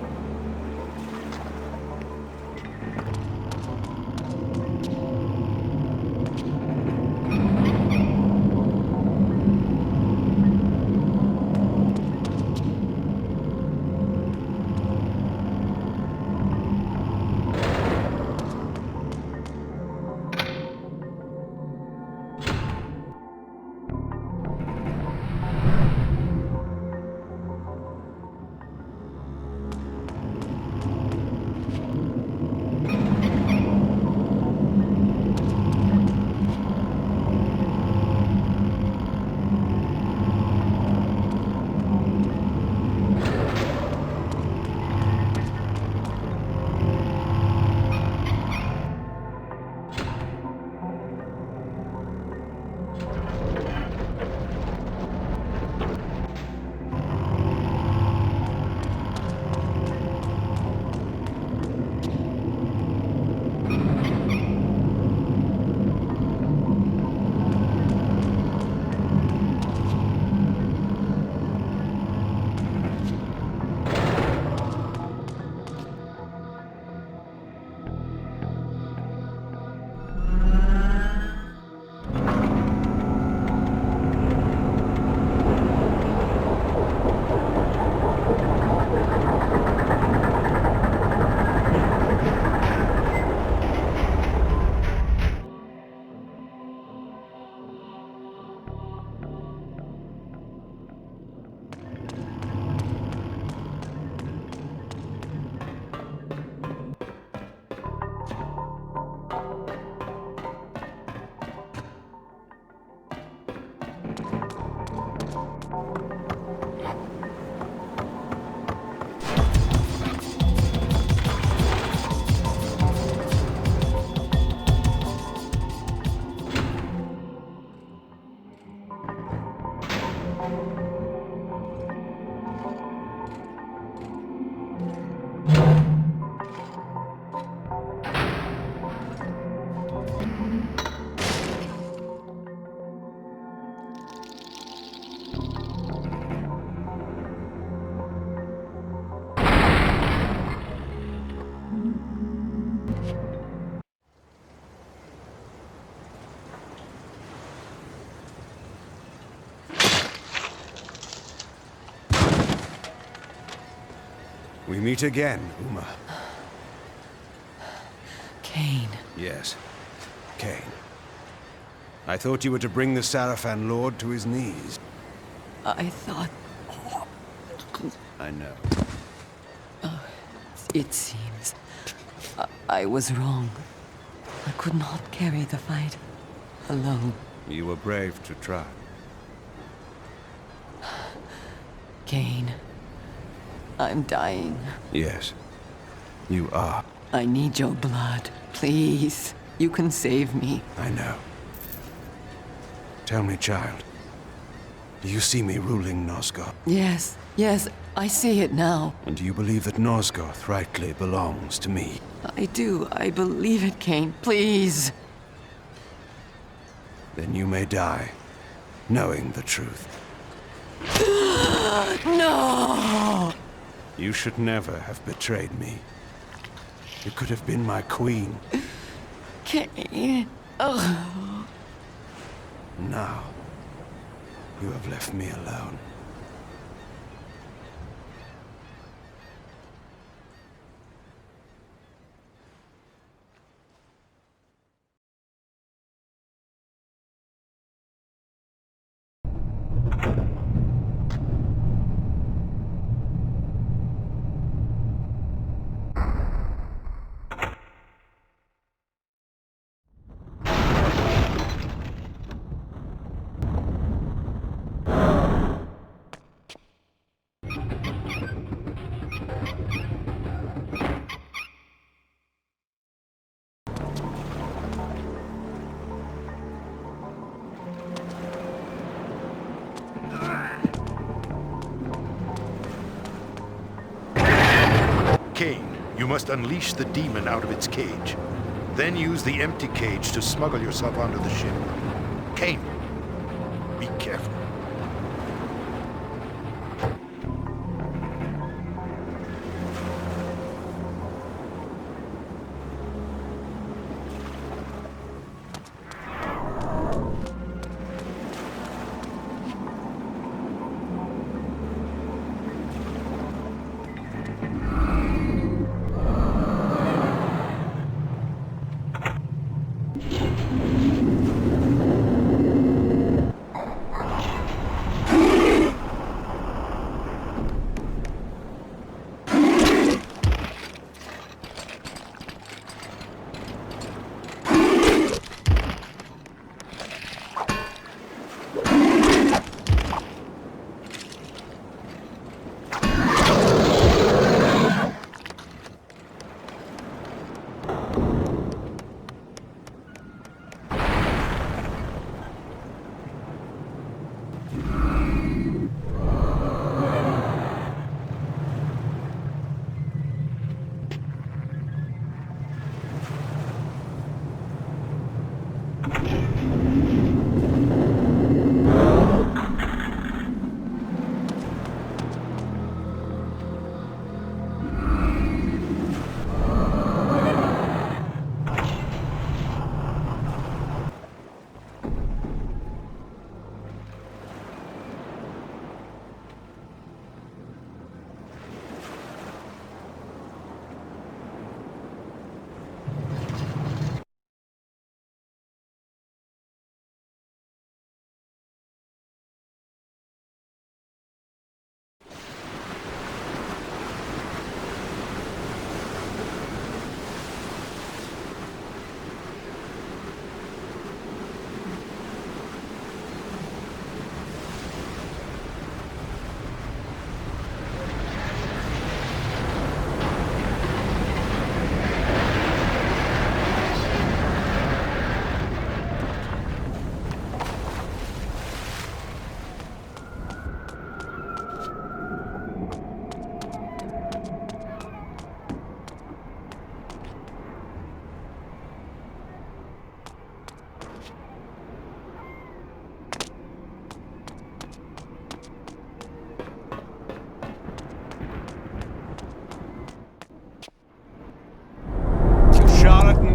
S20: We meet again, Uma.
S18: Kain.
S20: Yes, Kain. I thought you were to bring the Sarafan Lord to his knees.
S18: I thought...
S20: I know.
S18: It seems... I was wrong. I could not carry the fight alone.
S20: You were brave to try.
S18: Kain, I'm dying.
S20: Yes, you are.
S18: I need your blood. Please, you can save me.
S20: I know. Tell me, child. Do you see me ruling Nosgoth?
S18: Yes, yes, I see it now.
S20: And do you believe that Nosgoth rightly belongs to me?
S18: I do. I believe it, Kain. Please.
S20: Then you may die, knowing the truth.
S18: No!
S20: You should never have betrayed me. You could have been my queen.
S18: Kain. Oh.
S20: Now, you have left me alone.
S7: Kain, you must unleash the demon out of its cage. Then use the empty cage to smuggle yourself onto the ship. Kain, be careful.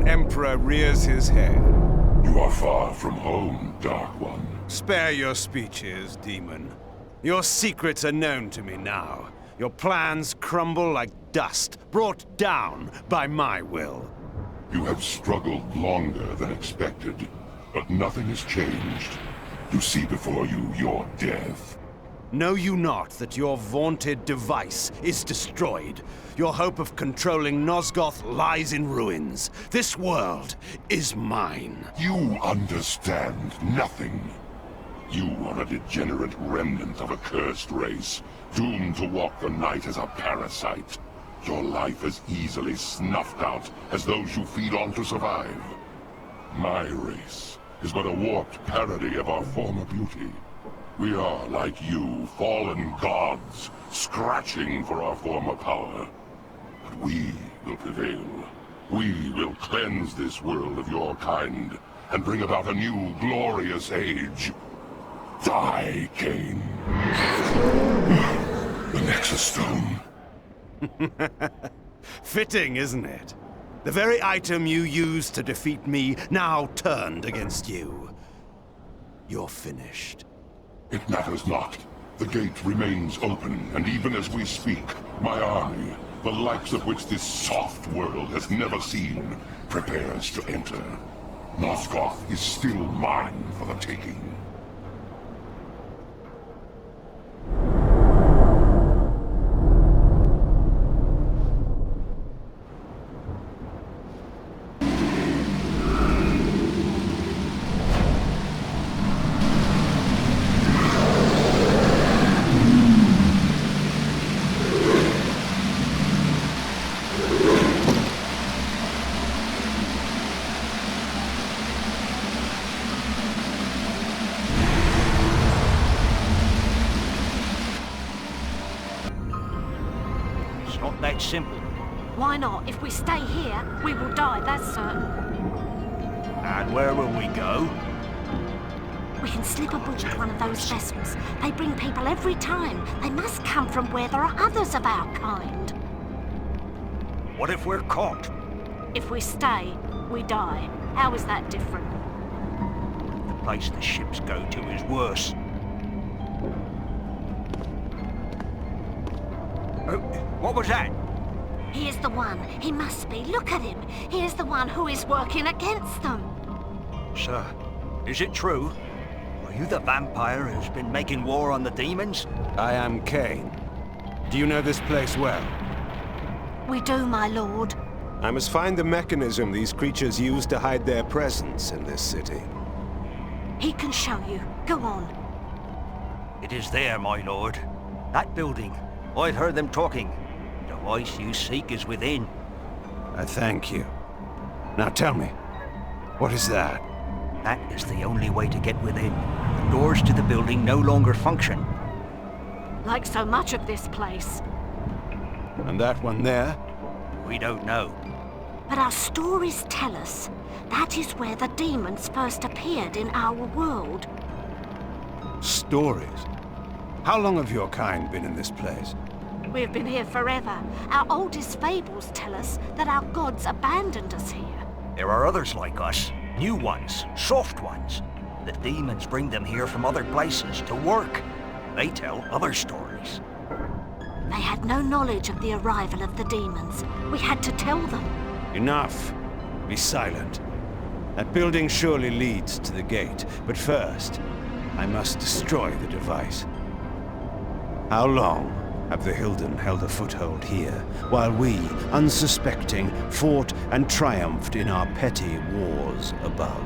S3: Emperor rears his head.
S19: You are far from home, Dark One.
S3: Spare your speeches, demon. Your secrets are known to me now. Your plans crumble like dust, brought down by my will.
S19: You have struggled longer than expected, but nothing has changed. You see before you your death.
S3: Know you not that your vaunted device is destroyed? Your hope of controlling Nosgoth lies in ruins. This world is mine.
S19: You understand nothing. You are a degenerate remnant of a cursed race, doomed to walk the night as a parasite. Your life as easily snuffed out as those you feed on to survive. My race is but a warped parody of our former beauty. We are, like you, fallen gods, scratching for our former power. But we will prevail. We will cleanse this world of your kind, and bring about a new, glorious age. Die, Kain. The Nexus Stone.
S3: Fitting, isn't it? The very item you used to defeat me, now turned against you. You're finished.
S19: It matters not. The gate remains open, and even as we speak, my army, the likes of which this soft world has never seen, prepares to enter. Nosgoth is still mine for the taking.
S10: Not that simple.
S1: Why not? If we stay here, we will die, that's certain.
S15: And where will we go?
S1: We can slip aboard one of those vessels. They bring people every time. They must come from where there are others of our kind.
S15: What if we're caught?
S1: If we stay, we die. How is that different?
S15: The place the ships go to is worse. Oh, what was that?
S1: He is the one. He must be. Look at him. He is the one who is working against them.
S15: Sir, is it true? Are you the vampire who's been making war on the demons?
S20: I am Kain. Do you know this place well?
S1: We do, my lord.
S12: I must find the mechanism these creatures use to hide their presence in this city.
S1: He can show you. Go on.
S15: It is there, my lord. That building. I've heard them talking. The voice you seek is within.
S20: I thank you. Now tell me, what is that?
S15: That is the only way to get within. The doors to the building no longer function.
S1: Like so much of this place.
S20: And that one there?
S15: We don't know.
S1: But our stories tell us that is where the demons first appeared in our world.
S20: Stories? How long have your kind been in this place?
S1: We have been here forever. Our oldest fables tell us that our gods abandoned us here.
S15: There are others like us. New ones. Soft ones. The demons bring them here from other places to work. They tell other stories.
S1: They had no knowledge of the arrival of the demons. We had to tell them.
S20: Enough. Be silent. That building surely leads to the gate, but first, I must destroy the device. How long have the Hilden held a foothold here, while we, unsuspecting, fought and triumphed in our petty wars above?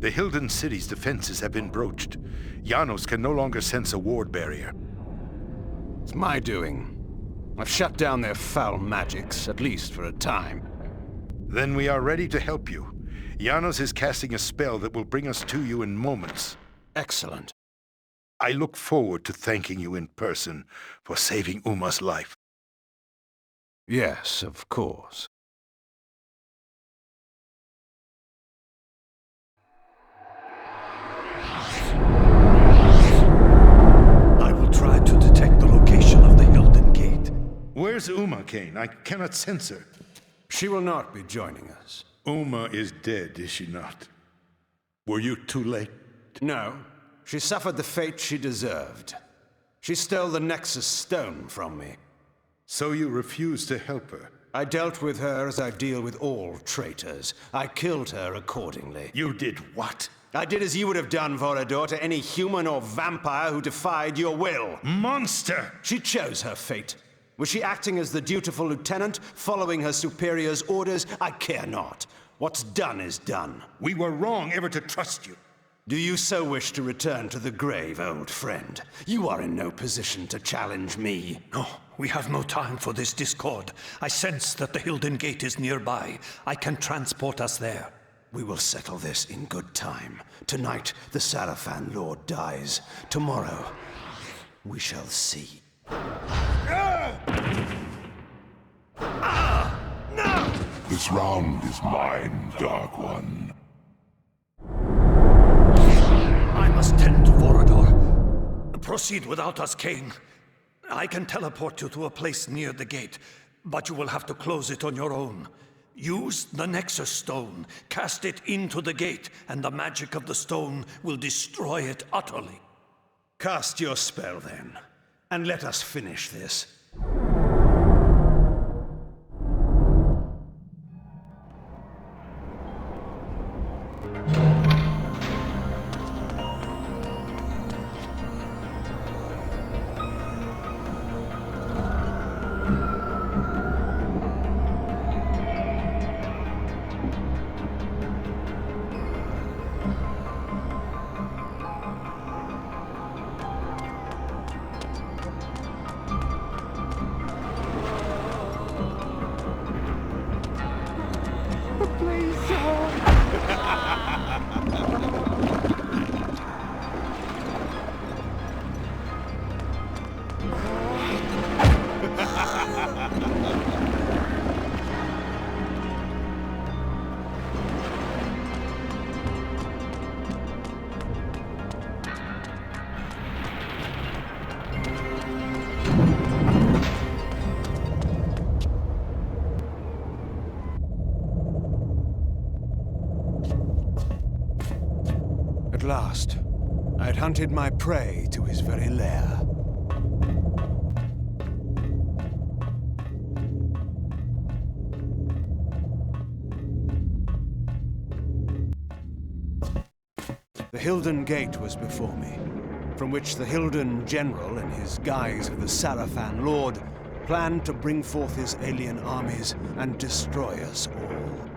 S7: The Hilden city's defenses have been broached. Janos can no longer sense a ward barrier.
S20: It's my doing. I've shut down their foul magics, at least for a time.
S7: Then we are ready to help you. Janos is casting a spell that will bring us to you in moments.
S20: Excellent.
S7: I look forward to thanking you in person for saving Uma's life.
S20: Yes, of course.
S6: I will try to detect the location of the Hilden Gate.
S7: Where's Uma, Kain? I cannot sense her.
S20: She will not be joining us.
S7: Uma is dead, is she not? Were you too late?
S20: No. She suffered the fate she deserved. She stole the Nexus Stone from me.
S7: So you refused to help her?
S20: I dealt with her as I deal with all traitors. I killed her accordingly.
S7: You did what?
S20: I did as you would have done, Vorador, to any human or vampire who defied your will.
S7: Monster!
S20: She chose her fate. Was she acting as the dutiful lieutenant, following her superior's orders? I care not. What's done is done.
S7: We were wrong ever to trust you.
S20: Do you so wish to return to the grave, old friend? You are in no position to challenge me.
S6: No, we have no time for this discord. I sense that the Hilden Gate is nearby. I can transport us there.
S20: We will settle this in good time. Tonight, the Sarafan Lord dies. Tomorrow, we shall see.
S6: No!
S19: This round is mine, Dark One.
S6: I must tend to Vorador. Proceed without us, Kain. I can teleport you to a place near the gate, but you will have to close it on your own. Use the Nexus Stone, cast it into the gate, and the magic of the stone will destroy it utterly.
S20: Cast your spell, then, and let us finish this. At last, I had hunted my prey to his very lair. The Hilden Gate was before me, from which the Hilden General, in his guise of the Sarafan Lord, planned to bring forth his alien armies and destroy us all.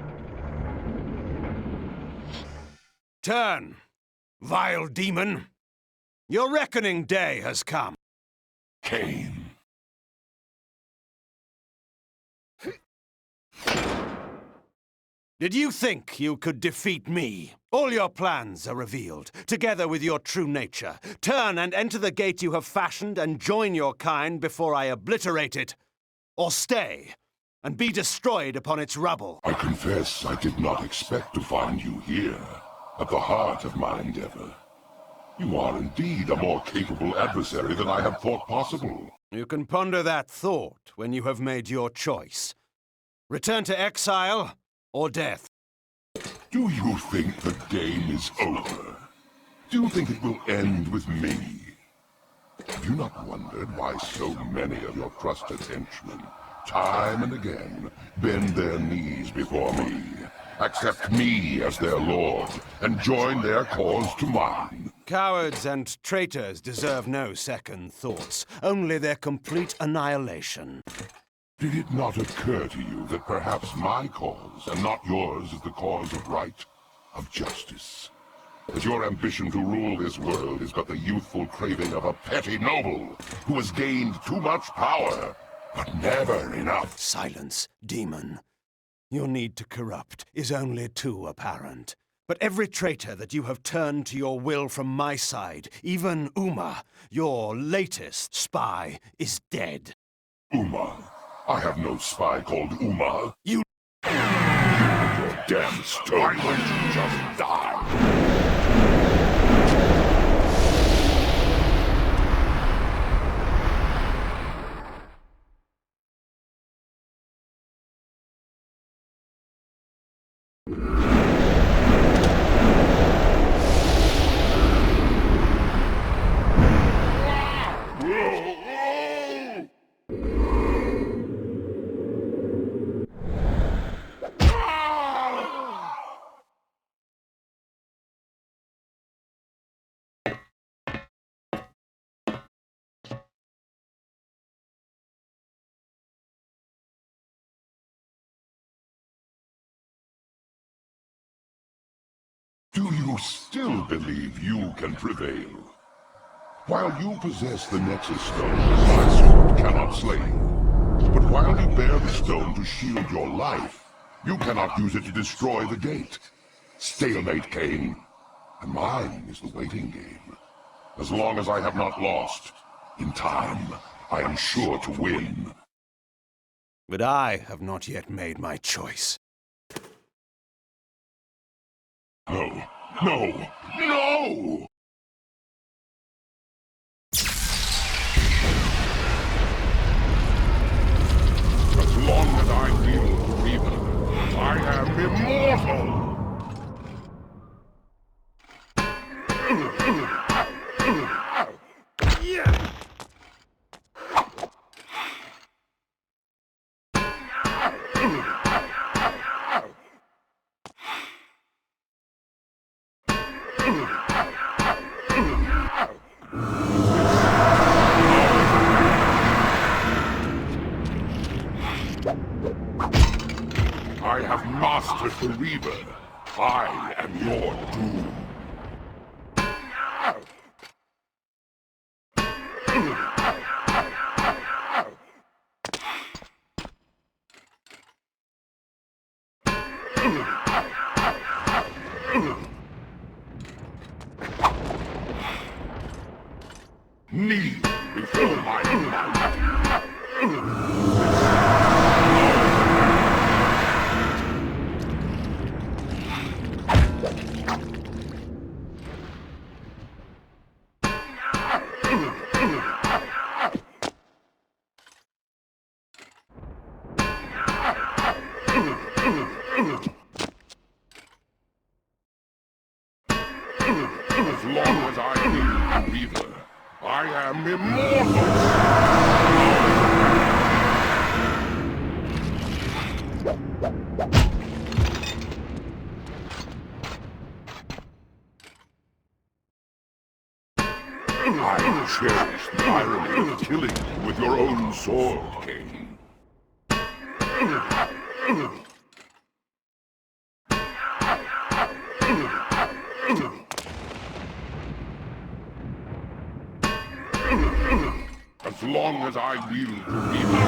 S20: Turn, vile demon! Your reckoning day has come.
S19: Kain.
S20: Did you think you could defeat me? All your plans are revealed, together with your true nature. Turn and enter the gate you have fashioned and join your kind before I obliterate it. Or stay, and be destroyed upon its rubble.
S19: I confess I did not expect to find you here, at the heart of my endeavor. You are indeed a more capable adversary than I had thought possible.
S20: You can ponder that thought when you have made your choice. Return to exile, or death.
S19: Do you think the game is over? Do you think it will end with me? Have you not wondered why so many of your trusted henchmen, time and again, bend their knees before me, accept me as their lord, and join their cause to mine?
S20: Cowards and traitors deserve no second thoughts, only their complete annihilation.
S19: Did it not occur to you that perhaps my cause, and not yours, is the cause of right, of justice? that your ambition to rule this world is but the youthful craving of a petty noble who has gained too much power, but never enough.
S20: Silence, demon. Your need to corrupt is only too apparent. But every traitor that you have turned to your will from my side, even Uma, your latest spy, is dead.
S19: Uma? I have no spy called Uma.
S20: You...
S19: Your damn stone. Why don't you just die? Do you still believe you can prevail? While you possess the Nexus Stone, my sword cannot slay you. But while you bear the stone to shield your life, you cannot use it to destroy the gate. Stalemate, Kain. And mine is the waiting game. As long as I have not lost, in time, I am sure to win.
S20: But I have not yet made my choice.
S19: No, no, no! As long as I wield the Reaver, I am immortal! I have mastered the Reaver. I am your doom. Kneel before my might. As long as I wield the Reaver, I am I cherish the irony of killing you with your own sword, Kain. As long as I wield the Reaver.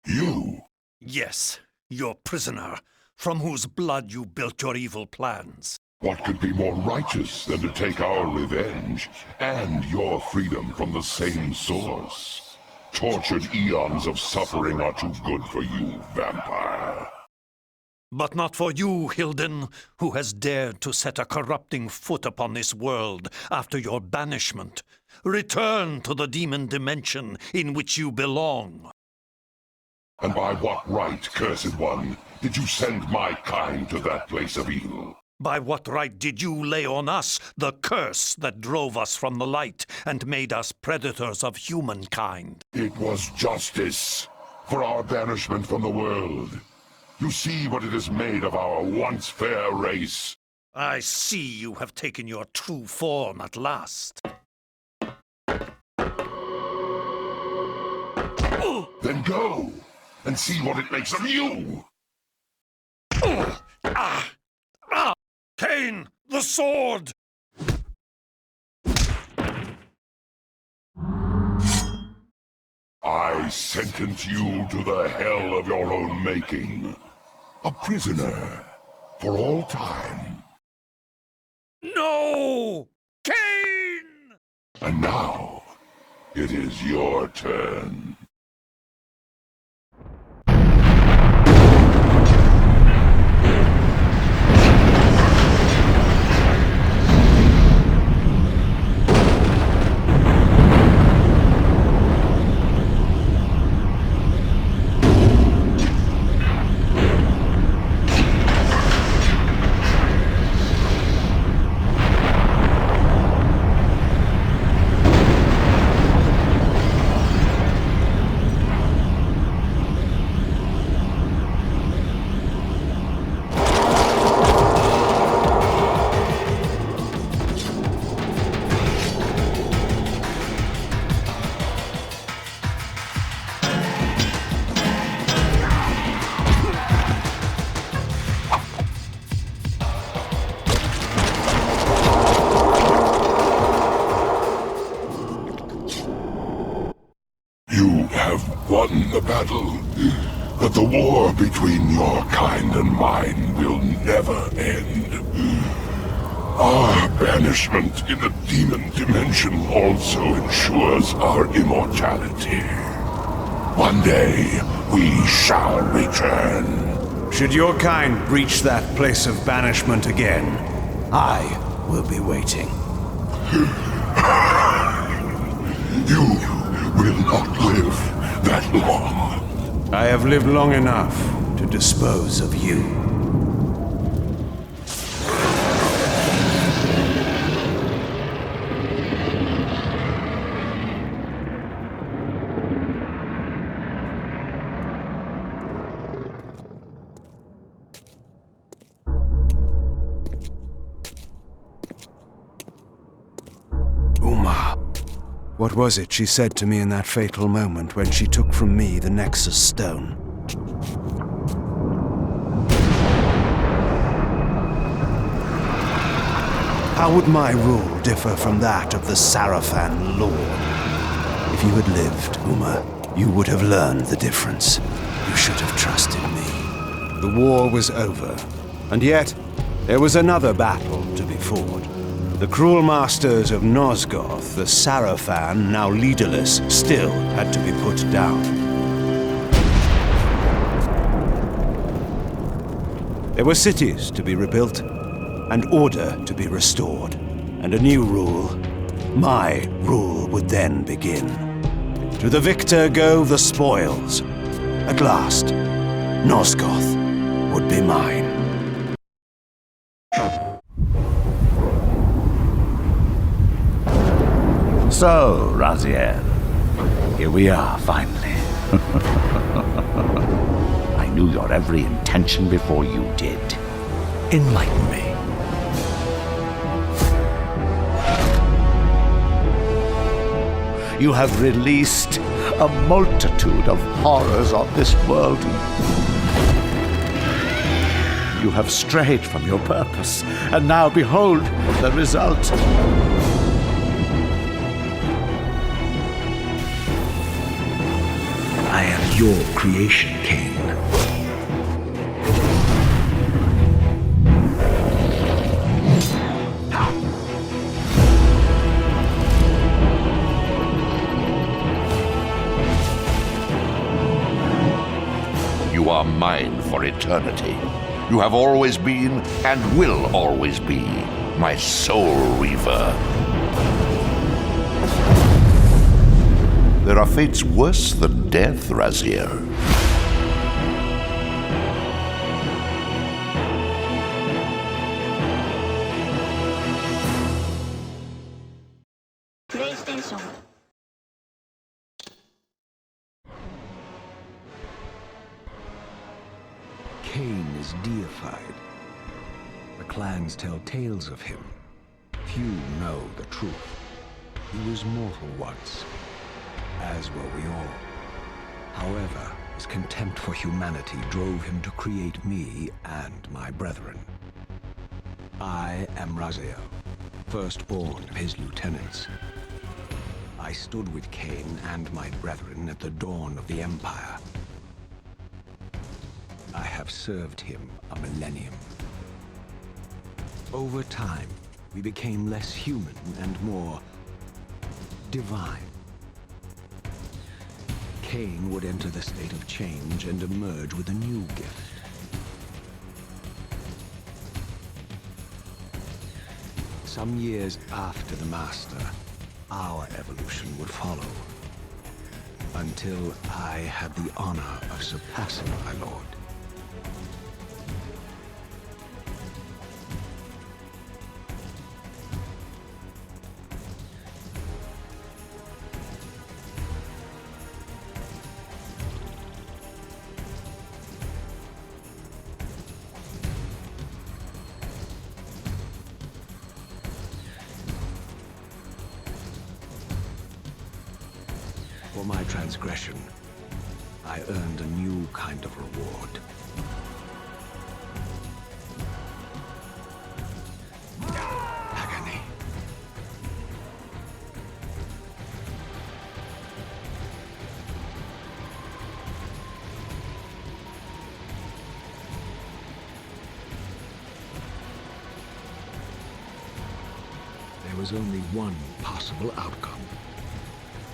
S19: You?
S14: Yes, your prisoner, from whose blood you built your evil plans.
S19: What could be more righteous than to take our revenge and your freedom from the same source? Tortured eons of suffering are too good for you, vampire.
S14: But not for you, Hilden, who has dared to set a corrupting foot upon this world after your banishment. Return to the demon dimension in which you belong.
S19: And by what right, cursed one, did you send my kind to that place of evil?
S14: By what right did you lay on us the curse that drove us from the light and made us predators of humankind?
S19: It was justice for our banishment from the world. You see what it has made of our once fair race.
S14: I see you have taken your true form at last.
S19: They Then go, and see what it makes of you!
S14: Kain, the sword!
S19: I sentence you to the hell of your own making. A prisoner for all time.
S14: No! Kain!
S19: And now, it is your turn. Won the battle, but the war between your kind and mine will never end. Our banishment in the demon dimension also ensures our immortality. One day, we shall return.
S20: Should your kind breach that place of banishment again, I will be waiting.
S19: You will not live that long.
S20: I have lived long enough to dispose of you. What was it she said to me in that fatal moment when she took from me the Nexus Stone? How would my rule differ from that of the Sarafan Lord? If you had lived, Uma, you would have learned the difference. You should have trusted me. The war was over, and yet there was another battle to be fought. The cruel masters of Nosgoth, the Sarafan, now leaderless, still had to be put down. There were cities to be rebuilt, and order to be restored, and a new rule, my rule, would then begin. To the victor go the spoils. At last, Nosgoth would be mine.
S23: So, Raziel, here we are, finally. I knew your every intention before you did. Enlighten me. You have released a multitude of horrors on this world. You have strayed from your purpose, and now behold the result. I am your creation, Kain.
S4: You are mine for eternity. You have always been, and will always be, my soul Reaver. There are fates worse than death, Raziel.
S1: PlayStation.
S6: Kain is deified. The clans tell tales of him. Few know the truth. He was mortal once, as were we all. However, his contempt for humanity drove him to create me and my brethren. I am Raziel, firstborn of his lieutenants. I stood with Kain and my brethren at the dawn of the Empire. I have served him a millennium. Over time, we became less human and more divine. Kain would enter the state of change and emerge with a new gift. Some years after the Master, our evolution would follow, until I had the honor of surpassing my lord. For my transgression, I earned a new kind of reward. Agony. There was only one possible outcome.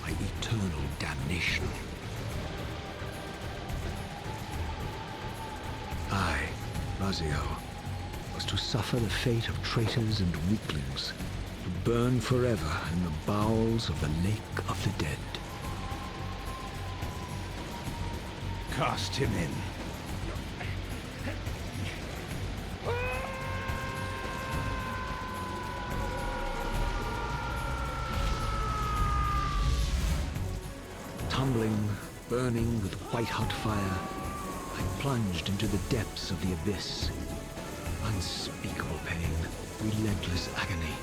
S6: My eternal damnation. I, Raziel, was to suffer the fate of traitors and weaklings, to burn forever in the bowels of the Lake of the Dead. Cast him in. Tumbling, burning with white-hot fire, I plunged into the depths of the abyss. Unspeakable pain, relentless agony.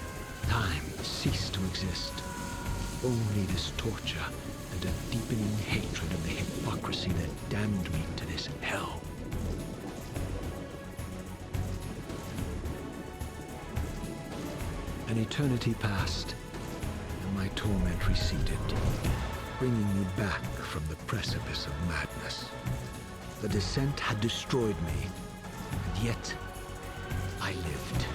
S6: Time ceased to exist. Only this torture and a deepening hatred of the hypocrisy that damned me to this hell. An eternity passed, and my torment receded, bringing me back from the precipice of madness. The descent had destroyed me, and yet I lived.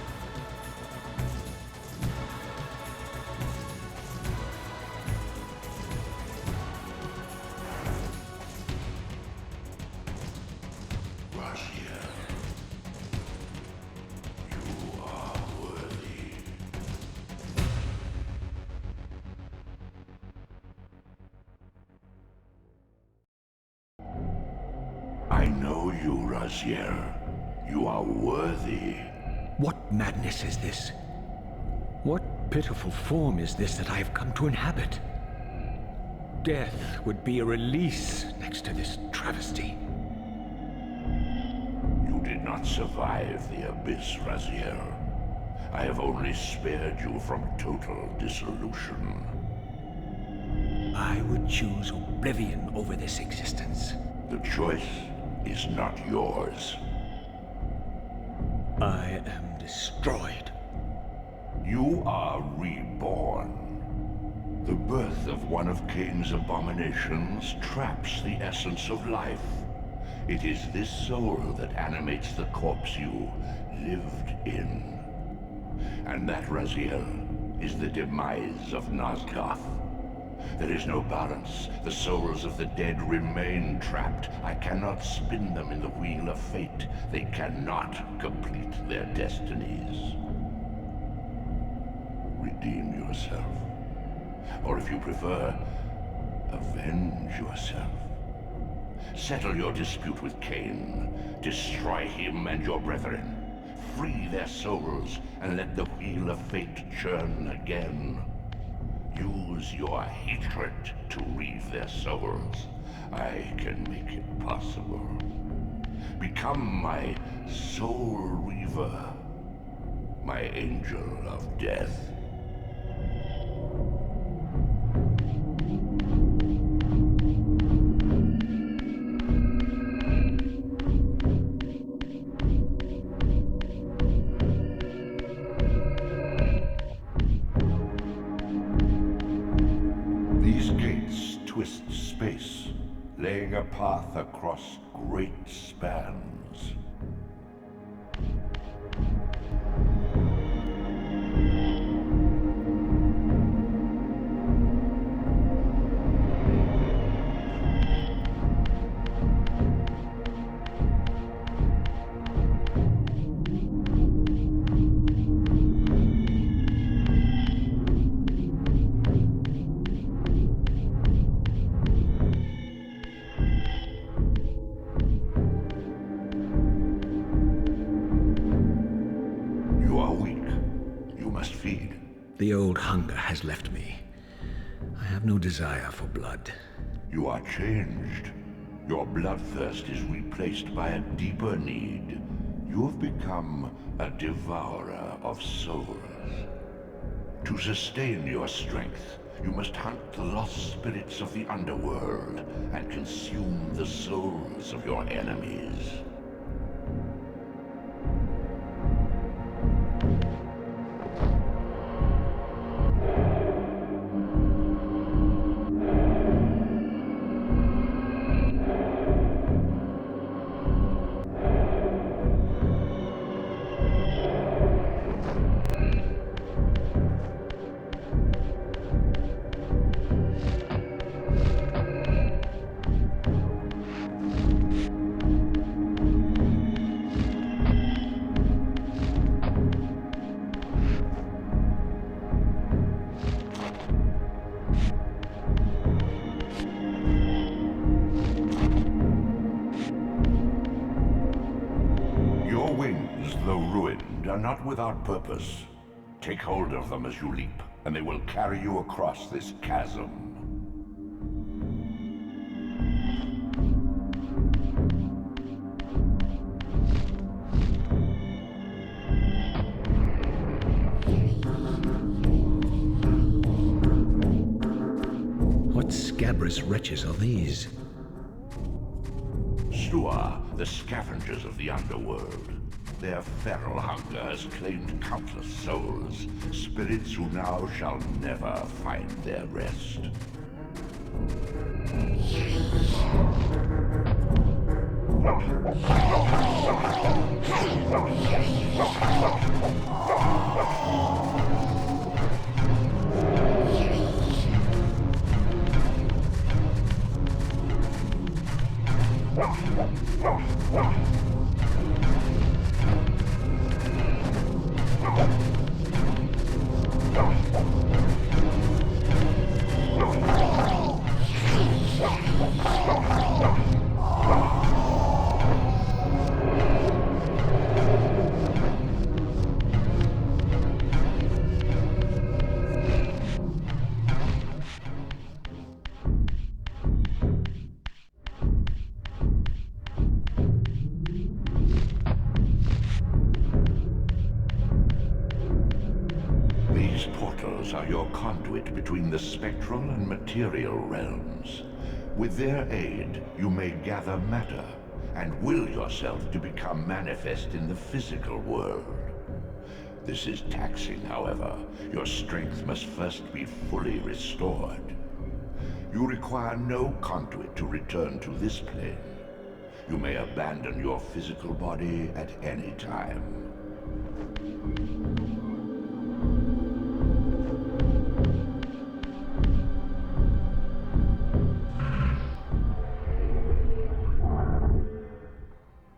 S19: I know you, Raziel. You are worthy.
S6: What madness is this? What pitiful form is this that I have come to inhabit? Death would be a release next to this travesty.
S19: You did not survive the abyss, Raziel. I have only spared you from total dissolution.
S6: I would choose oblivion over this existence.
S19: The choice is not yours.
S6: I am destroyed.
S19: You are reborn. The birth of one of Kain's abominations traps the essence of life. It is this soul that animates the corpse you lived in. And that, Raziel, is the demise of Nosgoth. There is no balance. The souls of the dead remain trapped. I cannot spin them in the wheel of fate. They cannot complete their destinies. Redeem yourself. Or if you prefer, avenge yourself. Settle your dispute with Kain. Destroy him and your brethren. Free their souls and let the wheel of fate churn again. Use your hatred to reave their souls. I can make it possible. Become my soul reaver, my angel of death.
S4: path across great spans.
S6: The old hunger has left me. I have no desire for blood.
S4: You are changed. Your bloodthirst is replaced by a deeper need. You have become a devourer of souls. To sustain your strength, you must hunt the lost spirits of the underworld and consume the souls of your enemies. Not without purpose. Take hold of them as you leap, and they will carry you across this chasm.
S6: What scabrous wretches are these?
S4: Stua, the scavengers of the underworld. Their feral hunger has claimed countless souls, spirits who now shall never find their rest. Are your conduit between the spectral and material realms. With their aid, you may gather matter and will yourself to become manifest in the physical world. This is taxing, however. Your strength must first be fully restored. You require no conduit to return to this plane. You may abandon your physical body at any time.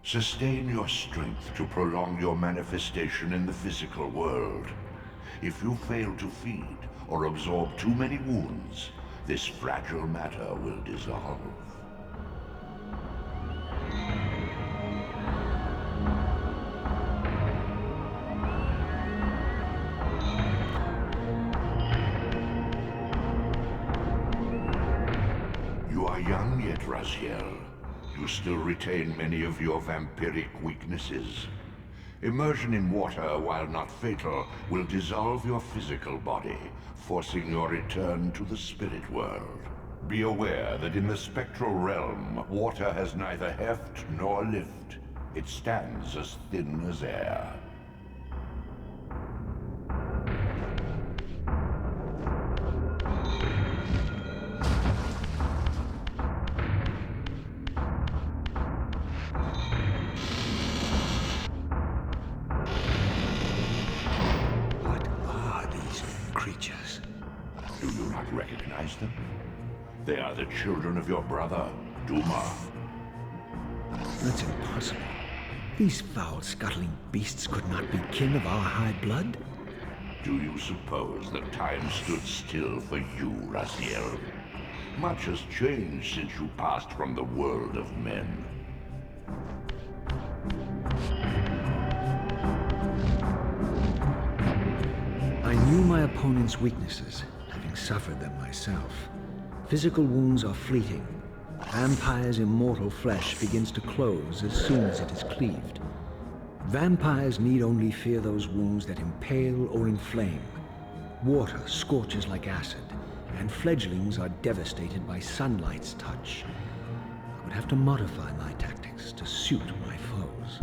S4: Sustain your strength to prolong your manifestation in the physical world. If you fail to feed or absorb too many wounds, this fragile matter will dissolve. You are young yet, Raziels. You still retain many of your vampiric weaknesses. Immersion in water, while not fatal, will dissolve your physical body, forcing your return to the spirit world. Be aware that in the spectral realm, water has neither heft nor lift. It stands as thin as air.
S6: creatures.
S4: Do you not recognize them? They are the children of your brother, Duma.
S6: That's impossible. These foul, scuttling beasts could not be kin of our high blood.
S4: Do you suppose that time stood still for you, Raziel? Much has changed since you passed from the world of men.
S6: I knew my opponent's weaknesses, having suffered them myself. Physical wounds are fleeting. Vampire's immortal flesh begins to close as soon as it is cleaved. Vampires need only fear those wounds that impale or inflame. Water scorches like acid, and fledglings are devastated by sunlight's touch. I would have to modify my tactics to suit my foes.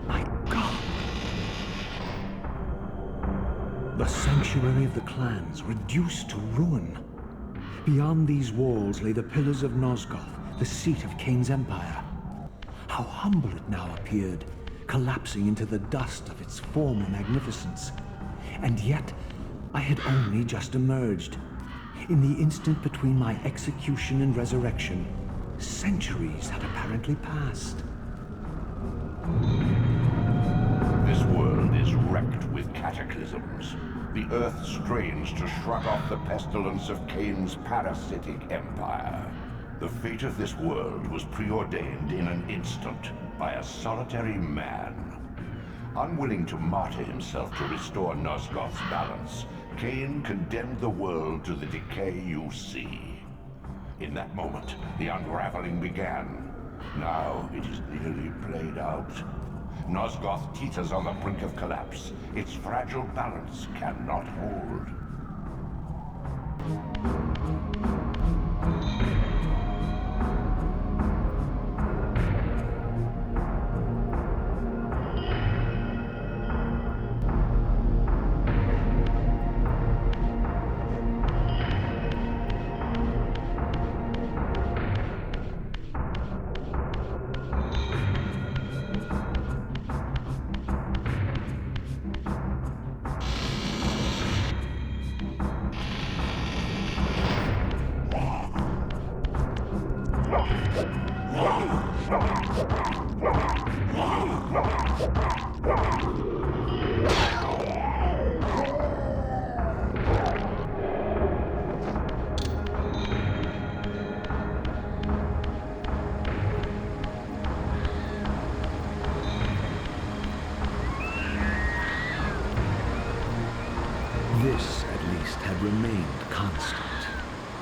S6: My God! The sanctuary of the clans reduced to ruin. Beyond these walls lay the pillars of Nosgoth, the seat of Kain's empire. How humble it now appeared, collapsing into the dust of its former magnificence. And yet, I had only just emerged. In the instant between my execution and resurrection, centuries had apparently passed.
S4: This world is wrecked with cataclysms. The earth strains to shrug off the pestilence of Kain's parasitic empire. The fate of this world was preordained in an instant by a solitary man. Unwilling to martyr himself to restore Nosgoth's balance, Kain condemned the world to the decay you see. In that moment, the unraveling began. Now it is nearly played out. Nosgoth teeters on the brink of collapse. Its fragile balance cannot hold.
S6: This, at least, had remained constant.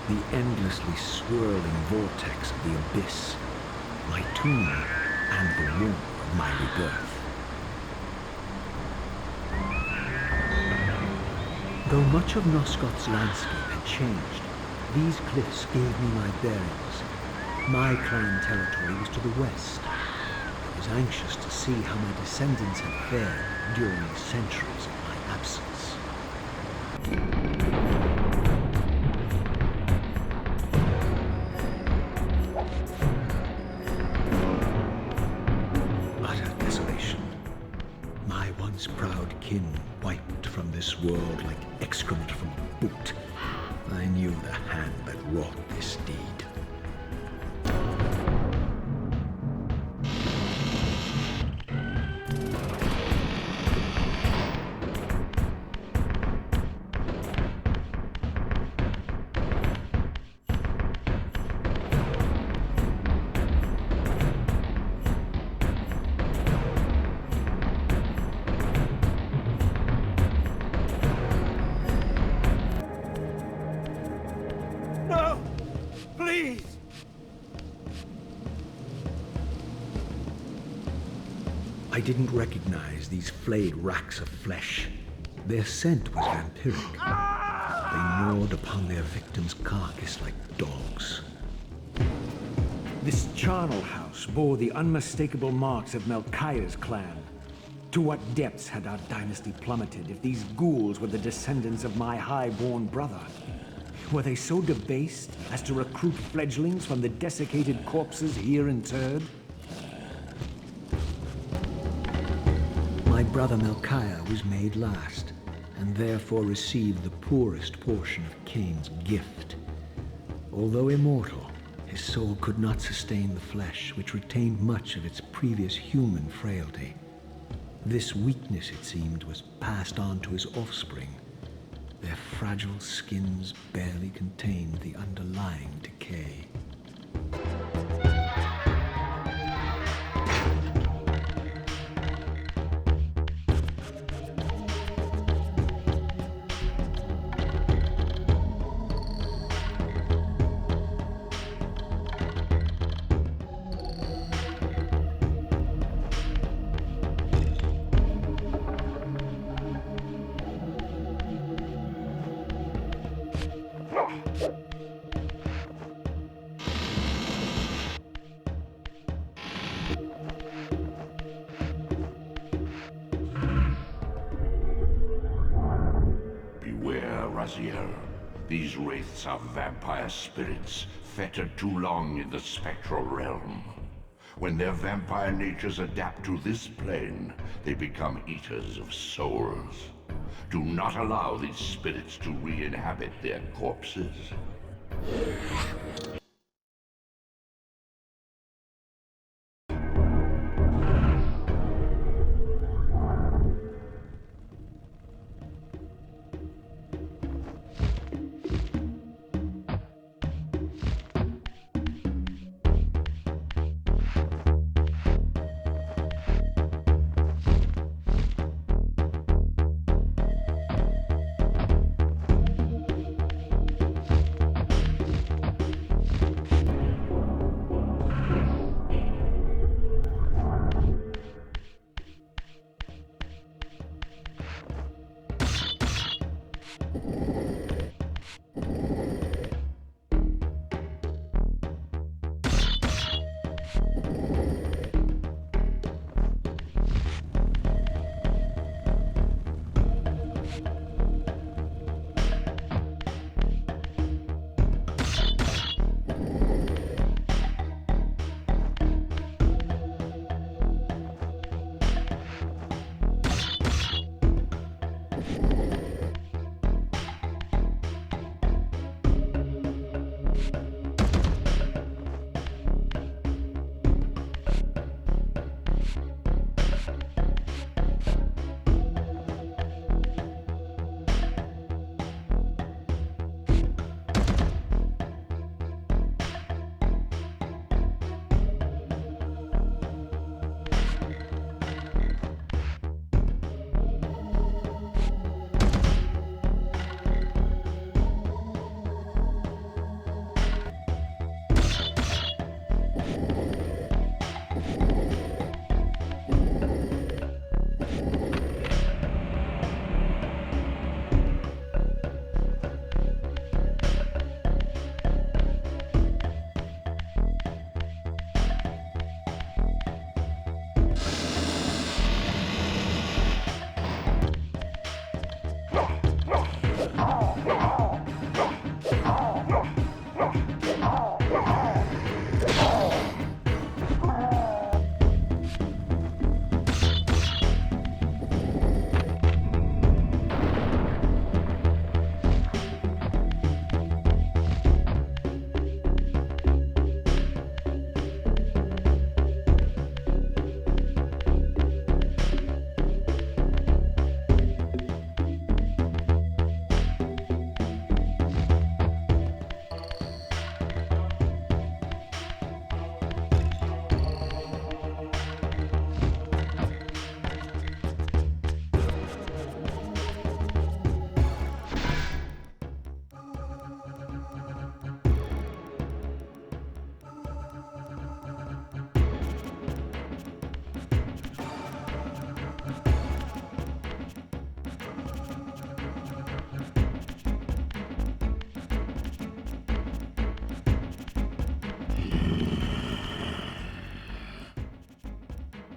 S6: The endlessly swirling vortex of the abyss, my tomb, and the womb of my rebirth. Though much of Nosgoth's landscape had changed, these cliffs gave me my bearings. My clan territory was to the west. I was anxious to see how my descendants had fared during the centuries of my absence. Utter desolation. My once proud kin wiped from this world like excrement from a boot. I knew the hand that wrought this deed.
S15: No! Please!
S6: I didn't recognize these flayed racks of flesh. Their scent was vampiric. They gnawed upon their victim's carcass like dogs. This charnel house bore the unmistakable marks of Melchiah's clan. To what depths had our dynasty plummeted if these ghouls were the descendants of my high-born brother? Were they so debased as to recruit fledglings from the desiccated corpses here interred? My
S16: brother Melchiah was made last, and therefore received the poorest portion of Kain's gift. Although immortal, his soul could not sustain the flesh, which retained much of its previous human frailty. This weakness, it seemed, was passed on to his offspring. Their fragile skins barely contained the underlying decay.
S4: Raziel. These wraiths are vampire spirits, fettered too long in the spectral realm. When their vampire natures adapt to this plane, they become eaters of souls. Do not allow these spirits to re-inhabit their corpses.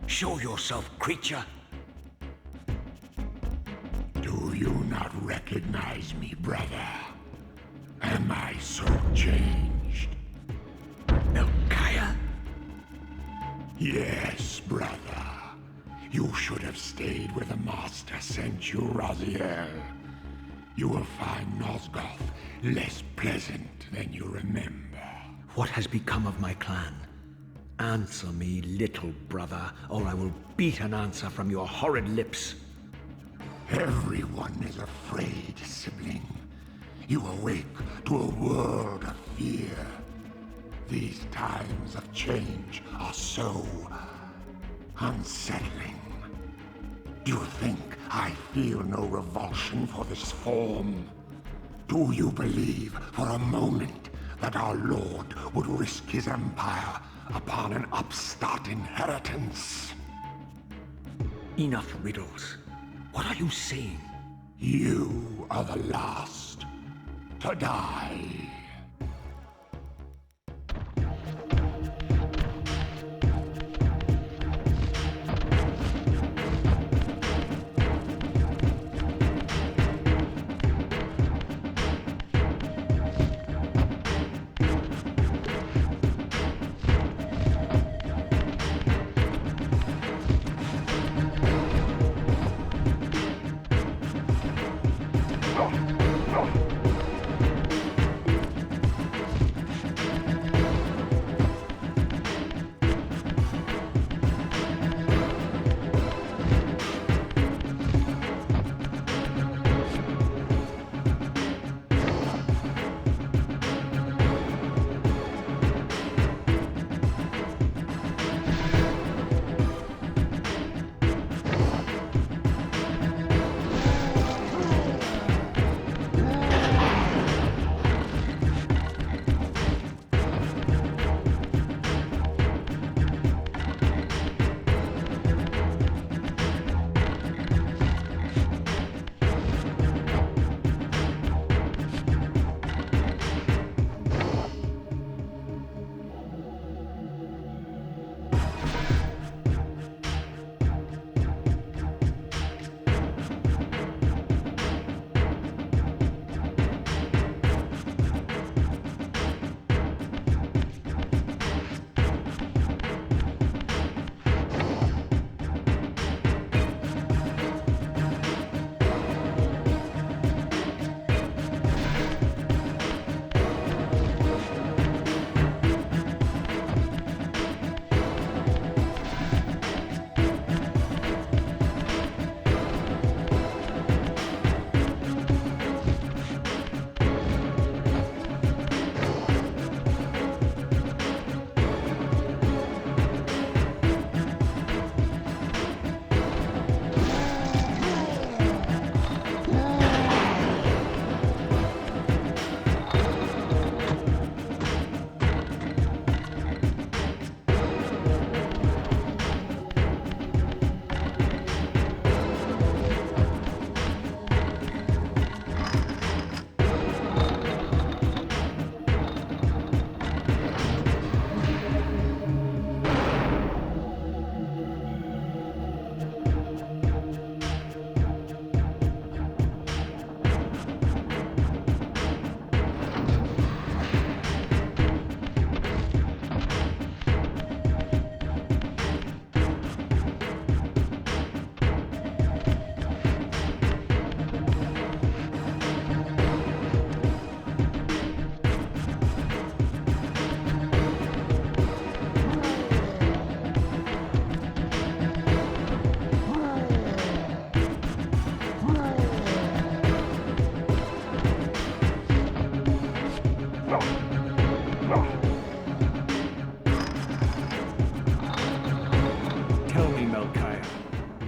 S15: Show yourself, creature.
S19: Do you not recognize me, brother? Am I so changed?
S15: Melchiah?
S19: Yes, brother.
S13: You should have stayed where the Master sent you, Raziel. You will find Nosgoth less pleasant than you remember.
S6: What has become of my clan? Answer me, little brother, or I will beat an answer from your horrid lips.
S13: Everyone is afraid, sibling. You awake to a world of fear. These times of change are so unsettling. Do you think I feel no revulsion for this form? Do you believe for a moment that our Lord would risk his empire upon an upstart inheritance?
S6: Enough riddles. What are you saying?
S13: You are the last to die.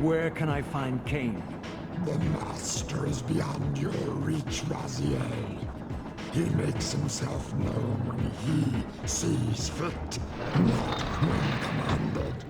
S6: Where can I find Kain?
S13: The Master is beyond your reach, Raziel. He makes himself known when he sees fit, not when commanded.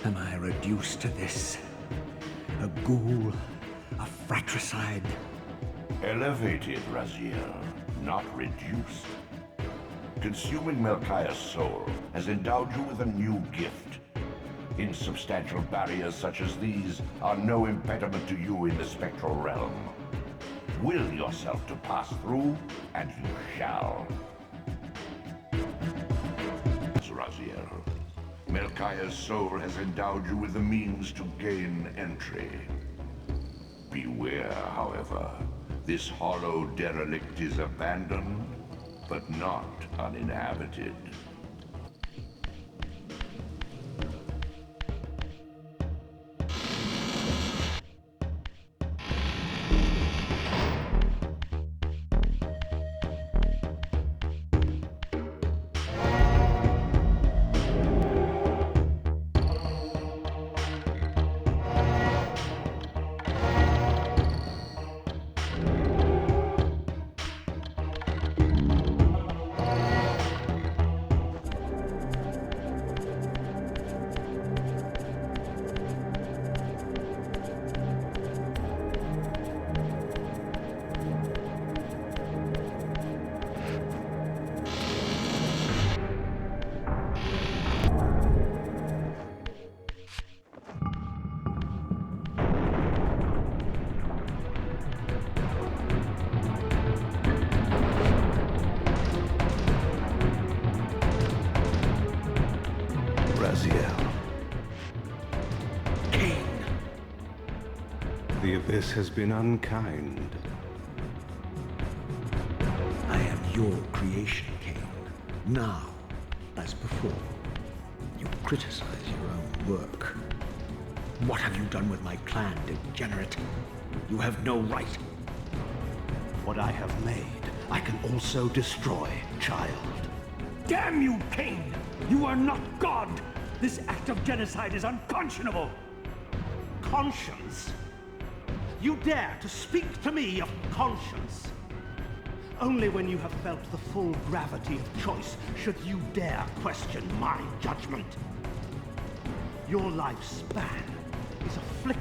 S6: Am I reduced to this? A ghoul? A fratricide?
S4: Elevated, Raziel, not reduced. Consuming Melchiah's soul has endowed you with a new gift. Insubstantial barriers such as these are no impediment to you in the spectral realm. Will yourself to pass through, and you shall. Raziel, Melchiah's soul has endowed you with the means to gain entry. Beware, however. This hollow derelict is abandoned, but not uninhabited.
S12: Raziel.
S6: Kain!
S12: The Abyss has been unkind.
S6: I am your creation, Kain. Now, as before, you criticize your own work. What have you done with my clan, degenerate? You have no right. What I have made, I can also destroy, child.
S15: Damn you, Kain! You are not God! This act of genocide is unconscionable! Conscience? You dare to speak to me of conscience? Only when you have felt the full gravity of choice should you dare question my judgment. Your lifespan is a flicker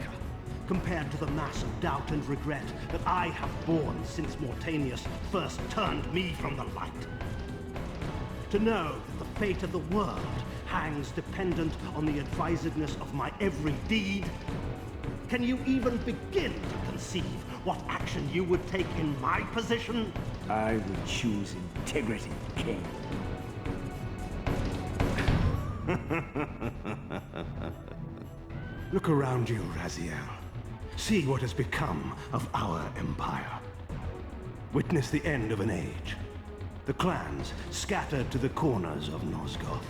S15: compared to the mass of doubt and regret that I have borne since Mortanius first turned me from the light. To know that the fate of the world hangs dependent on the advisedness of my every deed? Can you even begin to conceive what action you would take in my position?
S6: I would choose integrity, Kain.
S15: Look around you, Raziel. See what has become of our empire. Witness the end of an age. The clans scattered to the corners of Nosgoth.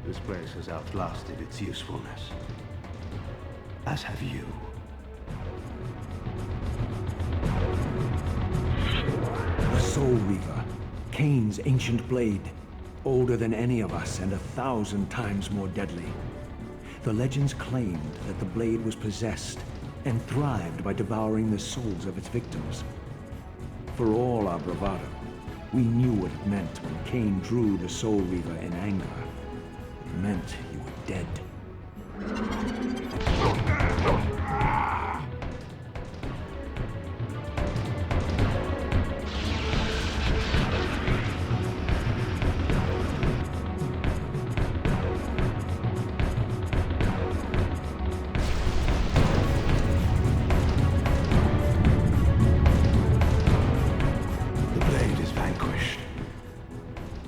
S15: This place has outlasted its usefulness. As have you.
S6: The Soul Reaver, Kain's ancient blade, older than any of us and 1,000 times more deadly. The legends claimed that the blade was possessed and thrived by devouring the souls of its victims. For all our bravado, we knew what it meant when Kain drew the Soul Reaver in anger. It meant you were dead.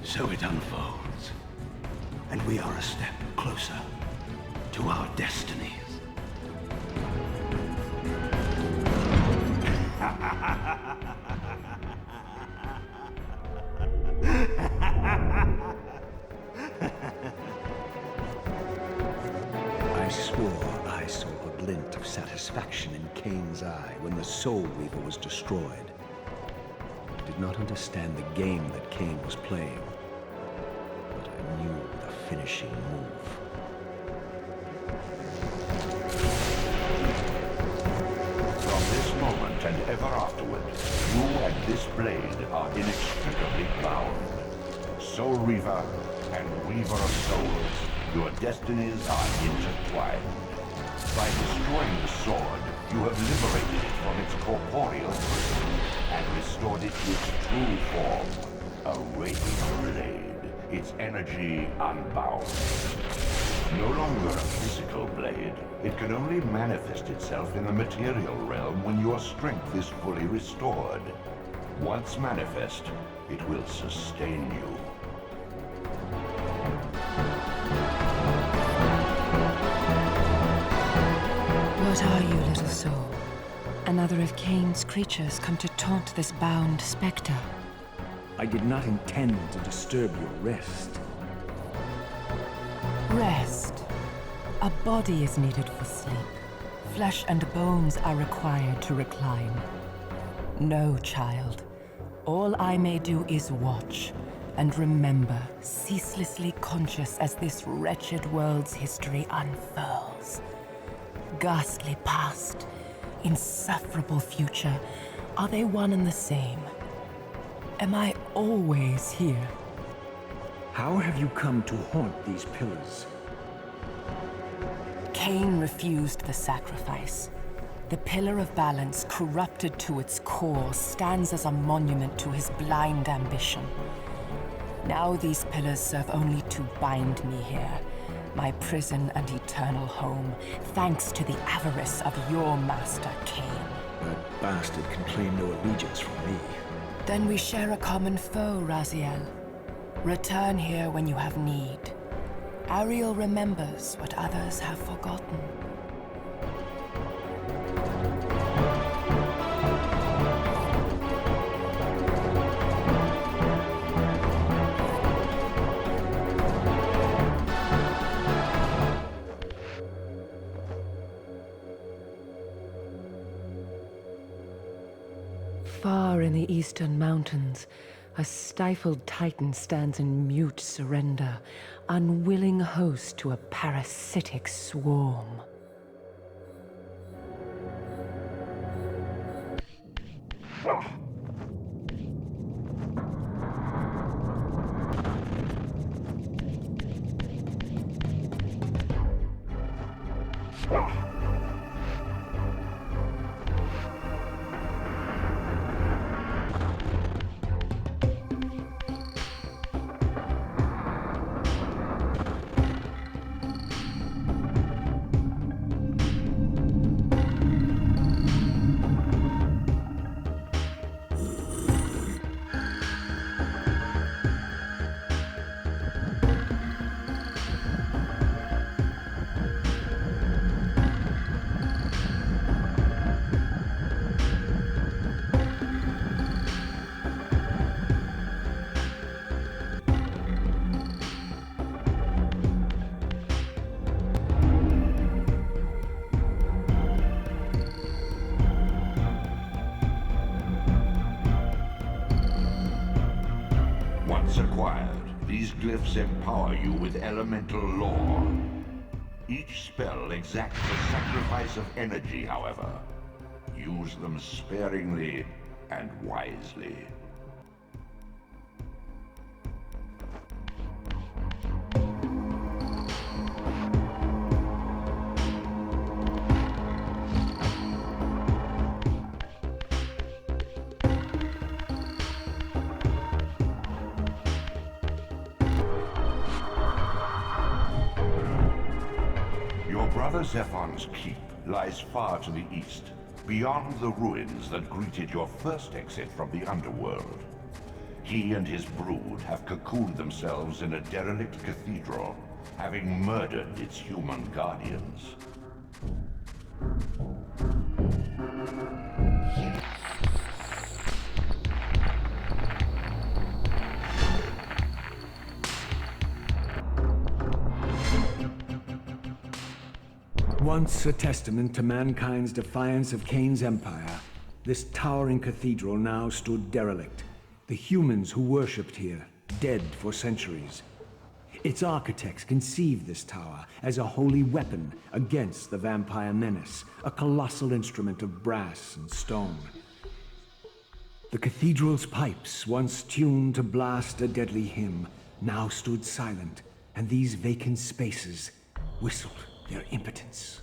S15: So it unfolds, and we are a step closer to our destinies.
S6: I swore I saw a glint of satisfaction in Kain's eye when the Soul Reaver was destroyed. I did not understand the game that Kain was playing, but I knew the finishing move.
S4: From this moment and ever afterward, you and this blade are inextricably bound. Soul Reaver, and Weaver of Souls, your destinies are intertwined. By destroying the sword, you have liberated it from its corporeal prison and restored it to its true form, a radiant blade, its energy unbound. No longer a physical blade, it can only manifest itself in the material realm when your strength is fully restored. Once manifest, it will sustain you.
S18: What are you, little soul? Another of Kain's creatures come to taunt this bound spectre.
S16: I did not intend to disturb your rest.
S18: Rest. A body is needed for sleep. Flesh and bones are required to recline. No, child. All I may do is watch and remember, ceaselessly conscious as this wretched world's history unfurls. Ghastly past, insufferable future, are they one and the same? Am I always here?
S16: How have you come to haunt these pillars?
S18: Kain refused the sacrifice. The Pillar of Balance, corrupted to its core, stands as a monument to his blind ambition. Now these pillars serve only to bind me here, my prison and eternal home, thanks to the avarice of your master, Kain.
S16: That bastard can claim no allegiance from me.
S18: Then we share a common foe, Raziel. Return here when you have need. Ariel remembers what others have forgotten. Far in the eastern mountains, a stifled titan stands in mute surrender, unwilling host to a parasitic swarm.
S4: These glyphs empower you with elemental lore. Each spell exacts a sacrifice of energy, however. Use them sparingly and wisely. Brother Zephon's keep lies far to the east, beyond the ruins that greeted your first exit from the underworld. He and his brood have cocooned themselves in a derelict cathedral, having murdered its human guardians.
S16: Once a testament to mankind's defiance of Kain's empire, this towering cathedral now stood derelict. The humans who worshipped here, dead for centuries. Its architects conceived this tower as a holy weapon against the vampire menace, a colossal instrument of brass and stone. The cathedral's pipes, once tuned to blast a deadly hymn, now stood silent, and these vacant spaces whistled their impotence.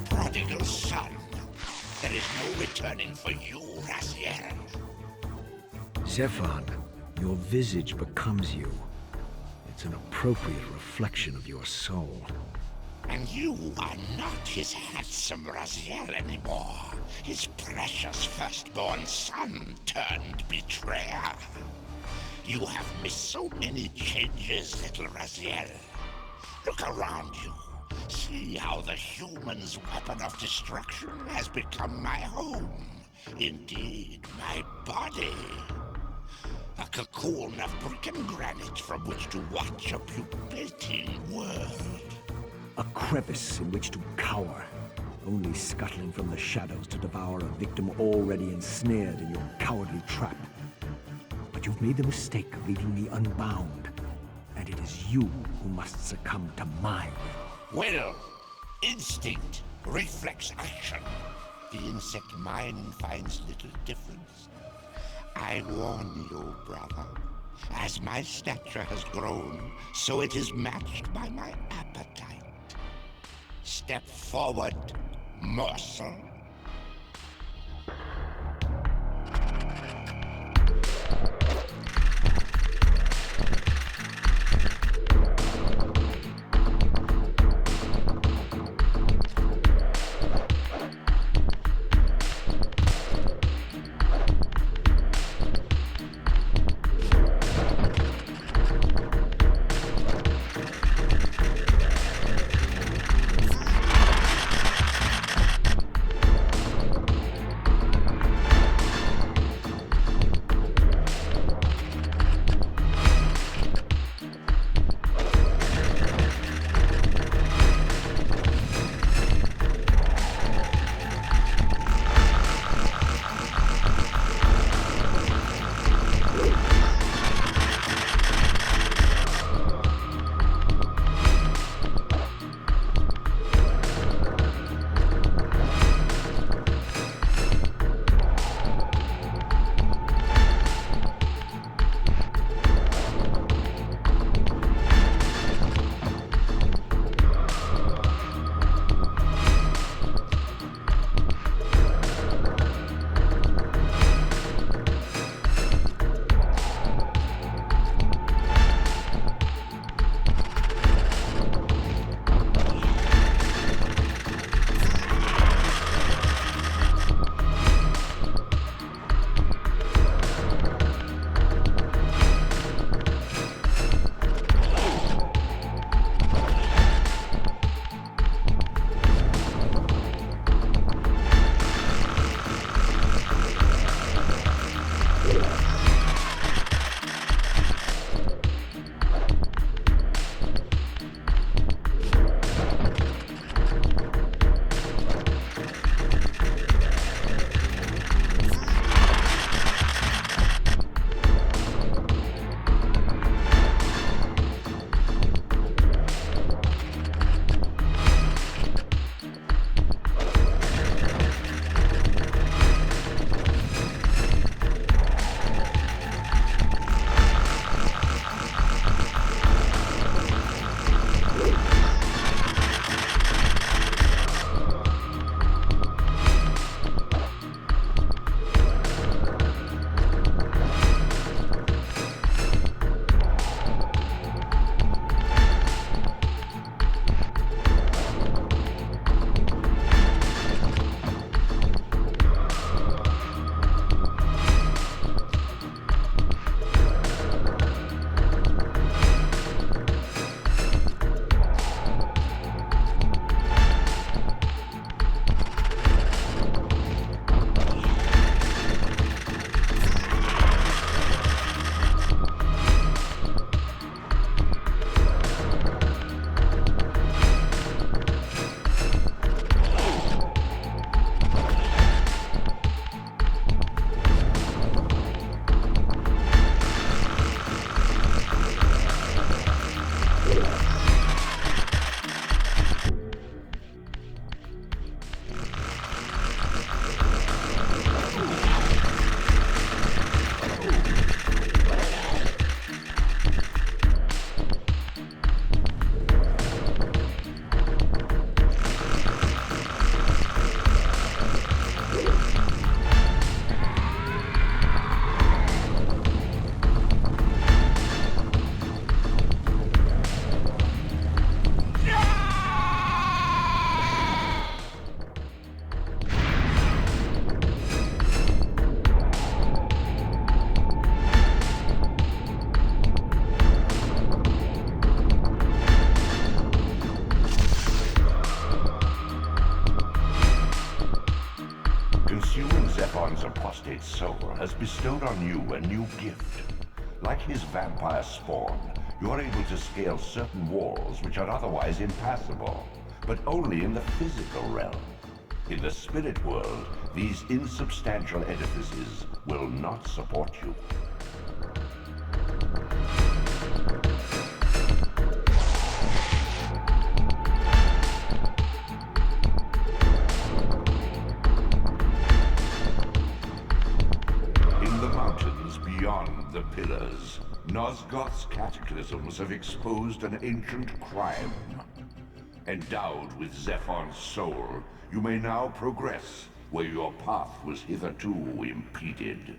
S13: Prodigal son. There is no returning for you, Raziel.
S16: Zephan, your visage becomes you. It's an appropriate reflection of your soul.
S13: And you are not his handsome Raziel anymore. His precious firstborn son turned betrayer. You have missed so many changes, little Raziel. Look around you. See how the human's weapon of destruction has become my home. Indeed, my body. A cocoon of brick and granite from which to watch a pupating world.
S16: A crevice in which to cower, only scuttling from the shadows to devour a victim already ensnared in your cowardly trap. But you've made the mistake of leaving me unbound, and it is you who must succumb to my
S13: Will, instinct, reflex action. The insect mind finds little difference. I warn you, brother. As my stature has grown, so it is matched by my appetite. Step forward, morsel.
S4: apostate soul has bestowed on you a new gift. Like his vampire spawn, you are able to scale certain walls which are otherwise impassable, but only in the physical realm. In the spirit world, these insubstantial edifices will not support you. In the mountains beyond the pillars, Nosgoth's cataclysms have exposed an ancient crime. Endowed with Zephon's soul, you may now progress where your path was hitherto impeded.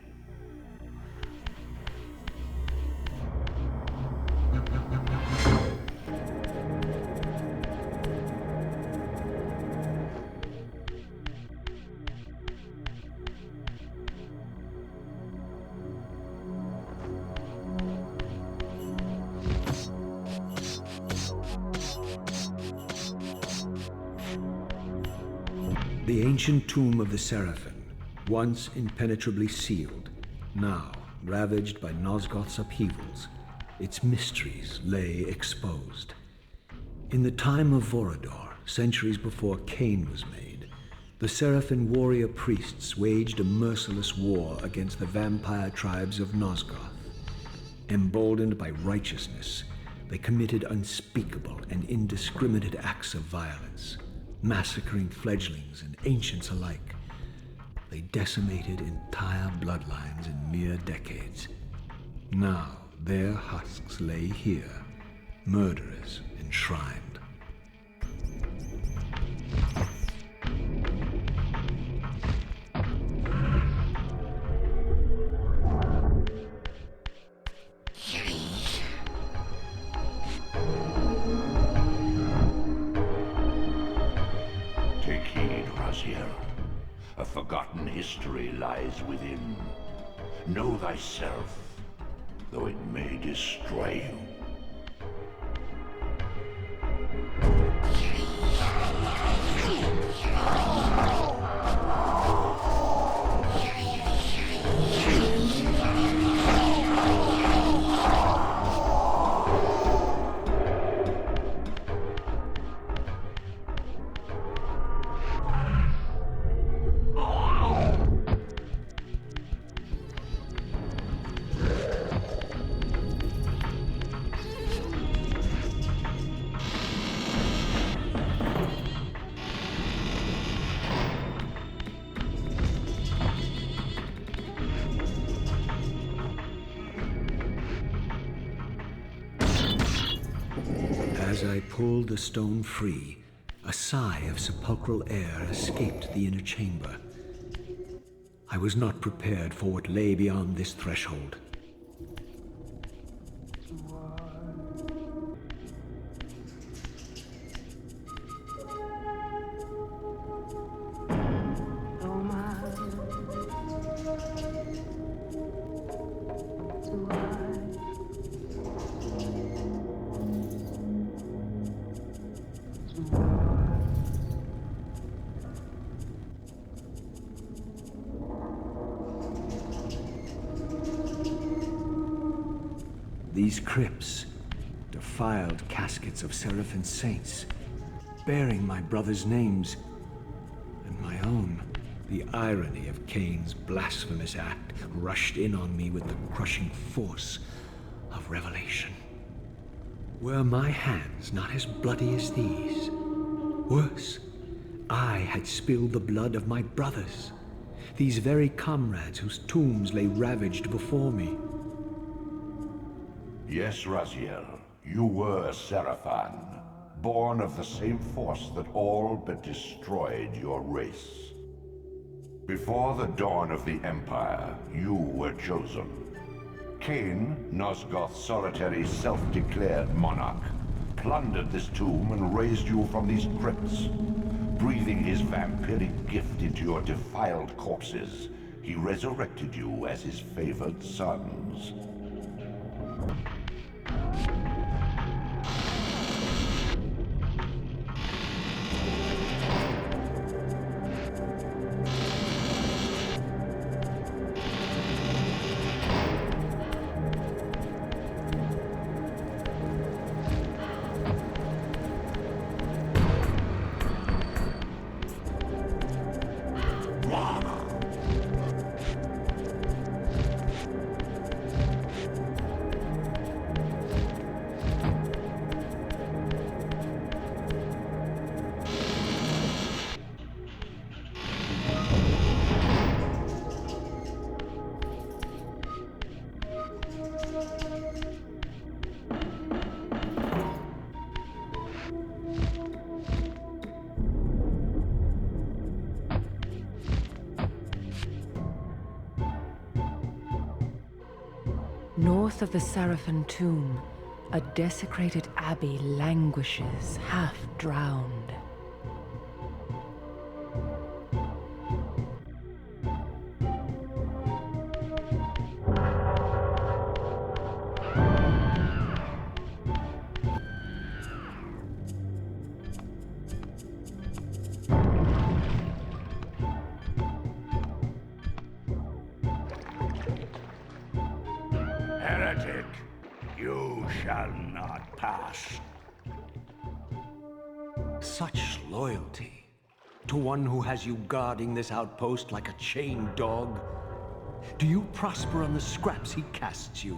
S16: The ancient tomb of the Seraphim, once impenetrably sealed, now ravaged by Nosgoth's upheavals, its mysteries lay exposed. In the time of Vorador, centuries before Kain was made, the Seraphim warrior priests waged a merciless war against the vampire tribes of Nosgoth. Emboldened by righteousness, they committed unspeakable and indiscriminate acts of violence, massacring fledglings and ancients alike. They decimated entire bloodlines in mere decades. Now their husks lay here, murderers enshrined.
S4: Take heed, Raziel. A forgotten history lies within. Know thyself, though it may destroy you.
S16: As I pulled the stone free, a sigh of sepulchral air escaped the inner chamber. I was not prepared for what lay beyond this threshold. These crypts, defiled caskets of Seraphim saints, bearing my brothers' names, and my own. The irony of Kain's blasphemous act rushed in on me with the crushing force of revelation. Were my hands not as bloody as these? Worse, I had spilled the blood of my brothers, these very comrades whose tombs lay ravaged before me.
S4: Yes, Raziel, you were Seraphan, born of the same force that all but destroyed your race. Before the dawn of the Empire, you were chosen. Kain, Nosgoth's solitary self-declared monarch, plundered this tomb and raised you from these crypts. Breathing his vampiric gift into your defiled corpses, he resurrected you as his favored sons.
S18: North of the Seraphim tomb, a desecrated abbey languishes, half drowned.
S13: Heretic, you shall not pass.
S6: Such loyalty to one who has you guarding this outpost like a chained dog. Do you prosper on the scraps he casts you?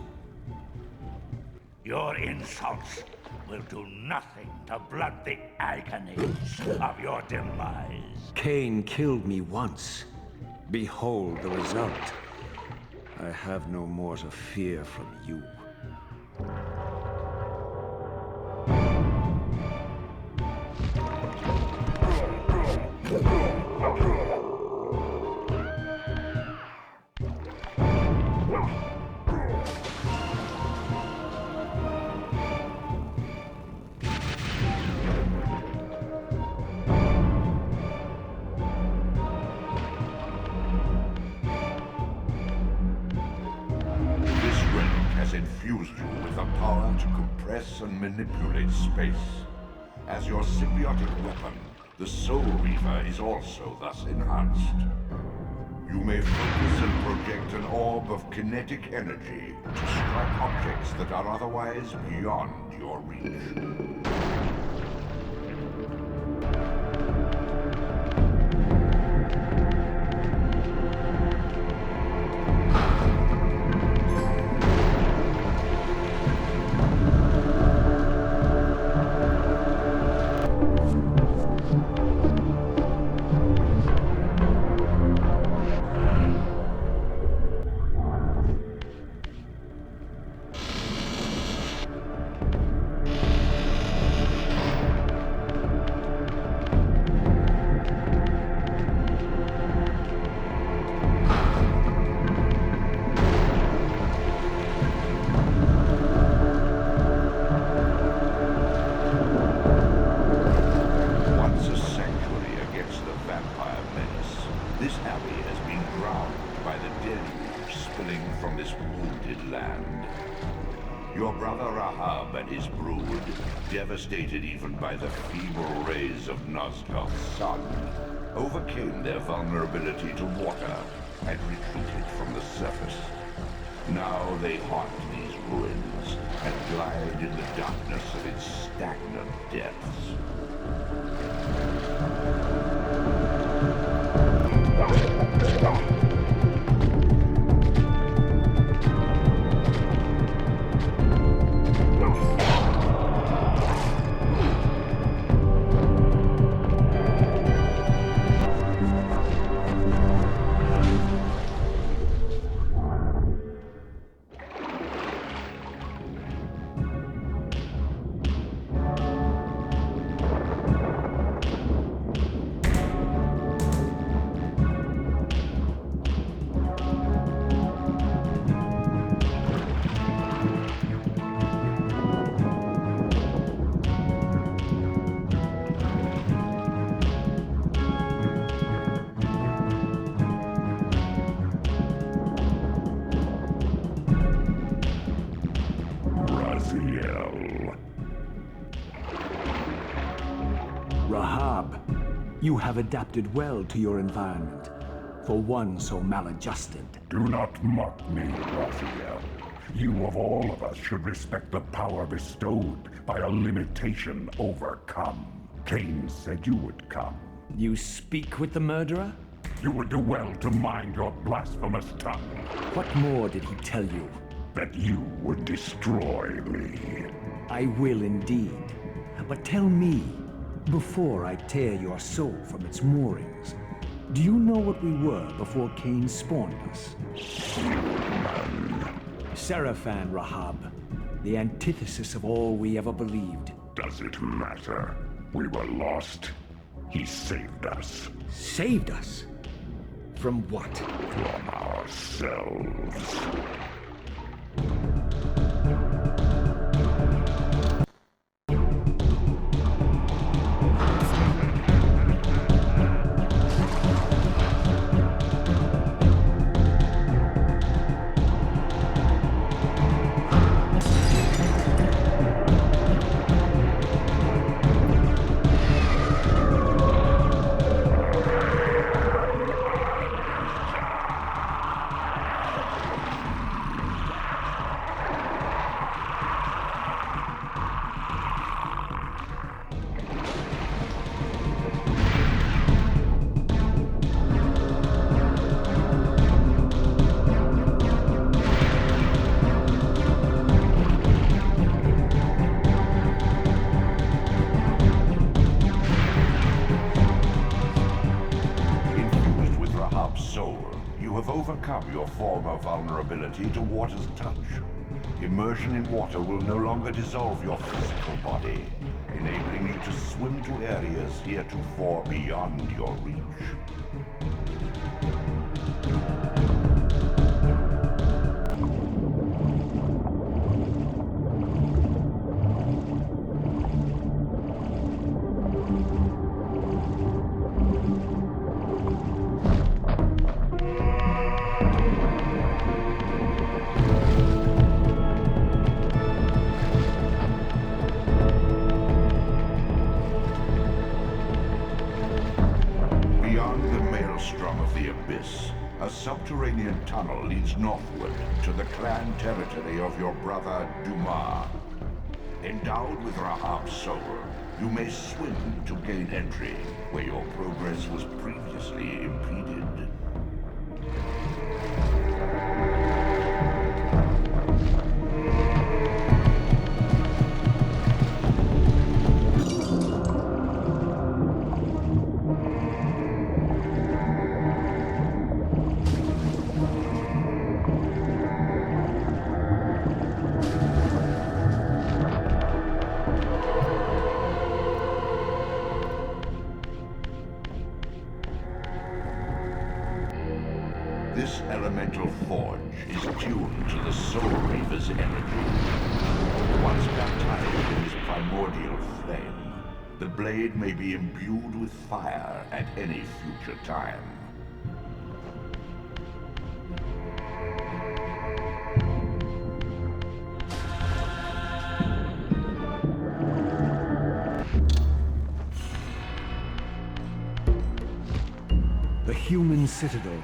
S13: Your insults will do nothing to blunt the agonies of your demise.
S6: Kain killed me once. Behold the result. I have no more to fear from you.
S19: Infused you with the power to compress and manipulate space. As your symbiotic weapon, the Soul Reaver is also thus enhanced. You may focus and project an orb of kinetic energy to strike objects that are otherwise beyond your reach. Devastated even by the feeble rays of Nosgoth's sun, overcame their vulnerability to water and retreated from the surface. Now they haunt these ruins and glide in the darkness of its stagnant depths.
S6: You have adapted well to your environment, for one so maladjusted.
S14: Do not mock me, Raziel. You of all of us should respect the power bestowed by a limitation overcome. Kain said you would come.
S6: You speak with the murderer?
S14: You would do well to mind your blasphemous tongue.
S6: What more did he tell you?
S14: That you would destroy me.
S6: I will indeed. But tell me, before I tear your soul from its moorings, do you know what we were before Kain spawned us? Seraphan, Rahab, the antithesis of all we ever believed.
S14: Does it matter? We were lost. He saved us.
S6: Saved us? From what?
S14: From ourselves.
S4: overcome your former vulnerability to water's touch. Immersion in water will no longer dissolve your physical body, enabling you to swim to areas heretofore beyond your reach. A subterranean tunnel leads northward to the clan territory of your brother Dumas. Endowed with Rahab's soul, you may swim to gain entry where your progress was previously impeded. This elemental forge is tuned to the Soul Reaver's energy. Once baptized in his primordial flame, the blade may be imbued with fire at any future time.
S16: The human citadel.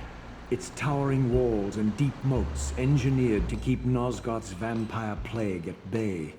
S16: Its towering walls and deep moats engineered to keep Nosgoth's vampire plague at bay.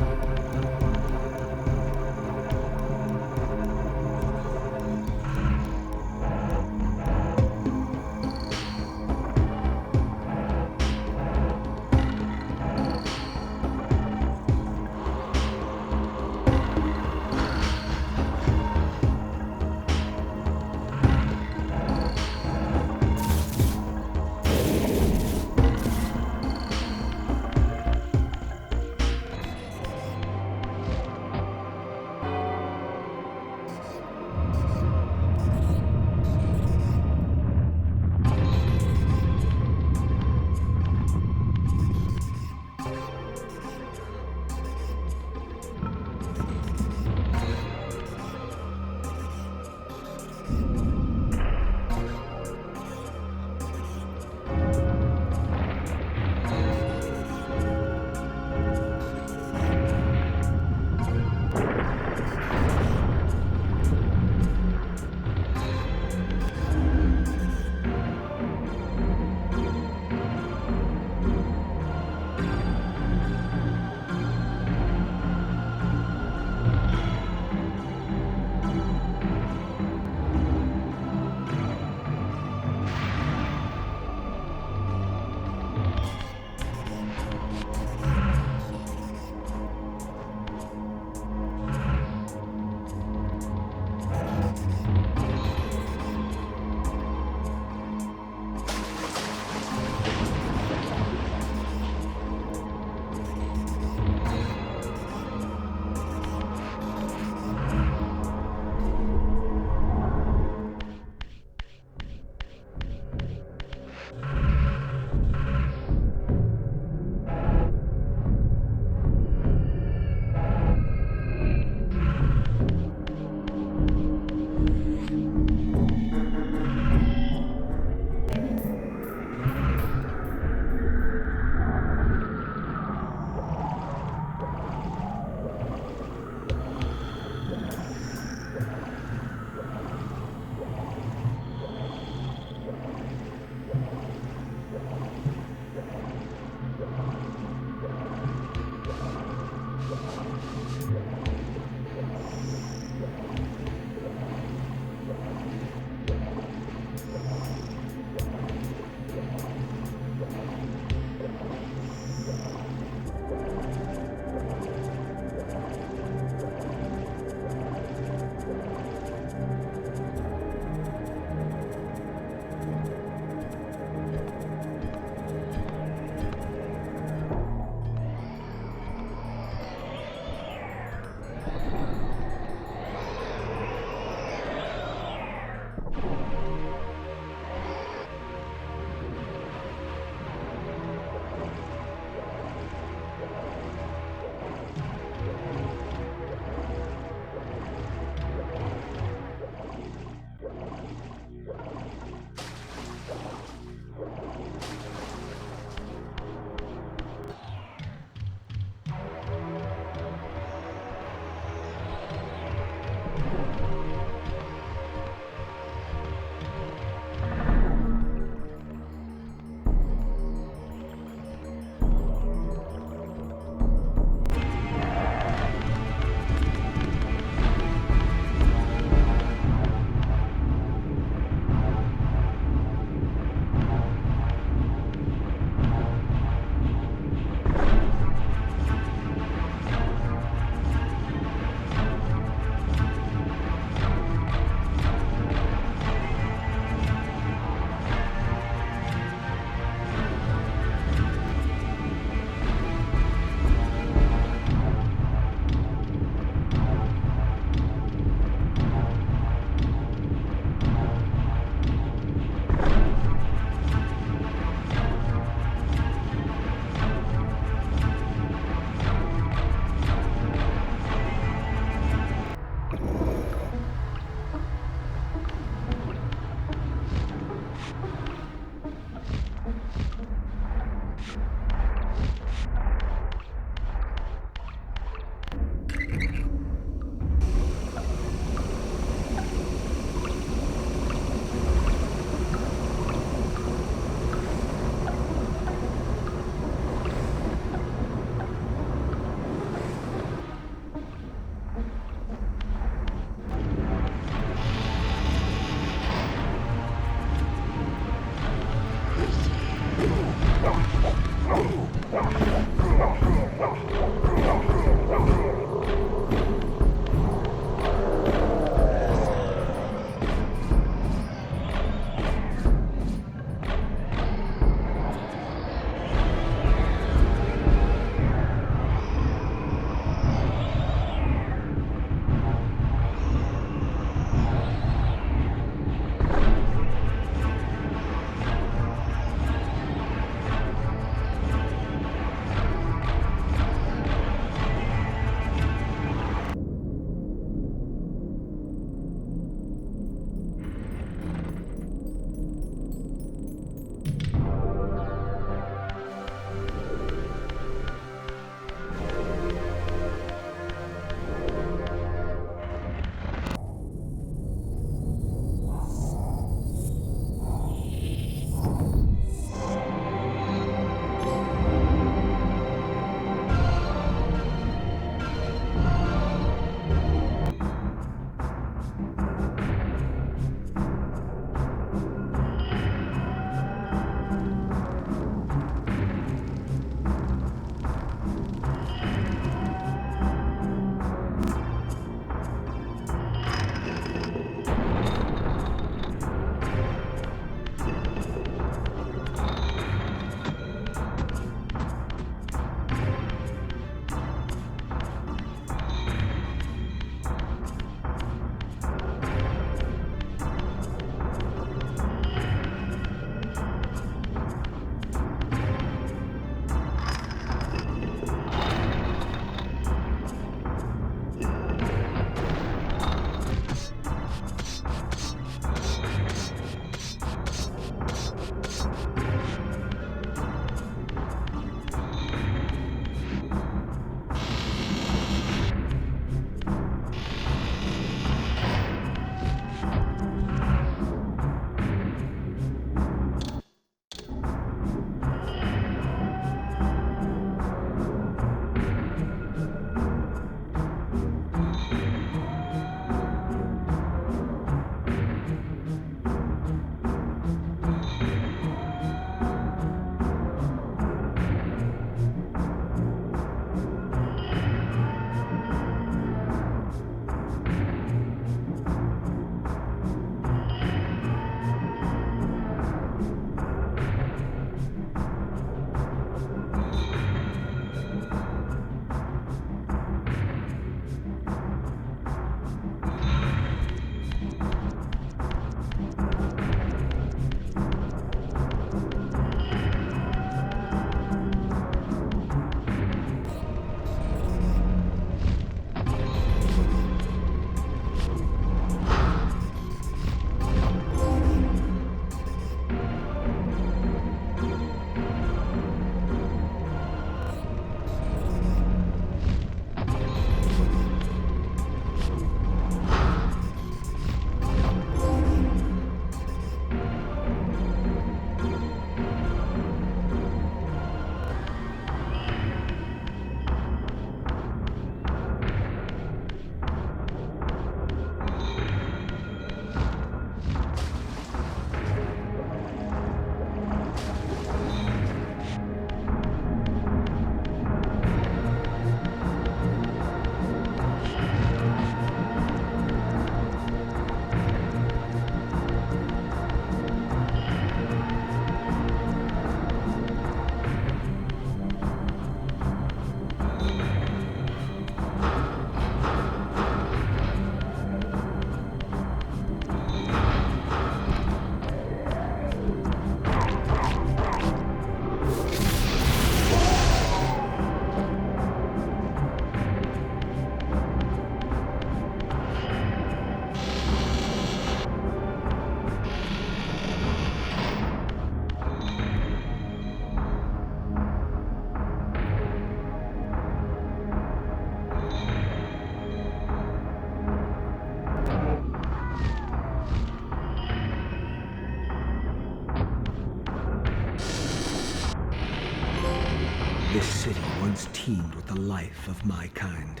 S16: teemed with the life of my kind?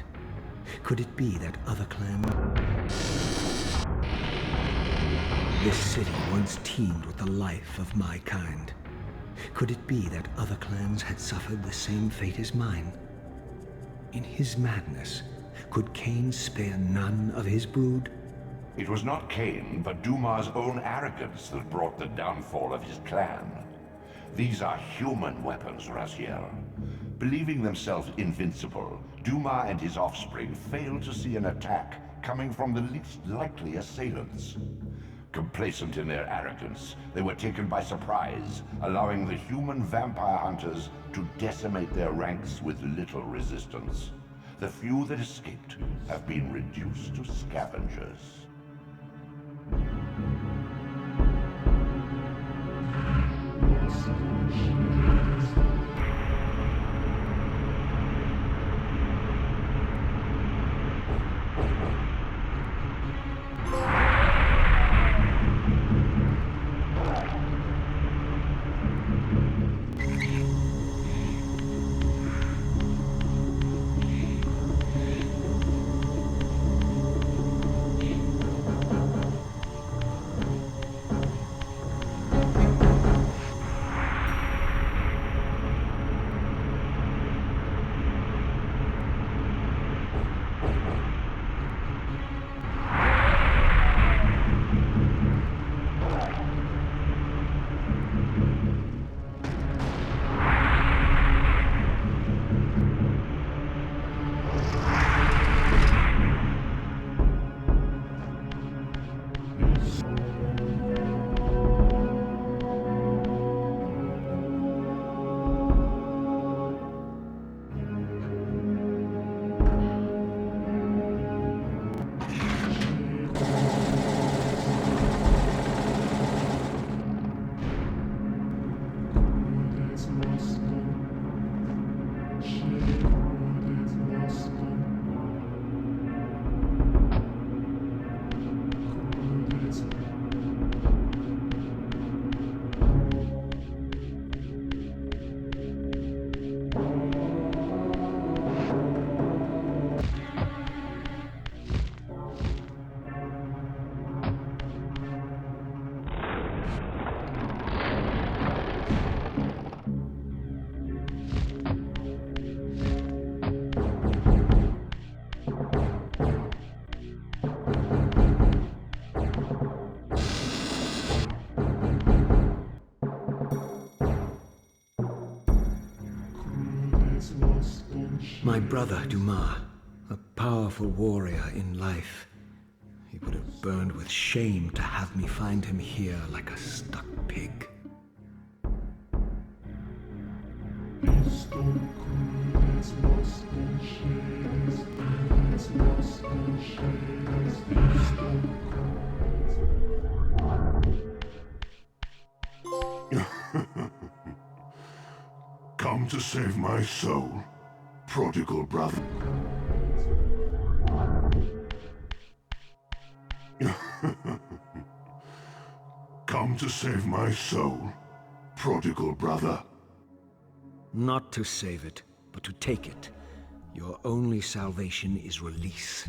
S16: Could it be that other clans? This city once teemed with the life of my kind. Could it be that other clans had suffered the same fate as mine? In his madness, could Kain spare none of his brood?
S4: It was not Kain, but Duma's own arrogance that brought the downfall of his clan. These are human weapons, Raziel. Believing themselves invincible, Duma and his offspring failed to see an attack coming from the least likely assailants. Complacent in their arrogance, they were taken by surprise, allowing the human vampire hunters to decimate their ranks with little resistance. The few that escaped have been reduced to scavengers.
S16: My brother, Dumas, a powerful warrior in life. He would have burned with shame to have me find him here like a stuck pig.
S19: Come to save my soul, prodigal brother. Come to save my soul, prodigal brother.
S16: Not to save it, but to take it. Your only salvation is release.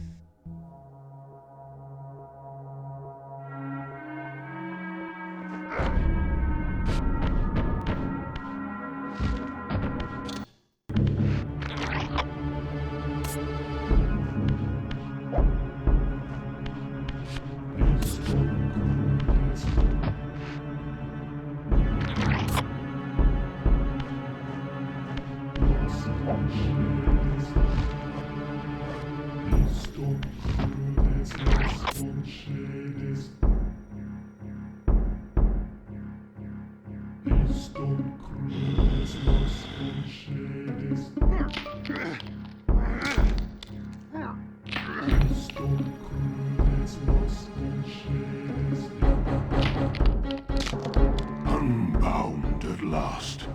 S19: Unbound at last.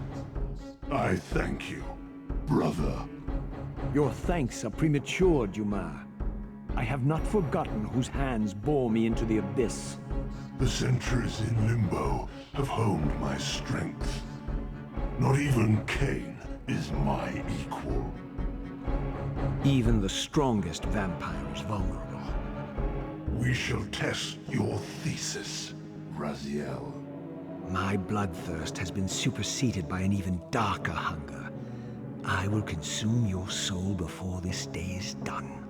S19: I thank you, brother.
S6: Your thanks are premature, Dumas. I have not forgotten whose hands bore me into the abyss.
S19: The centuries in Limbo have honed my strength. Not even Kain is my equal.
S16: Even the strongest vampire is vulnerable.
S13: We shall test your thesis, Raziel.
S16: My bloodthirst has been superseded by an even darker hunger. I will consume your soul before this day is done.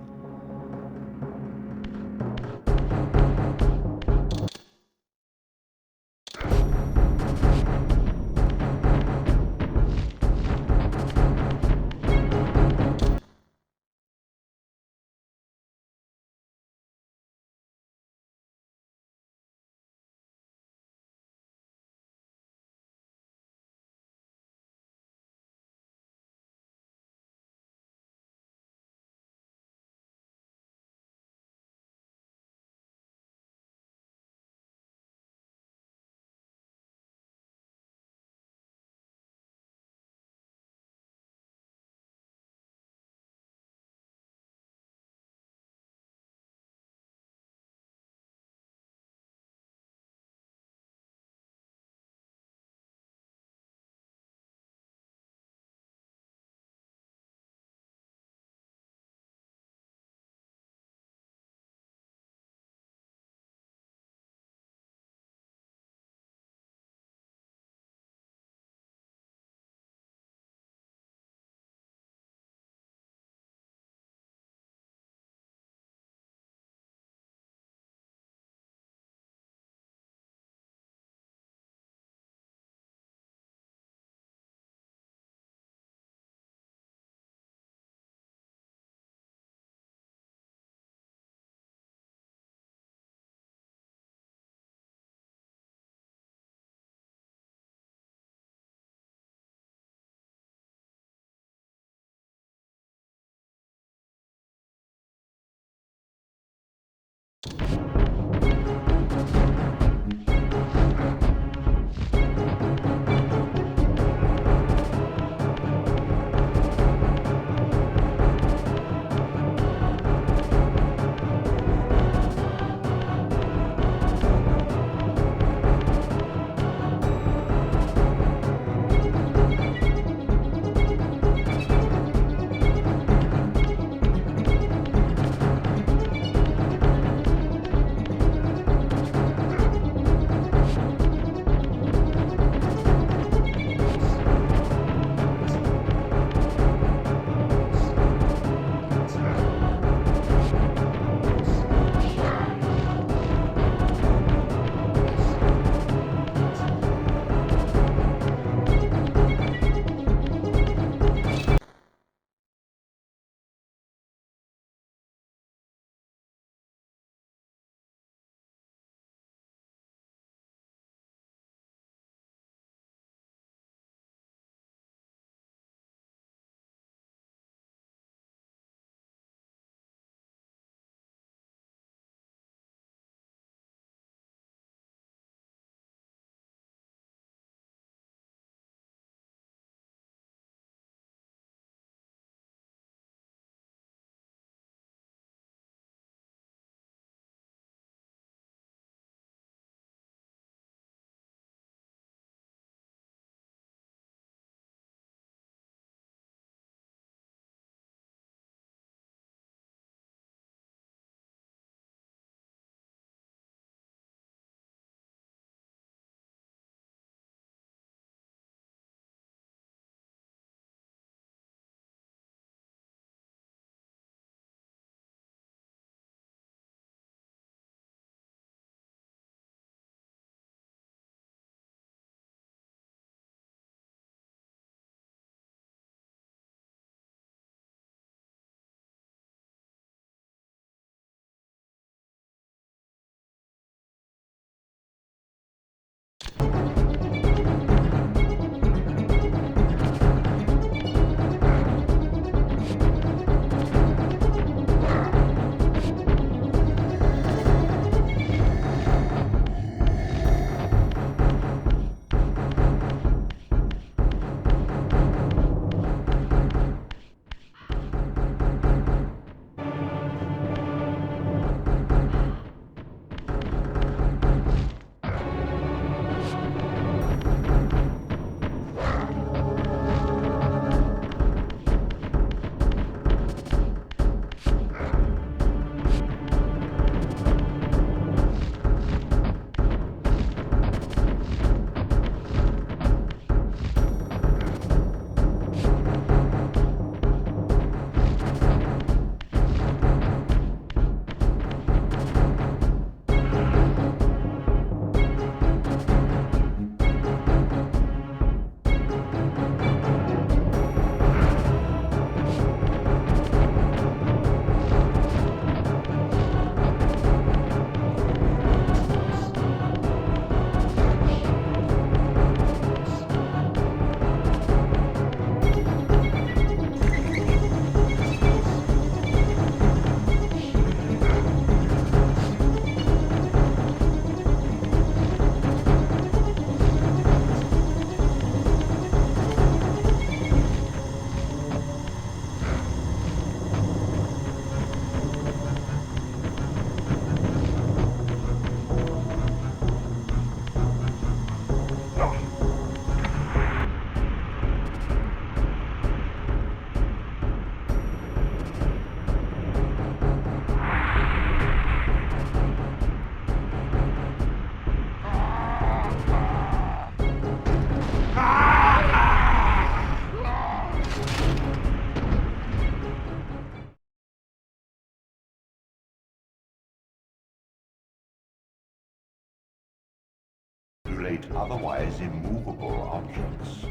S13: penetrate otherwise immovable objects.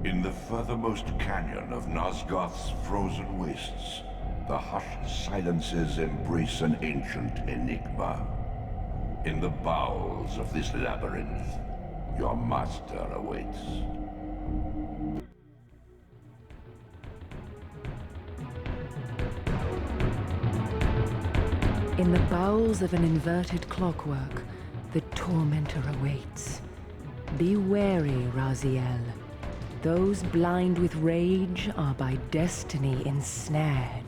S13: In the furthermost canyon of Nosgoth's frozen wastes, the hushed silences embrace an ancient enigma. In the bowels of this labyrinth, your master awaits.
S18: In the bowels of an inverted clockwork, the tormentor awaits. Be wary, Raziel. Those blind with rage are by destiny ensnared.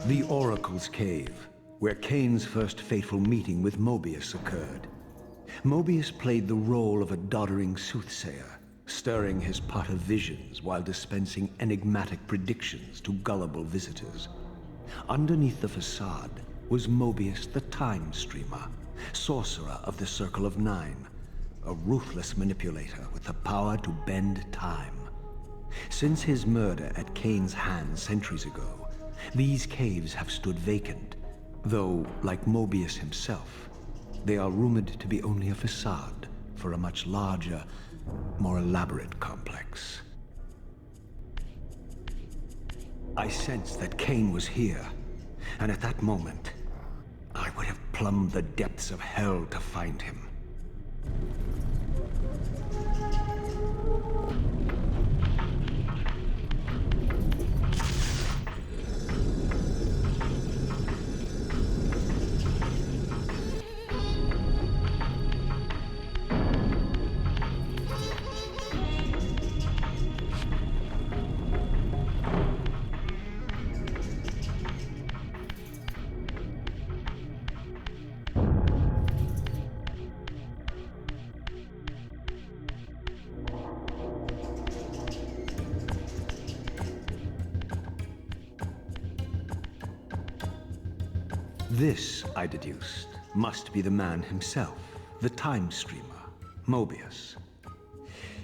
S16: The Oracle's Cave, where Kain's first fateful meeting with Mobius occurred. Mobius played the role of a doddering soothsayer, stirring his pot of visions while dispensing enigmatic predictions to gullible visitors. Underneath the facade was Mobius the Time Streamer, sorcerer of the Circle of Nine, a ruthless manipulator with the power to bend time. Since his murder at Kain's hands centuries ago, these caves have stood vacant, though, like Mobius himself, they are rumored to be only a facade for a much larger, more elaborate complex. I sensed that Kain was here, and at that moment, I would have plumbed the depths of hell to find him. This, I deduced, must be the man himself, the Time Streamer, Mobius.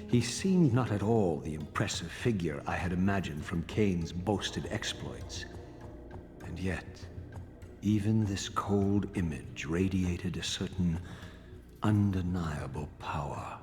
S16: He seemed not at all the impressive figure I had imagined from Kain's boasted exploits. And yet, even this cold image radiated a certain undeniable power.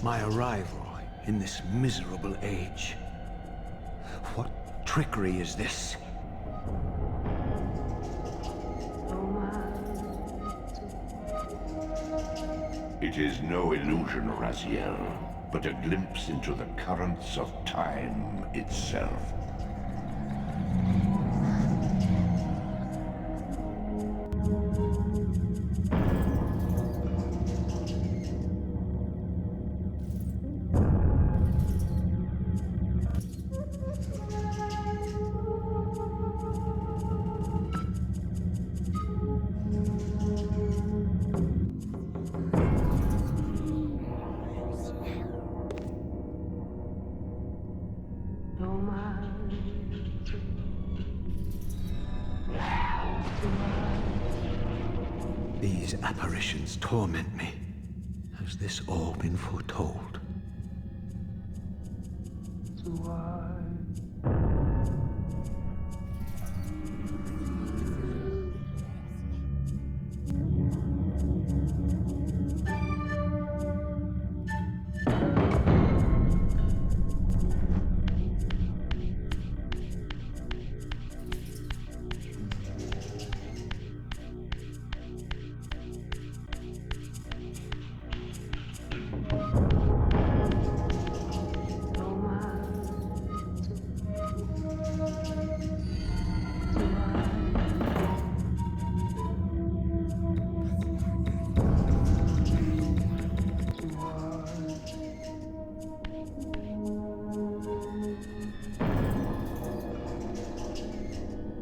S6: my arrival in this miserable age? What trickery is this?
S4: It is no illusion, Raziel, but a glimpse into the currents of time itself.
S6: These apparitions torment me. Has this all been foretold?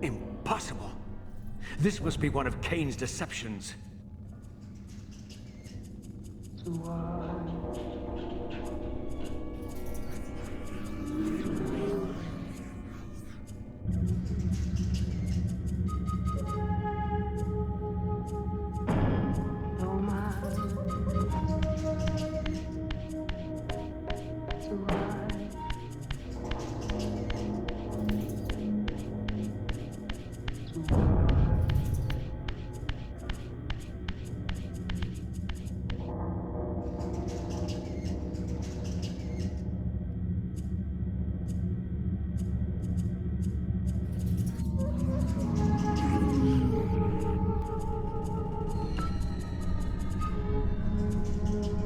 S6: Impossible! This must be one of Kain's deceptions.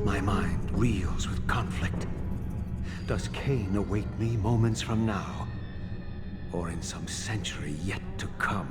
S6: My mind reels with conflict. Does Kain await me moments from now? Or in some century yet to come?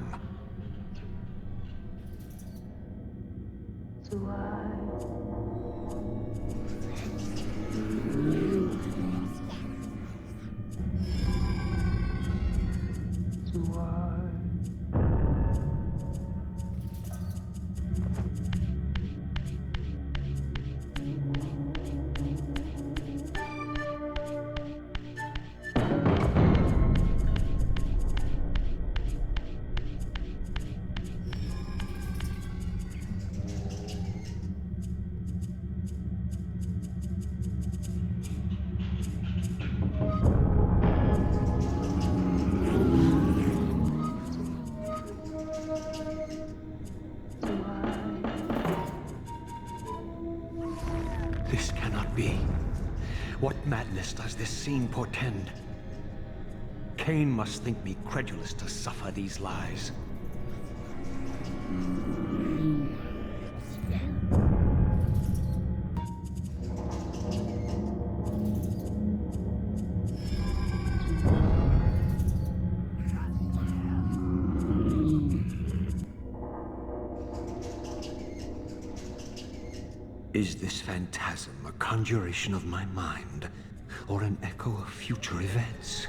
S6: This cannot be. What madness does this scene portend? Kain must think me credulous to suffer these lies. Is this phantasm a conjuration of my mind, or an echo of future events?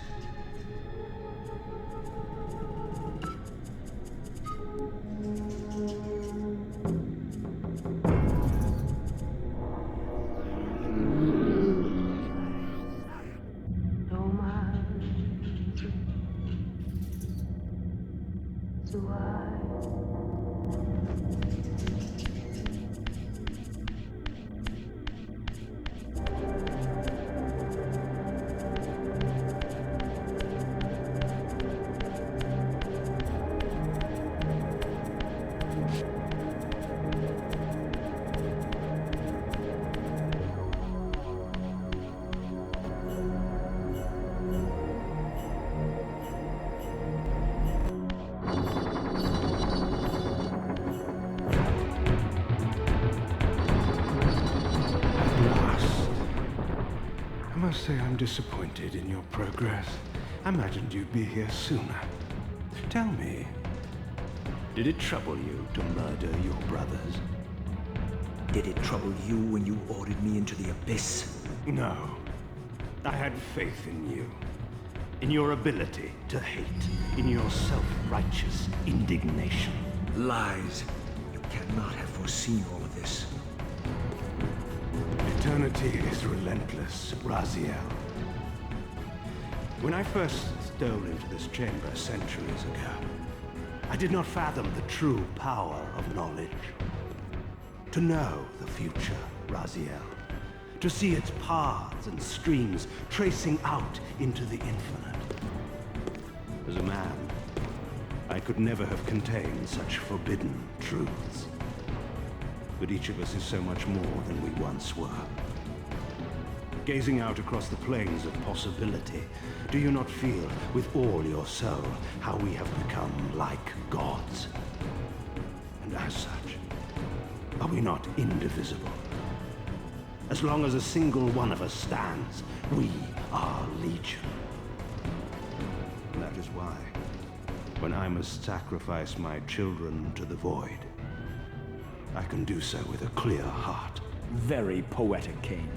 S12: must say I'm disappointed in your progress. I imagined you'd be here sooner. Tell me, did it trouble you to murder your brothers?
S6: Did it trouble you when you ordered me into the abyss?
S12: No. I had faith in you. In your ability to hate. In your self-righteous indignation.
S6: Lies. You cannot have foreseen all of this.
S12: Eternity is relentless, Raziel. When I first stole into this chamber centuries ago, I did not fathom the true power of knowledge. To know the future, Raziel. To see its paths and streams tracing out into the infinite. As a man, I could never have contained such forbidden truths. But each of us is so much more than we once were. Gazing out across the plains of possibility, do you not feel with all your soul how we have become like gods? And as such, are we not indivisible? As long as a single one of us stands, we are legion. And that is why, when I must sacrifice my children to the void, I can do so with a clear heart.
S16: Very poetic, Kain.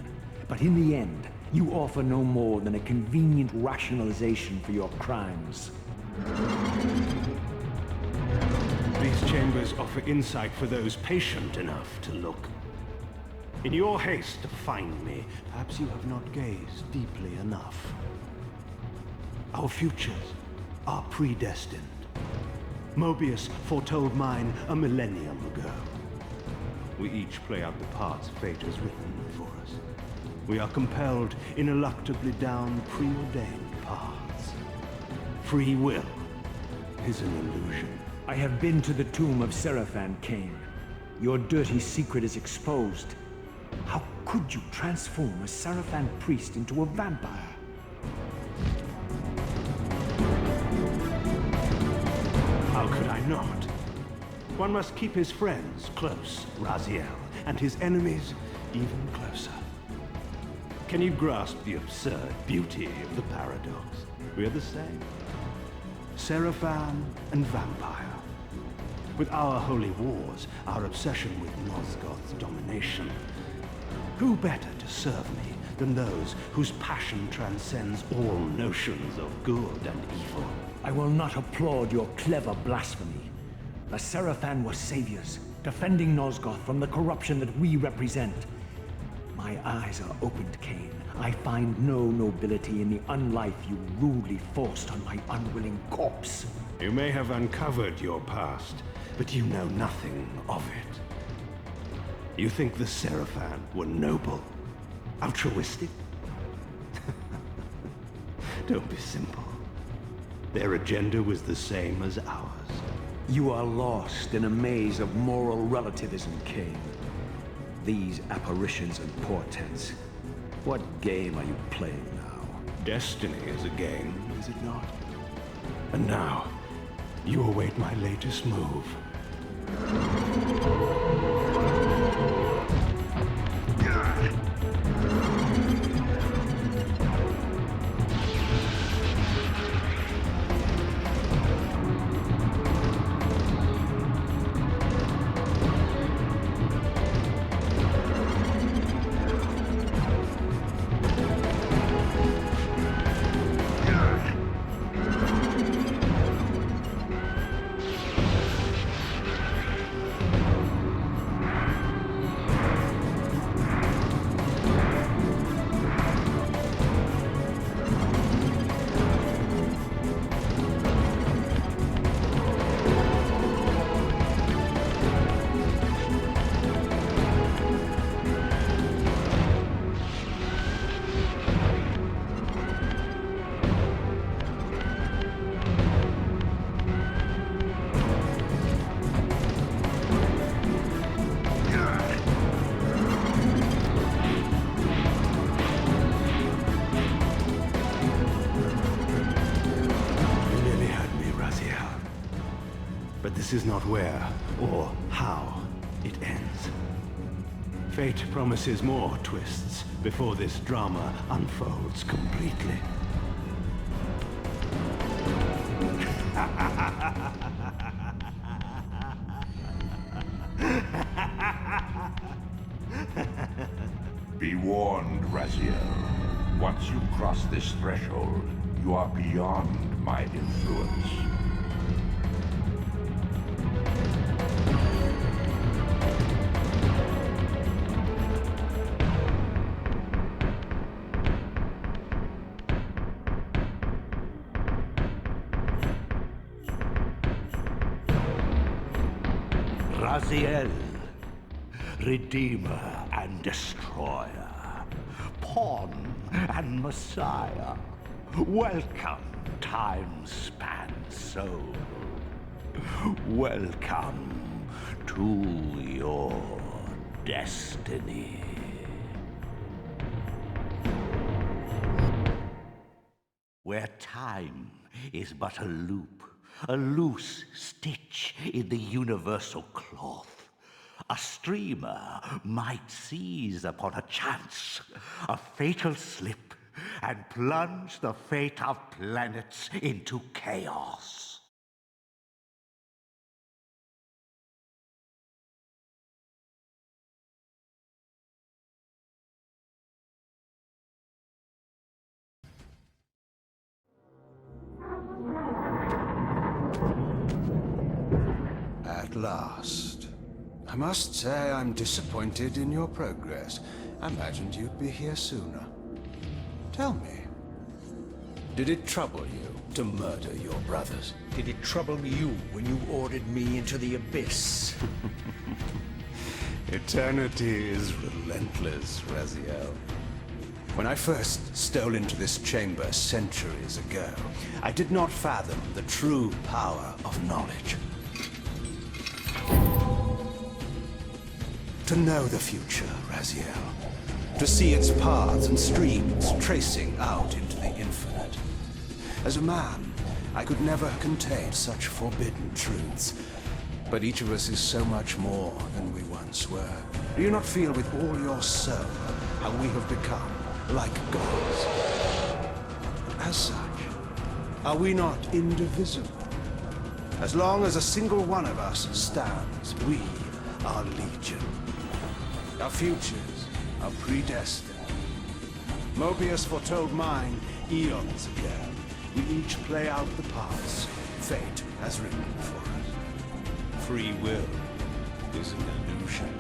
S16: But in the end, you offer no more than a convenient rationalization for your crimes.
S12: These chambers offer insight for those patient enough to look. In your haste to find me, perhaps you have not gazed deeply enough. Our futures are predestined. Mobius foretold mine a millennium ago. We each play out the parts fate has written for us. We are compelled ineluctably down preordained paths. Free will is an illusion.
S16: I have been to the tomb of Seraphan, Kain. Your dirty secret is exposed. How could you transform a Seraphan priest into a vampire?
S12: How could I not? One must keep his friends close, Raziel, and his enemies even closer. Can you grasp the absurd beauty of the paradox? We're the same. Seraphan and vampire. With our holy wars, our obsession with Nosgoth's domination, who better to serve me than those whose passion transcends all notions of good and evil?
S16: I will not applaud your clever blasphemy. The Seraphan were saviors, defending Nosgoth from the corruption that we represent. My eyes are opened, Kain. I find no nobility in the unlife you rudely forced on my unwilling corpse.
S12: You may have uncovered your past, but you know nothing of it. You think the Seraphan were noble, altruistic? Don't be simple. Their agenda was the same as ours.
S16: You are lost in a maze of moral relativism, Kain. These apparitions and portents. What game are you playing now?
S12: Destiny is a game, is it not? And now, you await my latest move. This is not where or how it ends. Fate promises more twists, before this drama unfolds completely.
S14: Be warned, Raziel. Once you cross this threshold, you are beyond my influence.
S15: Raziel, Redeemer and Destroyer, Pawn and Messiah, welcome, time-span soul. Welcome to your destiny. Where time is but a loop, a loose stitch in the universal cloth, a streamer might seize upon a chance, a fatal slip, and plunge the fate of planets into chaos.
S20: At last. I must say I'm disappointed in your progress. I imagined you'd be here sooner. Tell me, did it trouble you to murder your brothers?
S6: Did it trouble you when you ordered me into the abyss?
S20: Eternity is relentless, Raziel. When I first stole into this chamber centuries ago, I did not fathom the true power of knowledge. To know the future, Raziel. To see its paths and streams tracing out into the infinite. As a man, I could never contain such forbidden truths. But each of us is so much more than we once were. Do you not feel with all your soul how we have become like gods? As such, are we not indivisible? As long as a single one of us stands, we are legion. Our futures are predestined. Mobius foretold mine eons ago. We each play out the parts fate has written for us. Free will is an illusion.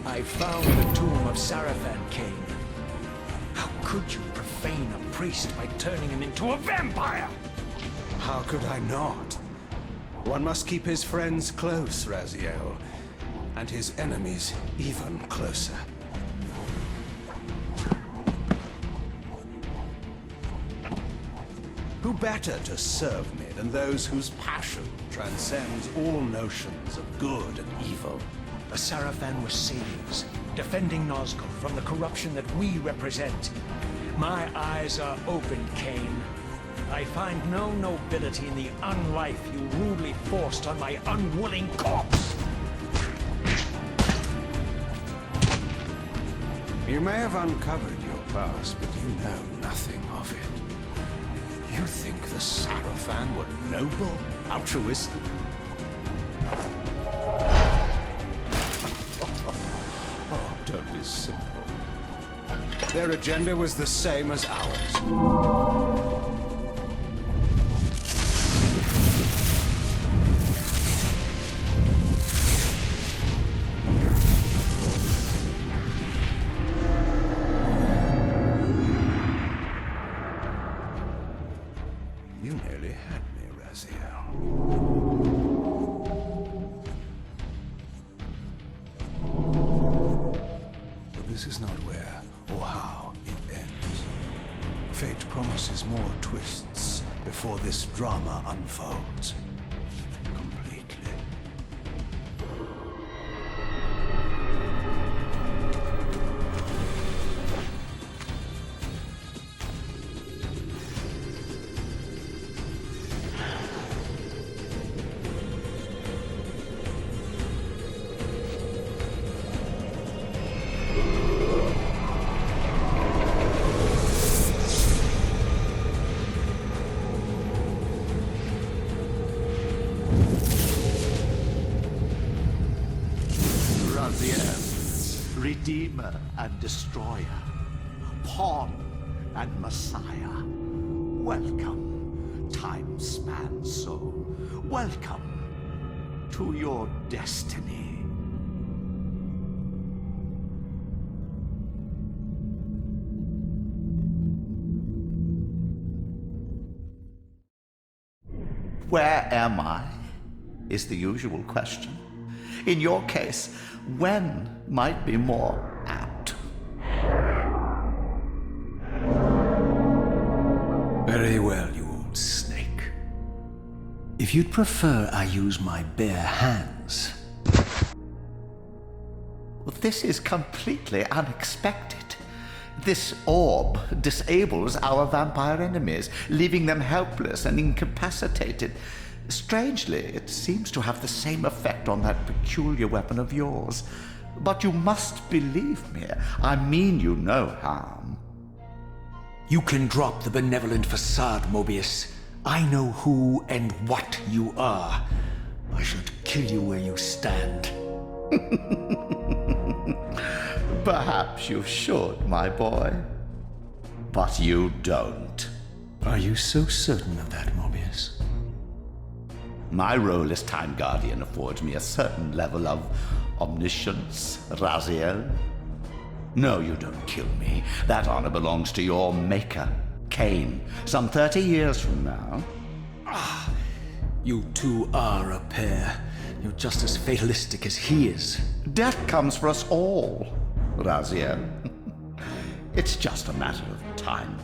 S6: I found the tomb of Sarafan, Kain. How could you profane a priest by turning him into a vampire?
S20: How could I not? One must keep his friends close, Raziel, and his enemies even closer. Who better to serve me than those whose passion transcends all notions of good and evil?
S6: The Sarafan were saviors, defending Nazgul from the corruption that we represent. My eyes are open, Kain. I find no nobility in the unlife you rudely forced on my unwilling corpse.
S20: You may have uncovered your past, but you know nothing of it. You think the Sarafan were noble, altruistic? Oh, don't be simple. Their agenda was the same as ours. You nearly had me, Raziel. But this is not where or how it ends. Fate promises more twists before this drama unfolds completely.
S8: Raziels, Redeemer and Destroyer, Pawn and Messiah. Welcome, time-span soul. Welcome to your destiny.
S17: Where am I? Is the usual question. In your case, when might be more apt.
S6: Very well, you old snake. If you'd prefer I use my bare hands...
S17: This is completely unexpected. This orb disables our vampire enemies, leaving them helpless and incapacitated. Strangely, it seems to have the same effect on that peculiar weapon of yours. But you must believe me. I mean you no harm.
S6: You can drop the benevolent facade, Mobius. I know who and what you are. I should kill you where you stand.
S17: Perhaps you should, my boy. But you don't.
S6: Are you so certain of that, Mobius?
S17: My role as Time Guardian affords me a certain level of omniscience, Raziel. No, you don't kill me. That honor belongs to your maker, Kain, some 30 years from now.
S6: Ah, you two are a pair. You're just as fatalistic as he is.
S17: Death comes for us all, Raziel. It's just a matter of time.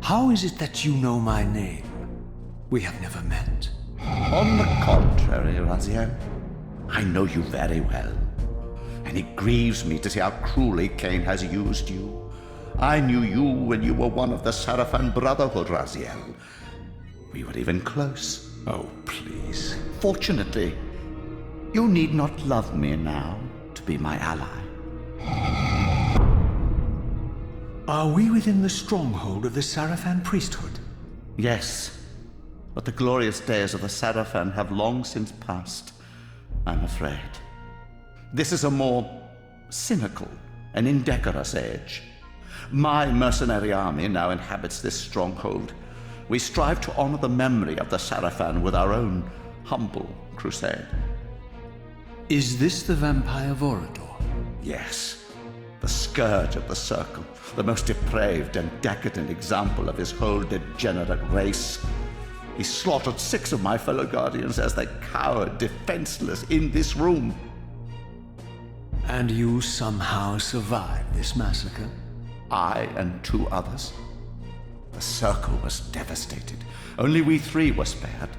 S6: How is it that you know my name? We have never met.
S17: On the contrary, Raziel, I know you very well. And it grieves me to see how cruelly Kain has used you. I knew you when you were one of the Sarafan Brotherhood, Raziel. We were even close.
S6: Oh, please.
S17: Fortunately, you need not love me now to be my ally.
S6: Are we within the stronghold of the Sarafan priesthood?
S17: Yes, but the glorious days of the Sarafan have long since passed, I'm afraid. This is a more cynical and indecorous age. My mercenary army now inhabits this stronghold. We strive to honor the memory of the Sarafan with our own humble crusade.
S6: Is this the vampire Vorador?
S17: Yes. The scourge of the Circle, the most depraved and decadent example of his whole degenerate race. He slaughtered 6 of my fellow Guardians as they cowered defenseless in this room.
S6: And you somehow survived this massacre?
S17: I and 2 others. The Circle was devastated. Only we 3 were spared.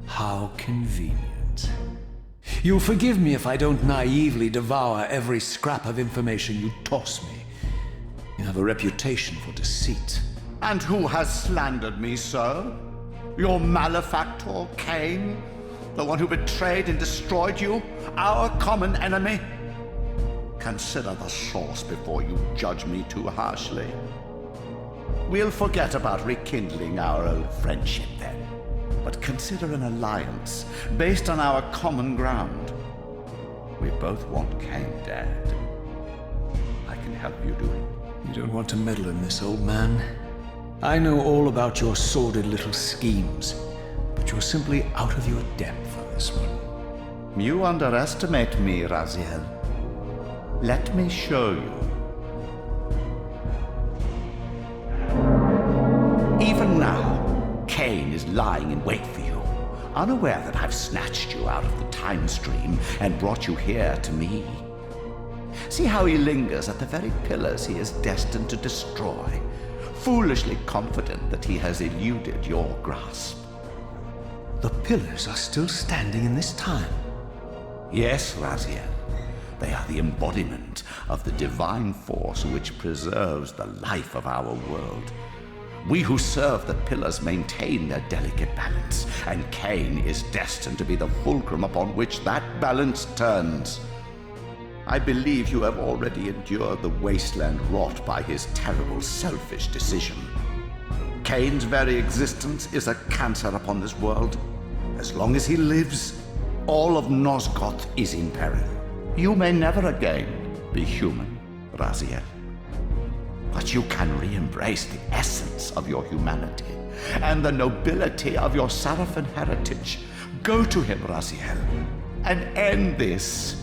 S6: How convenient. You'll forgive me if I don't naively devour every scrap of information you toss me. You have a reputation for deceit.
S17: And who has slandered me so? Your malefactor, Kain? The one who betrayed and destroyed you? Our common enemy? Consider the source before you judge me too harshly. We'll forget about rekindling our old friendship then. But consider an alliance based on our common ground. We both want Kain dead. I can help you do it.
S6: You don't want to meddle in this, old man. I know all about your sordid little schemes, but you're simply out of your depth on this one.
S17: You underestimate me, Raziel. Let me show you. Even now, Kain is lying in wait for you, unaware that I've snatched you out of the time stream and brought you here to me. See how he lingers at the very pillars he is destined to destroy, foolishly confident that he has eluded your grasp.
S6: The pillars are still standing in this time?
S17: Yes, Raziel. They are the embodiment of the divine force which preserves the life of our world. We who serve the pillars maintain their delicate balance, and Kain is destined to be the fulcrum upon which that balance turns. I believe you have already endured the wasteland wrought by his terrible, selfish decision. Kain's very existence is a cancer upon this world. As long as he lives, all of Nosgoth is in peril. You may never again be human, Raziel. But you can re-embrace the essence of your humanity and the nobility of your Sarafan heritage. Go to him, Raziel, and end this.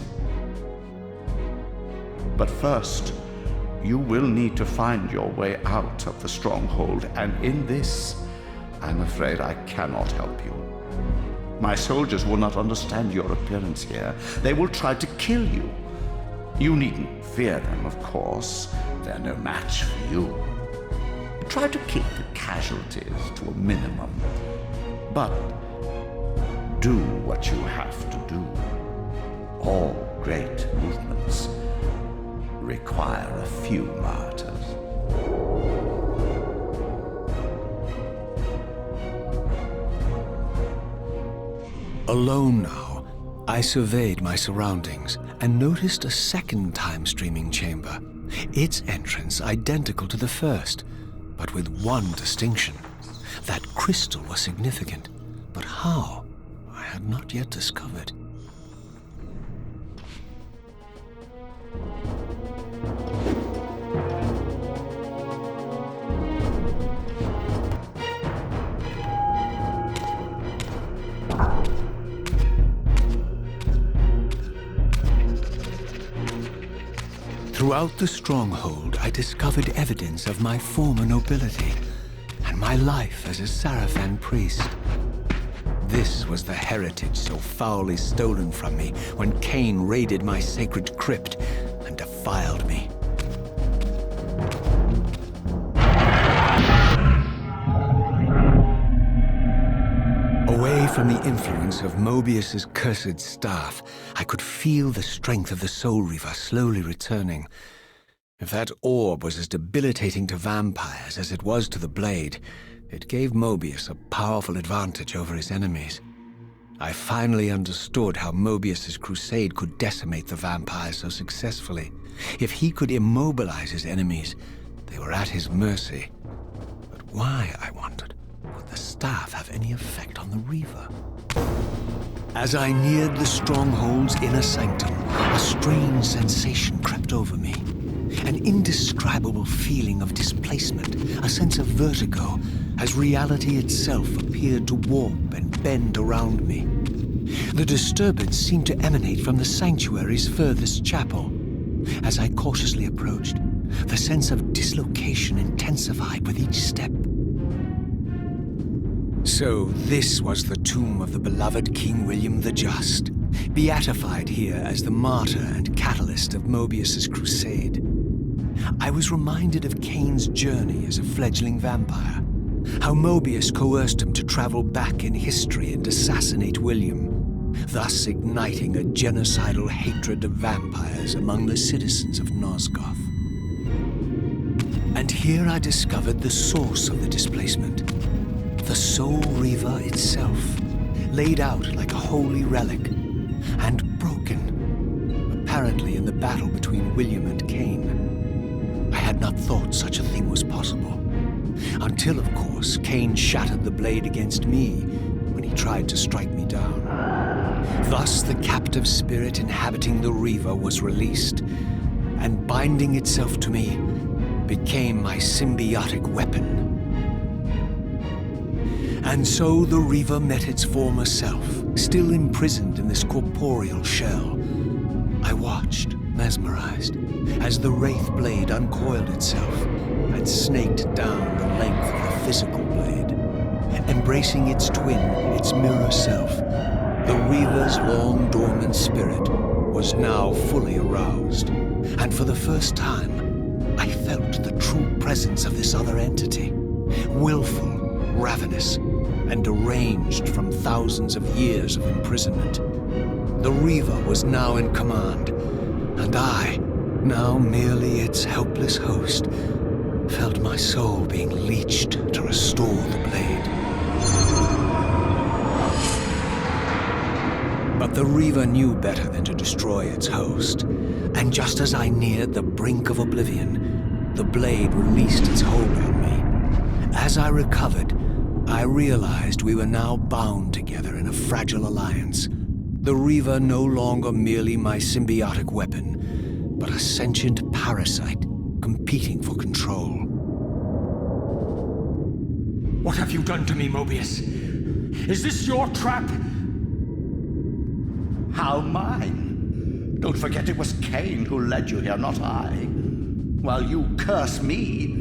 S17: But first, you will need to find your way out of the stronghold, and in this, I'm afraid I cannot help you. My soldiers will not understand your appearance here. They will try to kill you. You needn't fear them, of course. They're no match for you. Try to keep the casualties to a minimum. But do what you have to do. All great movements require a few martyrs.
S16: Alone now, I surveyed my surroundings and noticed a second time-streaming chamber. Its entrance identical to the first, but with one distinction. That crystal was significant, but how? I had not yet discovered. Throughout the stronghold, I discovered evidence of my former nobility and my life as a Sarafan priest. This was the heritage so foully stolen from me when Kain raided my sacred crypt and defiled me. Away from the influence of Mobius's cursed staff, I could feel the strength of the Soul Reaver slowly returning. If that orb was as debilitating to vampires as it was to the blade, it gave Mobius a powerful advantage over his enemies. I finally understood how Mobius's crusade could decimate the vampires so successfully. If he could immobilize his enemies, they were at his mercy. But why, I wondered, would the staff have any effect on the Reaver? As I neared the stronghold's inner sanctum, a strange sensation crept over me. An indescribable feeling of displacement, a sense of vertigo, as reality itself appeared to warp and bend around me. The disturbance seemed to emanate from the sanctuary's furthest chapel. As I cautiously approached, the sense of dislocation intensified with each step. So this was the tomb of the beloved King William the Just, beatified here as the martyr and catalyst of Mobius's crusade. I was reminded of Kain's journey as a fledgling vampire, how Mobius coerced him to travel back in history and assassinate William, thus igniting a genocidal hatred of vampires among the citizens of Nosgoth. And here I discovered the source of the displacement. The Soul Reaver itself, laid out like a holy relic, and broken, apparently in the battle between William and Kain. I had not thought such a thing was possible, until, of course, Kain shattered the blade against me when he tried to strike me down. Thus, the captive spirit inhabiting the Reaver was released, and binding itself to me, became my symbiotic weapon. And so the Reaver met its former self, still imprisoned in this corporeal shell. I watched, mesmerized, as the Wraith blade uncoiled itself and snaked down the length of the physical blade. Embracing its twin, its mirror self, the Reaver's long-dormant spirit was now fully aroused. And for the first time, I felt the true presence of this other entity, willful, ravenous, and deranged from thousands of years of imprisonment. The Reaver was now in command, and I, now merely its helpless host, felt my soul being leeched to restore the blade. But the Reaver knew better than to destroy its host, and just as I neared the brink of oblivion, the blade released its hold on me. As I recovered, I realized we were now bound together in a fragile alliance. The Reaver no longer merely my symbiotic weapon, but a sentient parasite competing for control.
S15: What have you done to me, Mobius? Is this your trap?
S17: How mine? Don't forget it was Kain who led you here, not I. While you curse me,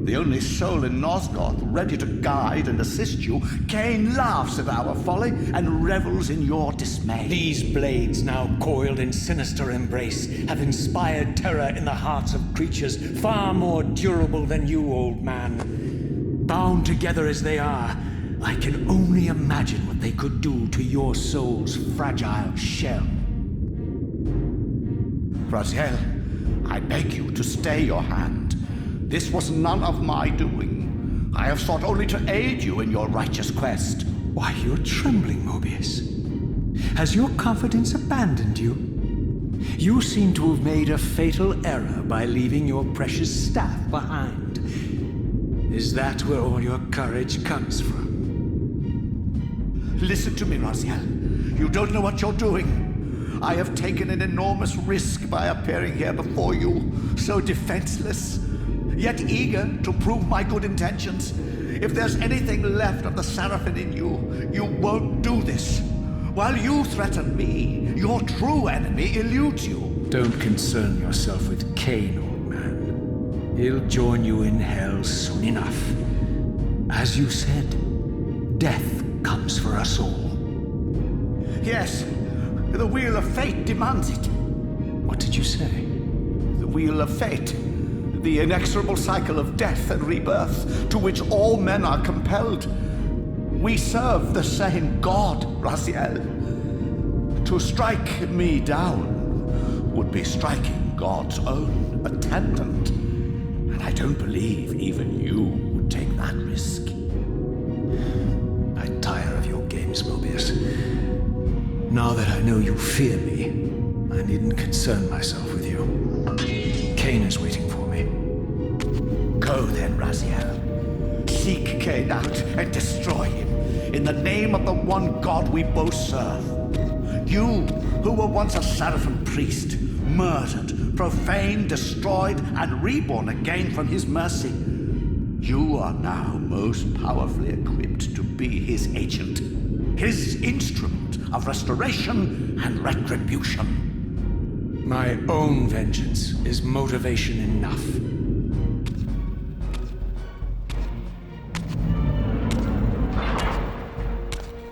S17: the only soul in Nosgoth ready to guide and assist you, Kain laughs at our folly and revels in your dismay.
S15: These blades, now coiled in sinister embrace, have inspired terror in the hearts of creatures far more durable than you, old man. Bound together as they are, I can only imagine what they could do to your soul's fragile shell.
S17: Raziel, I beg you to stay your hand. This was none of my doing. I have sought only to aid you in your righteous quest.
S15: Why, you're trembling, Mobius. Has your confidence abandoned you? You seem to have made a fatal error by leaving your precious staff behind. Is that where all your courage comes from?
S17: Listen to me, Raziel. You don't know what you're doing. I have taken an enormous risk by appearing here before you, so defenseless, yet eager to prove my good intentions. If there's anything left of the Seraphim in you, you won't do this. While you threaten me, your true enemy eludes you.
S15: Don't concern yourself with Kain, old man. He'll join you in hell soon enough. As you said, death comes for us all.
S17: Yes, the Wheel of Fate demands it.
S15: What did you say?
S17: The Wheel of Fate. The inexorable cycle of death and rebirth to which all men are compelled. We serve the same God, Raziel. To strike me down would be striking God's own attendant. And I don't believe even you would take that risk.
S15: I tire of your games, Mobius. Now that I know you fear me, I needn't concern myself with you. Kain is waiting for me.
S17: Go then, Raziel. Seek Kain out and destroy him in the name of the one God we both serve. You, who were once a Seraphim priest, murdered, profaned, destroyed, and reborn again from his mercy. You are now most powerfully equipped to be his agent, his instrument of restoration and retribution.
S15: My own vengeance is motivation enough.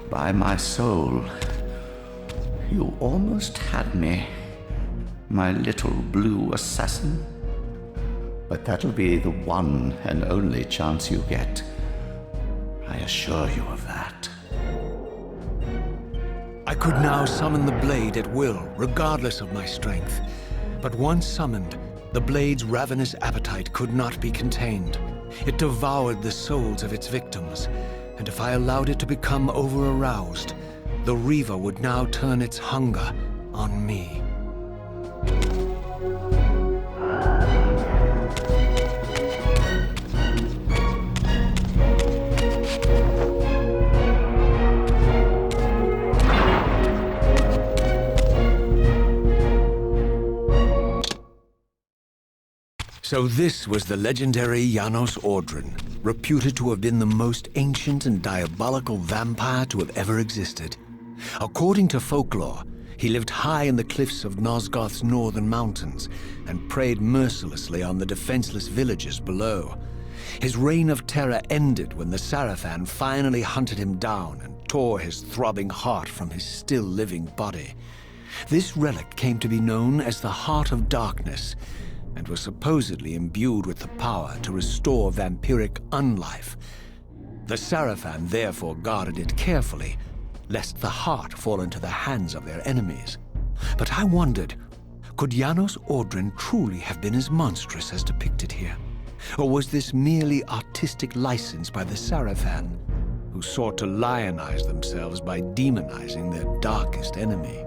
S17: By my soul, you almost had me, my little blue assassin. But that'll be the one and only chance you get. I assure you of that.
S16: I could now summon the blade at will, regardless of my strength. But once summoned, the blade's ravenous appetite could not be contained. It devoured the souls of its victims, and if I allowed it to become over-aroused, the Reaver would now turn its hunger on me. So this was the legendary Janos Ordrin, reputed to have been the most ancient and diabolical vampire to have ever existed. According to folklore, he lived high in the cliffs of Nosgoth's northern mountains and preyed mercilessly on the defenseless villages below. His reign of terror ended when the Seraphim finally hunted him down and tore his throbbing heart from his still-living body. This relic came to be known as the Heart of Darkness, and was supposedly imbued with the power to restore vampiric unlife. The Seraphim therefore guarded it carefully, lest the heart fall into the hands of their enemies. But I wondered, could Janos Ordrin truly have been as monstrous as depicted here? Or was this merely artistic license by the Seraphim, who sought to lionize themselves by demonizing their darkest enemy?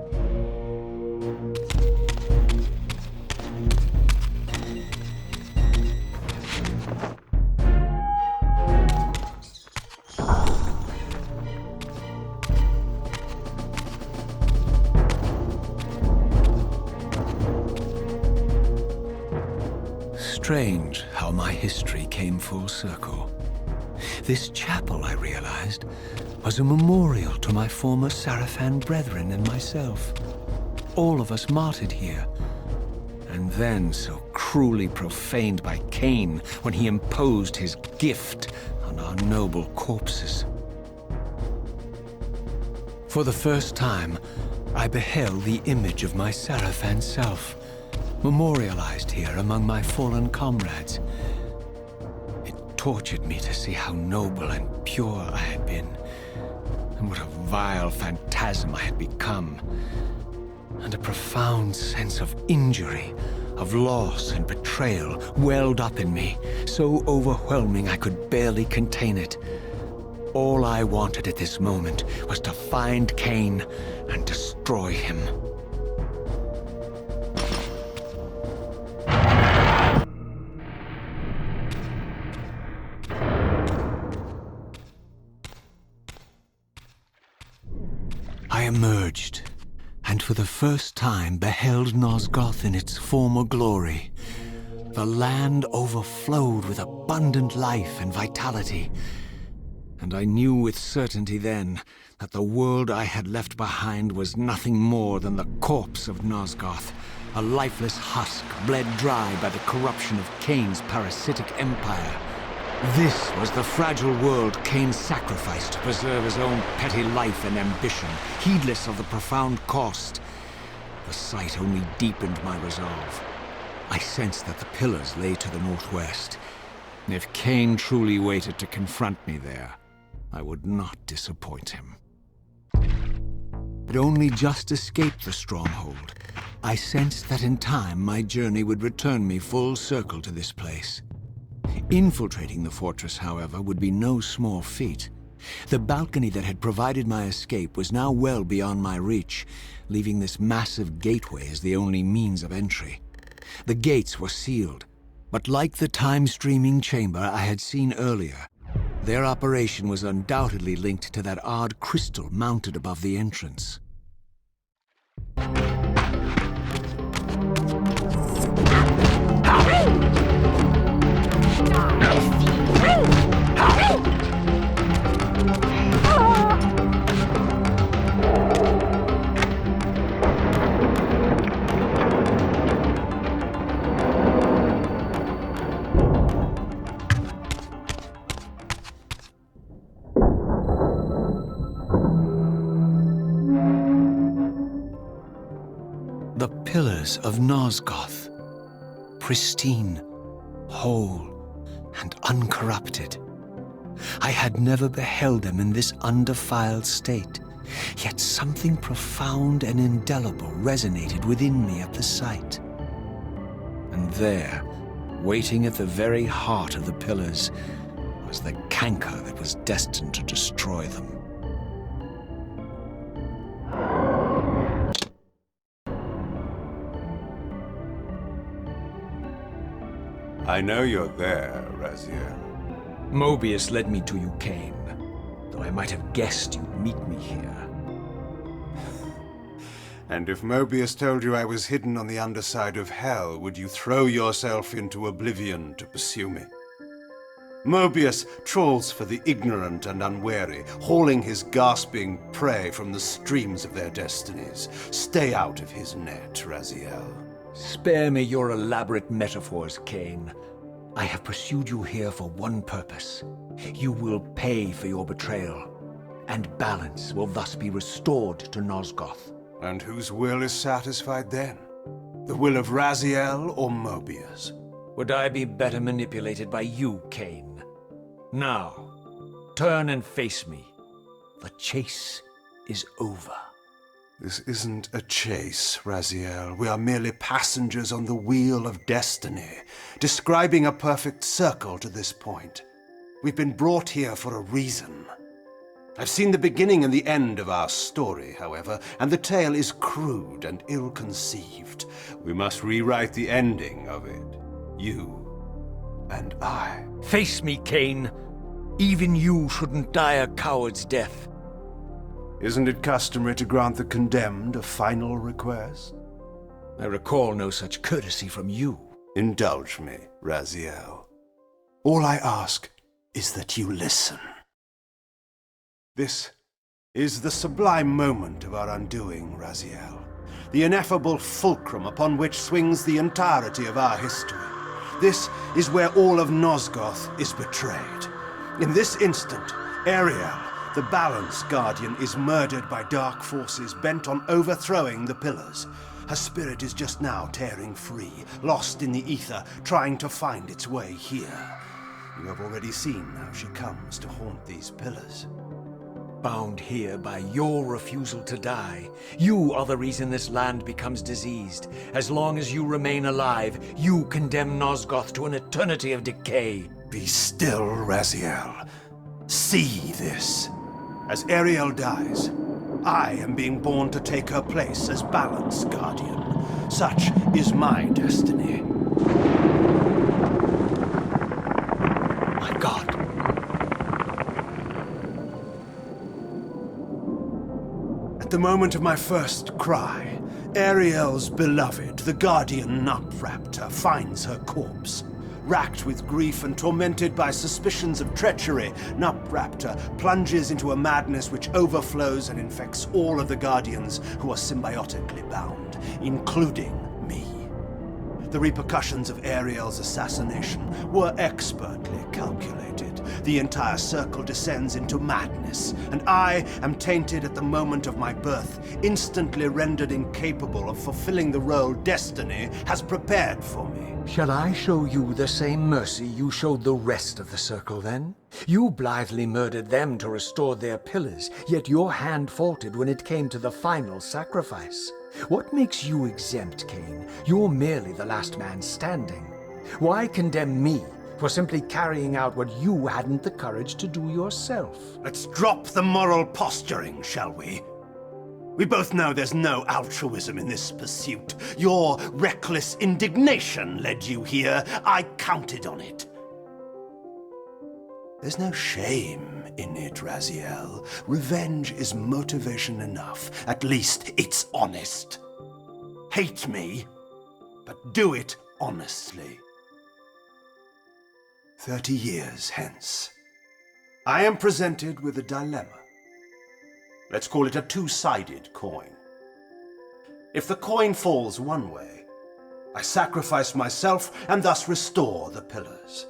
S16: strange how my history came full circle. This chapel, I realized, was a memorial to my former Sarafan brethren and myself. All of us martyred here, and then so cruelly profaned by Kain when he imposed his gift on our noble corpses. For the first time, I beheld the image of my Sarafan self, memorialized here among my fallen comrades. It tortured me to see how noble and pure I had been, and what a vile phantasm I had become, and a profound sense of injury, of loss and betrayal welled up in me, so overwhelming I could barely contain it. All I wanted at this moment was to find Kain and destroy him. I emerged, and for the first time beheld Nosgoth in its former glory. The land overflowed with abundant life and vitality, and I knew with certainty then that the world I had left behind was nothing more than the corpse of Nosgoth, a lifeless husk bled dry by the corruption of Kain's parasitic empire. This was the fragile world Kain sacrificed to preserve his own petty life and ambition, heedless of the profound cost. The sight only deepened my resolve. I sensed that the pillars lay to the northwest. If Kain truly waited to confront me there, I would not disappoint him. But only just escaped the stronghold. I sensed that in time my journey would return me full circle to this place. Infiltrating the fortress, however, would be no small feat. The balcony that had provided my escape was now well beyond my reach, leaving this massive gateway as the only means of entry. The gates were sealed, but like the time-streaming chamber I had seen earlier, their operation was undoubtedly linked to that odd crystal mounted above the entrance. The pillars of Nosgoth, pristine, whole, and uncorrupted. I had never beheld them in this undefiled state, yet something profound and indelible resonated within me at the sight. And there, waiting at the very heart of the pillars, was the canker that was destined to destroy them.
S5: I know you're there, Raziel.
S16: Mobius led me to you, Kain, though I might have guessed you'd meet me here.
S5: And if Mobius told you I was hidden on the underside of hell, would you throw yourself into oblivion to pursue me? Mobius trawls for the ignorant and unwary, hauling his gasping prey from the streams of their destinies. Stay out of his net, Raziel.
S16: Spare me your elaborate metaphors, Kain. I have pursued you here for one purpose. You will pay for your betrayal, and balance will thus be restored to Nosgoth.
S5: And whose will is satisfied then? The will of Raziel or Mobius?
S16: Would I be better manipulated by you, Kain? Now, turn and face me. The chase is over.
S5: This isn't a chase, Raziel. We are merely passengers on the wheel of destiny, describing a perfect circle to this point. We've been brought here for a reason. I've seen the beginning and the end of our story, however, and the tale is crude and ill-conceived. We must rewrite the ending of it. You and I.
S16: Face me, Kain. Even you shouldn't die a coward's death.
S5: Isn't it customary to grant the condemned a final request?
S16: I recall no such courtesy from you.
S5: Indulge me, Raziel. All I ask is that you listen. This is the sublime moment of our undoing, Raziel. The ineffable fulcrum upon which swings the entirety of our history. This is where all of Nosgoth is betrayed. In this instant, Ariel, the Balance Guardian, is murdered by dark forces bent on overthrowing the Pillars. Her spirit is just now tearing free, lost in the ether, trying to find its way here. You have already seen how she comes to haunt these Pillars.
S16: Bound here by your refusal to die. You are the reason this land becomes diseased. As long as you remain alive, you condemn Nosgoth to an eternity of decay.
S5: Be still, Raziel. See this. As Ariel dies, I am being born to take her place as Balance Guardian. Such is my destiny.
S16: My God.
S5: At the moment of my first cry, Ariel's beloved, the Guardian Nupraptor, finds her corpse. Racked with grief and tormented by suspicions of treachery, Nupraptor plunges into a madness which overflows and infects all of the Guardians who are symbiotically bound, including me. The repercussions of Ariel's assassination were expertly calculated. The entire circle descends into madness, and I am tainted at the moment of my birth, instantly rendered incapable of fulfilling the role destiny has prepared for me.
S16: Shall I show you the same mercy you showed the rest of the circle, then? You blithely murdered them to restore their pillars, yet your hand faltered when it came to the final sacrifice. What makes you exempt, Kain? You're merely the last man standing. Why condemn me for simply carrying out what you hadn't the courage to do yourself?
S5: Let's drop the moral posturing, shall we? We both know there's no altruism in this pursuit. Your reckless indignation led you here. I counted on it. There's no shame in it, Raziel. Revenge is motivation enough. At least it's honest. Hate me, but do it honestly. 30 years hence, I am presented with a dilemma. Let's call it a two-sided coin. If the coin falls one way, I sacrifice myself and thus restore the pillars.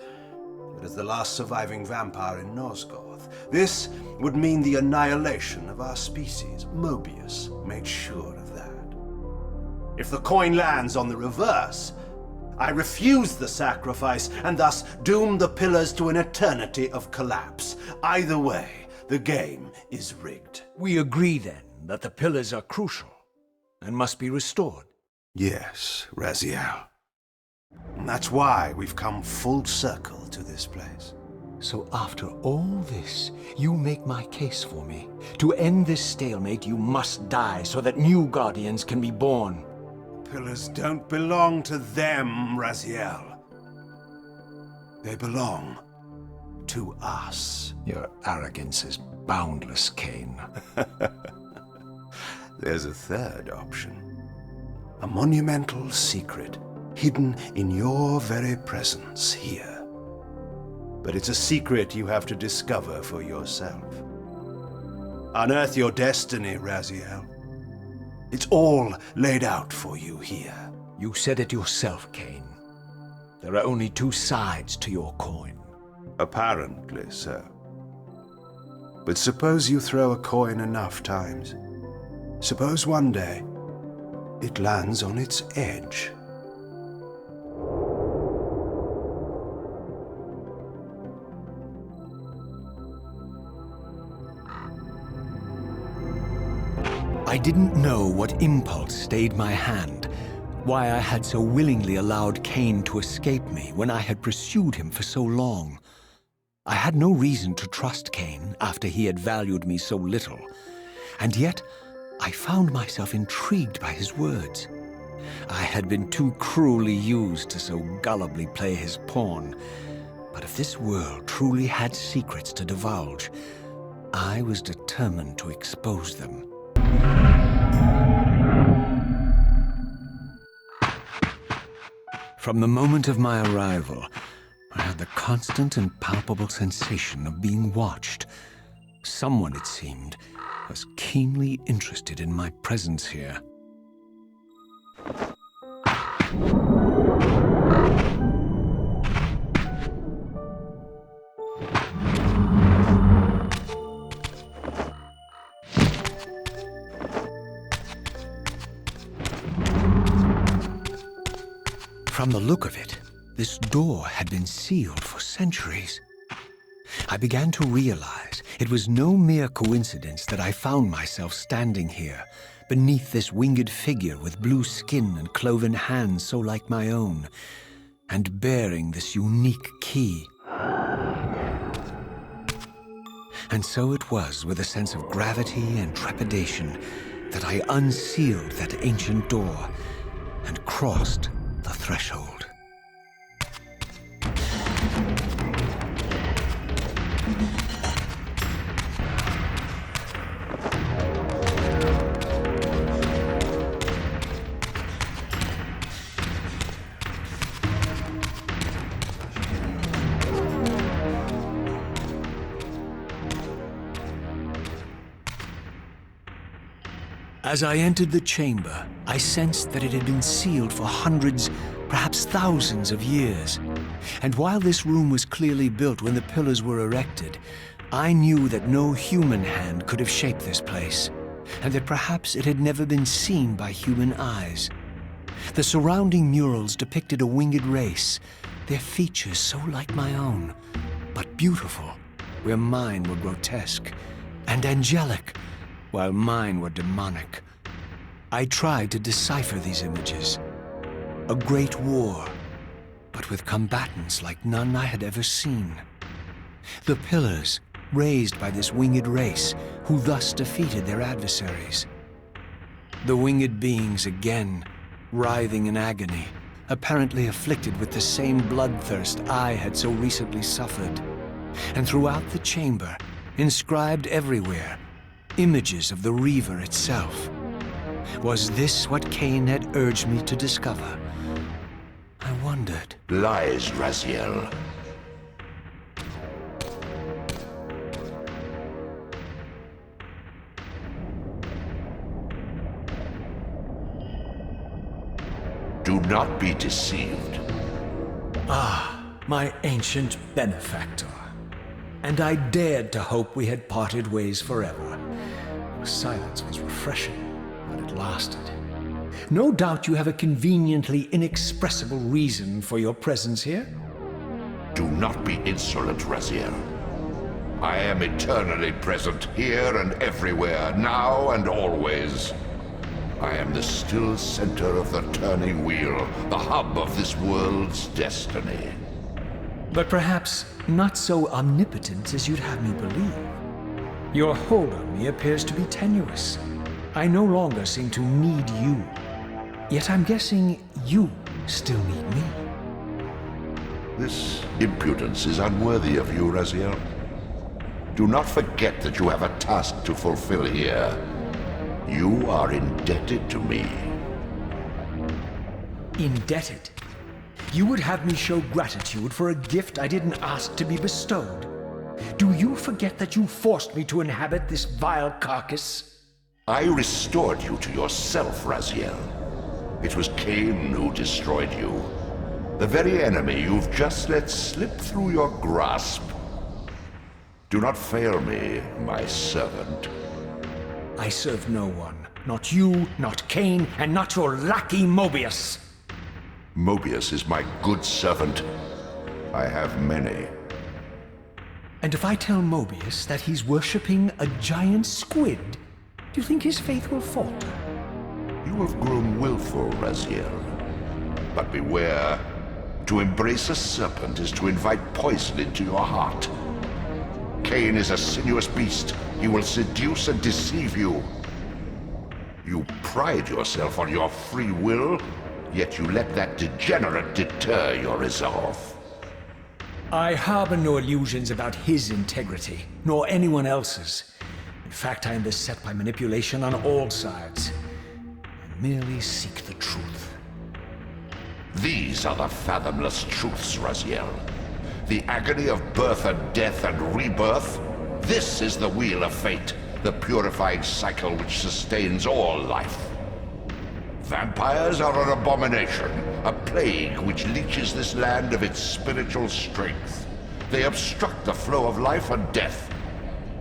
S5: But as the last surviving vampire in Nosgoth, this would mean the annihilation of our species. Mobius made sure of that. If the coin lands on the reverse, I refuse the sacrifice and thus doom the pillars to an eternity of collapse. Either way, the game is rigged.
S16: We agree, then, that the pillars are crucial and must be restored.
S5: Yes, Raziel. And that's why we've come full circle to this place.
S16: So after all this, you make my case for me. To end this stalemate, you must die so that new Guardians can be born.
S5: Pillars don't belong to them, Raziel. They belong to us.
S16: Your arrogance is boundless, Kain.
S5: There's a third option. A monumental secret hidden in your very presence here. But it's a secret you have to discover for yourself. Unearth your destiny, Raziel. It's all laid out for you here.
S16: You said it yourself, Kain. There are only two sides to your coin.
S5: Apparently so. But suppose you throw a coin enough times. Suppose one day it lands on its edge.
S16: I didn't know what impulse stayed my hand, why I had so willingly allowed Kain to escape me when I had pursued him for so long. I had no reason to trust Kain after he had valued me so little, and yet I found myself intrigued by his words. I had been too cruelly used to so gullibly play his pawn, but if this world truly had secrets to divulge, I was determined to expose them. From the moment of my arrival, I had the constant and palpable sensation of being watched. Someone, it seemed, was keenly interested in my presence here. From the look of it, this door had been sealed for centuries. I began to realize it was no mere coincidence that I found myself standing here, beneath this winged figure with blue skin and cloven hands so like my own, and bearing this unique key. And so it was with a sense of gravity and trepidation that I unsealed that ancient door and crossed the threshold. As I entered the chamber, I sensed that it had been sealed for hundreds, perhaps thousands of years. And while this room was clearly built when the pillars were erected, I knew that no human hand could have shaped this place, and that perhaps it had never been seen by human eyes. The surrounding murals depicted a winged race, their features so like my own, but beautiful, where mine were grotesque, and angelic, while mine were demonic. I tried to decipher these images. A great war, but with combatants like none I had ever seen. The pillars, raised by this winged race, who thus defeated their adversaries. The winged beings again, writhing in agony, apparently afflicted with the same bloodthirst I had so recently suffered. And throughout the chamber, inscribed everywhere, images of the Reaver itself. Was this what Kain had urged me to discover? I wondered.
S4: Lies, Raziel. Do not be deceived.
S16: Ah, my ancient benefactor. And I dared to hope we had parted ways forever. Silence was refreshing, but it lasted. No doubt you have a conveniently inexpressible reason for your presence here?
S4: Do not be insolent, Raziel. I am eternally present here and everywhere, now and always. I am the still center of the turning wheel, the hub of this world's destiny.
S16: But perhaps not so omnipotent as you'd have me believe. Your hold on me appears to be tenuous. I no longer seem to need you. Yet I'm guessing you still need me.
S4: This impudence is unworthy of you, Raziel. Do not forget that you have a task to fulfill here. You are indebted to me.
S16: Indebted? You would have me show gratitude for a gift I didn't ask to be bestowed? Do you forget that you forced me to inhabit this vile carcass?
S4: I restored you to yourself, Raziel. It was Kain who destroyed you. The very enemy you've just let slip through your grasp. Do not fail me, my servant.
S16: I serve no one. Not you, not Kain, and not your lackey Mobius.
S4: Mobius is my good servant. I have many.
S16: And if I tell Mobius that he's worshipping a giant squid, do you think his faith will falter?
S4: You have grown willful, Raziel. But beware. To embrace a serpent is to invite poison into your heart. Kain is a sinuous beast. He will seduce and deceive you. You pride yourself on your free will, yet you let that degenerate deter your resolve.
S16: I harbor no illusions about his integrity, nor anyone else's. In fact, I am beset by manipulation on all sides. I merely seek the truth.
S13: These are the fathomless truths, Raziel. The agony of birth and death and rebirth. This is the wheel of fate, the purifying cycle which sustains all life. Vampires are an abomination, a plague which leeches this land of its spiritual strength. They obstruct the flow of life and death.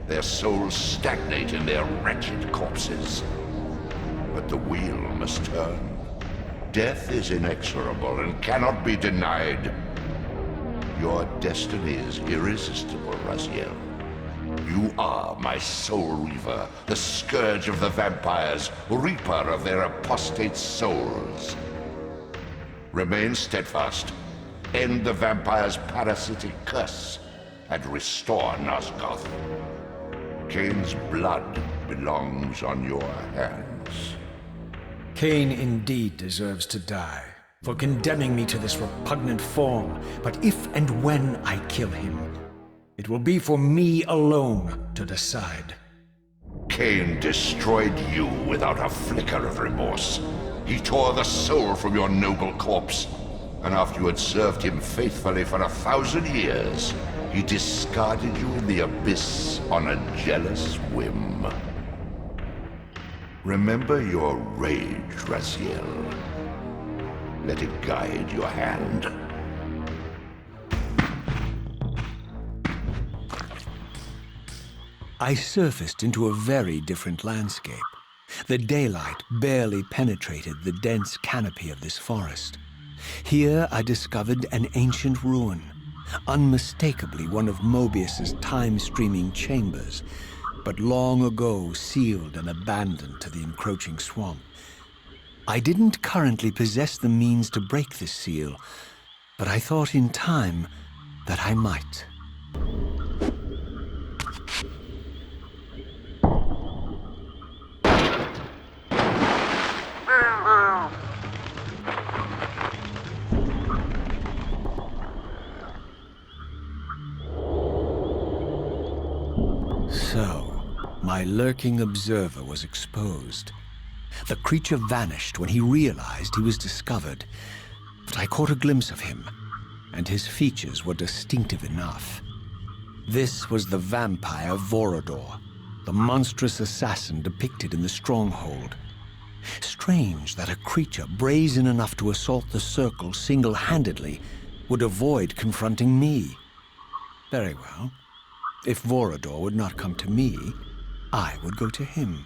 S13: Their souls stagnate in their wretched corpses. But the wheel must turn. Death is inexorable and cannot be denied. Your destiny is irresistible, Raziel. You are my soul Reaver, the scourge of the vampires, reaper of their apostate souls. Remain steadfast, end the vampire's parasitic curse, and restore Nosgoth. Kain's blood belongs on your hands.
S16: Kain indeed deserves to die for condemning me to this repugnant form, but if and when I kill him, it will be for me alone to decide.
S13: Kain destroyed you without a flicker of remorse. He tore the soul from your noble corpse, and after you had served him faithfully for 1,000 years, he discarded you in the abyss on a jealous whim. Remember your rage, Raziel. Let it guide your hand.
S16: I surfaced into a very different landscape. The daylight barely penetrated the dense canopy of this forest. Here I discovered an ancient ruin, unmistakably one of Mobius's time-streaming chambers, but long ago sealed and abandoned to the encroaching swamp. I didn't currently possess the means to break this seal, but I thought in time that I might. So, my lurking observer was exposed. The creature vanished when he realized he was discovered, but I caught a glimpse of him, and his features were distinctive enough. This was the vampire Vorador, the monstrous assassin depicted in the stronghold. Strange that a creature brazen enough to assault the Circle single-handedly would avoid confronting me. Very well. If Vorador would not come to me, I would go to him.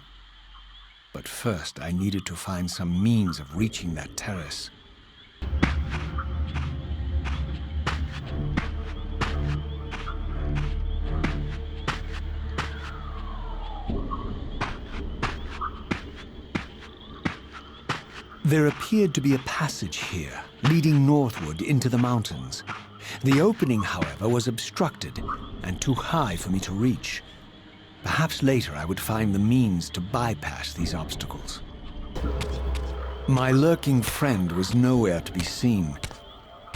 S16: But first I needed to find some means of reaching that terrace. There appeared to be a passage here, leading northward into the mountains. The opening, however, was obstructed and too high for me to reach. Perhaps later I would find the means to bypass these obstacles. My lurking friend was nowhere to be seen,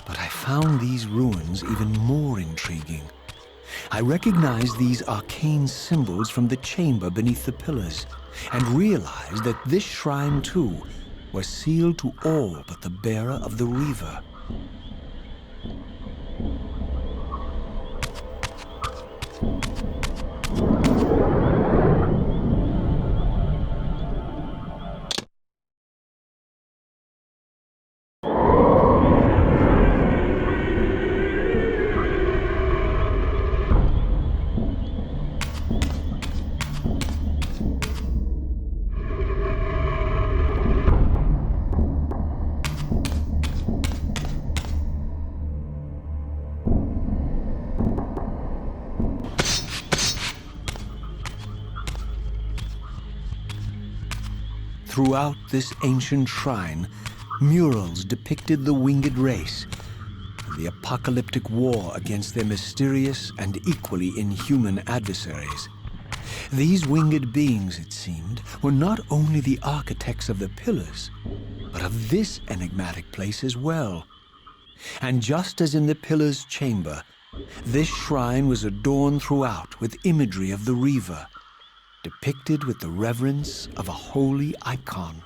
S16: but I found these ruins even more intriguing. I recognized these arcane symbols from the chamber beneath the pillars, and realized that this shrine, too, was sealed to all but the bearer of the Reaver. Throughout this ancient shrine, murals depicted the winged race and the apocalyptic war against their mysterious and equally inhuman adversaries. These winged beings, it seemed, were not only the architects of the pillars, but of this enigmatic place as well. And just as in the pillars' chamber, this shrine was adorned throughout with imagery of the Reaver, depicted with the reverence of a holy icon.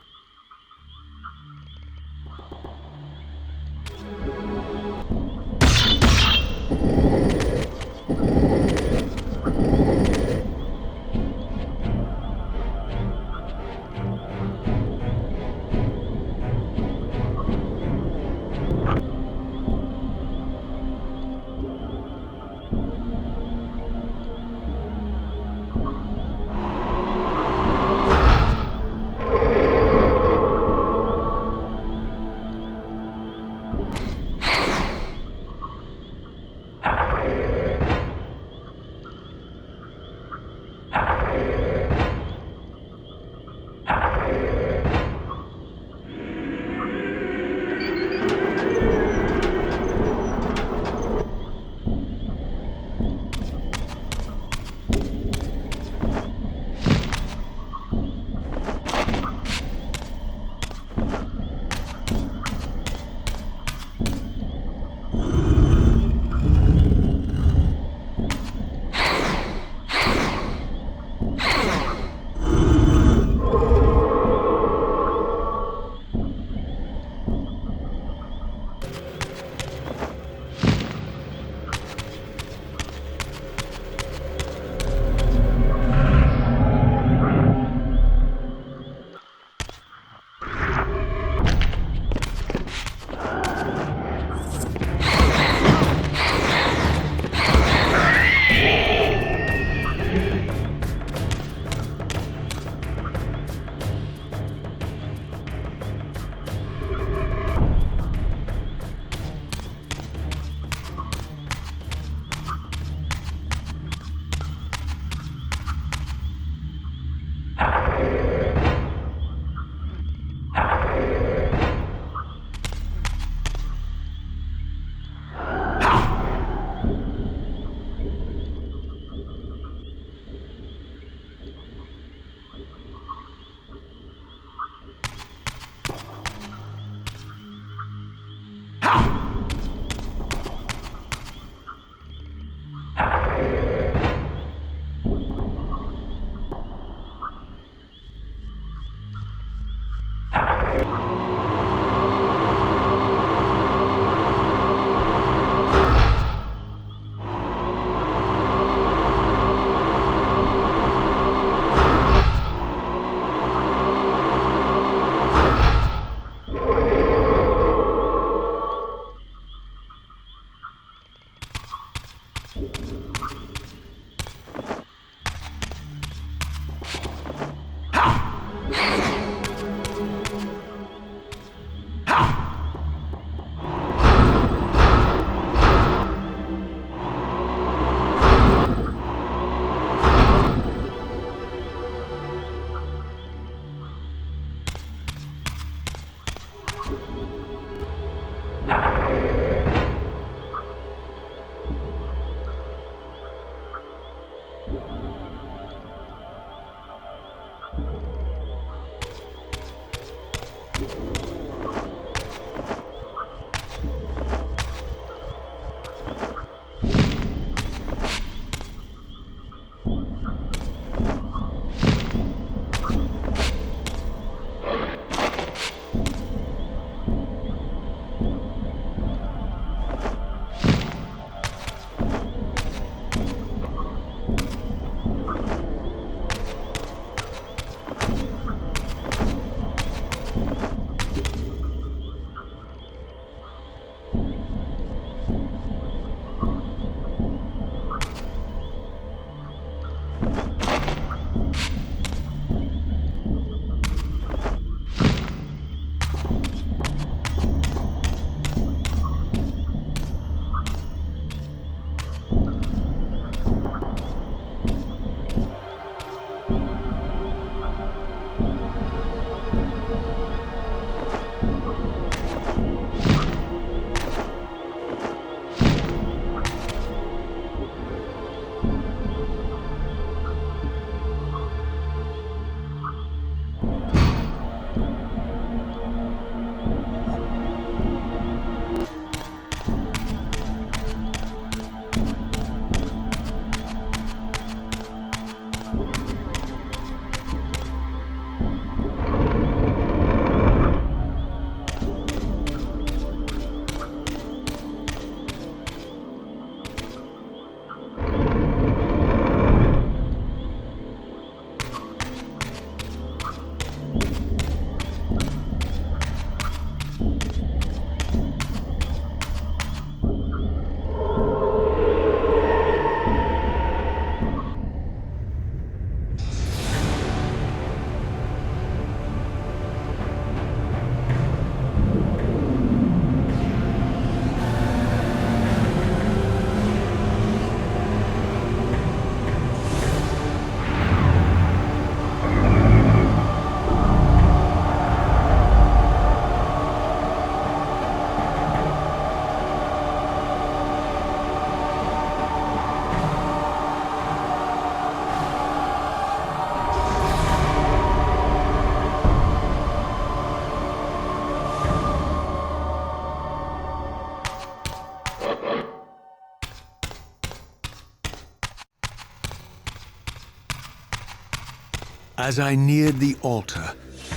S16: As I neared the altar,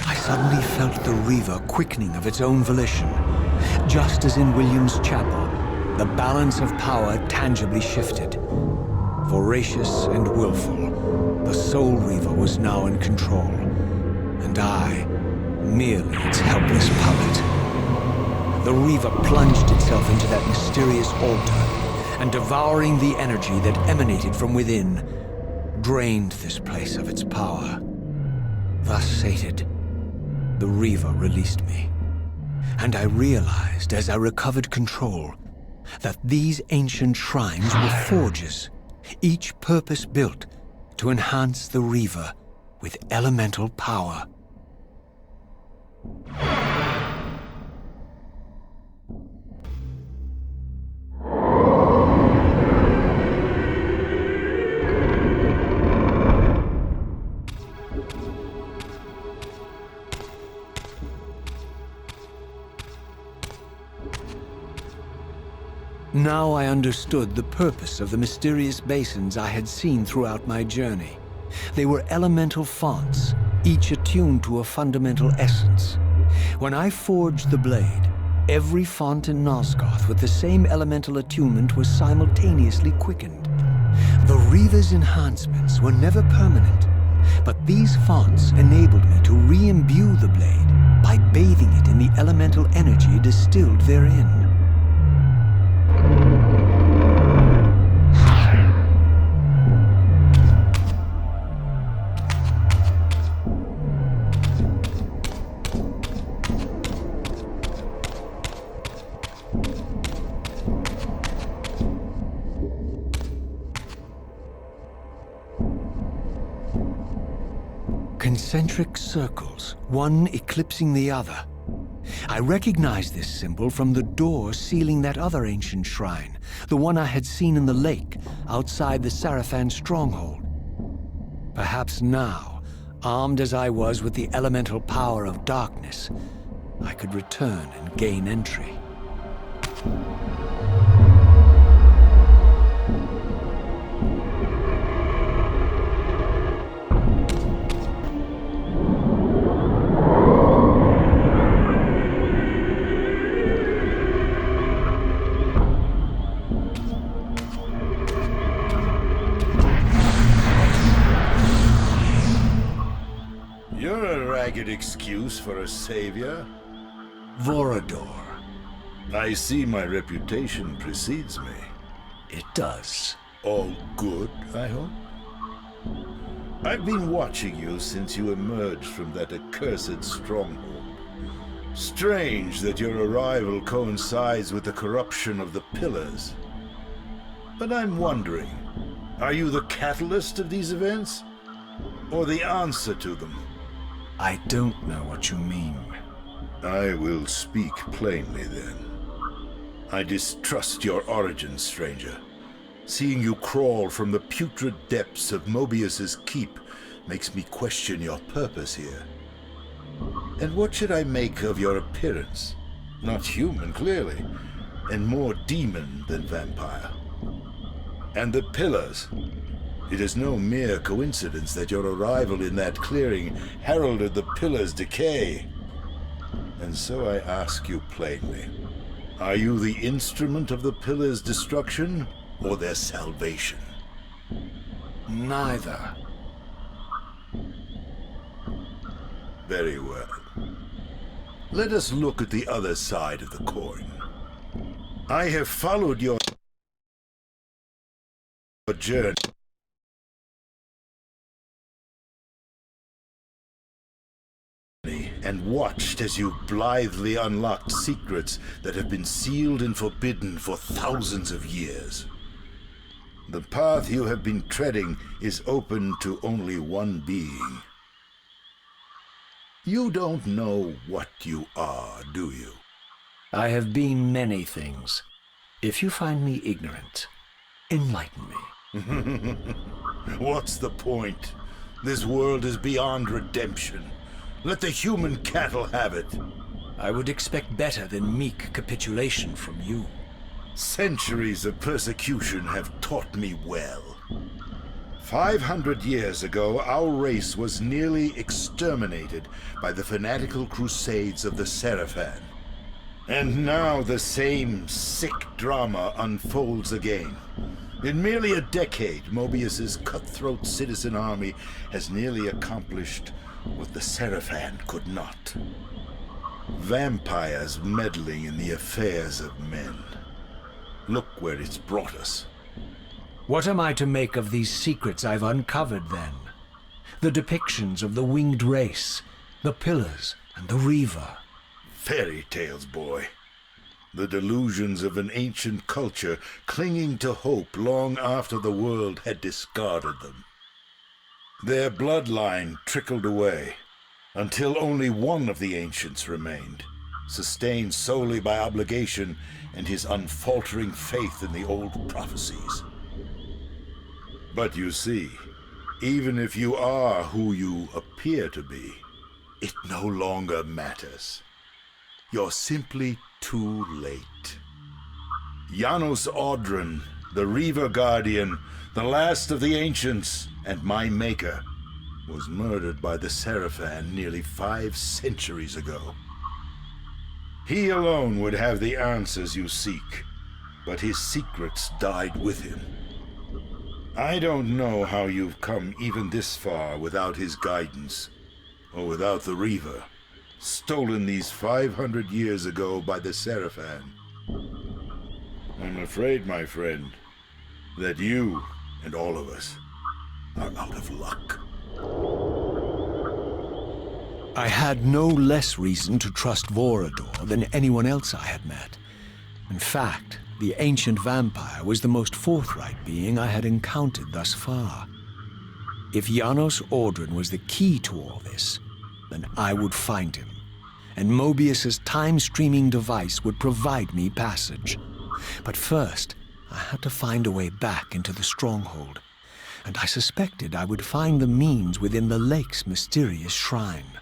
S16: I suddenly felt the Reaver quickening of its own volition. Just as in William's chapel, the balance of power tangibly shifted. Voracious and willful, the Soul Reaver was now in control, and I, merely its helpless puppet. The Reaver plunged itself into that mysterious altar, and devouring the energy that emanated from within, drained this place of its power. Thus sated, the Reaver released me, and I realized as I recovered control that these ancient shrines were forges, each purpose-built to enhance the Reaver with elemental power. Now I understood the purpose of the mysterious basins I had seen throughout my journey. They were elemental fonts, each attuned to a fundamental essence. When I forged the blade, every font in Nosgoth with the same elemental attunement was simultaneously quickened. The Reaver's enhancements were never permanent, but these fonts enabled me to re-imbue the blade by bathing it in the elemental energy distilled therein. Concentric circles, one eclipsing the other. I recognized this symbol from the door sealing that other ancient shrine, the one I had seen in the lake outside the Sarafan stronghold. Perhaps now, armed as I was with the elemental power of darkness, I could return and gain entry.
S7: Excuse for a savior?
S16: Vorador.
S7: I see my reputation precedes me.
S16: It does.
S7: All good, I hope? I've been watching you since you emerged from that accursed stronghold. Strange that your arrival coincides with the corruption of the Pillars. But I'm wondering, are you the catalyst of these events? Or the answer to them?
S16: I don't know what you mean.
S7: I will speak plainly then. I distrust your origins, stranger. Seeing you crawl from the putrid depths of Mobius's keep makes me question your purpose here. And what should I make of your appearance? Not human, clearly, and more demon than vampire. And the Pillars. It is no mere coincidence that your arrival in that clearing heralded the Pillars' decay. And so I ask you plainly, are you the instrument of the Pillars' destruction, or their salvation?
S16: Neither.
S7: Very well. Let us look at the other side of the coin. I have followed your journey. And watched as you blithely unlocked secrets that have been sealed and forbidden for thousands of years. The path you have been treading is open to only one being. You don't know what you are, do you?
S16: I have been many things. If you find me ignorant, enlighten me.
S7: What's the point? This world is beyond redemption. Let the human cattle have it.
S16: I would expect better than meek capitulation from you.
S7: Centuries of persecution have taught me well. 500 years ago, our race was nearly exterminated by the fanatical crusades of the Seraphan. And now the same sick drama unfolds again. In merely a decade, Mobius's cutthroat citizen army has nearly accomplished what the Seraphan could not. Vampires meddling in the affairs of men. Look where it's brought us.
S16: What am I to make of these secrets I've uncovered, then? The depictions of the winged race, the pillars, and the Reaver.
S7: Fairy tales, boy. The delusions of an ancient culture clinging to hope long after the world had discarded them. Their bloodline trickled away, until only one of the ancients remained, sustained solely by obligation and his unfaltering faith in the old prophecies. But you see, even if you are who you appear to be, it no longer matters. You're simply too late. Janos Audron, the Reaver Guardian, the last of the ancients, and my maker, was murdered by the Seraphan nearly 5 centuries ago. He alone would have the answers you seek, but his secrets died with him. I don't know how you've come even this far without his guidance, or without the Reaver, stolen these 500 years ago by the Seraphan. I'm afraid, my friend, that you and all of us are out of luck.
S16: I had no less reason to trust Vorador than anyone else I had met. In fact, the ancient vampire was the most forthright being I had encountered thus far. If Janos Audron was the key to all this, then I would find him, and Mobius's time-streaming device would provide me passage. But first, I had to find a way back into the stronghold, and I suspected I would find the means within the lake's mysterious shrine.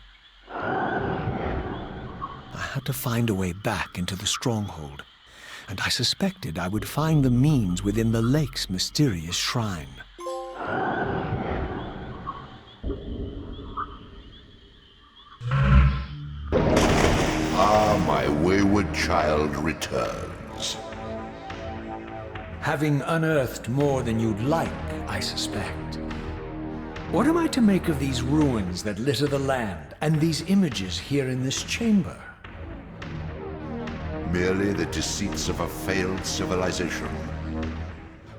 S16: I had to find a way back into the stronghold, and I suspected I would find the means within the lake's mysterious shrine.
S4: Ah, my wayward child returns.
S16: Having unearthed more than you'd like, I suspect. What am I to make of these ruins that litter the land, and these images here in this chamber?
S4: Merely the deceits of a failed civilization.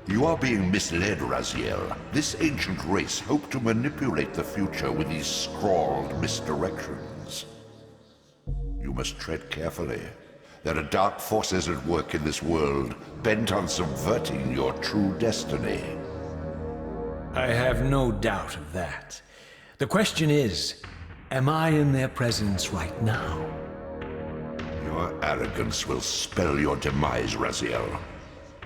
S4: You are being misled, Raziel. This ancient race hoped to manipulate the future with these scrawled misdirections. You must tread carefully. There are dark forces at work in this world, bent on subverting your true destiny.
S16: I have no doubt of that. The question is, am I in their presence right now?
S4: Your arrogance will spell your demise, Raziel.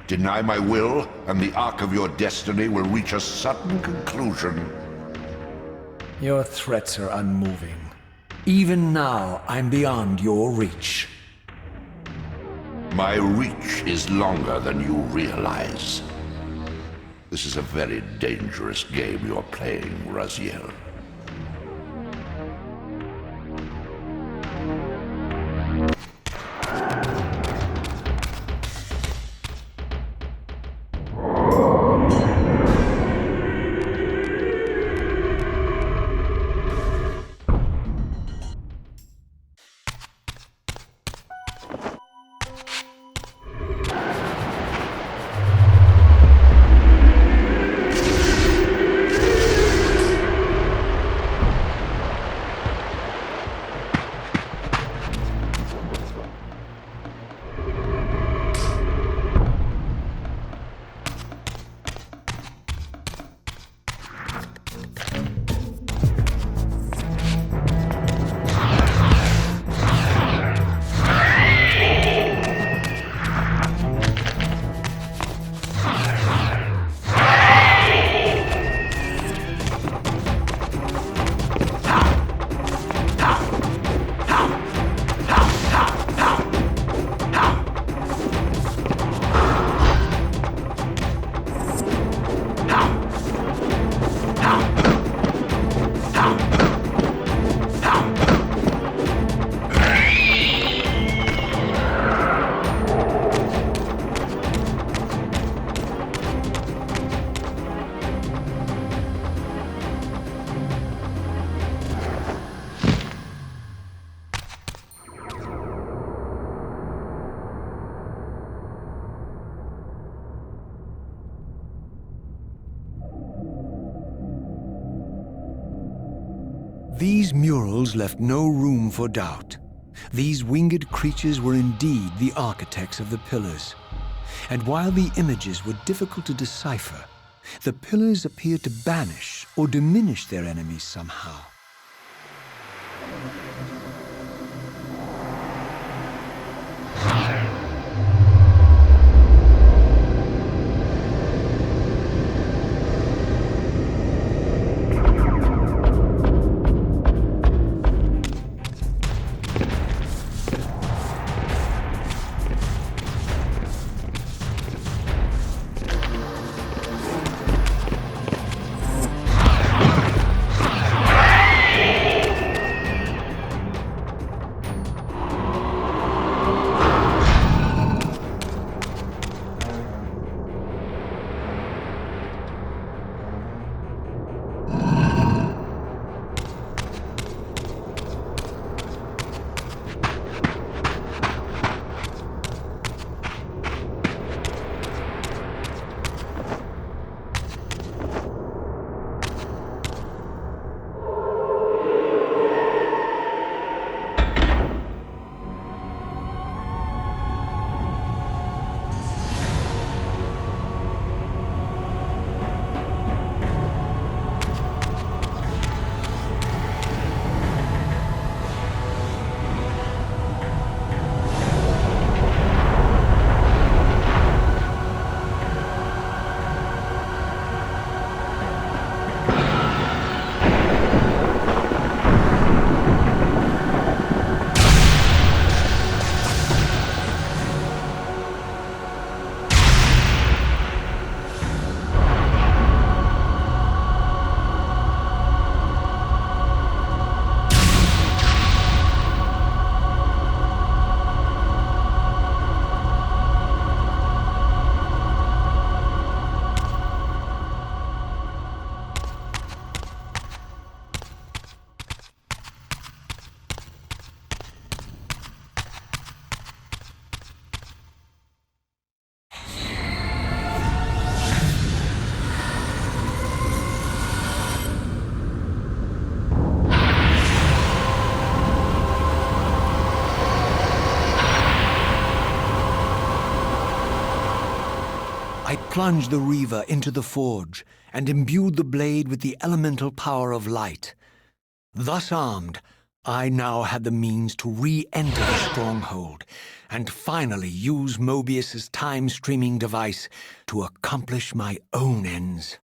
S4: Deny my will, and the arc of your destiny will reach a sudden conclusion.
S16: Your threats are unmoving. Even now, I'm beyond your reach.
S4: My reach is longer than you realize. This is a very dangerous game you're playing, Raziel.
S16: These murals left no room for doubt. These winged creatures were indeed the architects of the pillars. And while the images were difficult to decipher, the pillars appeared to banish or diminish their enemies somehow. I plunged the Reaver into the forge and imbued the blade with the elemental power of light. Thus armed, I now had the means to re-enter the stronghold and finally use Mobius's time-streaming device to accomplish my own ends.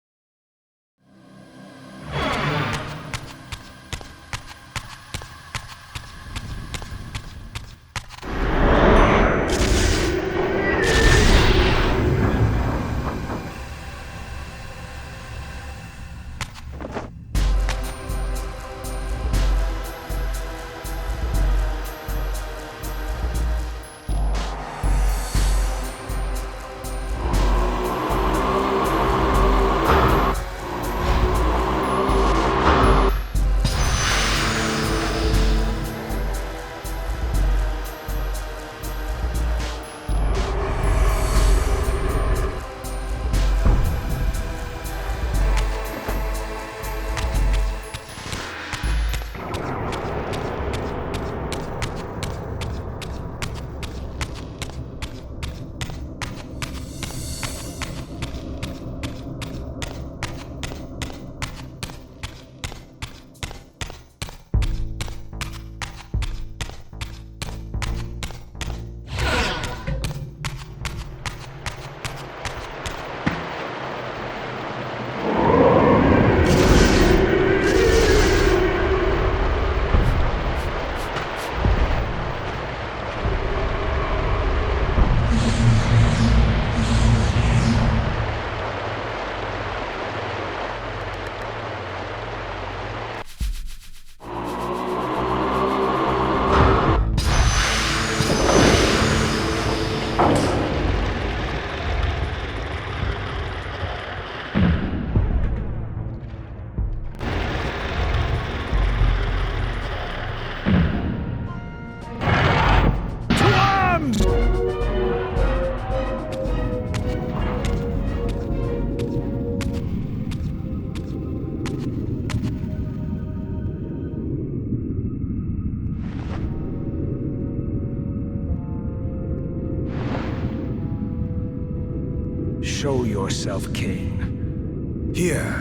S16: Show yourself, Kain.
S20: Here,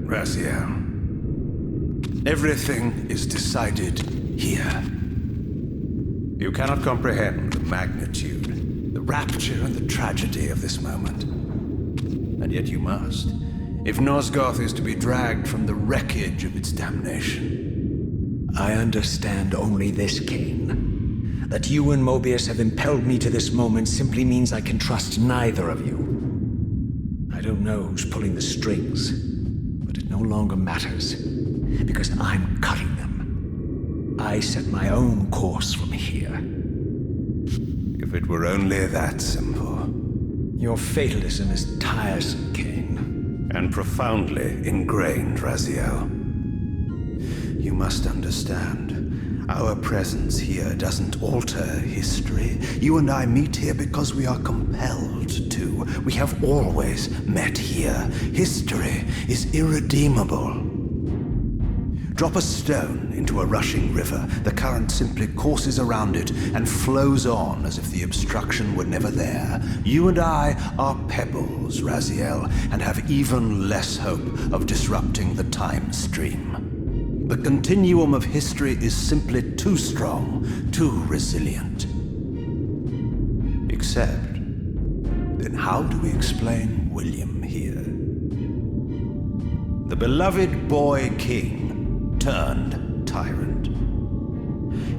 S20: Raziel. Everything is decided here. You cannot comprehend the magnitude, the rapture and the tragedy of this moment. And yet you must, if Nosgoth is to be dragged from the wreckage of its damnation.
S16: I understand only this, Kain. That you and Mobius have impelled me to this moment simply means I can trust neither of you. I don't know who's pulling the strings, but it no longer matters, because I'm cutting them. I set my own course from here.
S20: If it were only that simple.
S16: Your fatalism is tiresome, Kain.
S20: And profoundly ingrained, Raziel. You must understand, our presence here doesn't alter history. You and I meet here because we are compelled to. We have always met here. History is irredeemable. Drop a stone into a rushing river, the current simply courses around it and flows on as if the obstruction were never there. You and I are pebbles, Raziel, and have even less hope of disrupting the time stream. The continuum of history is simply too strong, too resilient. Except, then how do we explain William here? The beloved boy king turned tyrant.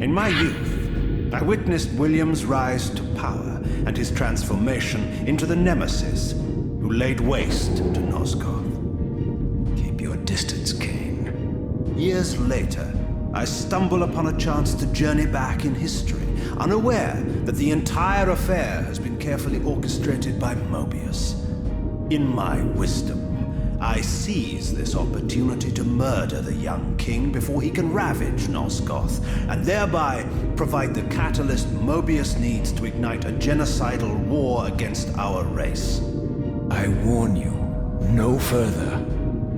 S20: In my youth, I witnessed William's rise to power and his transformation into the nemesis who laid waste to Nosgoth.
S16: Keep your distance, Kain.
S20: Years later, I stumble upon a chance to journey back in history, unaware that the entire affair has been carefully orchestrated by Mobius. In my wisdom, I seize this opportunity to murder the young king before he can ravage Nosgoth, and thereby provide the catalyst Mobius needs to ignite a genocidal war against our race.
S16: I warn you, no further.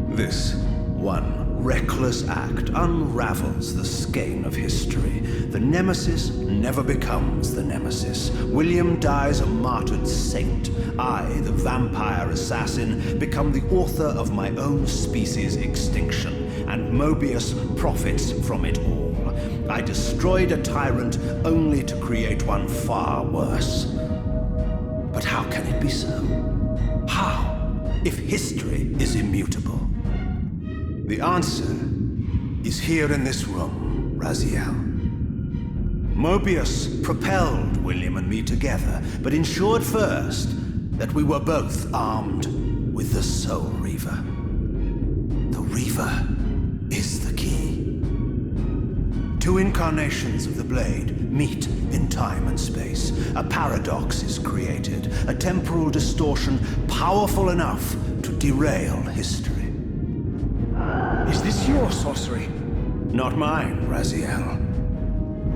S20: This one reckless act unravels the skein of history. The nemesis never becomes the nemesis. William dies a martyred saint. I, the vampire assassin, become the author of my own species' extinction, and Mobius profits from it all. I destroyed a tyrant only to create one far worse. But how can it be so? How, if history is immutable? The answer is here in this room, Raziel. Mobius propelled William and me together, but ensured first that we were both armed with the Soul Reaver. The Reaver is the key. Two incarnations of the blade meet in time and space. A paradox is created, a temporal distortion powerful enough to derail history.
S16: Is this your sorcery?
S20: Not mine, Raziel.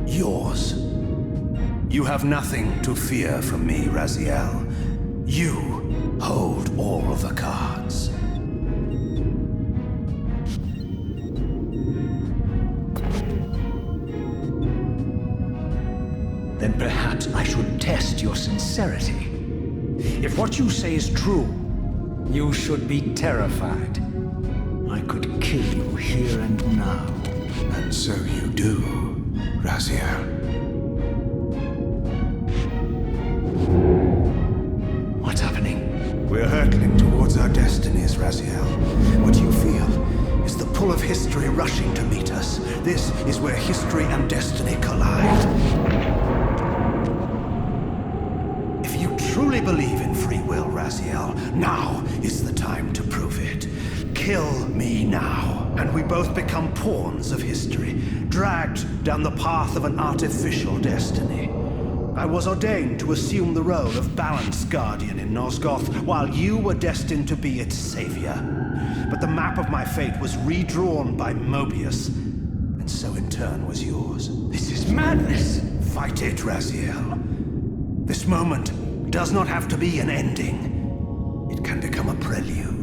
S20: Yours. You have nothing to fear from me, Raziel. You hold all the cards.
S16: Then perhaps I should test your sincerity. If what you say is true, you should be terrified. I could kill you here and now.
S20: And so you do, Raziel.
S16: What's happening?
S20: We're hurtling towards our destinies, Raziel. What you feel is the pull of history rushing to meet us. This is where history and destiny collide. If you truly believe in free will, Raziel, now is the time to prove it. Kill me now, and we both become pawns of history, dragged down the path of an artificial destiny. I was ordained to assume the role of Balance Guardian in Nosgoth, while you were destined to be its savior. But the map of my fate was redrawn by Mobius, and so in turn was yours.
S16: This is madness!
S20: Fight it, Raziel. This moment does not have to be an ending. It can become a prelude.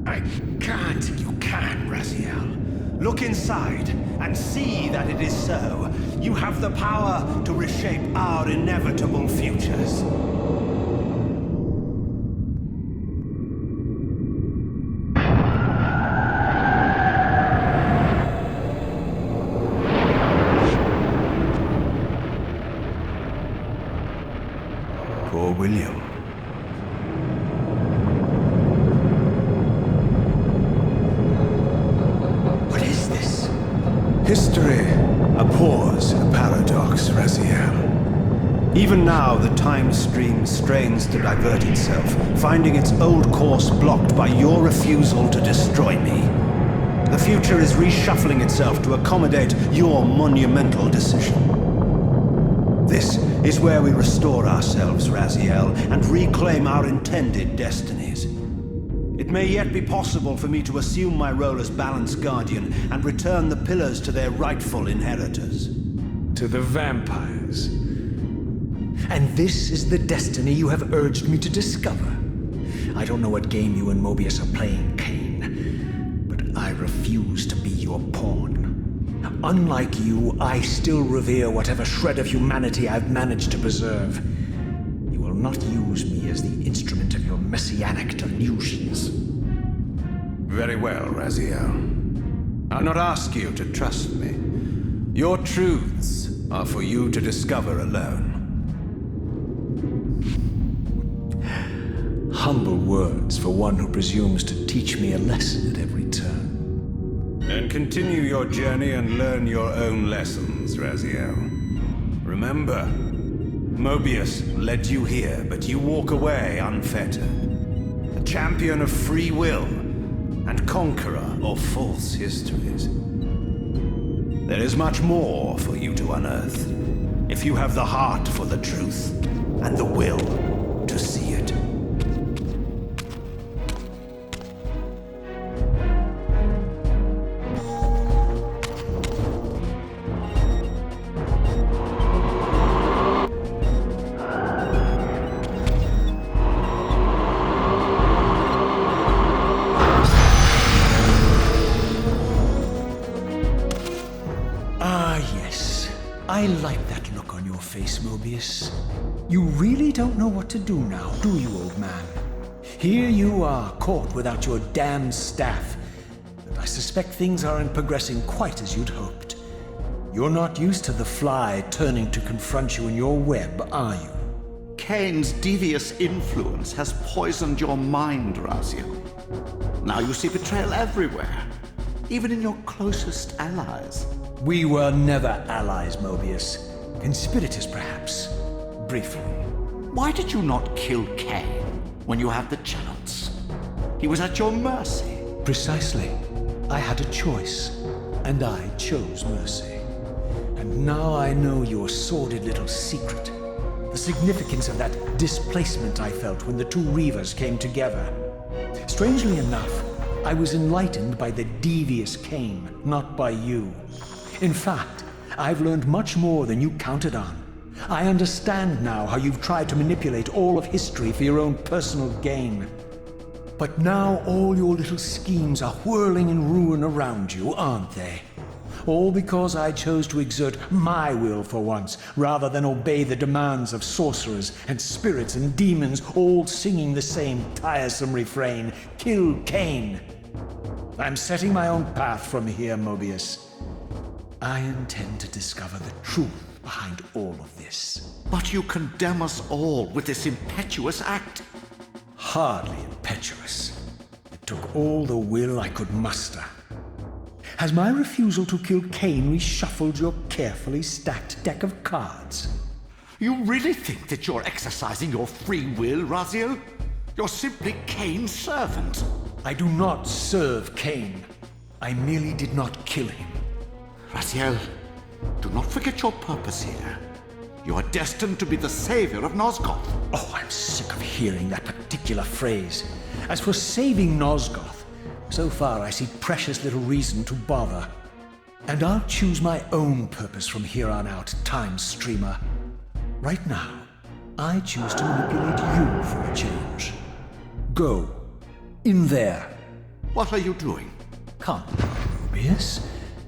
S20: I can't. You can, Raziel. Look inside and see that it is so. You have the power to reshape our inevitable futures.
S5: William.
S16: What is this?
S5: History abhors a paradox, Raziel. Even now, the time stream strains to divert itself, finding its old course blocked by your refusal to destroy me. The future is reshuffling itself to accommodate your monumental decision. This is where we restore ourselves, Raziel, and reclaim our intended destinies. It may yet be possible for me to assume my role as Balance Guardian and return the pillars to their rightful inheritors.
S16: To the vampires. And this is the destiny you have urged me to discover. I don't know what game you and Mobius are playing, Kain, but I refuse to be your pawn. Unlike you, I still revere whatever shred of humanity I've managed to preserve. You will not use me as the instrument of your messianic delusions.
S5: Very well, Raziel. I'll not ask you to trust me. Your truths are for you to discover alone.
S16: Humble words for one who presumes to teach me a lesson at every turn.
S5: Then continue your journey and learn your own lessons, Raziel. Remember, Mobius led you here, but you walk away unfettered. A champion of free will and conqueror of false histories. There is much more for you to unearth, if you have the heart for the truth and the will to see it.
S16: I like that look on your face, Mobius. You really don't know what to do now, do you, old man? Here you are, caught without your damn staff. And I suspect things aren't progressing quite as you'd hoped. You're not used to the fly turning to confront you in your web, are you?
S17: Kain's devious influence has poisoned your mind, Raziel. Now you see betrayal everywhere, even in your closest allies.
S16: We were never allies, Mobius. Conspirators, perhaps. Briefly.
S17: Why did you not kill Kain when you had the chance? He was at your mercy.
S16: Precisely. I had a choice, and I chose mercy. And now I know your sordid little secret. The significance of that displacement I felt when the two Reavers came together. Strangely enough, I was enlightened by the devious Kain, not by you. In fact, I've learned much more than you counted on. I understand now how you've tried to manipulate all of history for your own personal gain. But now all your little schemes are whirling in ruin around you, aren't they? All because I chose to exert my will for once, rather than obey the demands of sorcerers and spirits and demons, all singing the same tiresome refrain, "Kill Kain." I'm setting my own path from here, Mobius. I intend to discover the truth behind all of this.
S17: But you condemn us all with this impetuous act.
S16: Hardly impetuous. It took all the will I could muster. Has my refusal to kill Kain reshuffled your carefully stacked deck of cards?
S17: You really think that you're exercising your free will, Raziel? You're simply Kain's servant.
S16: I do not serve Kain. I merely did not kill him.
S17: Raziel, do not forget your purpose here. You are destined to be the savior of Nosgoth.
S16: Oh, I'm sick of hearing that particular phrase. As for saving Nosgoth, so far I see precious little reason to bother. And I'll choose my own purpose from here on out, Time Streamer. Right now, I choose to manipulate you for a change. Go. In there.
S17: What are you doing?
S16: Come, Mobius.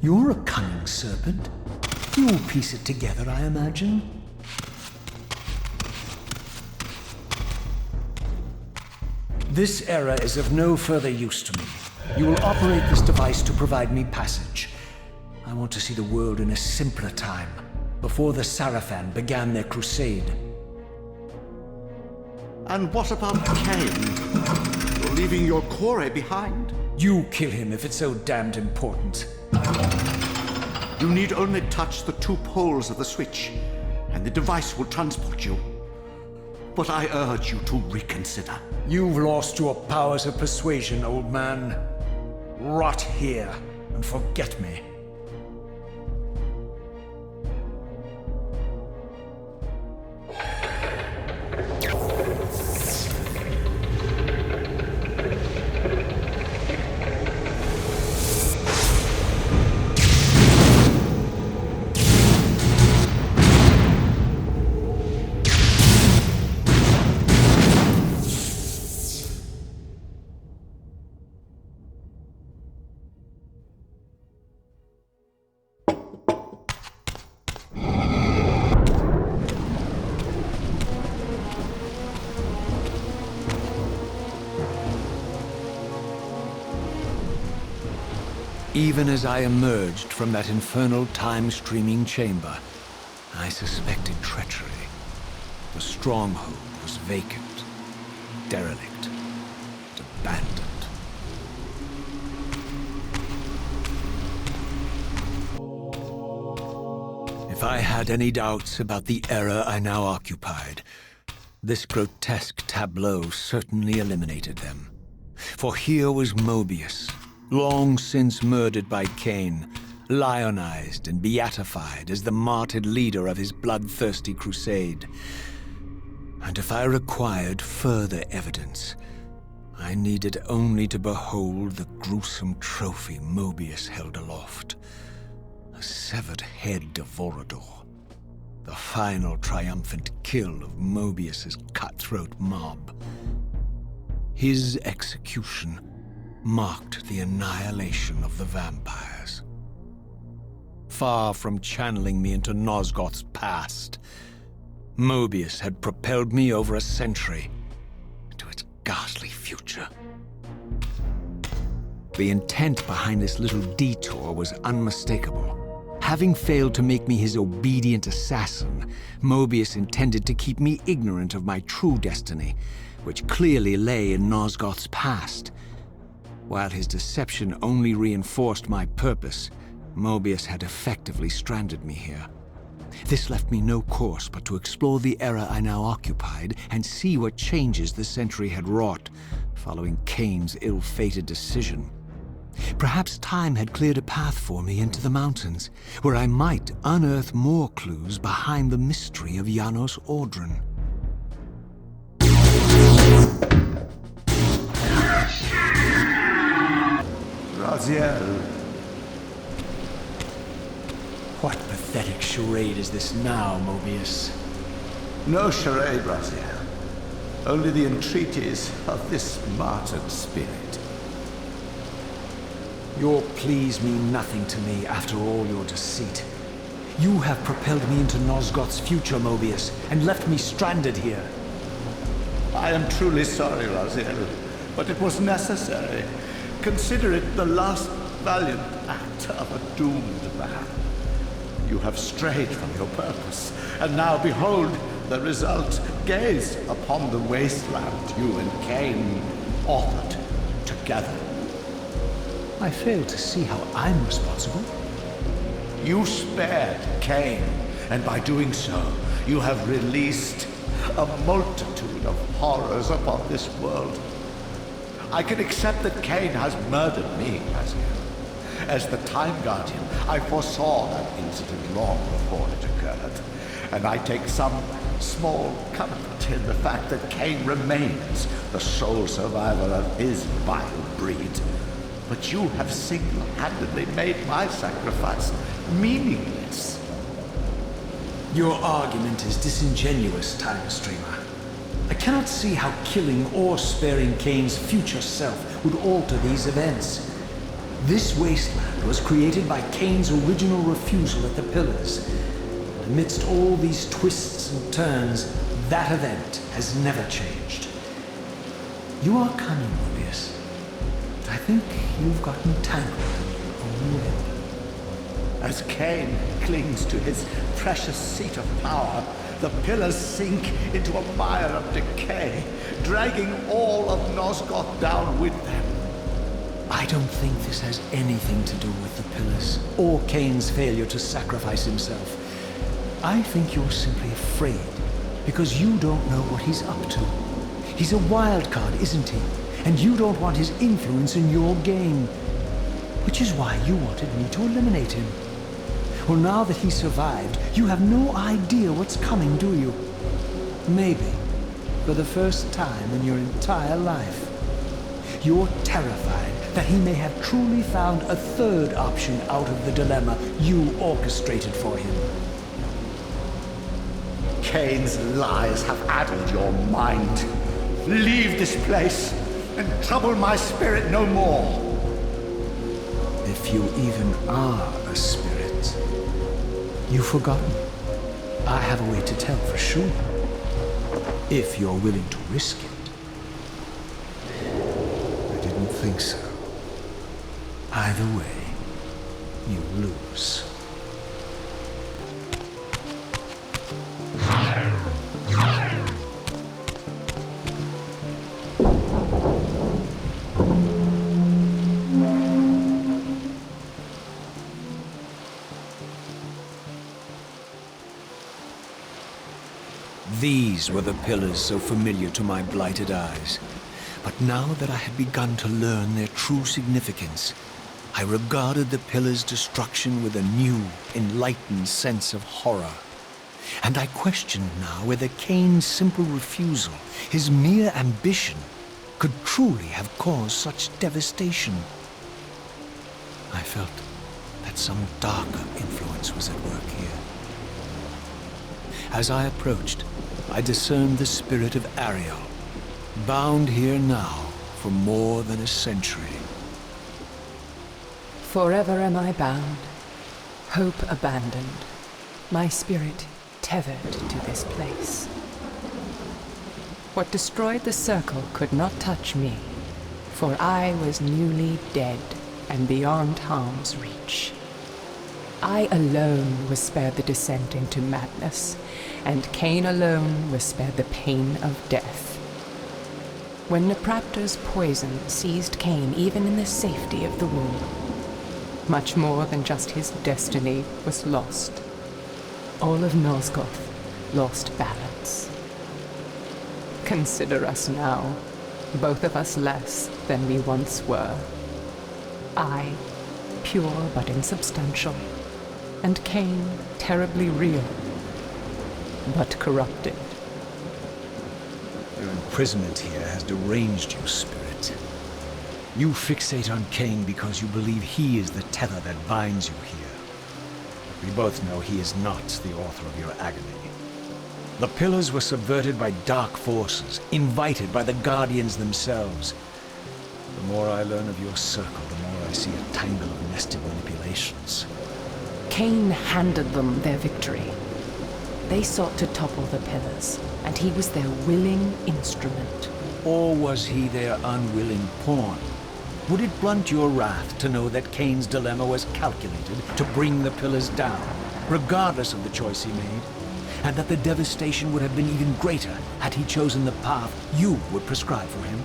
S16: You're a cunning serpent. You'll piece it together, I imagine. This era is of no further use to me. You will operate this device to provide me passage. I want to see the world in a simpler time, before the Sarafan began their crusade.
S17: And what about Kain? You're leaving your core behind?
S16: You kill him if it's so damned important.
S17: You need only touch the 2 poles of the switch, and the device will transport you. But I urge you to reconsider.
S16: You've lost your powers of persuasion, old man. Rot here and forget me. Even as I emerged from that infernal time-streaming chamber, I suspected treachery. The stronghold was vacant, derelict, and abandoned. If I had any doubts about the era I now occupied, this grotesque tableau certainly eliminated them. For here was Mobius, long since murdered by Kain, lionized and beatified as the martyred leader of his bloodthirsty crusade. And if I required further evidence, I needed only to behold the gruesome trophy Mobius held aloft. A severed head of Vorador, the final triumphant kill of Mobius's cutthroat mob. His execution marked the annihilation of the vampires. Far from channeling me into Nosgoth's past, Mobius had propelled me over a century into its ghastly future. The intent behind this little detour was unmistakable. Having failed to make me his obedient assassin, Mobius intended to keep me ignorant of my true destiny, which clearly lay in Nosgoth's past. While his deception only reinforced my purpose, Mobius had effectively stranded me here. This left me no course but to explore the era I now occupied and see what changes the century had wrought, following Kain's ill-fated decision. Perhaps time had cleared a path for me into the mountains, where I might unearth more clues behind the mystery of Janos Ordran.
S17: Raziel.
S16: What pathetic charade is this now, Mobius?
S17: No charade, Raziel. Only the entreaties of this martyred spirit.
S16: Your pleas mean nothing to me after all your deceit. You have propelled me into Nosgoth's future, Mobius, and left me stranded here.
S17: I am truly sorry, Raziel, but it was necessary. Consider it the last valiant act of a doomed man. You have strayed from your purpose, and now behold the result. Gaze upon the wasteland you and Kain authored together.
S16: I fail to see how I'm responsible.
S17: You spared Kain, and by doing so, you have released a multitude of horrors upon this world. I can accept that Kain has murdered me, Raziel. As the Time Guardian, I foresaw that incident long before it occurred, and I take some small comfort in the fact that Kain remains the sole survivor of his vile breed. But you have single-handedly made my sacrifice meaningless.
S16: Your argument is disingenuous, Time Streamer. I cannot see how killing or sparing Kain's future self would alter these events. This wasteland was created by Kain's original refusal at the Pillars. Amidst all these twists and turns, that event has never changed. You are cunning, Mobius. I think you've gotten tangled in your own web.
S17: As Kain clings to his precious seat of power, the pillars sink into a mire of decay, dragging all of Nosgoth down with them.
S16: I don't think this has anything to do with the Pillars, or Kain's failure to sacrifice himself. I think you're simply afraid, because you don't know what he's up to. He's a wild card, isn't he? And you don't want his influence in your game. Which is why you wanted me to eliminate him. Well, now that he survived, you have no idea what's coming, do you? Maybe, for the first time in your entire life, you're terrified that he may have truly found a third option out of the dilemma you orchestrated for him.
S17: Kain's lies have addled your mind. Leave this place and trouble my spirit no more.
S16: If you even are a spirit, you've forgotten. I have a way to tell for sure. If you're willing to risk it. I didn't think so. Either way, you lose. These were the pillars so familiar to my blighted eyes. But now that I had begun to learn their true significance, I regarded the pillars' destruction with a new, enlightened sense of horror. And I questioned now whether Kain's simple refusal, his mere ambition, could truly have caused such devastation. I felt that some darker influence was at work here. As I approached, I discerned the spirit of Ariel, bound here now for more than a century.
S9: Forever am I bound, hope abandoned, my spirit tethered to this place. What destroyed the circle could not touch me, for I was newly dead and beyond harm's reach. I alone was spared the descent into madness, and Kain alone was spared the pain of death. When Napraptor's poison seized Kain even in the safety of the womb, much more than just his destiny was lost. All of Nosgoth lost balance. Consider us now, both of us less than we once were. I, pure but insubstantial, and Kain, terribly real, but corrupted.
S16: Your imprisonment here has deranged you, spirit. You fixate on Kain because you believe he is the tether that binds you here. But we both know he is not the author of your agony. The pillars were subverted by dark forces, invited by the Guardians themselves. The more I learn of your circle, the more I see a tangle of nested manipulations.
S9: Kain handed them their victory. They sought to topple the pillars, and he was their willing instrument.
S16: Or was he their unwilling pawn? Would it blunt your wrath to know that Kain's dilemma was calculated to bring the pillars down, regardless of the choice he made? And that the devastation would have been even greater had he chosen the path you would prescribe for him?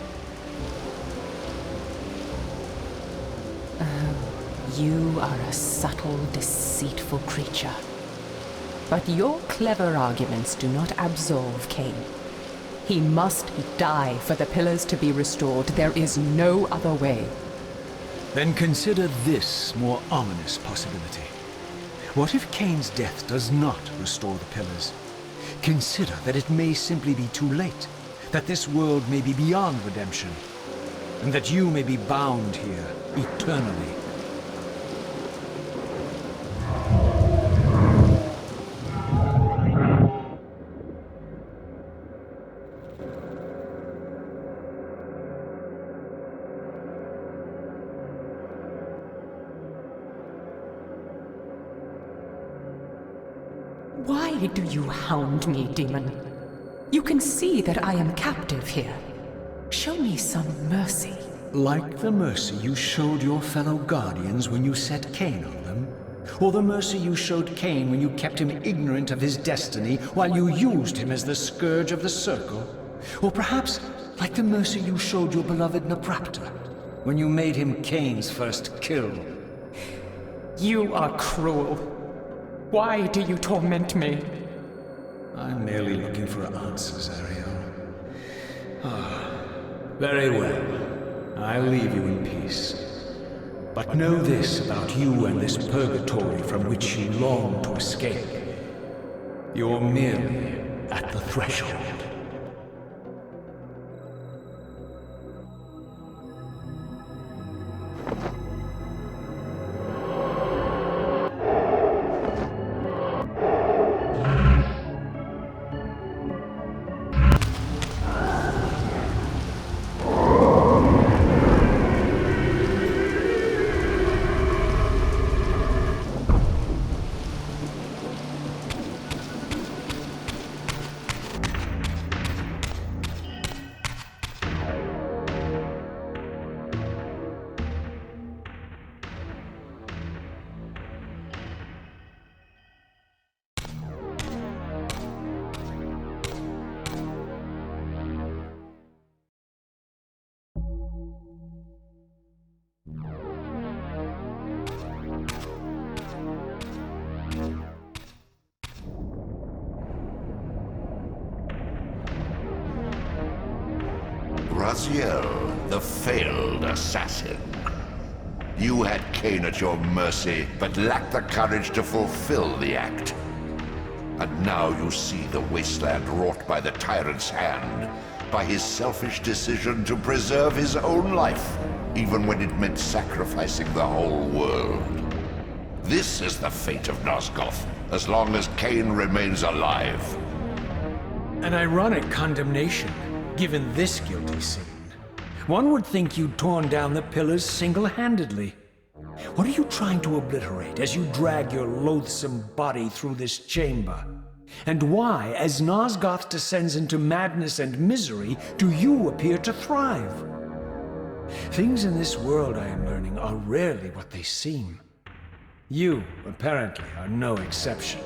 S9: Oh, you are a subtle, deceitful creature. But your clever arguments do not absolve Kain. He must die for the pillars to be restored. There is no other way.
S16: Then consider this more ominous possibility. What if Kain's death does not restore the pillars? Consider that it may simply be too late, that this world may be beyond redemption, and that you may be bound here eternally.
S9: Why do you hound me, demon? You can see that I am captive here. Show me some mercy.
S16: Like the mercy you showed your fellow Guardians when you set Kain on them? Or the mercy you showed Kain when you kept him ignorant of his destiny while you used him as the scourge of the circle? Or perhaps
S6: Like the mercy you showed your beloved Naprapta, when you made him Kain's first kill.
S9: You are cruel. Why do you torment me?
S6: I'm merely looking for answers, Ariel. Very well. I'll leave you in peace. But know this about you and this purgatory from which you long to escape. You're merely at the threshold.
S4: Raziel, the failed assassin. You had Kain at your mercy, but lacked the courage to fulfill the act. And now you see the wasteland wrought by the tyrant's hand, by his selfish decision to preserve his own life, even when it meant sacrificing the whole world. This is the fate of Nosgoth, as long as Kain remains alive.
S6: An ironic condemnation, given this guilty sin. One would think you'd torn down the pillars single-handedly. What are you trying to obliterate as you drag your loathsome body through this chamber? And why, as Nosgoth descends into madness and misery, do you appear to thrive? Things in this world, I am learning, are rarely what they seem. You, apparently, are no exception.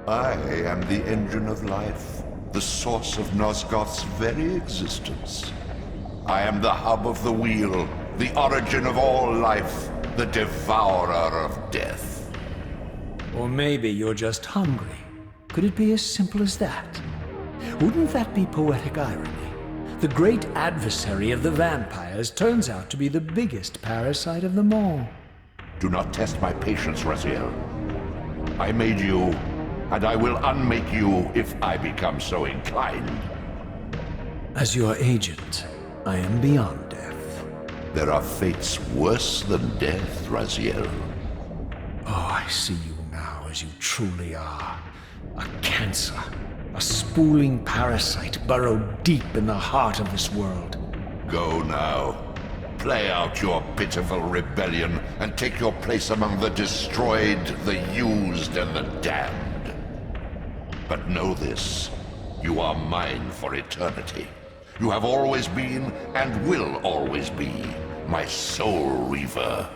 S4: I am the engine of life, the source of Nosgoth's very existence. I am the hub of the wheel, the origin of all life, the devourer of death.
S6: Or maybe you're just hungry. Could it be as simple as that? Wouldn't that be poetic irony? The great adversary of the vampires turns out to be the biggest parasite of them all.
S4: Do not test my patience, Raziel. I made you, and I will unmake you if I become so inclined.
S6: As your agent, I am beyond death.
S4: There are fates worse than death, Raziel.
S6: Oh, I see you now as you truly are. A cancer. A spooling parasite burrowed deep in the heart of this world.
S4: Go now. Play out your pitiful rebellion and take your place among the destroyed, the used, and the damned. But know this. You are mine for eternity. You have always been, and will always be, my soul Reaver.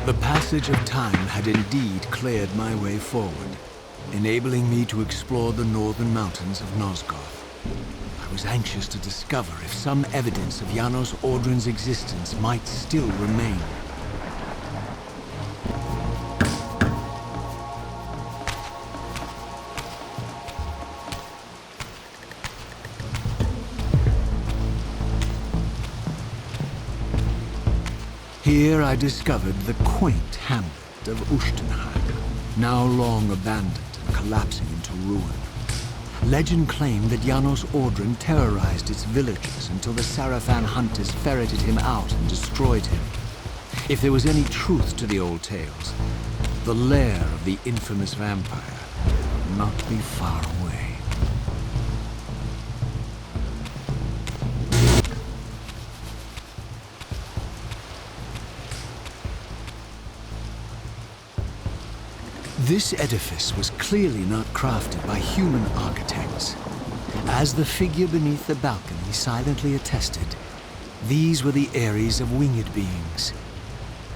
S6: The passage of time had indeed cleared my way forward, enabling me to explore the northern mountains of Nosgoth. I was anxious to discover if some evidence of Janos Audron's existence might still remain. Here I discovered the quaint hamlet of Ustenheim, now long abandoned and collapsing into ruin. Legend claimed that Janos Audron terrorized its villagers until the Sarafan hunters ferreted him out and destroyed him. If there was any truth to the old tales, the lair of the infamous vampire would not be far away. This edifice was clearly not crafted by human architects. As the figure beneath the balcony silently attested, these were the aeries of winged beings.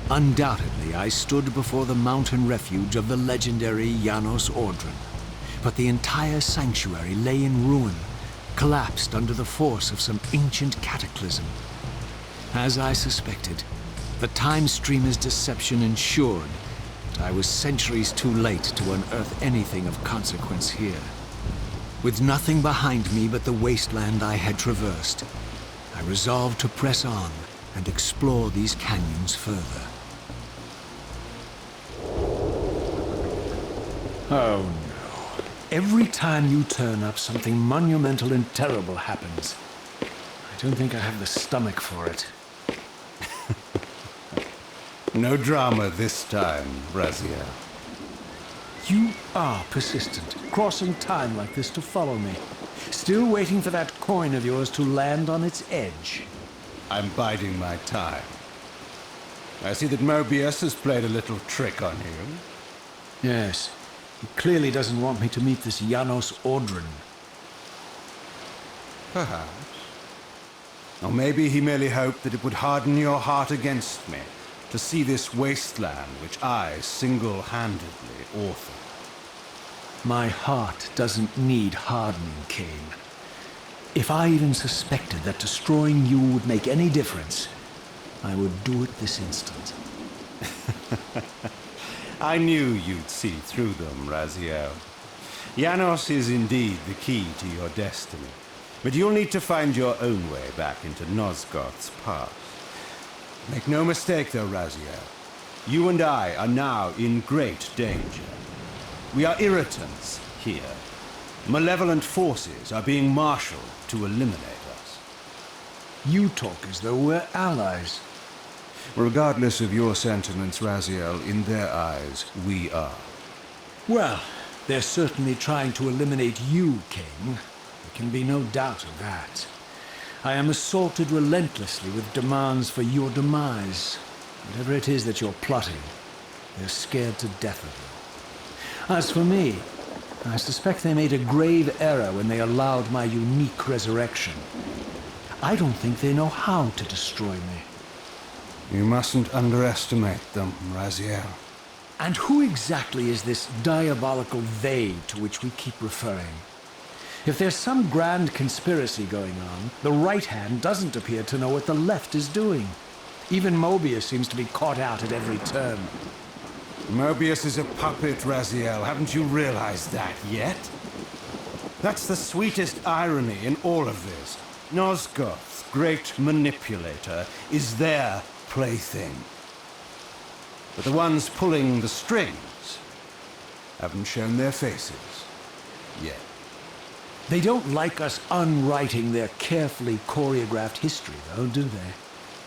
S16: Undoubtedly, I stood before the mountain refuge of the legendary Janos Ordren. But the entire sanctuary lay in ruin, collapsed under the force of some ancient cataclysm. As I suspected, the time streamer's deception ensured that I was centuries too late to unearth anything of consequence here. With nothing behind me but the wasteland I had traversed, I resolved to press on and explore these canyons further. Oh no. Every time you turn up, something monumental and terrible happens. I don't think I have the stomach for it.
S20: No drama this time, Raziel.
S16: You are persistent, crossing time like this to follow me. Still waiting for that coin of yours to land on its edge.
S20: I'm biding my time. I see that Mobius has played a little trick on you.
S16: Yes. He clearly doesn't want me to meet this Janos Ordren.
S20: Perhaps. Or maybe he merely hoped that it would harden your heart against me, to see this wasteland which I single-handedly authored.
S16: My heart doesn't need hardening, Kain. If I even suspected that destroying you would make any difference, I would do it this instant.
S20: I knew you'd see through them, Raziel. Janos is indeed the key to your destiny, but you'll need to find your own way back into Nosgoth's past. Make no mistake, though, Raziel. You and I are now in great danger. We are irritants here. Malevolent forces are being marshaled to eliminate us.
S16: You talk as though we're allies.
S20: Regardless of your sentiments, Raziel, in their eyes, we are.
S16: Well, they're certainly trying to eliminate you, Kain. There can be no doubt of that. I am assaulted relentlessly with demands for your demise. Whatever it is that you're plotting, they're scared to death of you. As for me, I suspect they made a grave error when they allowed my unique resurrection. I don't think they know how to destroy me.
S20: You mustn't underestimate them, Raziel.
S16: And who exactly is this diabolical they to which we keep referring? If there's some grand conspiracy going on, the right hand doesn't appear to know what the left is doing. Even Mobius seems to be caught out at every turn.
S20: Mobius is a puppet, Raziel. Haven't you realized that yet? That's the sweetest irony in all of this. Nosgoth's great manipulator is their plaything. But the ones pulling the strings haven't shown their faces yet.
S16: They don't like us unwriting their carefully choreographed history, though, do they?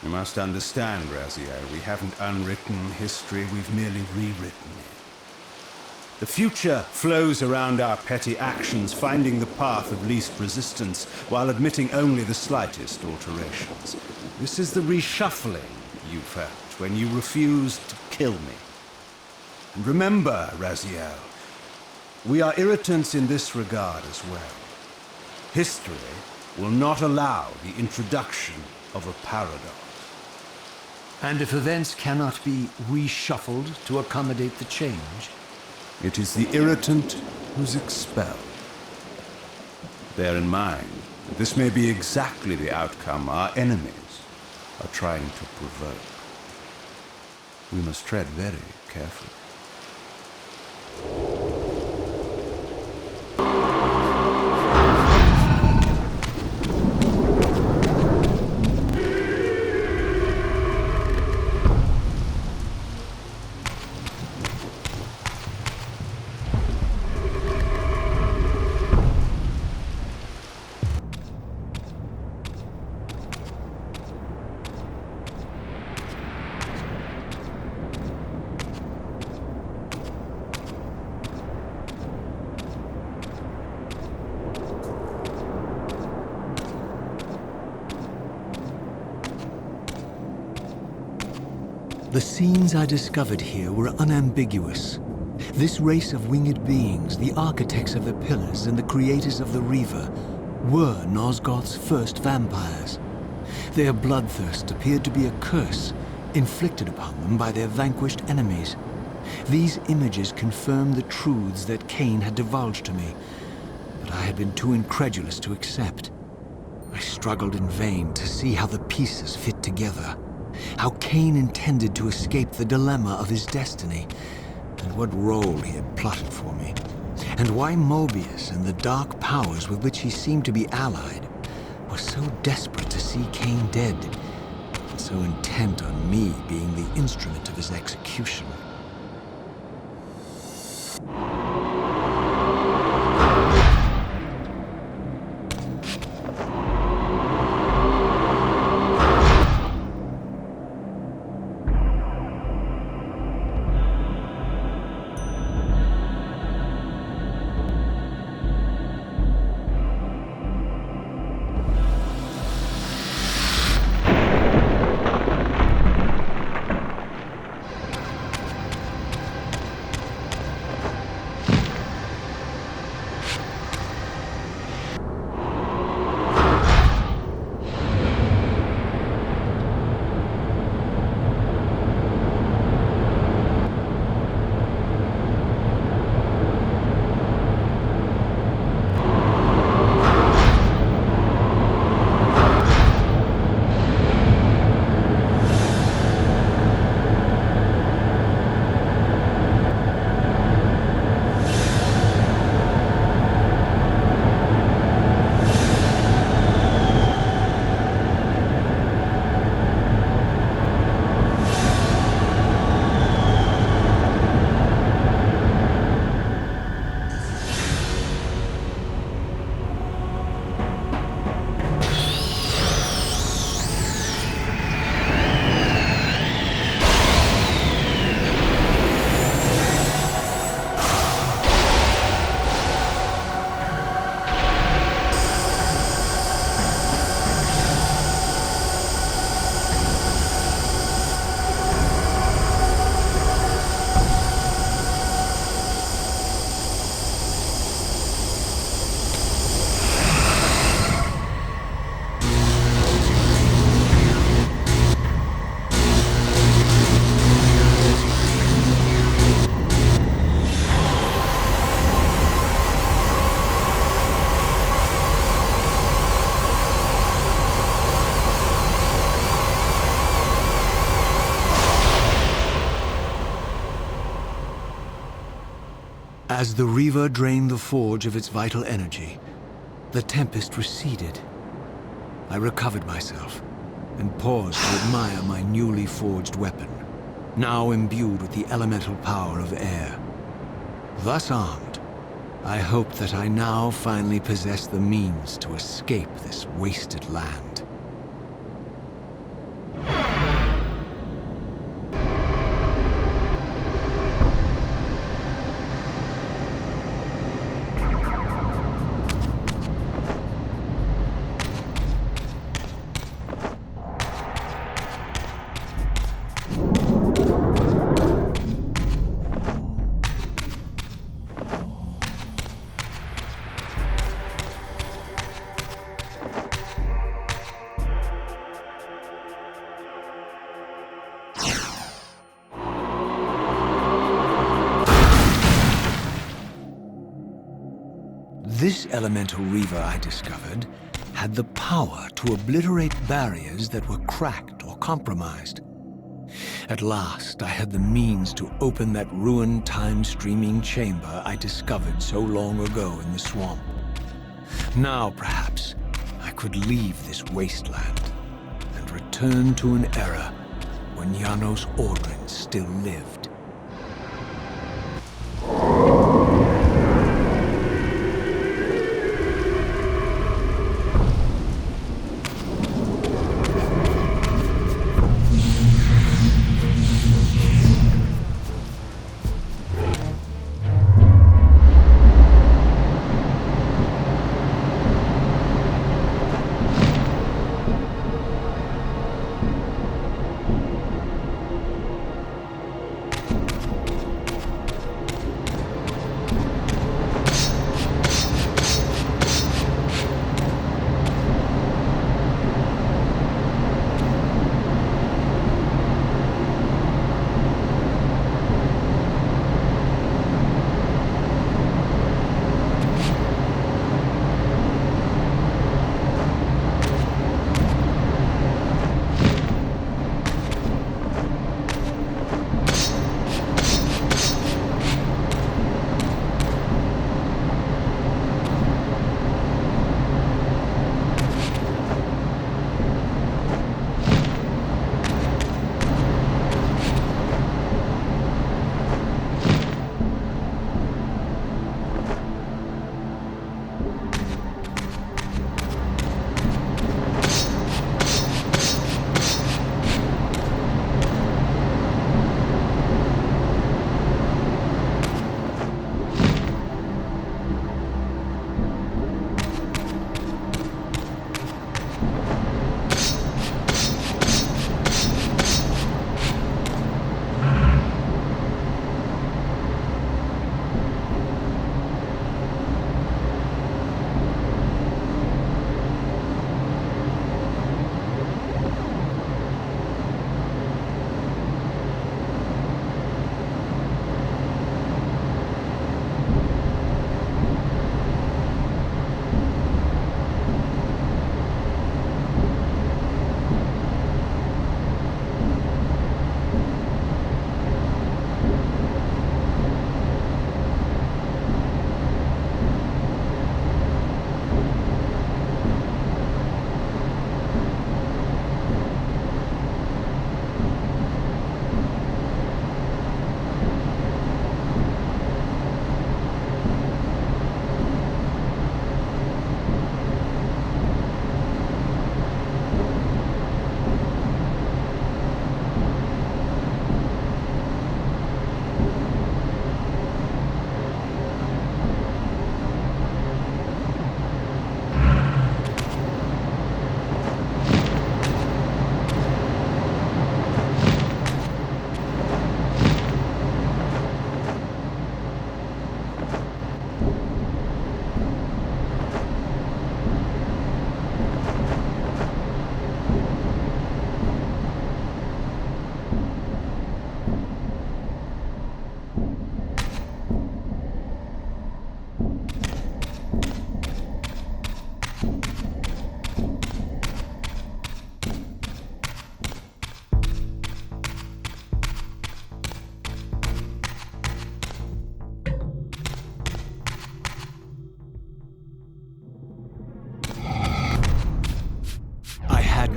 S20: You must understand, Raziel, we haven't unwritten history, we've merely rewritten it. The future flows around our petty actions, finding the path of least resistance, while admitting only the slightest alterations. This is the reshuffling you felt when you refused to kill me. And remember, Raziel, we are irritants in this regard as well. History will not allow the introduction of a paradox.
S16: And if events cannot be reshuffled to accommodate the change?
S20: It is the irritant who's expelled. Bear in mind that this may be exactly the outcome our enemies are trying to provoke. We must tread very carefully.
S16: The scenes I discovered here were unambiguous. This race of winged beings, the architects of the pillars and the creators of the Reaver, were Nosgoth's first vampires. Their bloodthirst appeared to be a curse, inflicted upon them by their vanquished enemies. These images confirmed the truths that Kain had divulged to me, but I had been too incredulous to accept. I struggled in vain to see how the pieces fit together, how Kain intended to escape the dilemma of his destiny, and what role he had plotted for me, and why Mobius and the dark powers with which he seemed to be allied were so desperate to see Kain dead, and so intent on me being the instrument of his execution. As the Reaver drained the forge of its vital energy, the tempest receded. I recovered myself and paused to admire my newly forged weapon, now imbued with the elemental power of air. Thus armed, I hoped that I now finally possessed the means to escape this wasted land. This elemental Reaver, I discovered, had the power to obliterate barriers that were cracked or compromised. At last, I had the means to open that ruined time-streaming chamber I discovered so long ago in the swamp. Now, perhaps, I could leave this wasteland and return to an era when Janos Orgren still lived.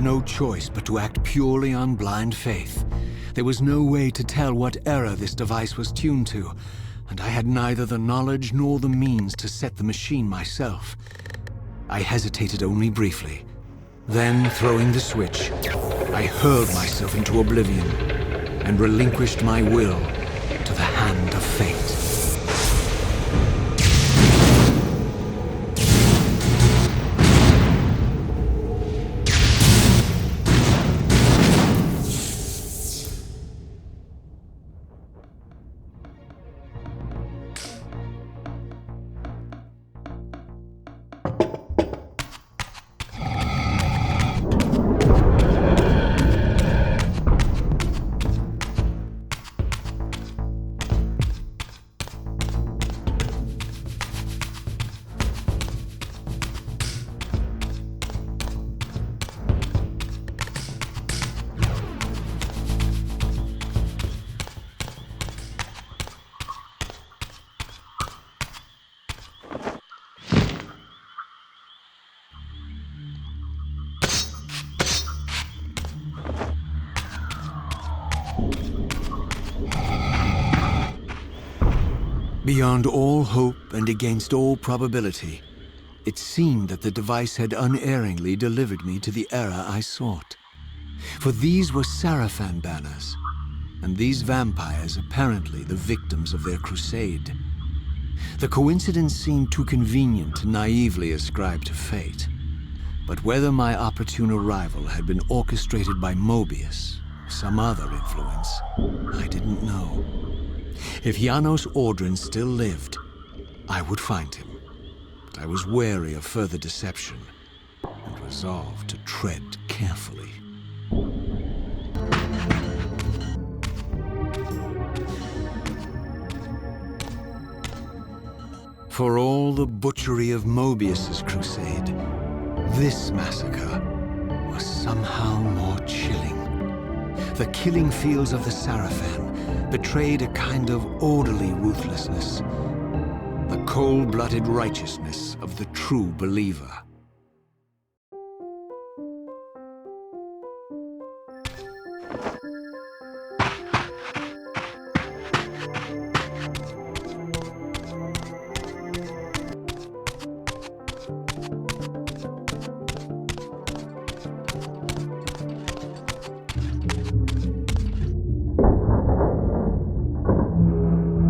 S16: no choice but to act purely on blind faith. There was no way to tell what error this device was tuned to, and I had neither the knowledge nor the means to set the machine myself. I hesitated only briefly. Then, throwing the switch, I hurled myself into oblivion and relinquished my will to the hand of fate. Beyond all hope and against all probability, it seemed that the device had unerringly delivered me to the era I sought. For these were Sarafan banners, and these vampires apparently the victims of their crusade. The coincidence seemed too convenient to naively ascribe to fate. But whether my opportune arrival had been orchestrated by Mobius, or some other influence, I didn't know. If Janos Ordrin still lived, I would find him. But I was wary of further deception, and resolved to tread carefully. For all the butchery of Mobius's crusade, this massacre was somehow more chilling. The killing fields of the Sarafan betrayed a kind of orderly ruthlessness, the cold-blooded righteousness of the true believer.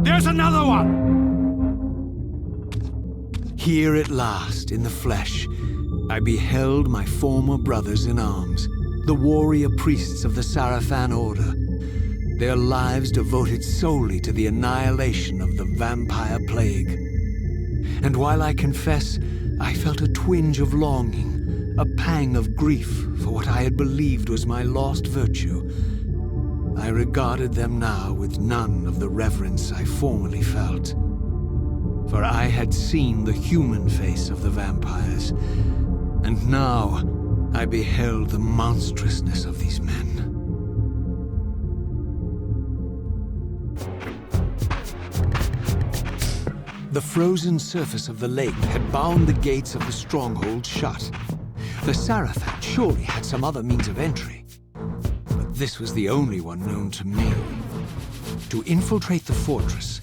S15: There's another one!
S16: Here at last, in the flesh, I beheld my former brothers in arms, the warrior priests of the Sarafan Order, their lives devoted solely to the annihilation of the vampire plague. And while I confess, I felt a twinge of longing, a pang of grief for what I had believed was my lost virtue, I regarded them now with none of the reverence I formerly felt. For I had seen the human face of the vampires, and now I beheld the monstrousness of these men. The frozen surface of the lake had bound the gates of the stronghold shut. The Sarafan surely had some other means of entry. This was the only one known to me. To infiltrate the fortress,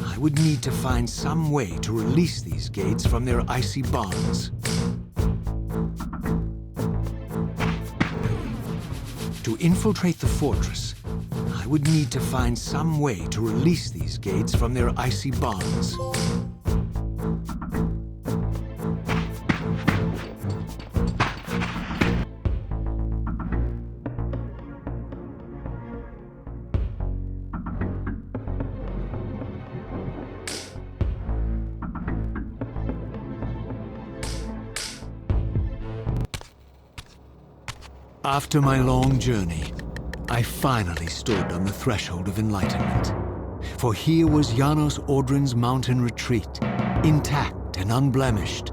S16: I would need to find some way to release these gates from their icy bonds. To infiltrate the fortress, I would need to find some way to release these gates from their icy bonds. After my long journey, I finally stood on the threshold of enlightenment. For here was Janos Ordrin's mountain retreat, intact and unblemished.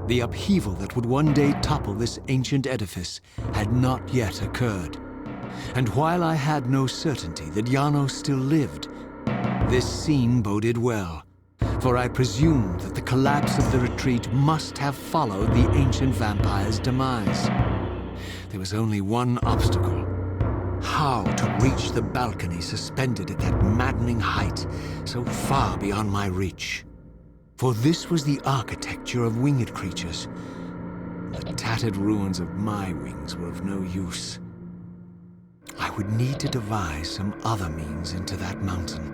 S16: The upheaval that would one day topple this ancient edifice had not yet occurred. And while I had no certainty that Janos still lived, this scene boded well, for I presumed that the collapse of the retreat must have followed the ancient vampire's demise. There was only one obstacle. How to reach the balcony suspended at that maddening height, so far beyond my reach. For this was the architecture of winged creatures. The tattered ruins of my wings were of no use. I would need to devise some other means into that mountain.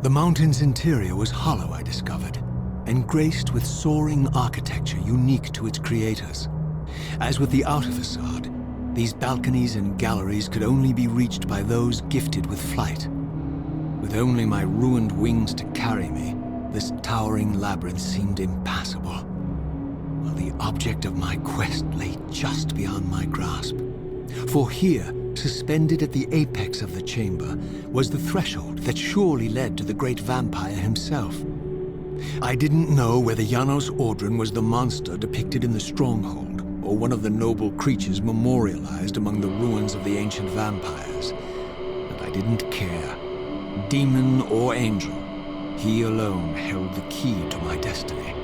S16: The mountain's interior was hollow, I discovered, and graced with soaring architecture unique to its creators. As with the outer facade, these balconies and galleries could only be reached by those gifted with flight. With only my ruined wings to carry me, this towering labyrinth seemed impassable, while the object of my quest lay just beyond my grasp. For here, suspended at the apex of the chamber, was the threshold that surely led to the great vampire himself. I didn't know whether Janos Ordran was the monster depicted in the stronghold, or one of the noble creatures memorialized among the ruins of the ancient vampires. And I didn't care. Demon or angel, he alone held the key to my destiny.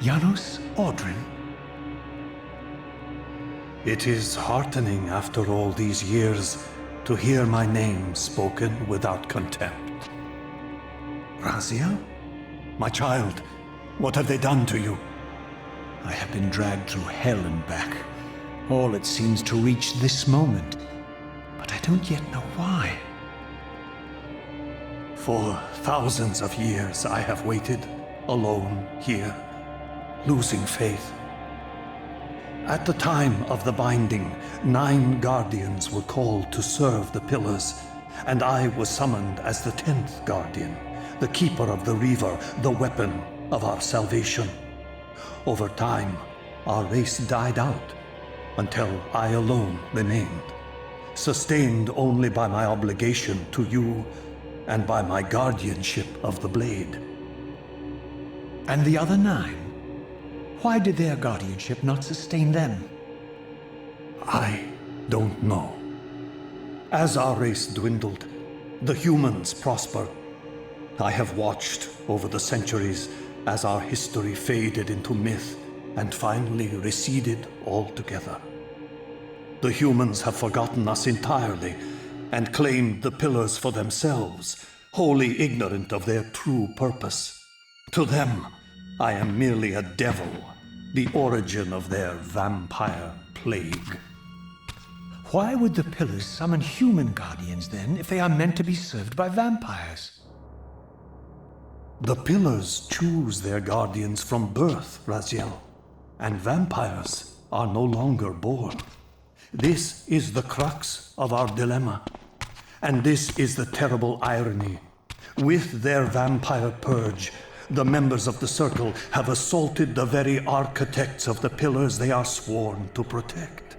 S12: Janos Ordran? It is heartening after all these years to hear my name spoken without contempt. Raziel? My child, what have they done to you? I have been dragged through hell and back. All it seems to reach this moment, but I don't yet know why. For thousands of years I have waited, alone here, losing faith. At the time of the binding, 9 guardians were called to serve the pillars, and I was summoned as the 10th guardian, the keeper of the Reaver, the weapon of our salvation. Over time, our race died out, until I alone remained, sustained only by my obligation to you and by my guardianship of the blade.
S16: And the other 9? Why did their guardianship not sustain them?
S12: I don't know. As our race dwindled, the humans prospered. I have watched over the centuries as our history faded into myth and finally receded altogether. The humans have forgotten us entirely and claimed the pillars for themselves, wholly ignorant of their true purpose. To them, I am merely a devil, the origin of their vampire plague.
S16: Why would the pillars summon human guardians then, if they are meant to be served by vampires?
S12: The pillars choose their guardians from birth, Raziel, and vampires are no longer born. This is the crux of our dilemma, and this is the terrible irony. With their vampire purge, the members of the Circle have assaulted the very architects of the pillars they are sworn to protect.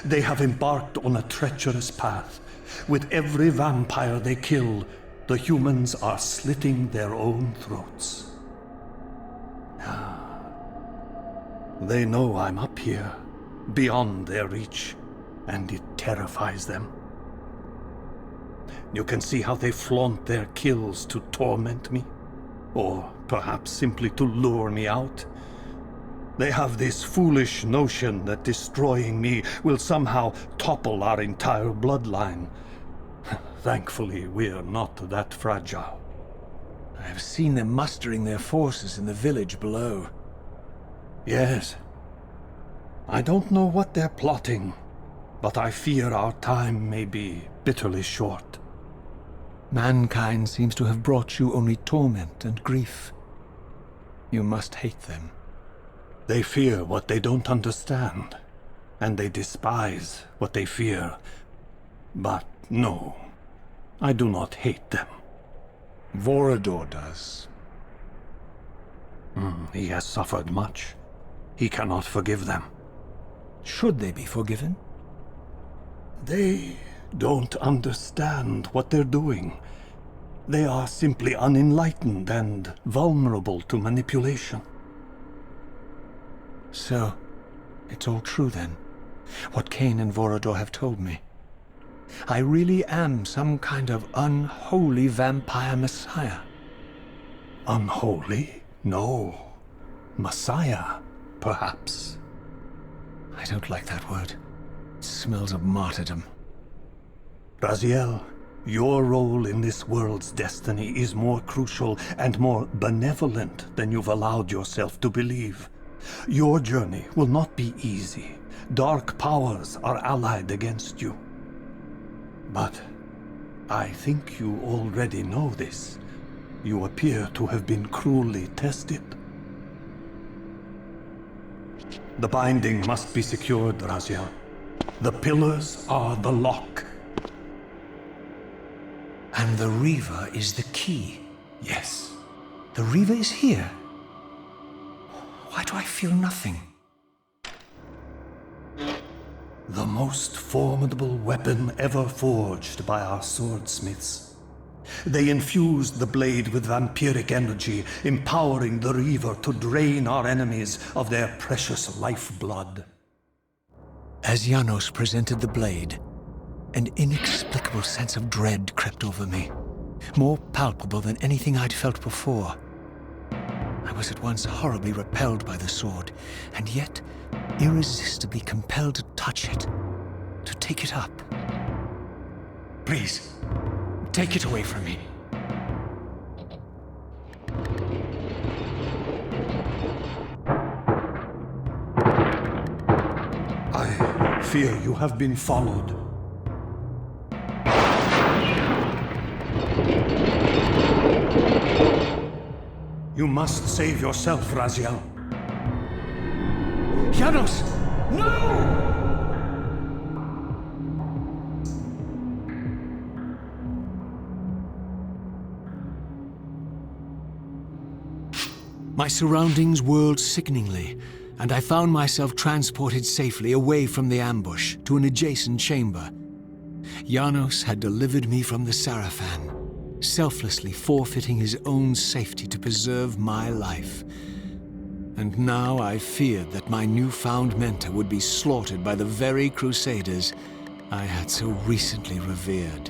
S12: They have embarked on a treacherous path. With every vampire they kill, the humans are slitting their own throats. They know I'm up here, beyond their reach, and it terrifies them. You can see how they flaunt their kills to torment me. Or perhaps simply to lure me out.
S14: They have this foolish notion that destroying me will somehow topple our entire bloodline. Thankfully, we're not that fragile.
S6: I have seen them mustering their forces in the village below.
S14: Yes. I don't know what they're plotting, but I fear our time may be bitterly short.
S6: Mankind seems to have brought you only torment and grief. You must hate them.
S14: They fear what they don't understand, and they despise what they fear. But no, I do not hate them.
S6: Vorador does.
S14: He has suffered much. He cannot forgive them.
S6: Should they be forgiven?
S14: They don't understand what they're doing. They are simply unenlightened and vulnerable to manipulation.
S6: So, it's all true then, what Kain and Vorador have told me. I really am some kind of unholy vampire messiah.
S14: Unholy? No. Messiah, perhaps.
S6: I don't like that word. It smells of martyrdom.
S14: Raziel, your role in this world's destiny is more crucial and more benevolent than you've allowed yourself to believe. Your journey will not be easy. Dark powers are allied against you. But I think you already know this. You appear to have been cruelly tested. The binding must be secured, Raziel. The pillars are the lock.
S6: And the Reaver is the key?
S14: Yes.
S6: The Reaver is here? Why do I feel nothing?
S14: The most formidable weapon ever forged by our swordsmiths. They infused the blade with vampiric energy, empowering the Reaver to drain our enemies of their precious lifeblood.
S6: As Janos presented the blade, an inexplicable sense of dread crept over me, more palpable than anything I'd felt before. I was at once horribly repelled by the sword, and yet irresistibly compelled to touch it, to take it up. Please, take it away from me.
S14: I fear you have been followed. You must save yourself, Raziel.
S6: Janos! No! My surroundings whirled sickeningly, and I found myself transported safely away from the ambush to an adjacent chamber. Janos had delivered me from the Sarafan, selflessly forfeiting his own safety to preserve my life. And now I feared that my newfound mentor would be slaughtered by the very crusaders I had so recently revered.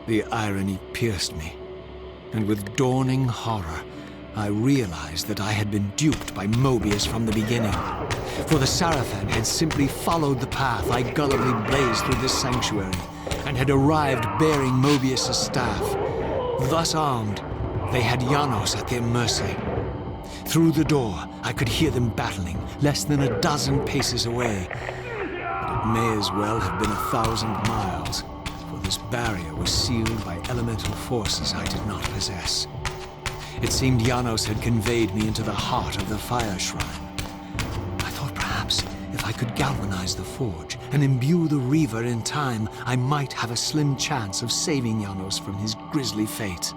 S6: The irony pierced me, and with dawning horror, I realized that I had been duped by Mobius from the beginning. For the Sarafan had simply followed the path I gullibly blazed through this sanctuary, and had arrived bearing Mobius' staff. Thus armed, they had Janos at their mercy. Through the door, I could hear them battling, less than a dozen paces away. But it may as well have been 1,000 miles, for this barrier was sealed by elemental forces I did not possess. It seemed Janos had conveyed me into the heart of the fire shrine. I thought perhaps if I could galvanize the forge and imbue the Reaver in time, I might have a slim chance of saving Janos from his grisly fate.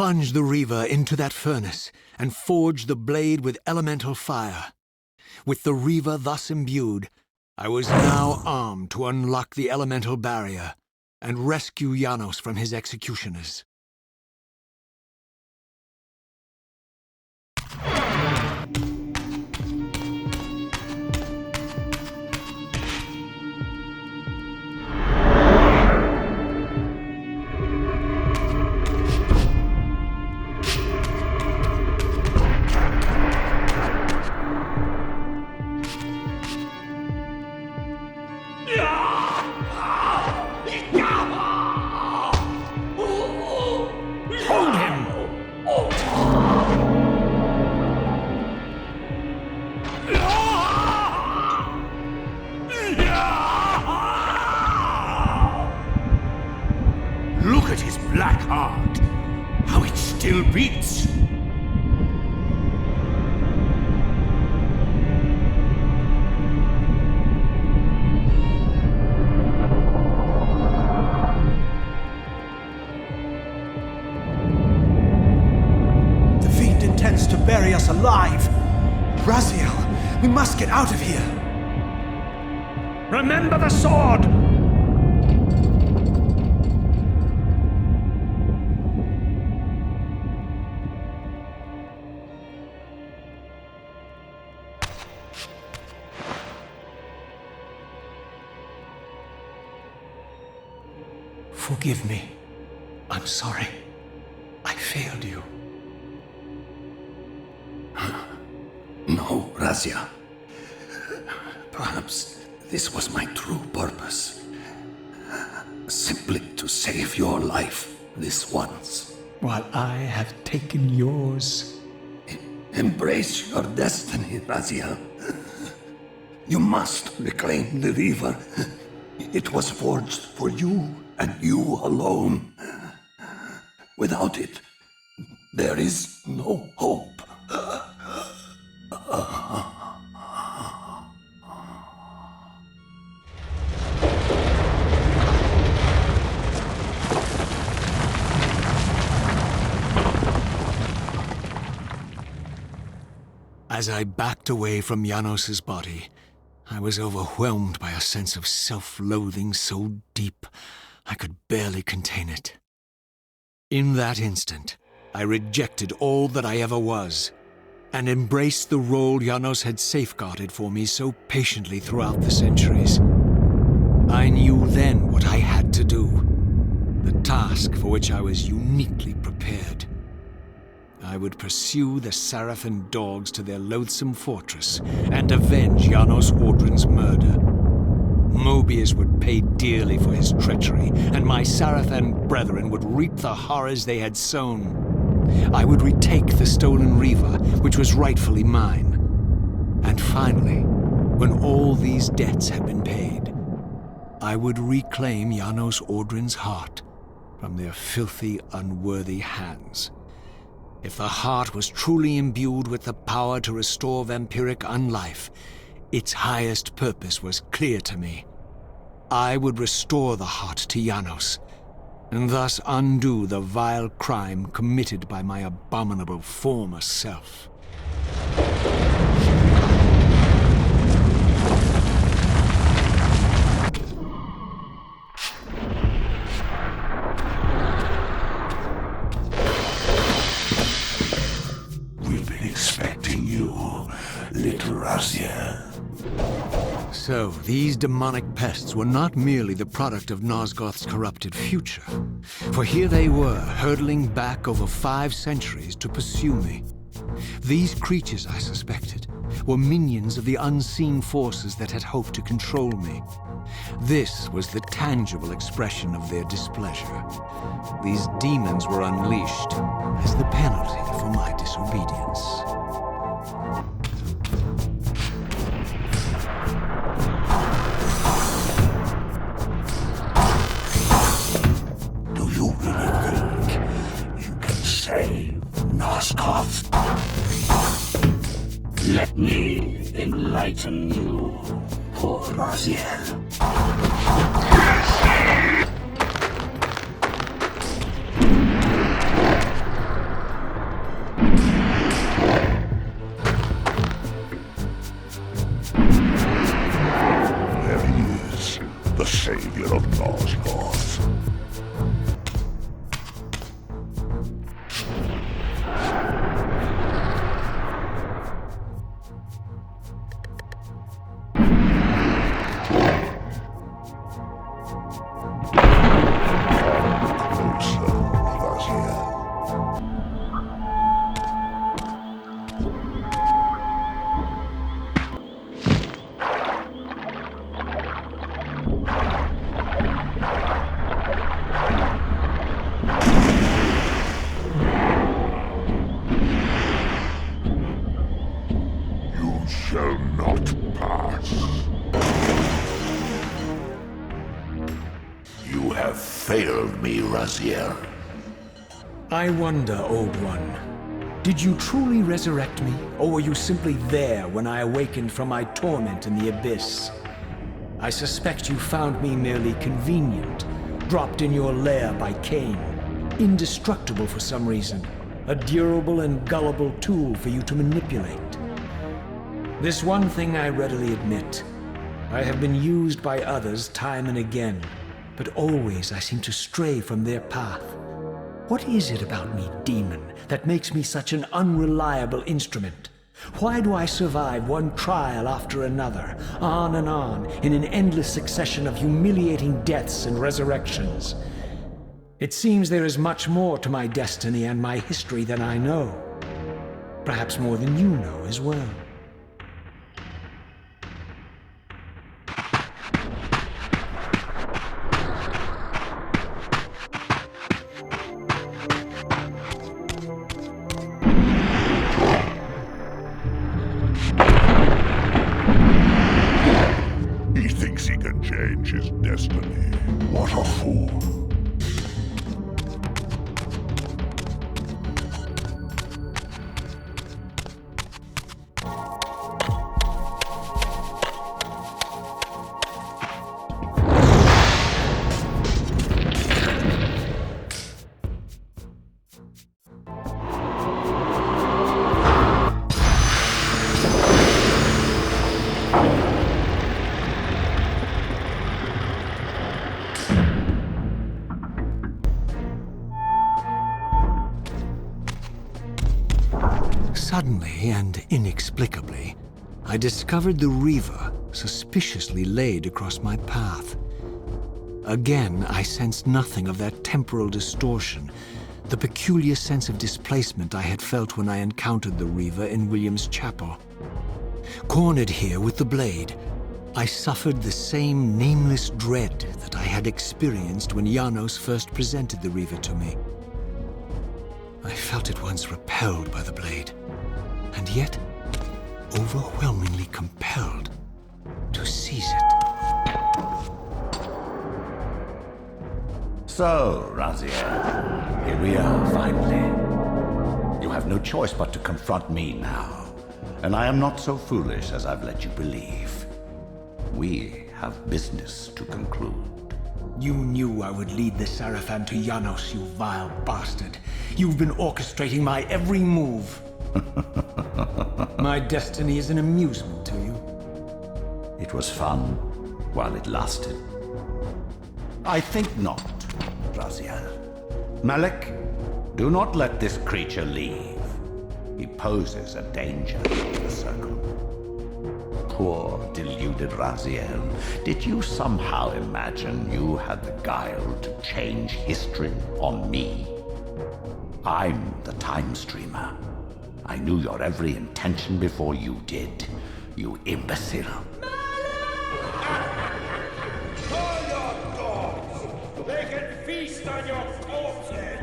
S16: plunge the Reaver into that furnace and forge the blade with elemental fire. With the Reaver thus imbued, I was now armed to unlock the elemental barrier and rescue Janos from his executioners.
S15: Hold him! Look at his black heart! How it still beats!
S5: To bury us alive. Raziel, we must get out of here.
S15: Remember the sword!
S16: Forgive me. I'm sorry. I failed you.
S13: No, Razia. Perhaps this was my true purpose. Simply to save your life this once.
S16: While I have taken yours.
S13: Embrace your destiny, Raziel. You must reclaim the Reaver. It was forged for you and you alone. Without it, there is no hope.
S16: As I backed away from Janos's body, I was overwhelmed by a sense of self-loathing so deep I could barely contain it. In that instant, I rejected all that I ever was, and embraced the role Janos had safeguarded for me so patiently throughout the centuries. I knew then what I had to do, the task for which I was uniquely prepared. I would pursue the Sarafan dogs to their loathsome fortress and avenge Janos Audrin's murder. Mobius would pay dearly for his treachery, and my Sarafan brethren would reap the horrors they had sown. I would retake the stolen Reaver, which was rightfully mine. And finally, when all these debts had been paid, I would reclaim Janos Audrin's heart from their filthy, unworthy hands. If the heart was truly imbued with the power to restore vampiric unlife, its highest purpose was clear to me. I would restore the heart to Janos, and thus undo the vile crime committed by my abominable former self.
S13: We've been expecting you, little Raziel.
S16: So, these demonic pests were not merely the product of Nosgoth's corrupted future, for here they were, hurtling back over 5 centuries to pursue me. These creatures, I suspected, were minions of the unseen forces that had hoped to control me. This was the tangible expression of their displeasure. These demons were unleashed as the penalty for my disobedience.
S13: Do you really think you can save Nosgoth? Let me enlighten you, poor Raziel.
S19: shall not pass. You have failed me, Raziel.
S16: I wonder, Old One, did you truly resurrect me, or were you simply there when I awakened from my torment in the abyss? I suspect you found me merely convenient, dropped in your lair by Kain, indestructible for some reason, a durable and gullible tool for you to manipulate. This one thing I readily admit. I have been used by others time and again, but always I seem to stray from their path. What is it about me, demon, that makes me such an unreliable instrument? Why do I survive one trial after another, on and on, in an endless succession of humiliating deaths and resurrections? It seems there is much more to my destiny and my history than I know. Perhaps more than you know as well.
S19: He thinks he can change his destiny. What a fool.
S16: Suddenly and inexplicably, I discovered the Reaver suspiciously laid across my path. Again, I sensed nothing of that temporal distortion, the peculiar sense of displacement I had felt when I encountered the Reaver in William's chapel. Cornered here with the blade, I suffered the same nameless dread that I had experienced when Janos first presented the Reaver to me. I felt at once repelled by the blade, and yet overwhelmingly compelled to seize it.
S17: So, Raziel, here we are, finally. You have no choice but to confront me now, and I am not so foolish as I've let you believe. We have business to conclude.
S16: You knew I would lead the Seraphim to Janos, you vile bastard. You've been orchestrating my every move. My destiny is an amusement to you.
S17: It was fun while it lasted. I think not, Raziel. Malik, do not let this creature leave. He poses a danger to the Circle. Poor, deluded Raziel. Did you somehow imagine you had the guile to change history on me? I'm the Time Streamer. I knew your every intention before you did, you imbecile.
S15: Call your gods! They can feast on your corpses!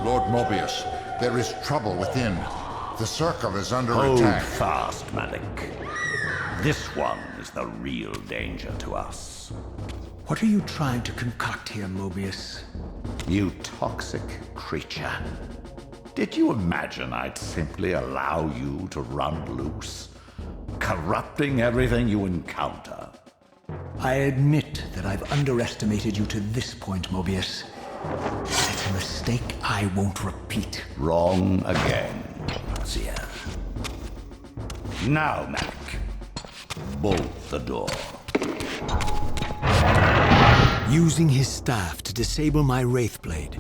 S13: Lord Mobius, there is trouble within. The Circle is under
S17: Hold
S13: attack.
S17: fast, Malik. This one is the real danger to us.
S16: What are you trying to concoct here, Mobius?
S17: You toxic creature. Did you imagine I'd simply allow you to run loose, corrupting everything you encounter?
S16: I admit that I've underestimated you to this point, Mobius. It's a mistake I won't repeat.
S17: Wrong again, Raziel. Now, Malik, bolt the door.
S16: Using his staff to disable my Wraithblade,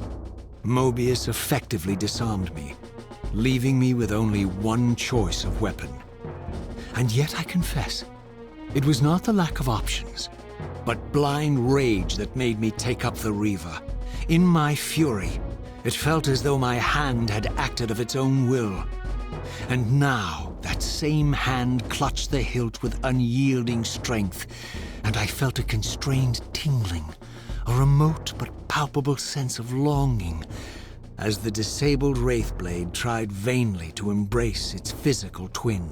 S16: Mobius effectively disarmed me, leaving me with only one choice of weapon. And yet I confess, it was not the lack of options, but blind rage that made me take up the Reaver. In my fury, it felt as though my hand had acted of its own will. And now, that same hand clutched the hilt with unyielding strength, and I felt a constrained tingling, a remote but palpable sense of longing, as the disabled Wraithblade tried vainly to embrace its physical twin.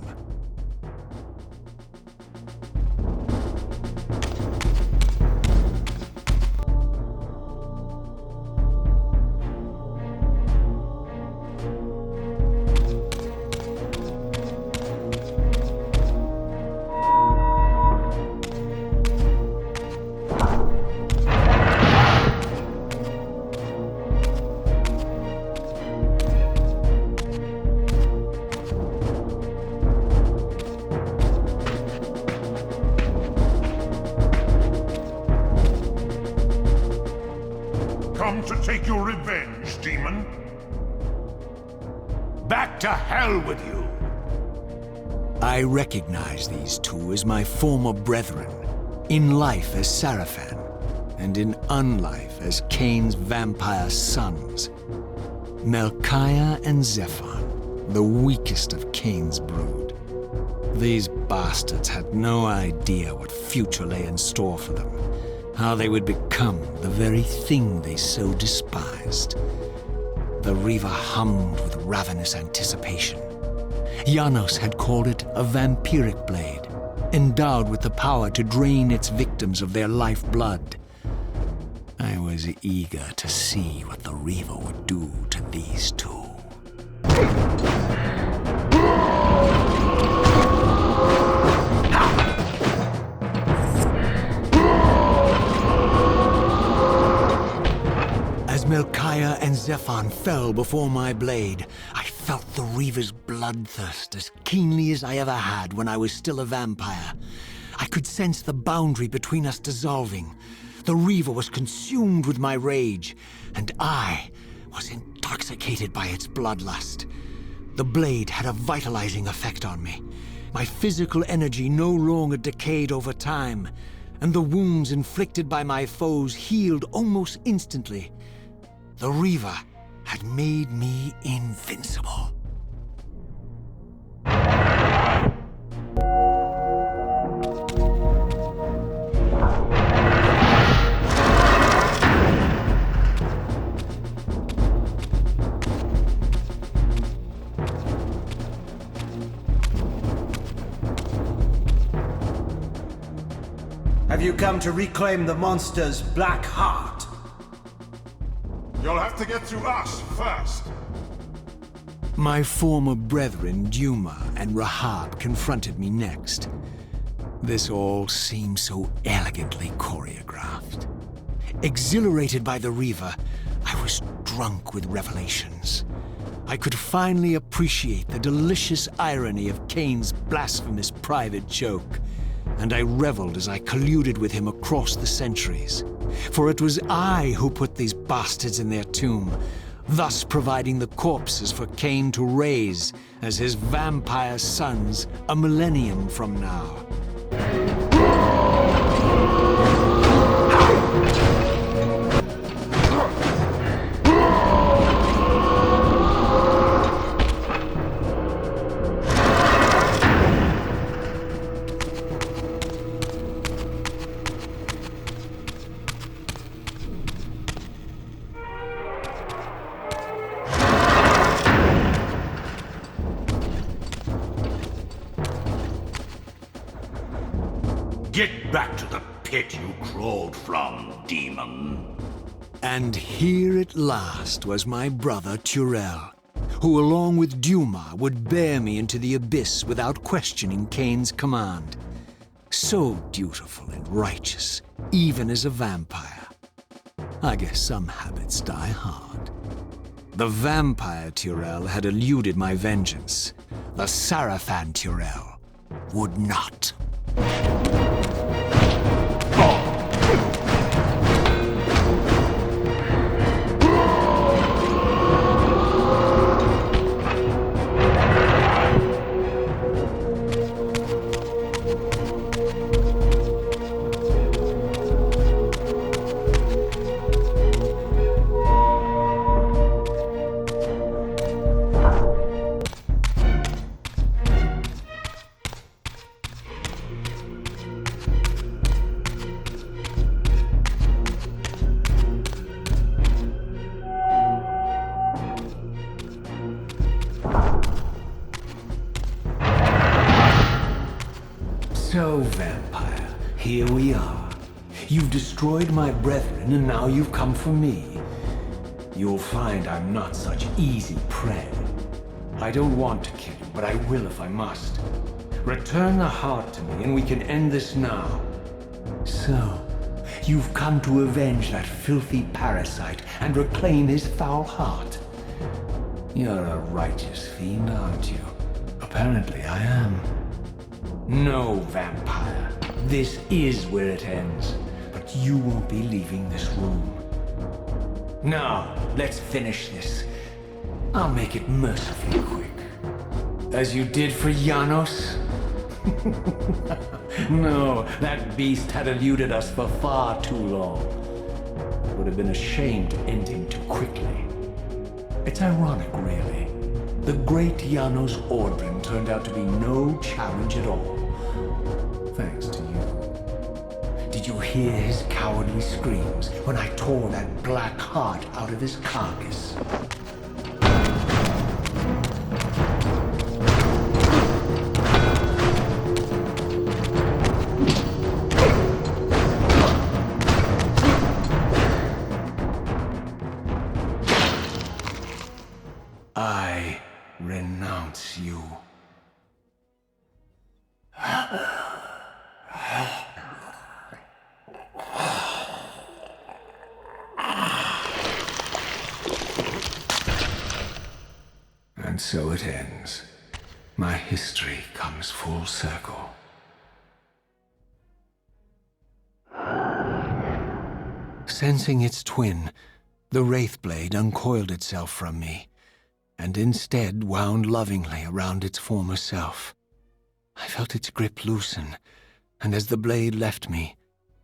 S19: take your revenge, demon?
S14: Back to hell with you!
S6: I recognize these two as my former brethren, in life as Sarafan, and in unlife as Kain's vampire sons. Melchiah and Zephon, the weakest of Kain's brood. These bastards had no idea what future lay in store for them, how they would become the very thing they so despised. The Reaver hummed with ravenous anticipation. Janos had called it a vampiric blade, endowed with the power to drain its victims of their lifeblood. I was eager to see what the Reaver would do to these two. As Melchiah and Zephon fell before my blade, I felt the Reaver's bloodthirst as keenly as I ever had when I was still a vampire. I could sense the boundary between us dissolving. The Reaver was consumed with my rage, and I was intoxicated by its bloodlust. The blade had a vitalizing effect on me. My physical energy no longer decayed over time, and the wounds inflicted by my foes healed almost instantly. The Reaver had made me invincible.
S5: Have you come to reclaim the monster's black heart?
S19: You'll have to get through us first.
S6: My former brethren, Duma and Rahab, confronted me next. This all seemed so elegantly choreographed. Exhilarated by the Reaver, I was drunk with revelations. I could finally appreciate the delicious irony of Kain's blasphemous private joke, and I reveled as I colluded with him across the centuries. For it was I who put these bastards in their tomb, thus providing the corpses for Kain to raise as his vampire sons a millennium from now.
S14: Get back to the pit you crawled from, demon.
S6: And here at last was my brother Turel, who along with Duma would bear me into the abyss without questioning Kain's command. So dutiful and righteous, even as a vampire. I guess some habits die hard. The vampire Turel had eluded my vengeance. The Sarafan Turel would not. So, vampire, here we are. You've destroyed my brethren, and now you've come for me. You'll find I'm not such easy prey. I don't want to kill you, but I will if I must. Return the heart to me, and we can end this now. So, you've come to avenge that filthy parasite and reclaim his foul heart. You're a righteous fiend, aren't you? Apparently I am. No, vampire. This is where it ends, but you won't be leaving this room.
S16: Now, let's finish this. I'll make it mercifully quick. As you did for Janos? No, that beast had eluded us for far too long. It would have been a shame to end him too quickly. It's ironic, really. The great Janos Ordrin turned out to be no challenge at all. Thanks to you. Did you hear his cowardly screams when I tore that black heart out of his carcass? I renounce you. And so it ends. My history comes full circle. Sensing its twin, the Wraithblade uncoiled itself from me, and instead wound lovingly around its former self. I felt its grip loosen, and as the blade left me,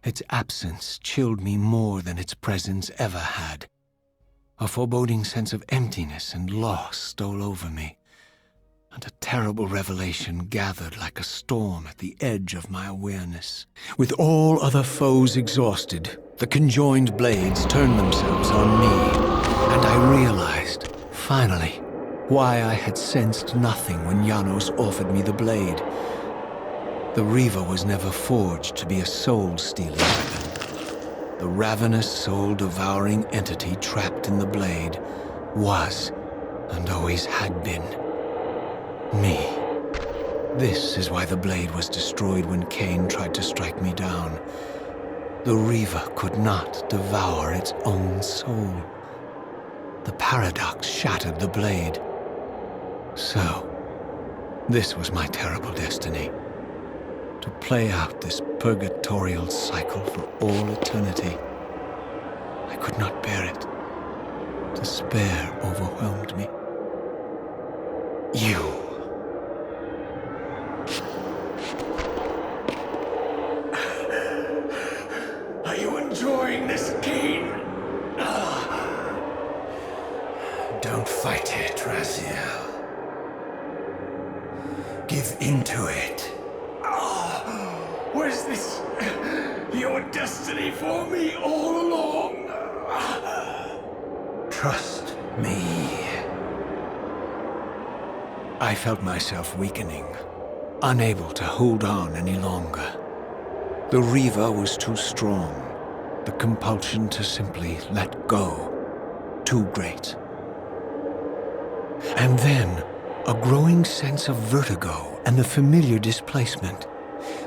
S16: its absence chilled me more than its presence ever had. A foreboding sense of emptiness and loss stole over me, and a terrible revelation gathered like a storm at the edge of my awareness. With all other foes exhausted, the conjoined blades turned themselves on me, and I realized, finally, why I had sensed nothing when Janos offered me the blade. The Reaver was never forged to be a soul-stealing weapon. The ravenous, soul-devouring entity trapped in the blade was, and always had been, me. This is why the blade was destroyed when Kain tried to strike me down. The Reaver could not devour its own soul. The paradox shattered the blade. So, this was my terrible destiny. To play out this purgatorial cycle for all eternity. I could not bear it. Despair overwhelmed me. You. Are you enjoying this, Kain? Don't fight it, Raziel. Give into it. Was this your destiny for me all along? Trust me. I felt myself weakening, unable to hold on any longer. The Reaver was too strong. The compulsion to simply let go, too great. And then, a growing sense of vertigo and the familiar displacement.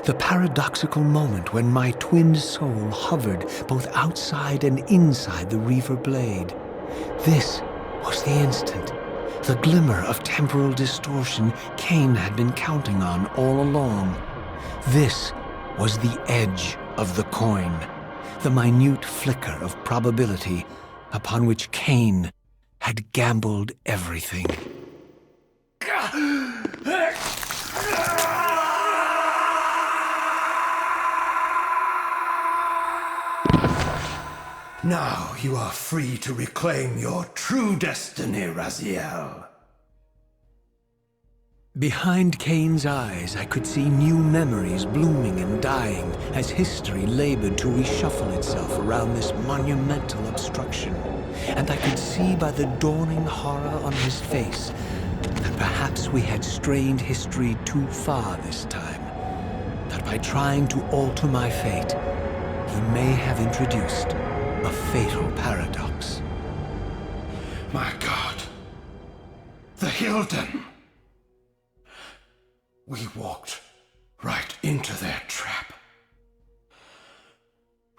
S16: The paradoxical moment when my twin soul hovered both outside and inside the Reaver blade. This was the instant, the glimmer of temporal distortion Kain had been counting on all along. This was the edge of the coin, the minute flicker of probability upon which Kain had gambled everything. Now you are free to reclaim your true destiny, Raziel. Behind Kain's eyes, I could see new memories blooming and dying as history labored to reshuffle itself around this monumental obstruction. And I could see by the dawning horror on his face that perhaps we had strained history too far this time. That by trying to alter my fate, he may have introduced a fatal paradox. My God. The Hilden. We walked right into their trap.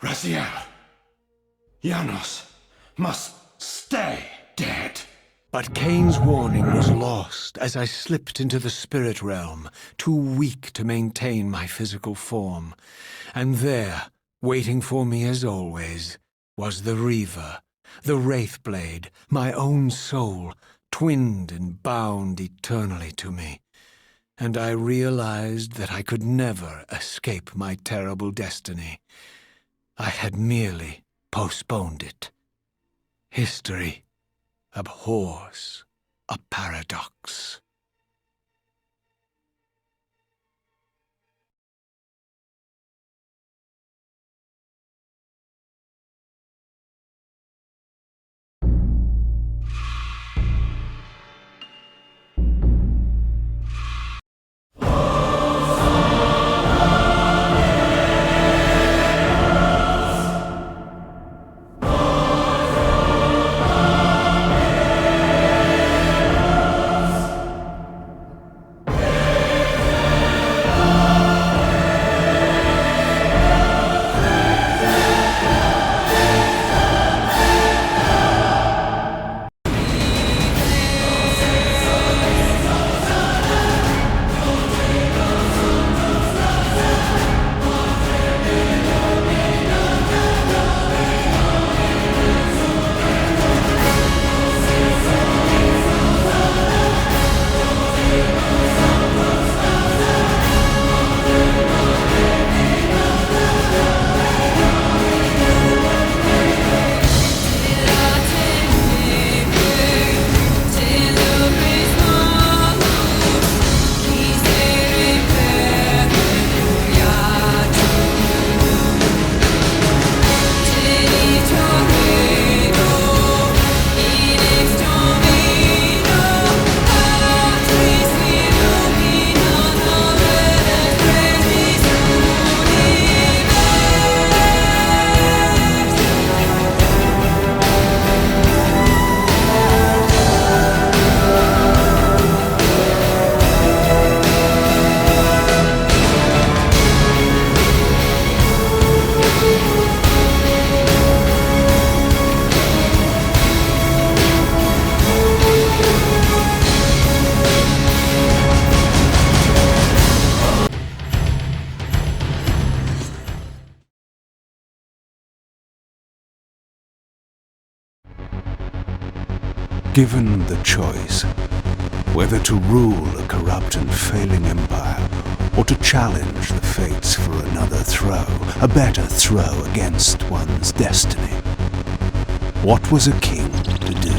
S16: Raziel. Janos must stay dead. But Kain's warning was lost as I slipped into the spirit realm, too weak to maintain my physical form. And there, waiting for me as always, was the Reaver, The Wraithblade, my own soul, twinned and bound eternally to me. And I realized that I could never escape my terrible destiny. I had merely postponed it. History abhors a paradox.
S14: Given the choice, whether to rule a corrupt and failing empire, or to challenge the fates for another throw, a better throw against one's destiny, what was a king to do?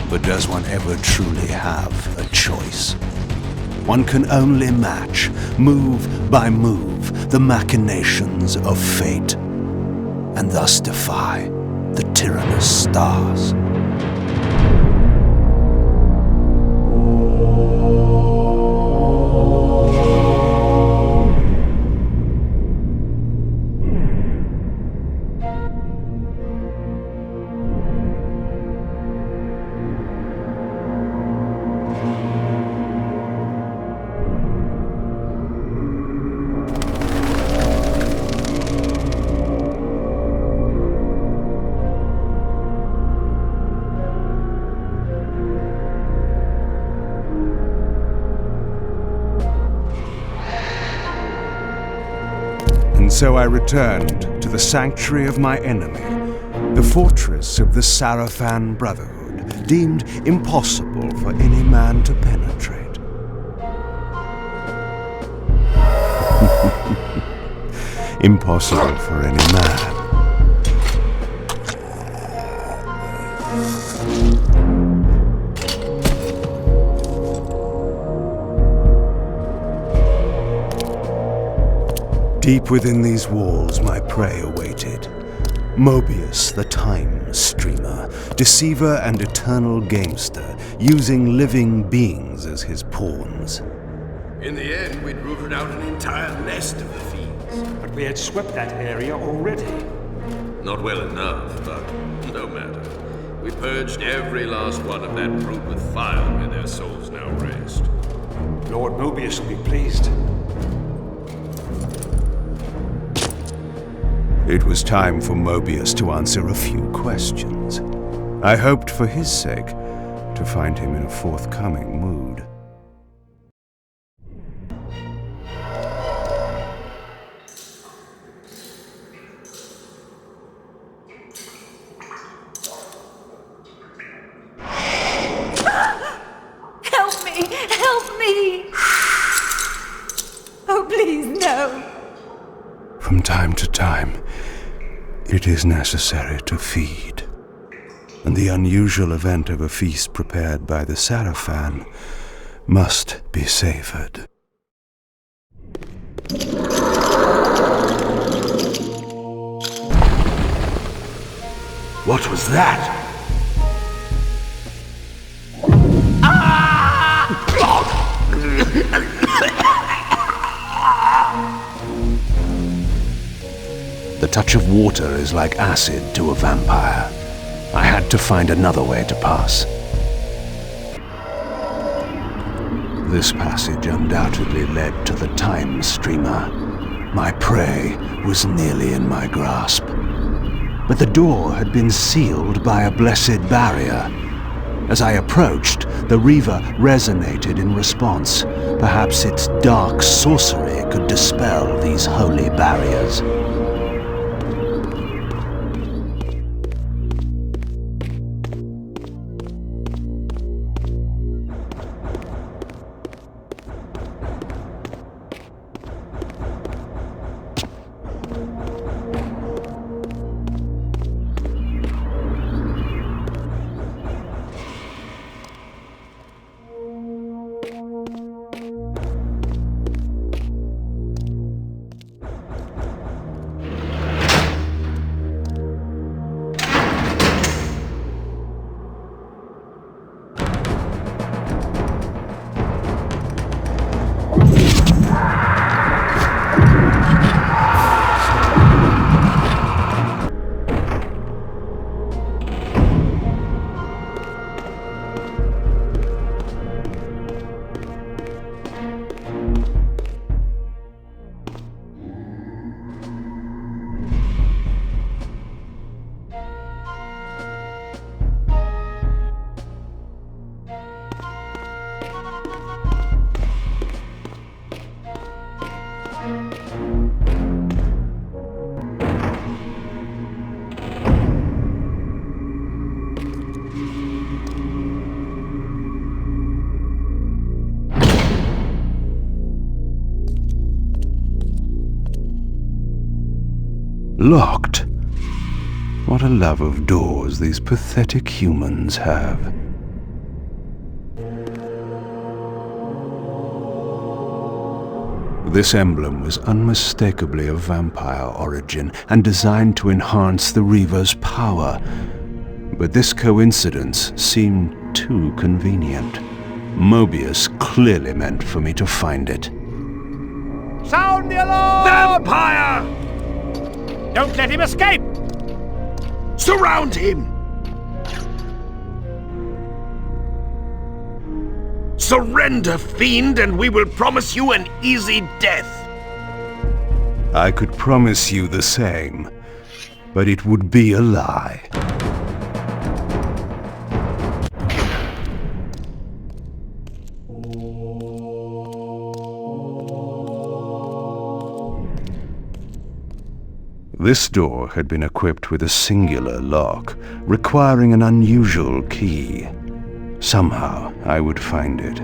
S14: But does one ever truly have a choice? One can only match, move by move, the machinations of fate, and thus defy the tyrannous stars.
S5: So I returned to the sanctuary of my enemy, the fortress of the Sarafan Brotherhood, deemed impossible for any man to penetrate. Impossible for any man. Deep within these walls my prey awaited. Mobius, the time streamer, deceiver and eternal gamester, using living beings as his pawns.
S2: In the end, we'd rooted out an entire nest of the fiends.
S12: But we had swept that area already.
S2: Not well enough, but no matter. We purged every last one of that brood with fire. May their souls now rest.
S12: Lord Mobius will be pleased.
S20: It was time for Mobius to answer a few questions. I hoped for his sake to find him in a forthcoming mood.
S1: Help me! Help me! Oh, please, no!
S20: From time to time, it is necessary to feed. And the unusual event of a feast prepared by the Sarafan must be savored.
S14: What was that?
S3: The touch of water is like acid to a vampire. I had to find another way to pass. This passage undoubtedly led to the time streamer. My prey was nearly in my grasp. But the door had been sealed by a blessed barrier. As I approached, the Reaver resonated in response. Perhaps its dark sorcery could dispel these holy barriers. Locked. What a love of doors these pathetic humans have. This emblem was unmistakably of vampire origin and designed to enhance the Reaver's power. But this coincidence seemed too convenient. Mobius clearly meant for me to find it.
S15: Sound the alarm!
S14: Vampire!
S15: Don't let him escape!
S14: Surround him! Surrender, fiend, and we will promise you an easy death.
S20: I could promise you the same, but it would be a lie. This door had been equipped with a singular lock, requiring an unusual key. Somehow, I would find it.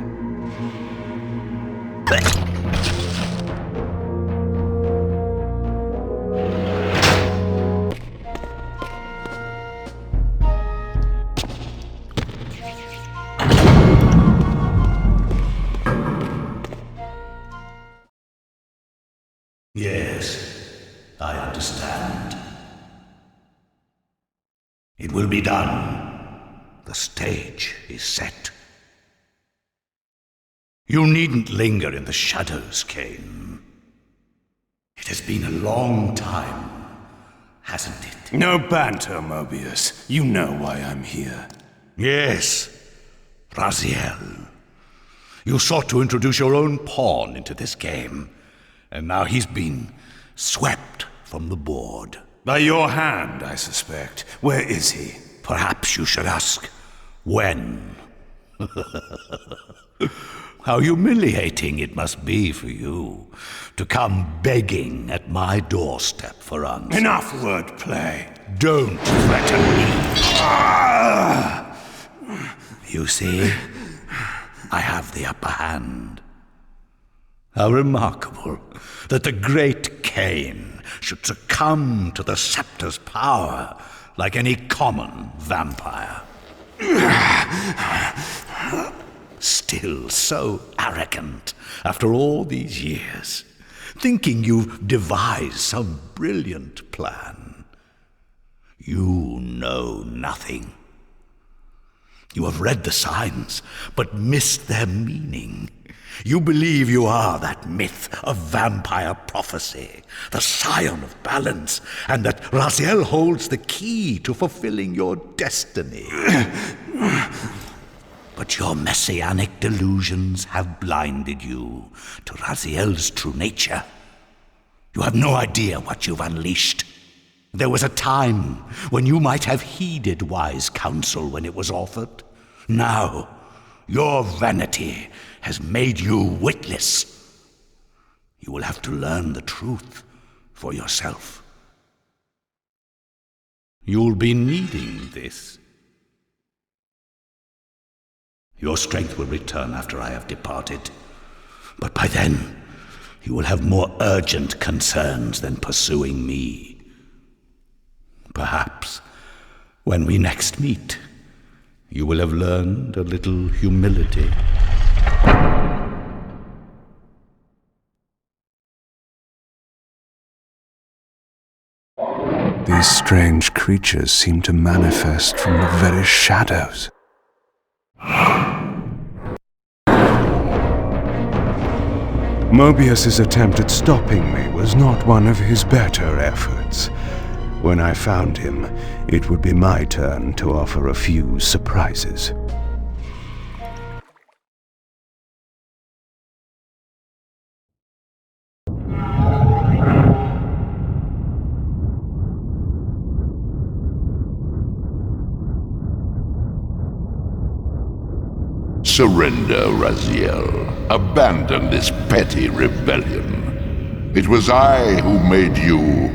S6: Yes, I understand. It will be done. The stage is set.
S15: You needn't linger in the shadows, Kain. It has been a long time, hasn't it?
S6: No banter, Mobius. You know why I'm here.
S15: Yes, Raziel. You sought to introduce your own pawn into this game, and now he's been swept from the board.
S6: By your hand, I suspect. Where is he?
S15: Perhaps you should ask, when? How humiliating it must be for you to come begging at my doorstep for answers.
S6: Enough wordplay.
S15: Don't threaten me. You see, I have the upper hand. How remarkable that the great Kain should succumb to the scepter's power like any common vampire. Still so arrogant after all these years, thinking you've devised some brilliant plan. You know nothing. You have read the signs, but missed their meaning. You believe you are that myth of vampire prophecy, the scion of balance, and that Raziel holds the key to fulfilling your destiny. But your messianic delusions have blinded you to Raziel's true nature. You have no idea what you've unleashed. There was a time when you might have heeded wise counsel when it was offered. Now, your vanity has made you witless. You will have to learn the truth for yourself. You'll be needing this. Your strength will return after I have departed, but by then you will have more urgent concerns than pursuing me. Perhaps when we next meet, you will have learned a little humility.
S5: These strange creatures seem to manifest from the very shadows. Mobius's attempt at stopping me was not one of his better efforts. When I found him, it would be my turn to offer a few surprises.
S4: Surrender, Raziel. Abandon this petty rebellion. It was I who made you.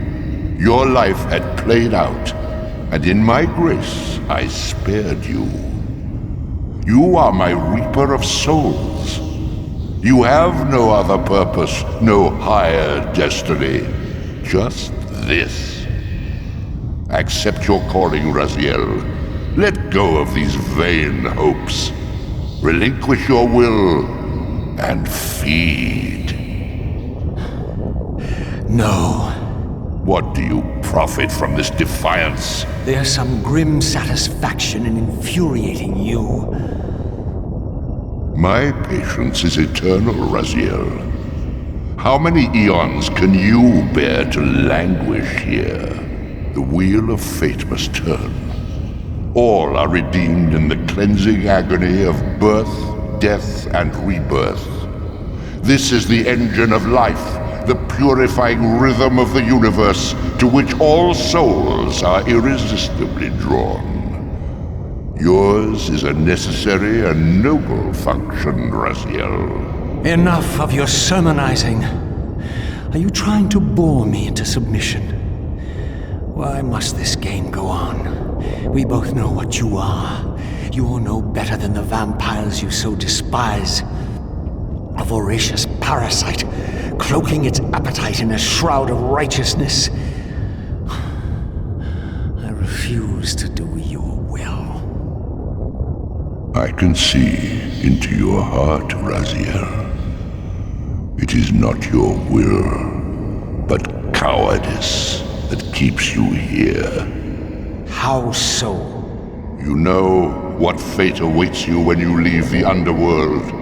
S4: Your life had played out, and in my grace I spared you. You are my Reaper of Souls. You have no other purpose, no higher destiny. Just this. Accept your calling, Raziel. Let go of these vain hopes. Relinquish your will, and feed.
S8: No.
S4: What do you profit from this defiance?
S8: There's some grim satisfaction in infuriating you.
S4: My patience is eternal, Raziel. How many eons can you bear to languish here? The wheel of fate must turn. All are redeemed in the cleansing agony of birth, death, and rebirth. This is the engine of life, the purifying rhythm of the universe to which all souls are irresistibly drawn. Yours is a necessary and noble function, Raziel.
S8: Enough of your sermonizing. Are you trying to bore me into submission? Why must this game go on? We both know what you are. You're no better than the vampires you so despise. A voracious parasite, cloaking its appetite in a shroud of righteousness. I refuse to do your will.
S4: I can see into your heart, Raziel. It is not your will, but cowardice that keeps you here.
S8: How so?
S4: You know what fate awaits you when you leave the underworld.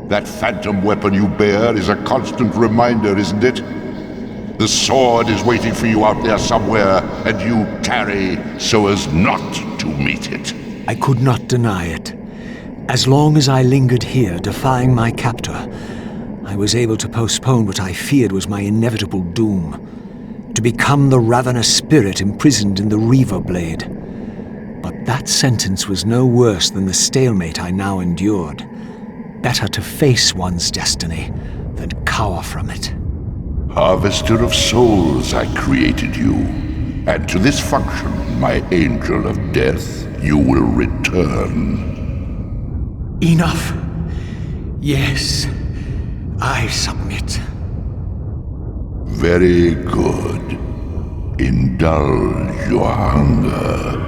S4: That phantom weapon you bear is a constant reminder, isn't it? The sword is waiting for you out there somewhere, and you tarry so as not to meet it.
S16: I could not deny it. As long as I lingered here, defying my captor, I was able to postpone what I feared was my inevitable doom. To become the ravenous spirit imprisoned in the Reaver blade. But that sentence was no worse than the stalemate I now endured. Better to face one's destiny than cower from it.
S4: Harvester of souls, I created you. And to this function, my angel of death, you will return.
S16: Enough. Yes, I submit.
S4: Very good. Indulge your hunger.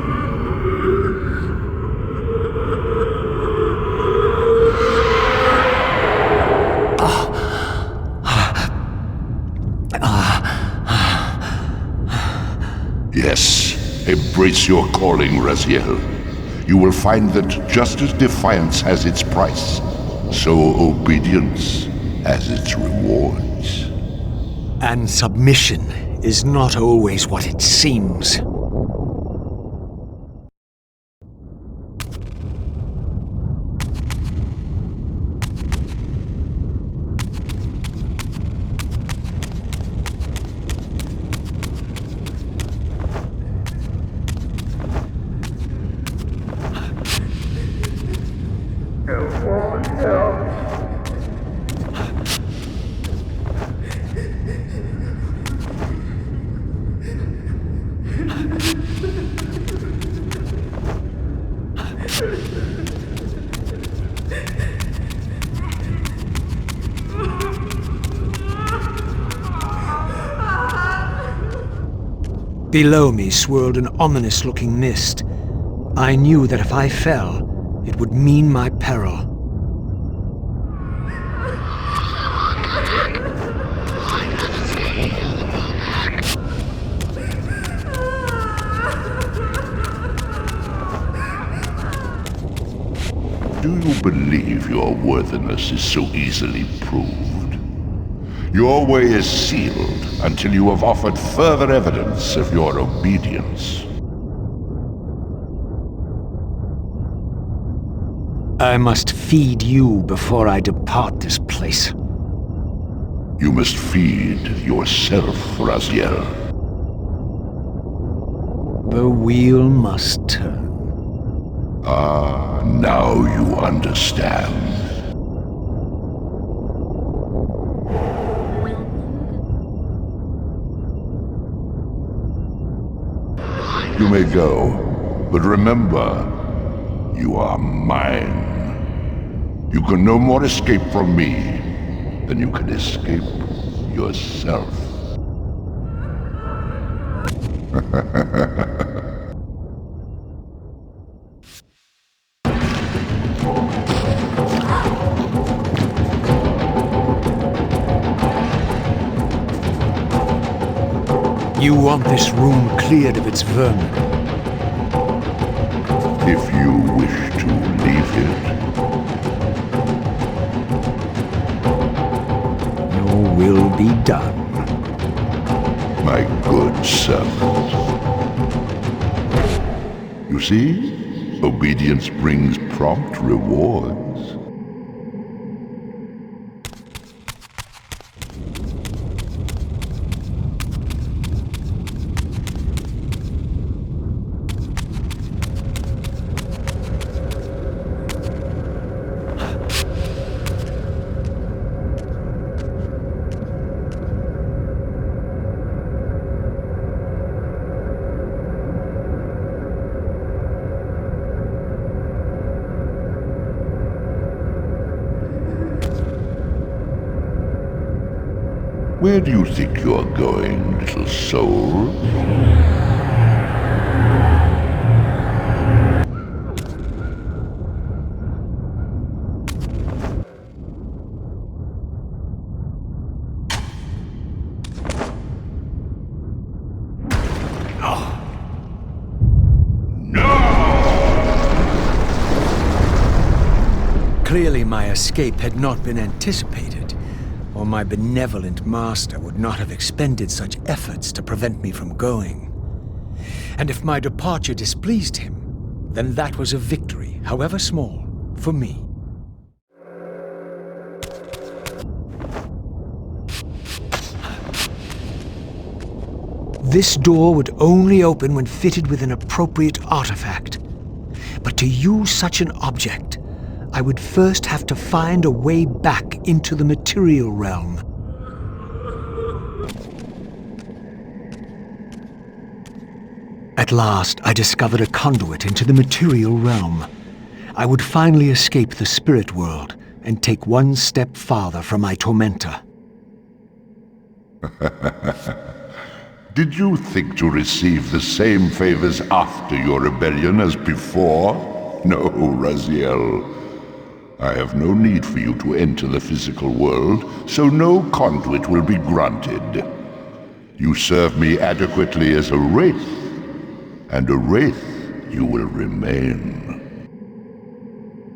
S4: Yes, embrace your calling, Raziel. You will find that just as defiance has its price, so obedience has its rewards.
S16: And submission is not always what it seems. Below me swirled an ominous-looking mist. I knew that if I fell, it would mean my peril.
S4: Do you believe your worthiness is so easily proved? Your way is sealed until you have offered further evidence of your obedience.
S16: I must feed you before I depart this place.
S4: You must feed yourself, Raziel.
S16: The wheel must turn.
S4: Ah, now you understand. You may go, but remember, you are mine. You can no more escape from me than you can escape yourself.
S16: You want this room cleared of its vermin.
S4: If you wish to leave it.
S16: Your will be done.
S4: My good servant. You see? Obedience brings prompt rewards. Where do you think you're going, little soul?
S16: Clearly my escape had not been anticipated, or my benevolent master would not have expended such efforts to prevent me from going. And if my departure displeased him, then that was a victory, however small, for me. This door would only open when fitted with an appropriate artifact. But to use such an object, I would first have to find a way back into the material realm. At last, I discovered a conduit into the material realm. I would finally escape the spirit world and take one step farther from my tormentor.
S4: Did you think to receive the same favors after your rebellion as before? No, Raziel. I have no need for you to enter the physical world, so no conduit will be granted. You serve me adequately as a wraith, and a wraith you will remain.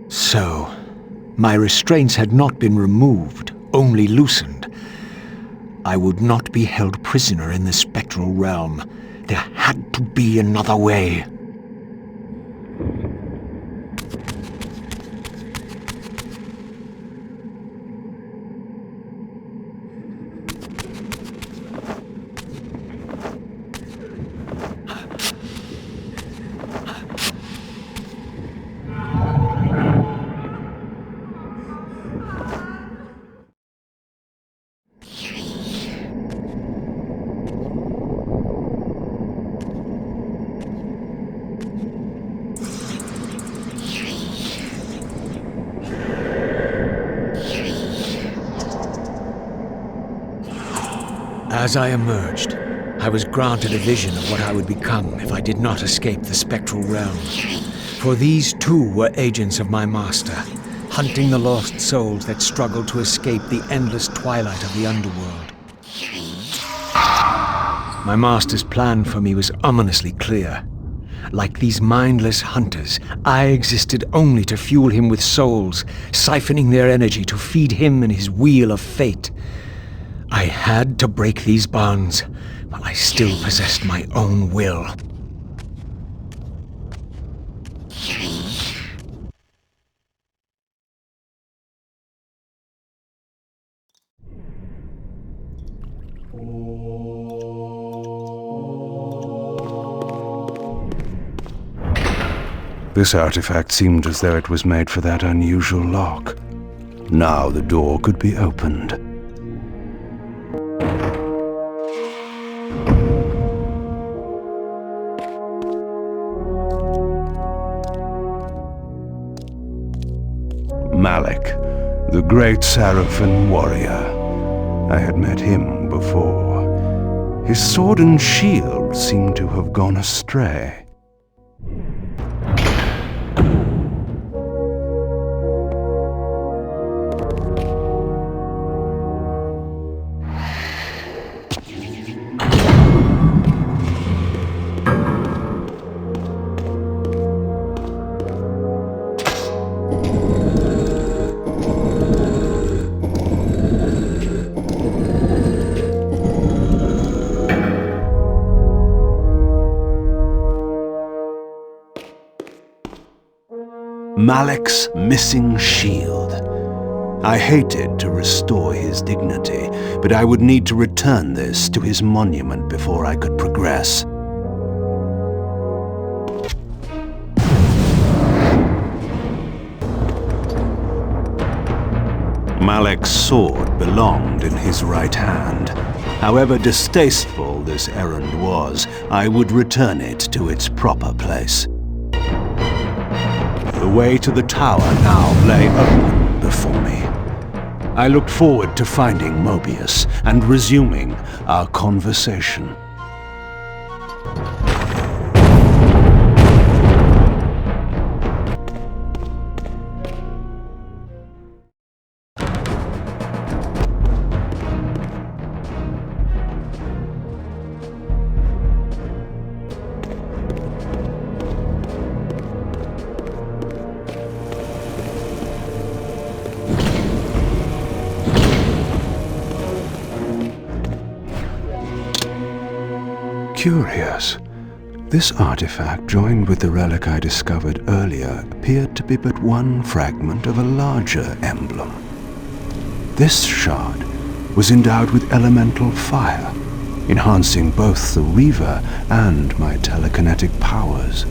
S16: So, my restraints had not been removed, only loosened. I would not be held prisoner in the spectral realm. There had to be another way. As I emerged, I was granted a vision of what I would become if I did not escape the spectral realm. For these too were agents of my master, hunting the lost souls that struggled to escape the endless twilight of the underworld. My master's plan for me was ominously clear. Like these mindless hunters, I existed only to fuel him with souls, siphoning their energy to feed him and his wheel of fate. I had to break these bonds, while I still possessed my own will.
S20: This artifact seemed as though it was made for that unusual lock. Now the door could be opened. Malik, the great Sarafan warrior. I had met him before. His sword and shield seemed to have gone astray. Malik's missing shield. I hated to restore his dignity, but I would need to return this to his monument before I could progress. Malik's sword belonged in his right hand. However distasteful this errand was, I would return it to its proper place. The way to the tower now lay open before me. I looked forward to finding Mobius and resuming our conversation.
S11: Curious. This artifact, joined with the relic I discovered earlier, appeared to be but one fragment of a larger emblem. This shard was endowed with elemental fire, enhancing both the Reaver and my telekinetic powers.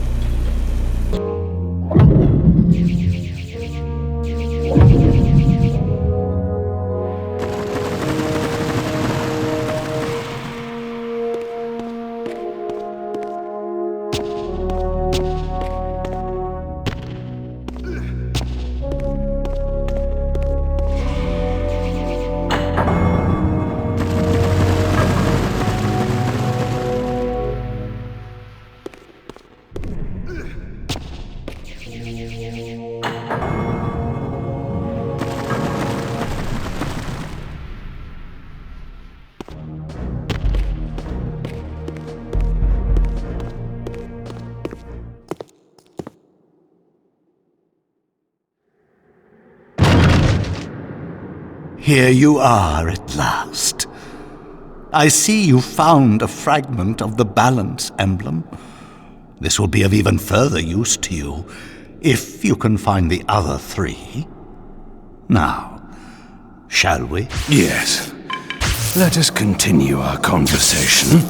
S17: Here you are at last. I see you found a fragment of the balance emblem. This will be of even further use to you, if you can find the other three. Now, shall we?
S11: Yes. Let us continue our conversation,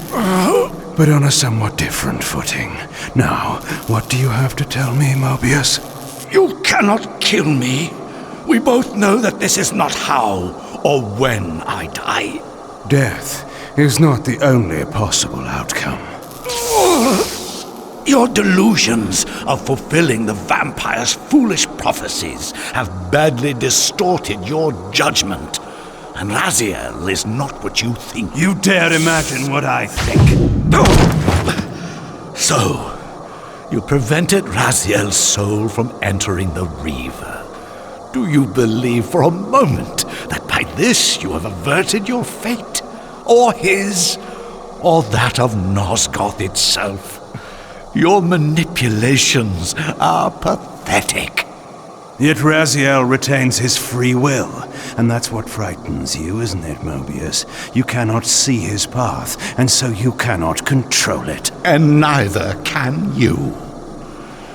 S11: but on a somewhat different footing. Now, what do you have to tell me, Mobius?
S15: You cannot kill me. We both know that this is not how or when I die.
S11: Death is not the only possible outcome.
S15: Your delusions of fulfilling the vampire's foolish prophecies have badly distorted your judgment. And Raziel is not what you think.
S11: You dare imagine what I think.
S15: So, you prevented Raziel's soul from entering the Reaver. Do you believe for a moment that by this you have averted your fate? Or his? Or that of Nosgoth itself? Your manipulations are pathetic.
S11: Yet Raziel retains his free will, and that's what frightens you, isn't it, Mobius? You cannot see his path, and so you cannot control it.
S17: And neither can you.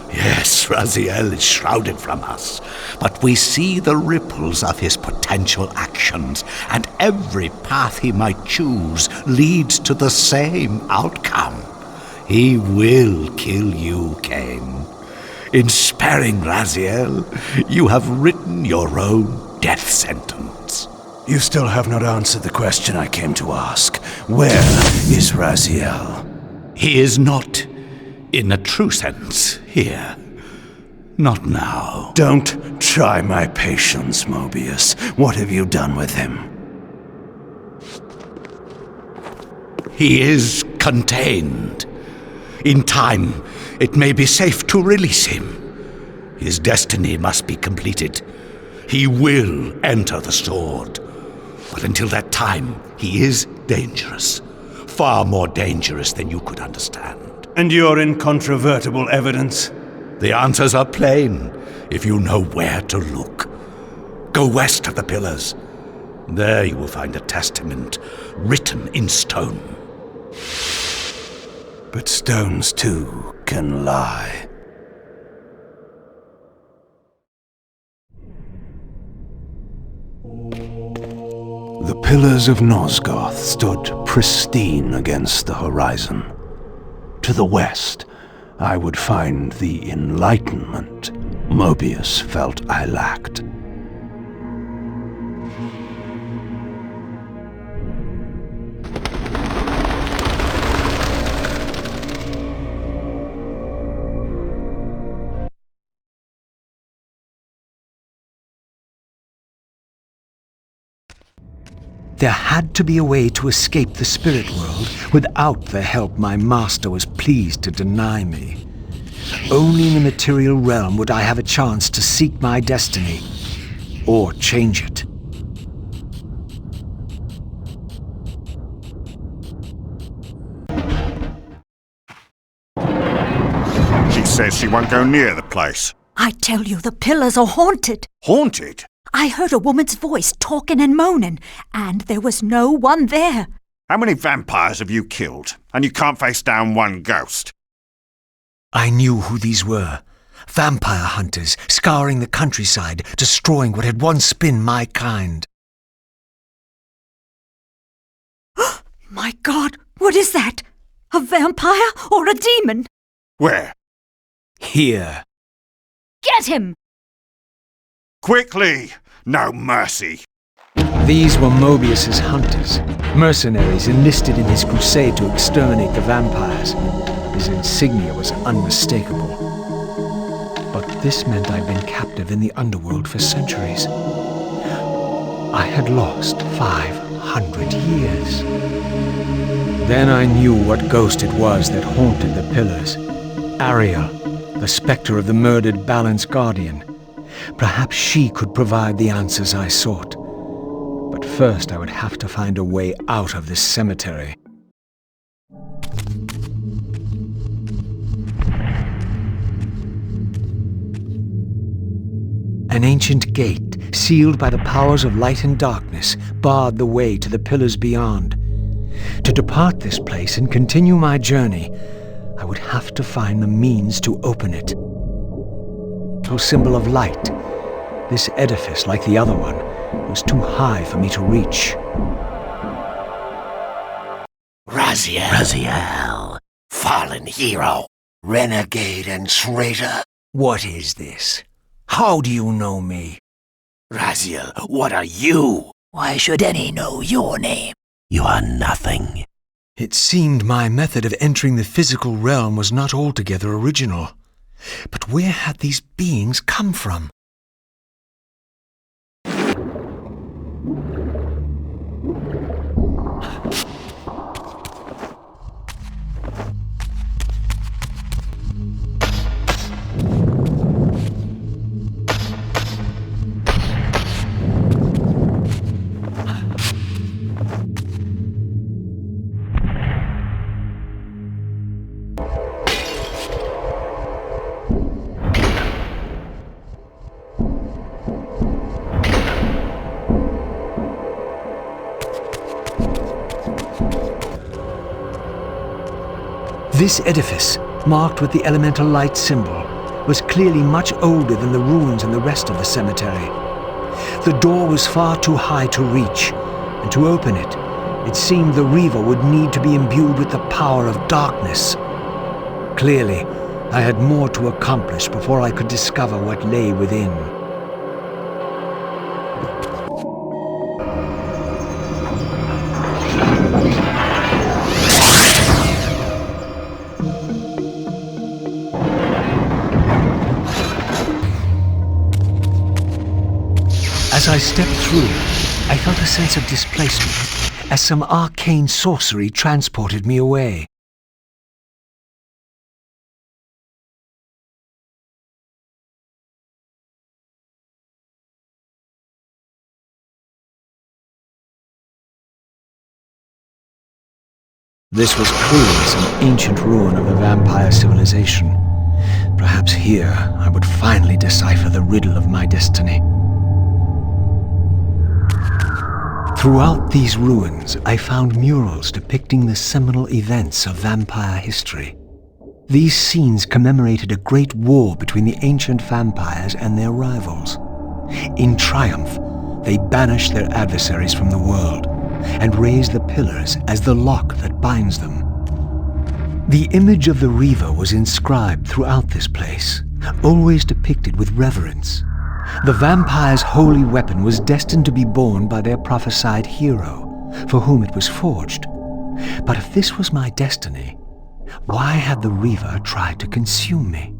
S17: Yes, Raziel is shrouded from us, but we see the ripples of his potential actions, and every path he might choose leads to the same outcome. He will kill you, Kain. In sparing Raziel, you have written your own death sentence.
S11: You still have not answered the question I came to ask. Where is Raziel?
S17: He is not, in a true sense, here. Not now.
S11: Don't try my patience, Mobius. What have you done with him?
S17: He is contained. In time, it may be safe to release him. His destiny must be completed. He will enter the sword. But until that time, he is dangerous. Far more dangerous than you could understand.
S11: And your incontrovertible evidence?
S17: The answers are plain, if you know where to look. Go west of the pillars. There you will find a testament written in stone.
S11: But stones, too, can lie. The pillars of Nosgoth stood pristine against the horizon. To the west, I would find the enlightenment Mobius felt I lacked.
S16: There had to be a way to escape the spirit world without the help my master was pleased to deny me. Only in the material realm would I have a chance to seek my destiny, or change it.
S21: She says she won't go near the place.
S22: I tell you, the pillars are haunted.
S21: Haunted?
S22: I heard a woman's voice talking and moaning, and there was no one there.
S21: How many vampires have you killed? And you can't face down one ghost?
S16: I knew who these were. Vampire hunters, scouring the countryside, destroying what had once been my kind.
S22: My God, what is that? A vampire or a demon?
S21: Where?
S16: Here.
S22: Get him!
S21: Quickly! No mercy!
S16: These were Mobius's hunters, mercenaries enlisted in his crusade to exterminate the vampires. His insignia was unmistakable. But this meant I'd been captive in the underworld for centuries. I had lost 500 years. Then I knew what ghost it was that haunted the pillars. Ariel, the spectre of the murdered Balance Guardian. Perhaps she could provide the answers I sought. But first I would have to find a way out of this cemetery. An ancient gate, sealed by the powers of light and darkness, barred the way to the pillars beyond. To depart this place and continue my journey, I would have to find the means to open it. A symbol of light, this edifice, like the other one, was too high for me to reach.
S8: Raziel, fallen hero, renegade and traitor. What is this? How do you know me? Raziel, what are you? Why should any know your name? You are nothing.
S16: It seemed my method of entering the physical realm was not altogether original. But where had these beings come from? This edifice, marked with the elemental light symbol, was clearly much older than the ruins and the rest of the cemetery. The door was far too high to reach, and to open it, it seemed the Reaver would need to be imbued with the power of darkness. Clearly, I had more to accomplish before I could discover what lay within. As I stepped through, I felt a sense of displacement, as some arcane sorcery transported me away. This was clearly some ancient ruin of the vampire civilization. Perhaps here I would finally decipher the riddle of my destiny. Throughout these ruins, I found murals depicting the seminal events of vampire history. These scenes commemorated a great war between the ancient vampires and their rivals. In triumph, they banished their adversaries from the world and raised the pillars as the lock that binds them. The image of the Reaver was inscribed throughout this place, always depicted with reverence. The vampire's holy weapon was destined to be borne by their prophesied hero, for whom it was forged. But if this was my destiny, why had the Reaver tried to consume me?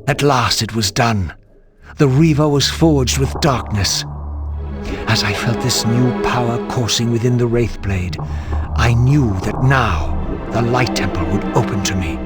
S16: At last it was done. The Reaver was forged with darkness. As I felt this new power coursing within the Wraithblade, I knew that now the Light Temple would open to me.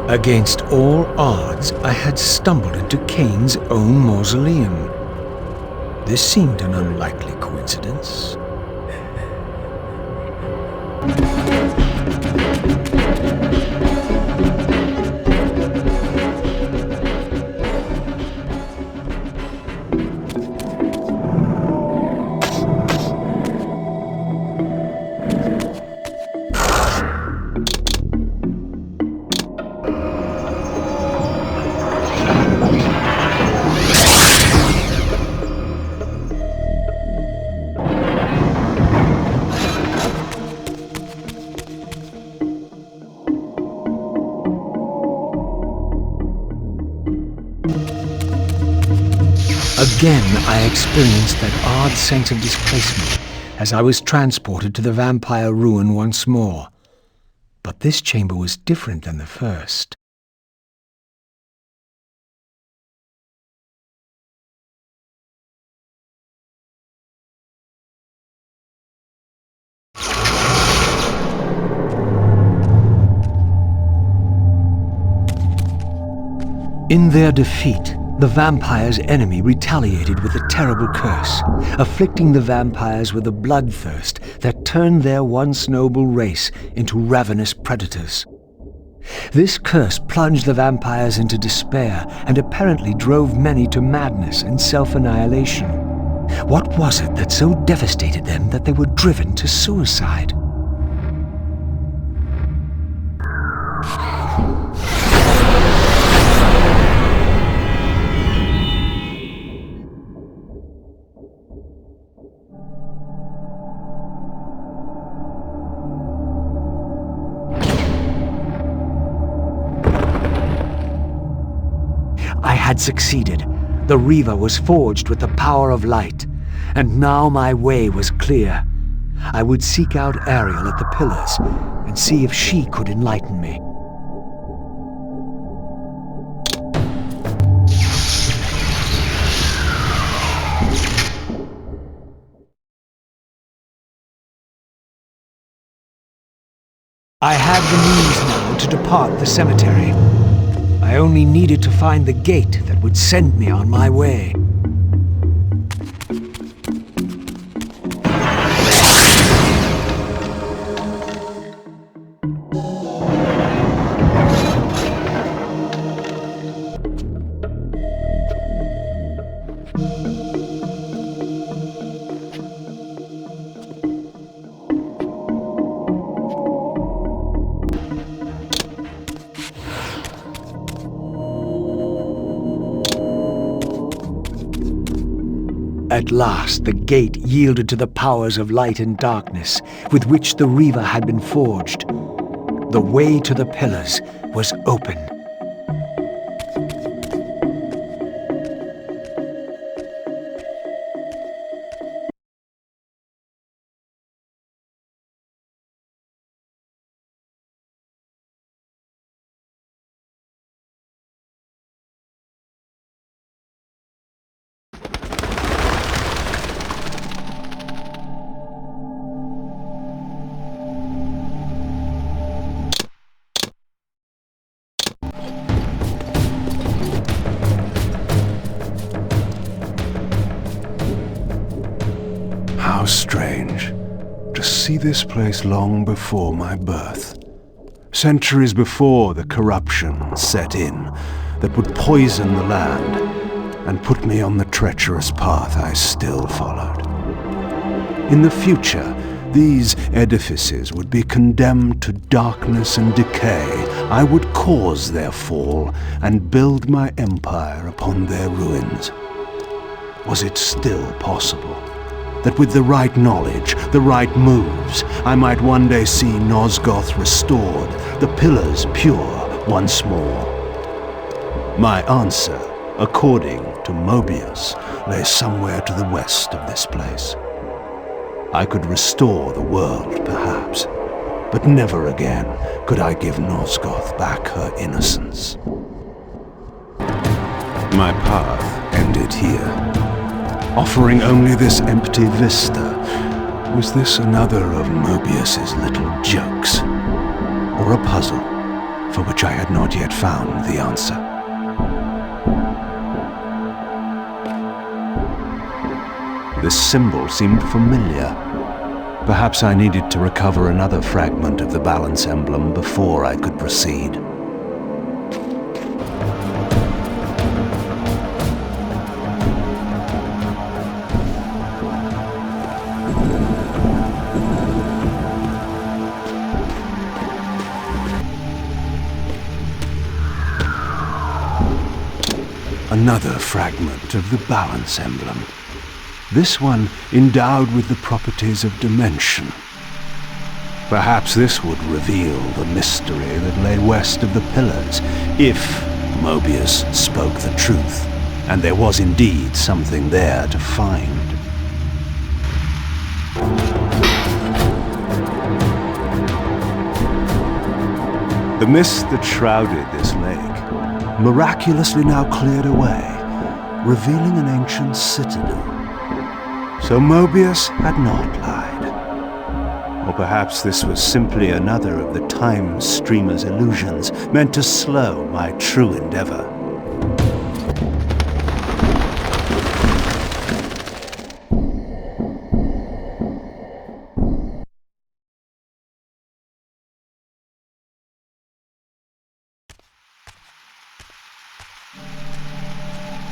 S11: Against all odds, I had stumbled into Kain's own mausoleum. This seemed an unlikely coincidence. Again, I experienced that odd sense of displacement as I was transported to the vampire ruin once more. But this chamber was different than the first. In their defeat, the vampire's enemy retaliated with a terrible curse, afflicting the vampires with a bloodthirst that turned their once noble race into ravenous predators. This curse plunged the vampires into despair and apparently drove many to madness and self-annihilation. What was it that so devastated them that they were driven to suicide? I had succeeded. The Reaver was forged with the power of light, and now my way was clear. I would seek out Ariel at the pillars and see if she could enlighten me. I had the means now to depart the cemetery. I only needed to find the gate that would send me on my way. At last, the gate yielded to the powers of light and darkness with which the Reaver had been forged. The way to the pillars was open. How strange to see this place long before my birth. Centuries before the corruption set in that would poison the land and put me on the treacherous path I still followed. In the future, these edifices would be condemned to darkness and decay. I would cause their fall and build my empire upon their ruins. Was it still possible? that with the right knowledge, the right moves, I might one day see Nosgoth restored, the pillars pure once more. My answer, according to Mobius, lay somewhere to the west of this place. I could restore the world, perhaps, but never again could I give Nosgoth back her innocence. My path ended here, offering only this empty vista. Was this another of Mobius's little jokes, or a puzzle for which I had not yet found the answer? This symbol seemed familiar. Perhaps I needed to recover another fragment of the balance emblem before I could proceed. Another fragment of the balance emblem. This one endowed with the properties of dimension. Perhaps this would reveal the mystery that lay west of the pillars, if Mobius spoke the truth, and there was indeed something there to find. The mist that shrouded this lake miraculously now cleared away, revealing an ancient citadel. So Mobius had not lied. Or perhaps this was simply another of the time streamer's illusions, meant to slow my true endeavor.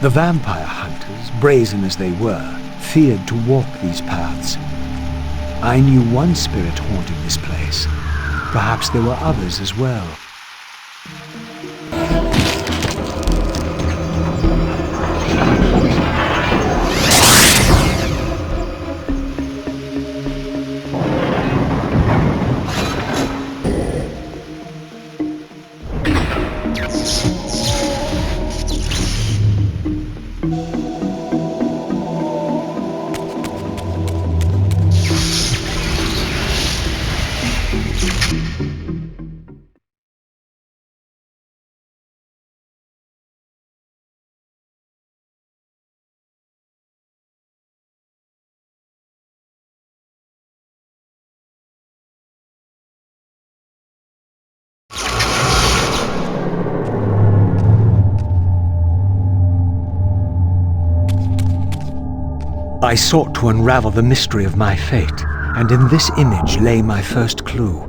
S11: The vampire hunters, brazen as they were, feared to walk these paths. I knew one spirit haunted this place. Perhaps there were others as well. I sought to unravel the mystery of my fate, and in this image lay my first clue.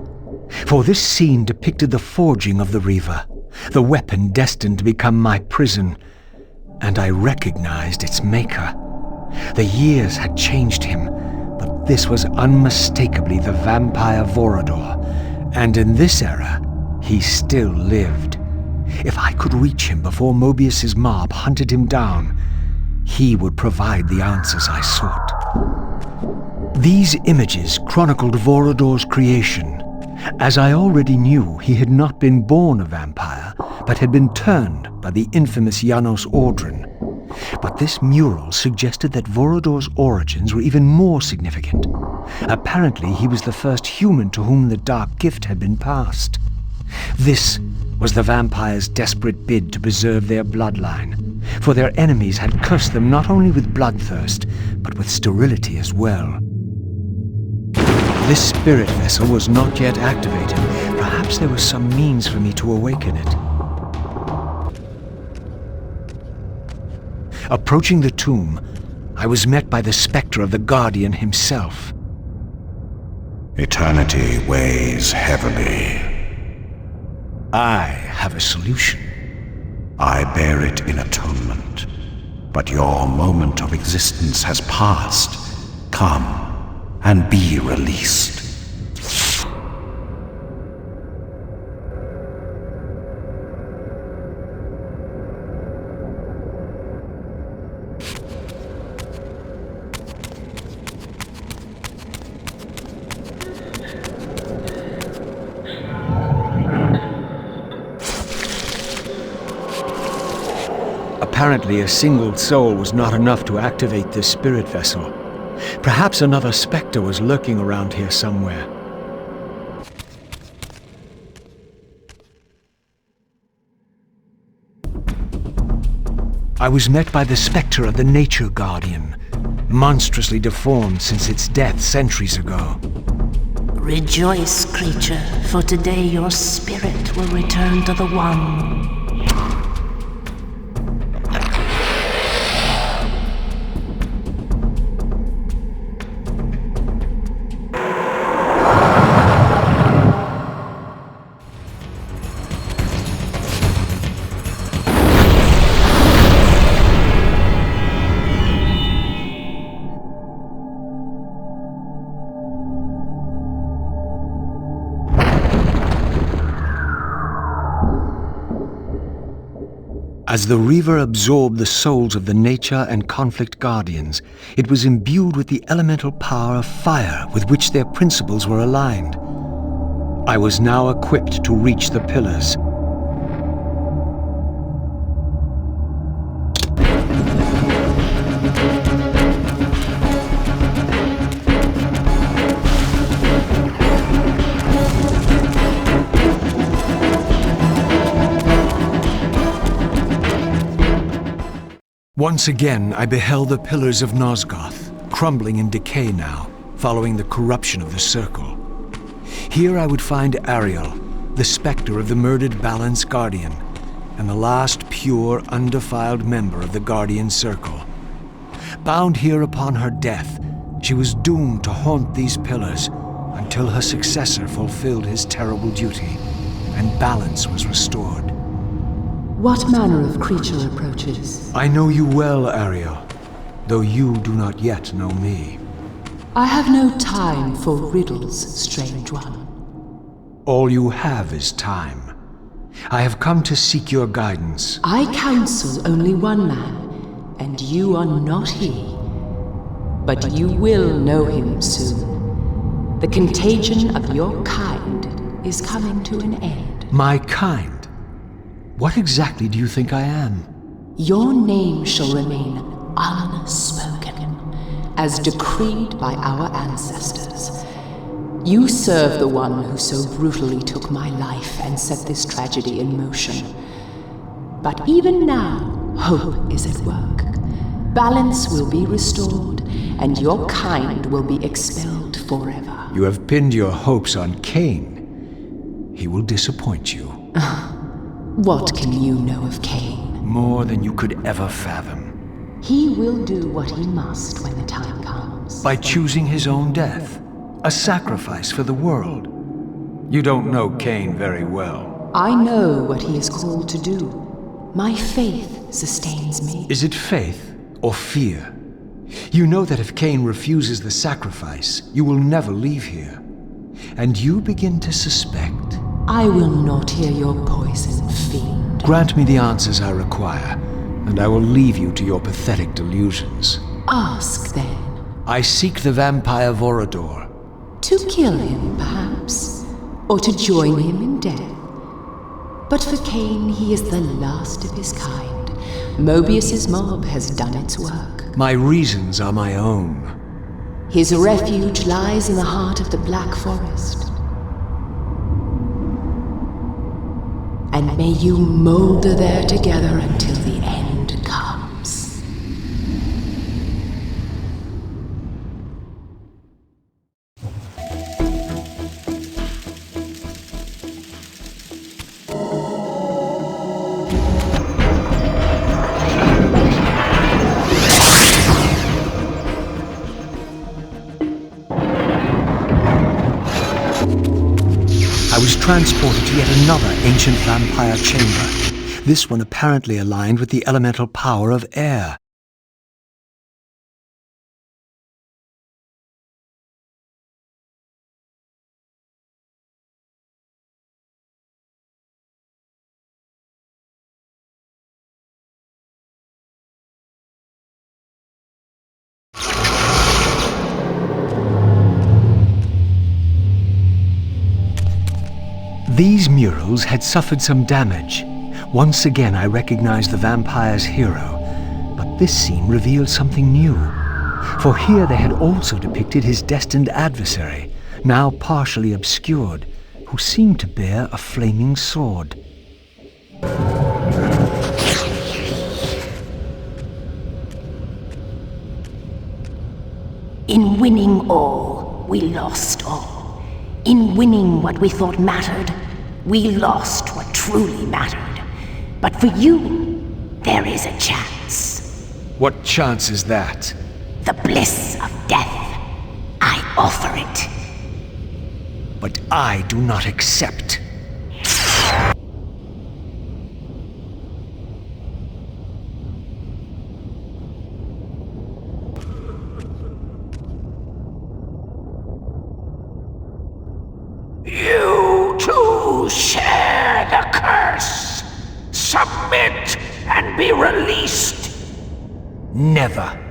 S11: For this scene depicted the forging of the Reaver, the weapon destined to become my prison, and I recognized its maker. The years had changed him, but this was unmistakably the vampire Vorador, and in this era, he still lived. If I could reach him before Mobius's mob hunted him down, he would provide the answers I sought. These images chronicled Vorador's creation. As I already knew, he had not been born a vampire, but had been turned by the infamous Janos Ordrin. But this mural suggested that Vorador's origins were even more significant. Apparently, he was the first human to whom the dark gift had been passed. This was the vampires' desperate bid to preserve their bloodline, for their enemies had cursed them not only with bloodthirst, but with sterility as well. This spirit vessel was not yet activated. Perhaps there was some means for me to awaken it. Approaching the tomb, I was met by the specter of the Guardian himself.
S10: Eternity weighs heavily.
S11: I have a solution.
S10: I bear it in atonement. But your moment of existence has passed. Come and be released.
S16: Apparently, a single soul was not enough to activate this spirit vessel. Perhaps another specter was lurking around here somewhere. I was met by the specter of the Nature Guardian, monstrously deformed since its death centuries ago.
S1: Rejoice, creature, for today your spirit will return to the One.
S16: As the Reaver absorbed the souls of the Nature and Conflict Guardians, it was imbued with the elemental power of fire with which their principles were aligned. I was now equipped to reach the pillars. Once again, I beheld the pillars of Nosgoth, crumbling in decay now, following the corruption of the Circle. Here I would find Ariel, the specter of the murdered Balance Guardian, and the last pure, undefiled member of the Guardian Circle. Bound here upon her death, she was doomed to haunt these pillars until her successor fulfilled his terrible duty, and balance was restored.
S9: What manner of creature approaches?
S16: I know you well, Ariel, though you do not yet know me.
S9: I have no time for riddles, strange one.
S16: All you have is time. I have come to seek your guidance.
S9: I counsel only one man, and you are not he. But you will know him soon. The contagion of your kind is coming to an end.
S16: My kind? What exactly do you think I am?
S9: Your name shall remain unspoken, as decreed by our ancestors. You serve the one who so brutally took my life and set this tragedy in motion. But even now, hope is at work. Balance will be restored, and your kind will be expelled forever.
S16: You have pinned your hopes on Kain. He will disappoint you.
S9: What can you know of Kain?
S16: More than you could ever fathom.
S9: He will do what he must when the time comes.
S16: By choosing his own death. A sacrifice for the world. You don't know Kain very well.
S9: I know what he is called to do. My faith sustains me.
S16: Is it faith or fear? You know that if Kain refuses the sacrifice, you will never leave here. And you begin to suspect.
S9: I will not hear your poison, fiend.
S16: Grant me the answers I require, and I will leave you to your pathetic delusions.
S9: Ask, then.
S16: I seek the vampire Vorador.
S9: To kill him, perhaps, or to join him in death. But for Kain, he is the last of his kind. Mobius's mob has done its work.
S16: My reasons are my own.
S9: His refuge lies in the heart of the Black Forest. And may you molder there together until the end comes.
S16: I was transported to yet another ancient vampire chamber, this one apparently aligned with the elemental power of air. These murals had suffered some damage. Once again I recognized the vampire's hero, but this scene revealed something new. For here they had also depicted his destined adversary, now partially obscured, who seemed to bear a flaming sword.
S1: In winning all, we lost all. In winning what we thought mattered, we lost what truly mattered. But for you, there is a chance.
S16: What chance is that?
S1: The bliss of death. I offer it.
S16: But I do not accept.
S7: You too share the curse. Submit and be released.
S16: Never.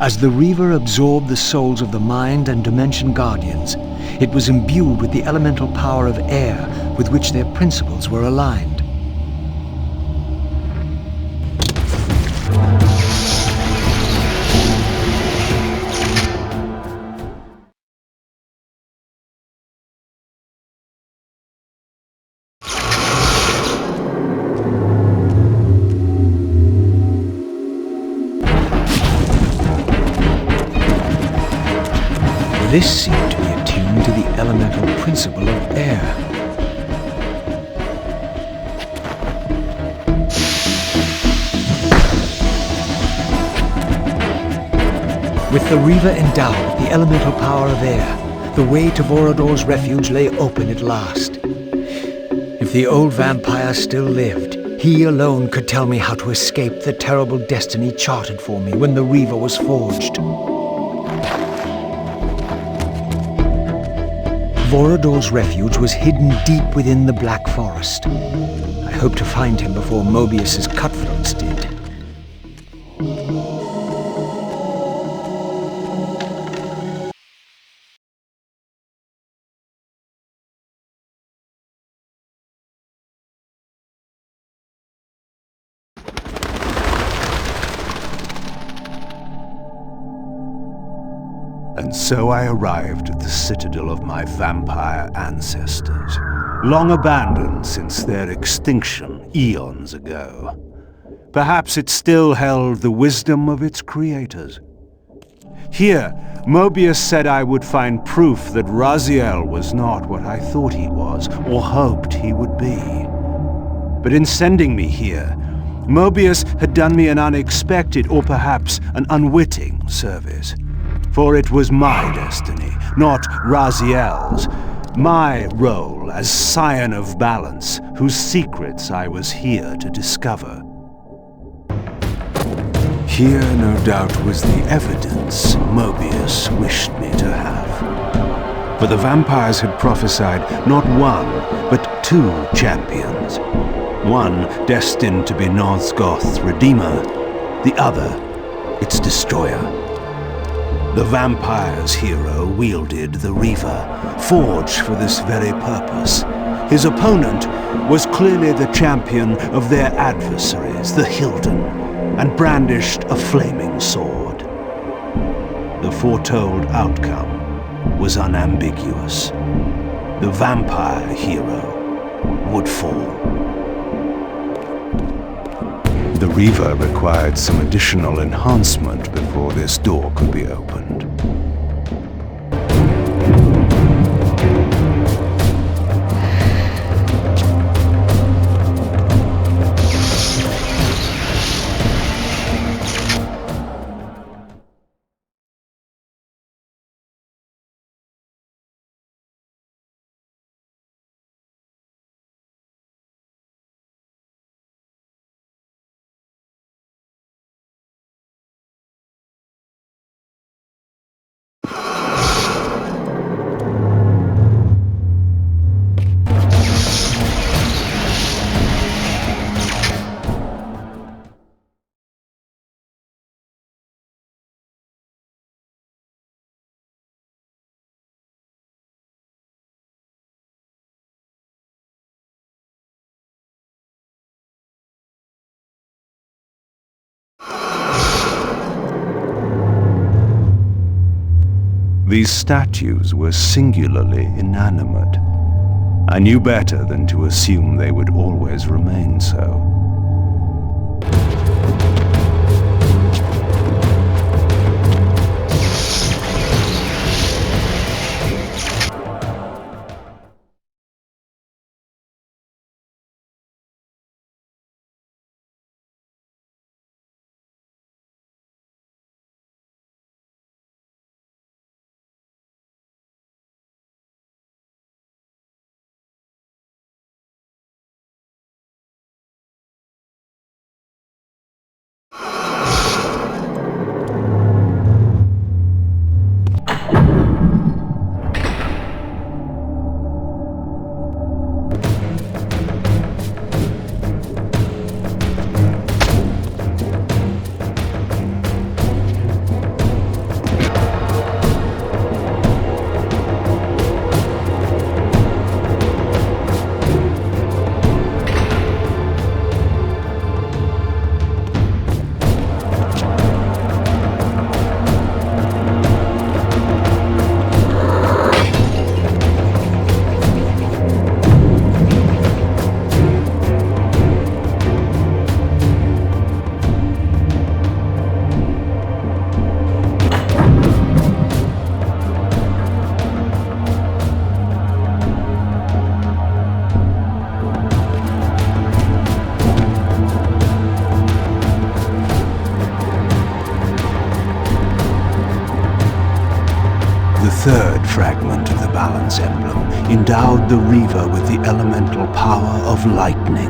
S16: As the Reaver absorbed the souls of the Mind and Dimension Guardians, it was imbued with the elemental power of air with which their principles were aligned. This seemed to be attuned to the elemental principle of air. With the Reaver endowed with the elemental power of air, the way to Vorador's refuge lay open at last. If the old vampire still lived, he alone could tell me how to escape the terrible destiny charted for me when the Reaver was forged. Vorador's refuge was hidden deep within the Black Forest. I hoped to find him before Mobius's cutthroats did.
S11: And so I arrived at the citadel of my vampire ancestors, long abandoned since their extinction eons ago. Perhaps it still held the wisdom of its creators. Here, Mobius said I would find proof that Raziel was not what I thought he was, or hoped he would be. But in sending me here, Mobius had done me an unexpected, or perhaps an unwitting service. For it was my destiny, not Raziel's, my role as Scion of Balance, whose secrets I was here to discover. Here, no doubt, was the evidence Mobius wished me to have. For the vampires had prophesied not one, but two champions. One destined to be Nosgoth's Redeemer, the other its destroyer. The vampire's hero wielded the Reaver, forged for this very purpose. His opponent was clearly the champion of their adversaries, the Hilden, and brandished a flaming sword. The foretold outcome was unambiguous. The vampire hero would fall. The Reaver required some additional enhancement before this door could be opened. These statues were singularly inanimate. I knew better than to assume they would always remain so. The third fragment of the balance emblem endowed the Reaver with the elemental power of lightning.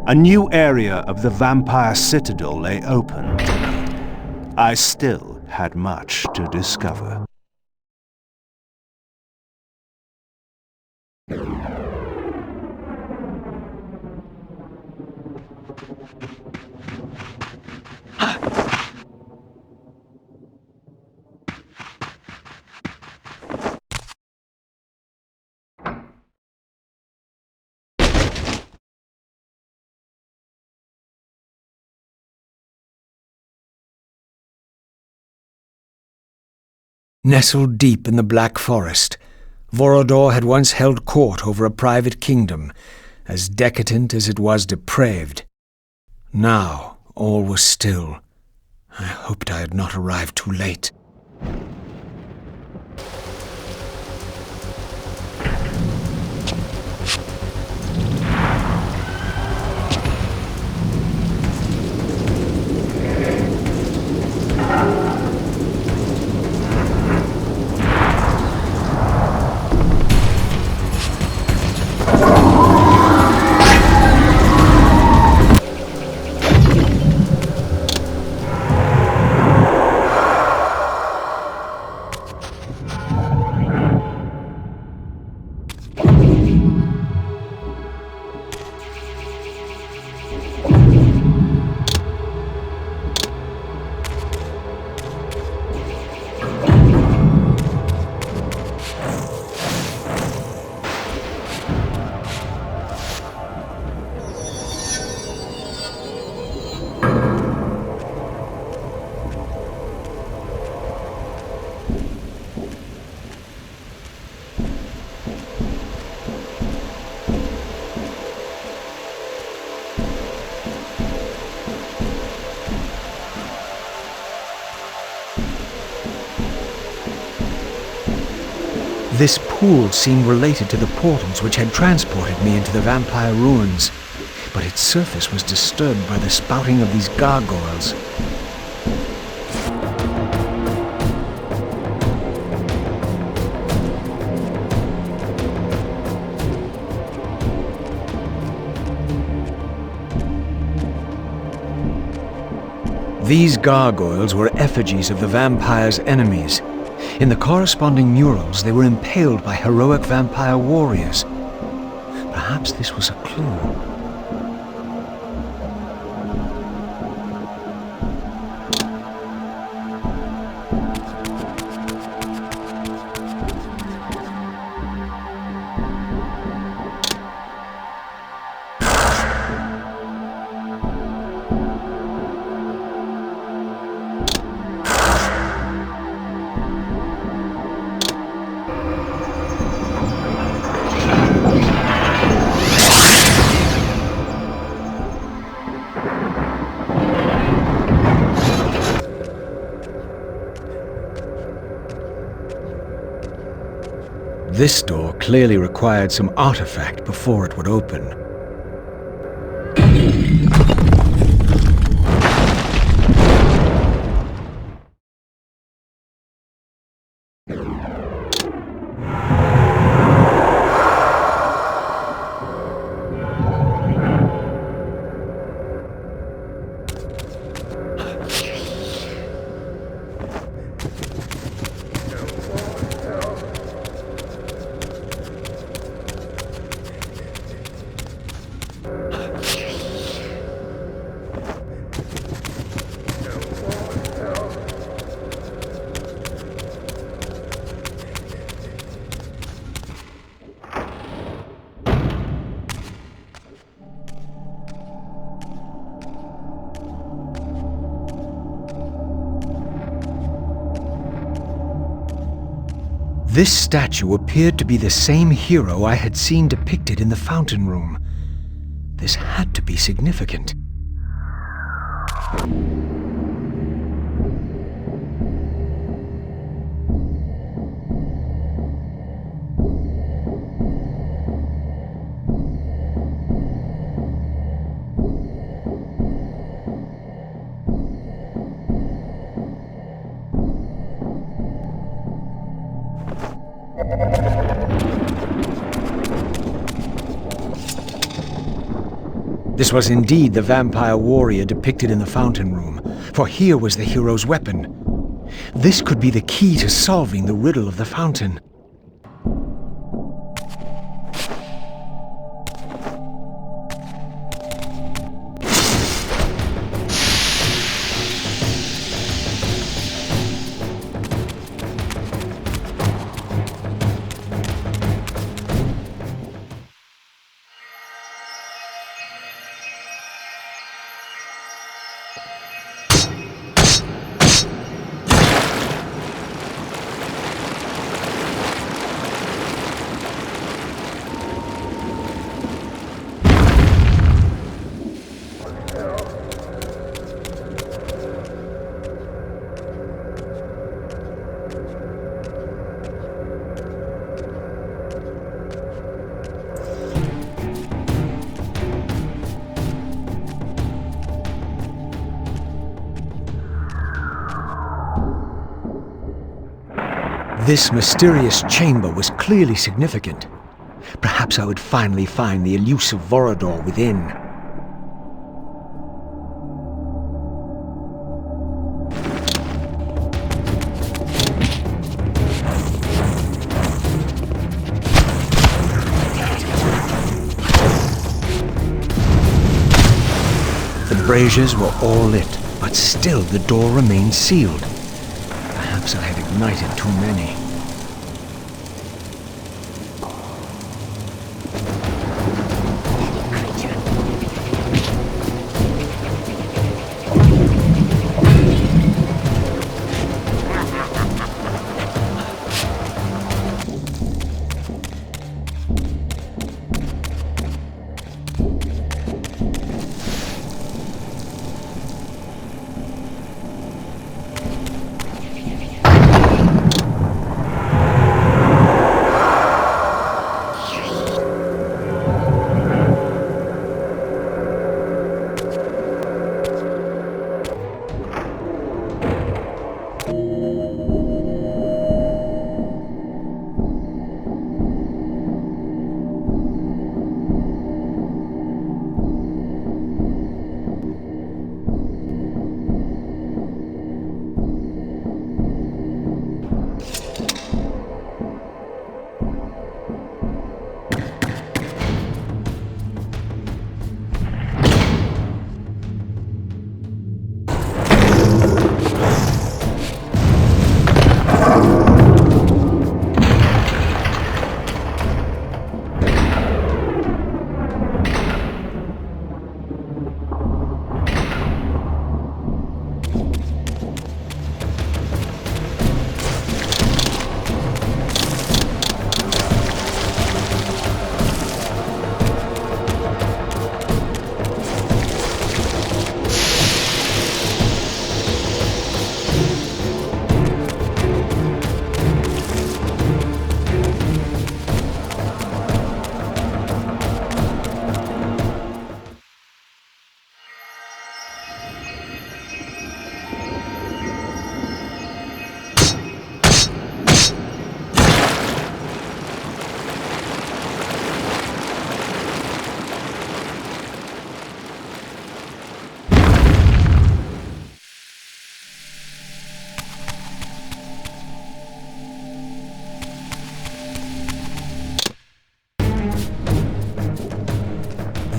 S11: A new area of the vampire citadel lay open. I still had much to discover.
S16: Nestled deep in the Black Forest, Vorodor had once held court over a private kingdom, as decadent as it was depraved. Now all was still. I hoped I had not arrived too late. This pool seemed related to the portals which had transported me into the vampire ruins, but its surface was disturbed by the spouting of these gargoyles. These gargoyles were effigies of the vampire's enemies. In the corresponding murals, they were impaled by heroic vampire warriors. Perhaps this was a clue. This door clearly required some artifact before it would open. This statue appeared to be the same hero I had seen depicted in the fountain room. This had to be significant. This was indeed the vampire warrior depicted in the fountain room, for here was the hero's weapon. This could be the key to solving the riddle of the fountain. This mysterious chamber was clearly significant. Perhaps I would finally find the elusive Vorador within. The braziers were all lit, but still the door remained sealed. Perhaps I had ignited too many.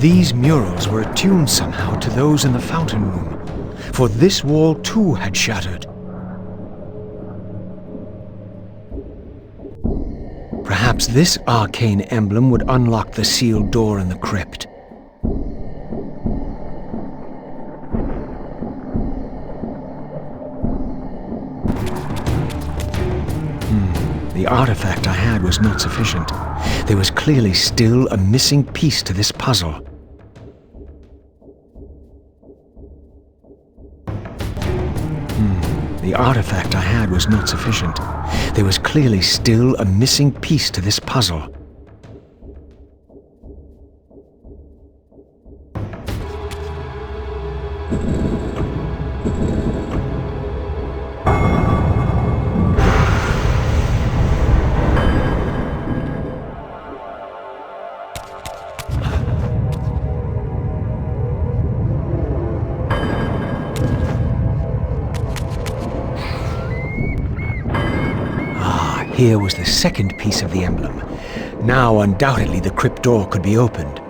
S16: These murals were attuned somehow to those in the fountain room, for this wall too had shattered. Perhaps this arcane emblem would unlock the sealed door in the crypt. The artifact I had was not sufficient. There was clearly still a missing piece to this puzzle. The artifact I had was not sufficient. There was clearly still a missing piece to this puzzle. Here was the second piece of the emblem. Now, undoubtedly, the crypt door could be opened.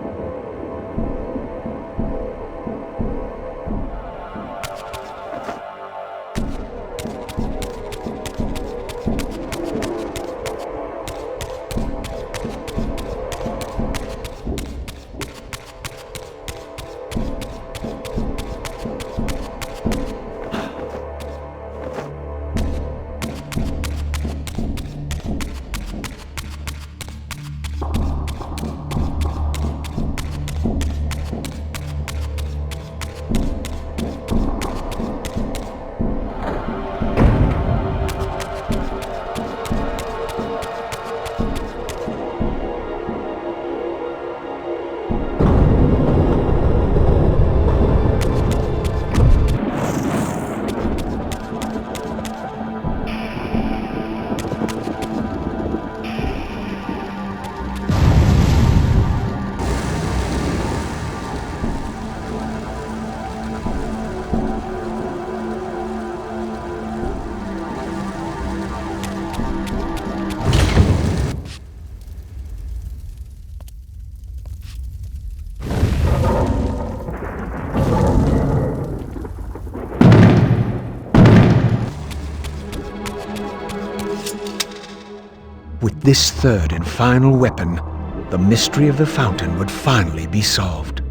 S11: with this third and final weapon, the mystery of the fountain would finally be solved.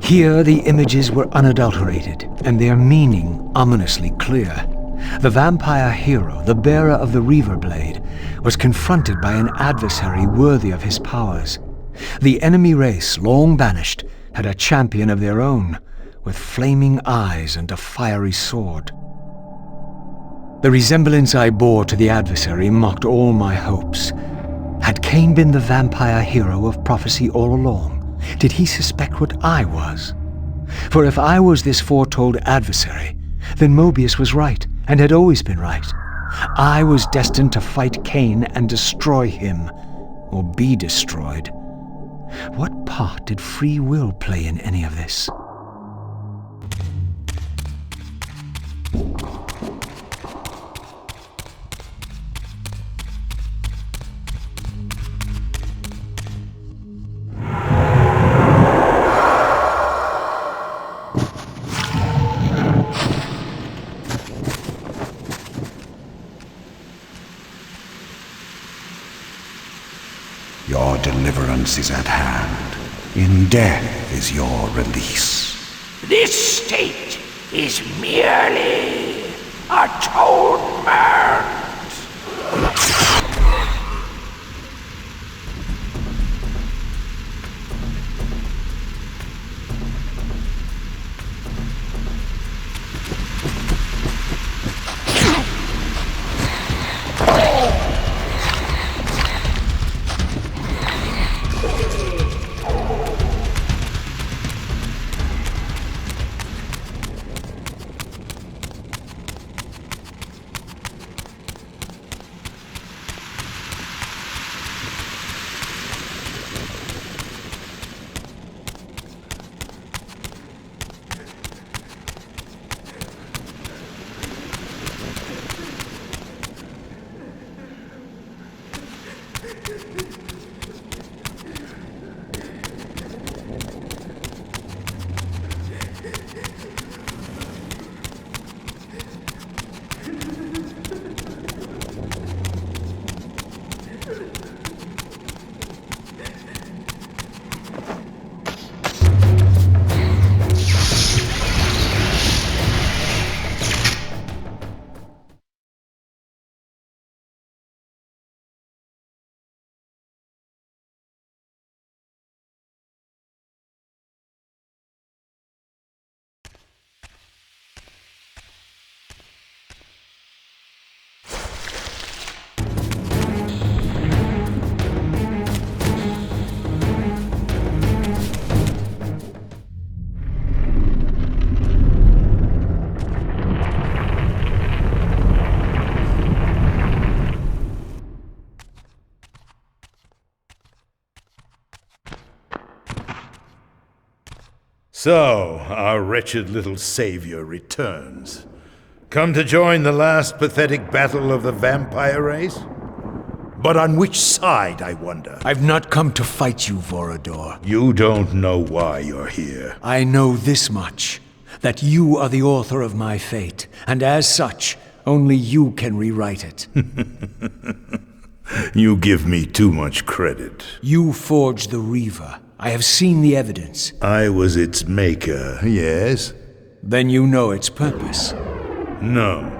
S11: Here the images were unadulterated, and their meaning ominously clear. The vampire hero, the bearer of the Reaver blade, was confronted by an adversary worthy of his powers. The enemy race, long banished, had a champion of their own, with flaming eyes and a fiery sword. The resemblance I bore to the adversary mocked all my hopes. Had Kain been the vampire hero of prophecy all along? Did he suspect what I was? For if I was this foretold adversary, then Mobius was right, and had always been right. I was destined to fight Kain and destroy him, or be destroyed. What part did free will play in any of this?
S10: Your deliverance is at hand. In death is your release.
S7: This state is merely atonement.
S13: So, our wretched little savior returns. Come to join the last pathetic battle of the vampire race? But on which side, I wonder?
S11: I've not come to fight you, Vorador.
S13: You don't know why you're here.
S11: I know this much, that you are the author of my fate, and as such, only you can rewrite it.
S13: You give me too much credit.
S11: You forged the Reaver. I have seen the evidence.
S13: I was its maker, yes?
S11: Then you know its purpose.
S13: No.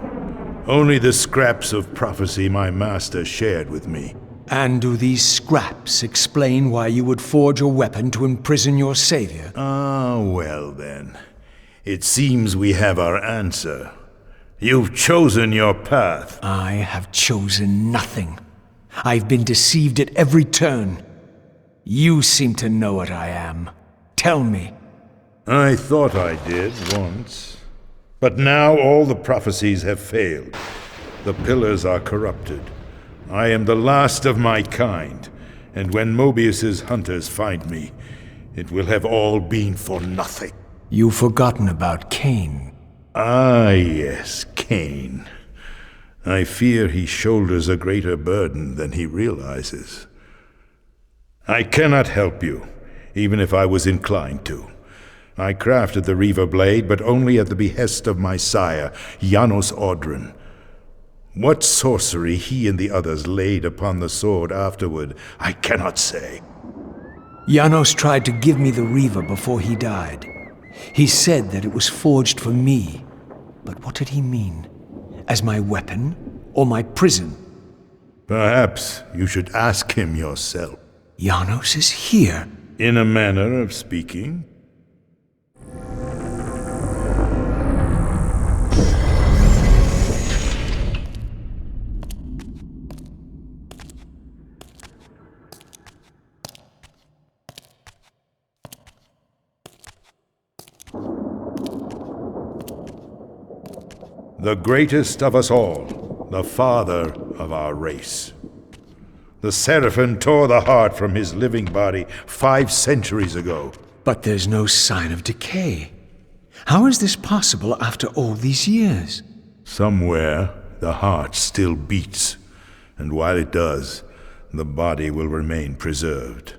S13: Only the scraps of prophecy my master shared with me.
S16: And do these scraps explain why you would forge a weapon to imprison your savior?
S13: Ah, well then. It seems we have our answer. You've chosen your path.
S16: I have chosen nothing. I've been deceived at every turn. You seem to know what I am. Tell me.
S13: I thought I did once. But now all the prophecies have failed. The pillars are corrupted. I am the last of my kind, and when Mobius's hunters find me, it will have all been for nothing.
S16: You've forgotten about Kain.
S13: Ah, yes, Kain. I fear he shoulders a greater burden than he realizes. I cannot help you, even if I was inclined to. I crafted the Reaver blade, but only at the behest of my sire, Janos Audron. What sorcery he and the others laid upon the sword afterward, I cannot say.
S16: Janos tried to give me the Reaver before he died. He said that it was forged for me. But what did he mean? As my weapon or my prison?
S13: Perhaps you should ask him yourself.
S16: Janos is here.
S13: In a manner of speaking. The greatest of us all, the father of our race. The Seraphim tore the heart from his living body 5 centuries ago.
S16: But there's no sign of decay. How is this possible after all these years?
S13: Somewhere, the heart still beats, and while it does, the body will remain preserved.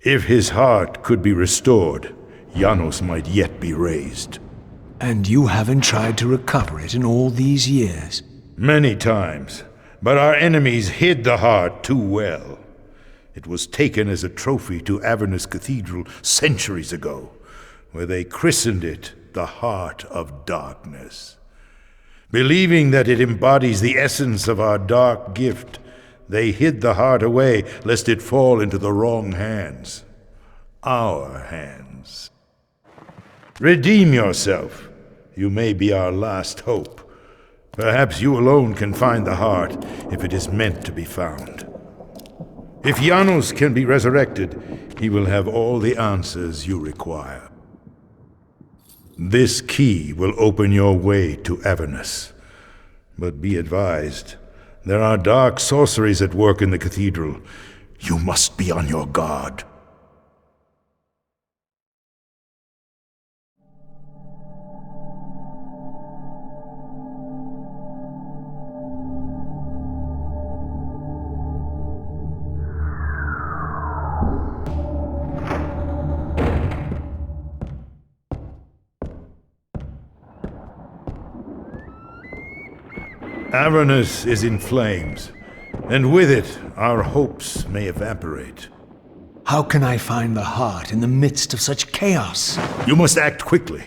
S13: If his heart could be restored, Janos might yet be raised.
S16: And you haven't tried to recover it in all these years?
S13: Many times, but our enemies hid the heart too well. It was taken as a trophy to Avernus Cathedral centuries ago, where they christened it the Heart of Darkness. Believing that it embodies the essence of our dark gift, they hid the heart away lest it fall into the wrong hands. Our hands. Redeem yourself. You may be our last hope. Perhaps you alone can find the heart, if it is meant to be found. If Janos can be resurrected, he will have all the answers you require. This key will open your way to Avernus. But be advised, there are dark sorceries at work in the cathedral. You must be on your guard. Avernus is in flames, and with it, our hopes may evaporate.
S16: How can I find the heart in the midst of such chaos?
S13: You must act quickly,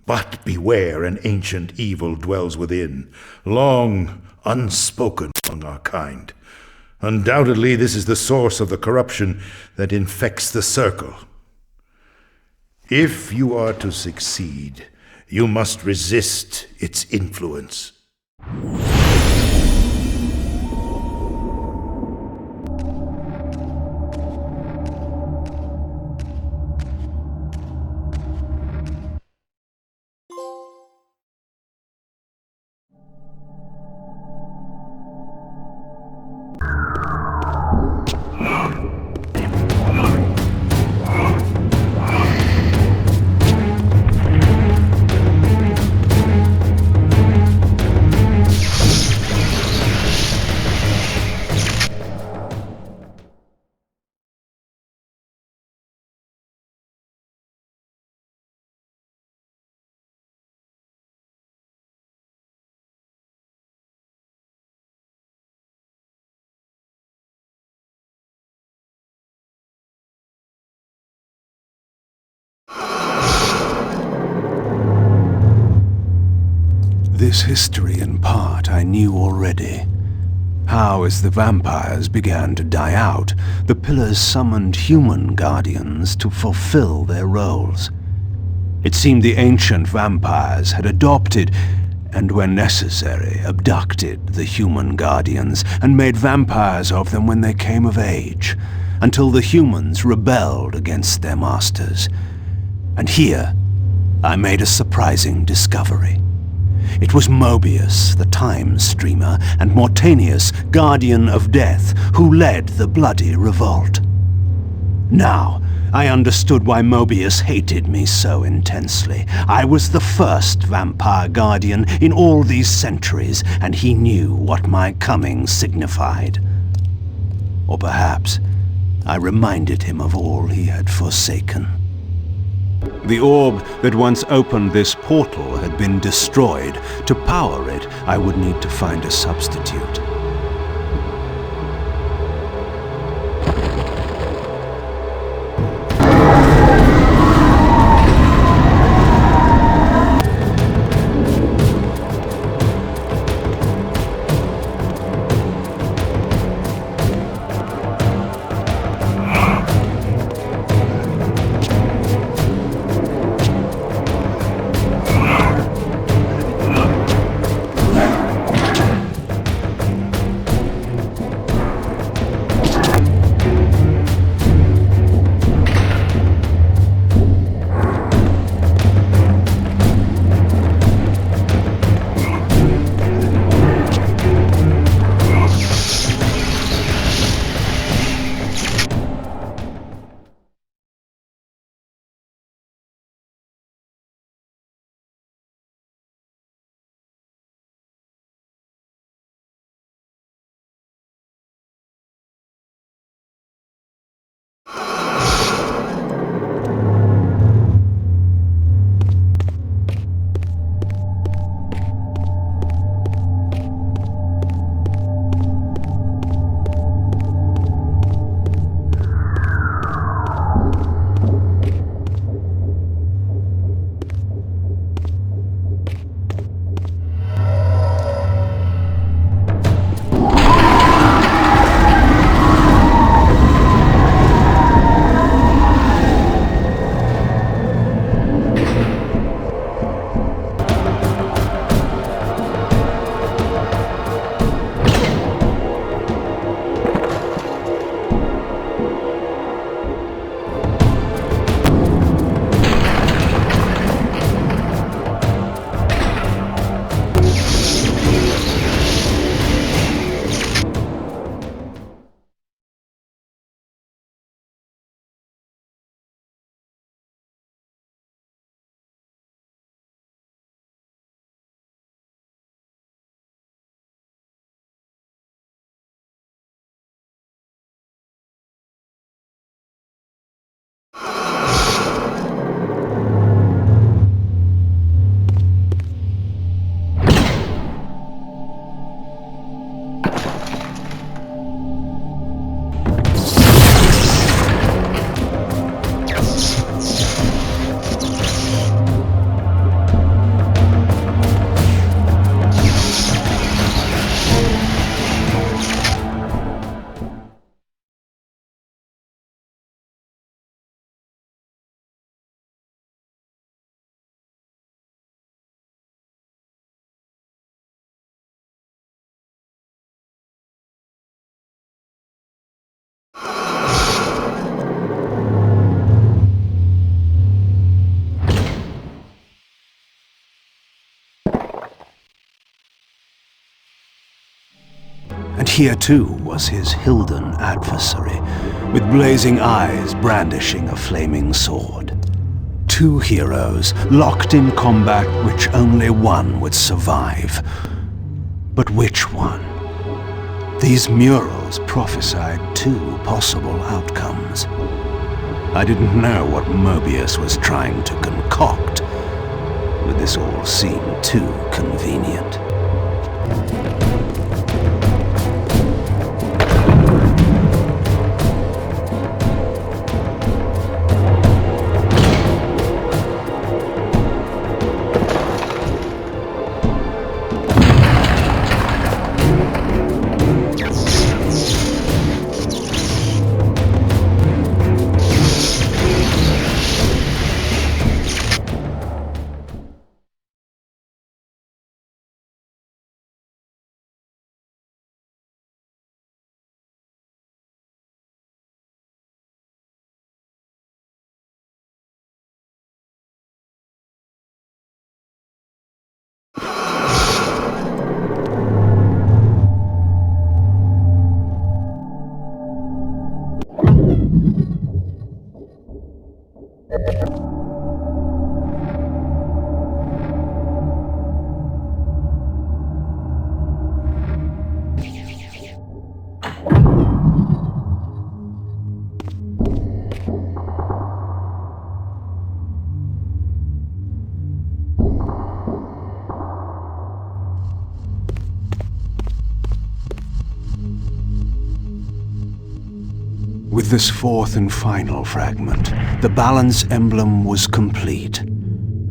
S13: but beware an ancient evil dwells within, long unspoken among our kind. Undoubtedly, this is the source of the corruption that infects the Circle. If you are to succeed, you must resist its influence.
S11: This history, in part, I knew already. how as the vampires began to die out, the pillars summoned human guardians to fulfill their roles. It seemed the ancient vampires had adopted, and when necessary, abducted the human guardians and made vampires of them when they came of age, until the humans rebelled against their masters. And here, I made a surprising discovery. It was Mobius, the Time Streamer, and Mortanius, Guardian of Death, who led the bloody revolt. Now, I understood why Mobius hated me so intensely. I was the first vampire guardian in all these centuries, and he knew what my coming signified. Or perhaps I reminded him of all he had forsaken. The orb that once opened this portal had been destroyed. To power it, I would need to find a substitute. And here too was his Hilden adversary, with blazing eyes brandishing a flaming sword. Two heroes locked in combat which only one would survive. But which one? These murals prophesied two possible outcomes. I didn't know what Mobius was trying to concoct, but this all seemed too convenient. With this fourth and final fragment, the balance emblem was complete.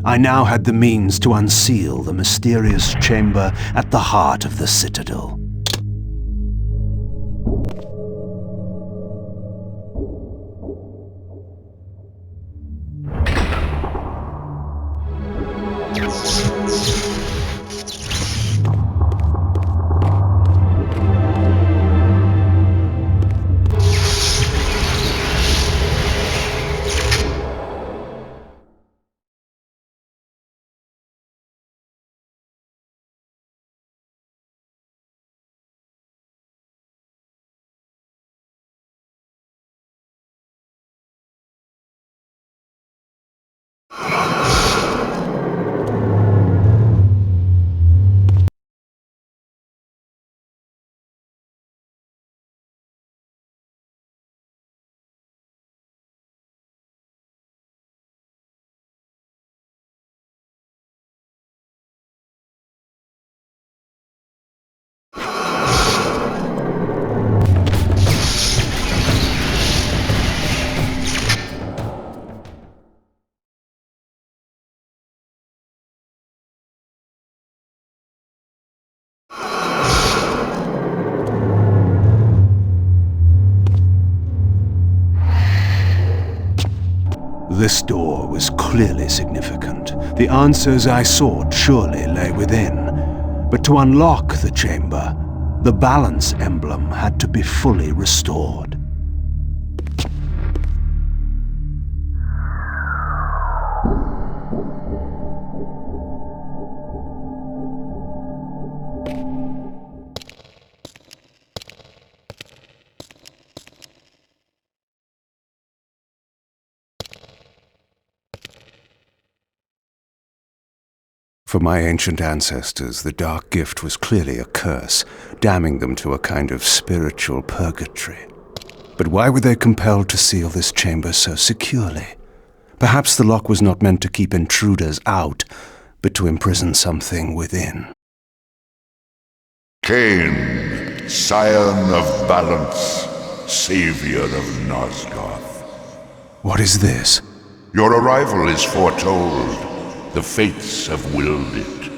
S11: I now had the means to unseal the mysterious chamber at the heart of the Citadel. This door was clearly significant. The answers I sought surely lay within. But to unlock the chamber, the balance emblem had to be fully restored. For my ancient ancestors, the dark gift was clearly a curse, damning them to a kind of spiritual purgatory. But why were they compelled to seal this chamber so securely? Perhaps the lock was not meant to keep intruders out, but to imprison something within.
S4: Kain, scion of balance, savior of Nosgoth.
S11: What is this?
S4: Your arrival is foretold. The fates have willed it.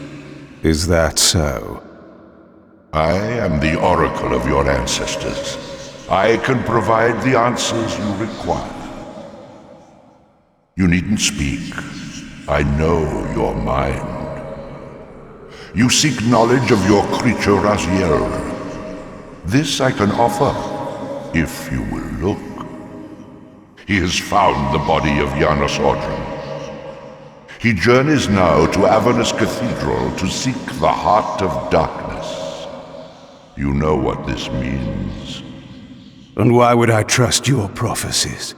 S11: Is that so?
S4: I am the oracle of your ancestors. I can provide the answers you require. You needn't speak. I know your mind. You seek knowledge of your creature Raziel. This I can offer, if you will look. He has found the body of Janos. He journeys now to Avernus Cathedral to seek the heart of darkness. You know what this means.
S11: And why would I trust your prophecies?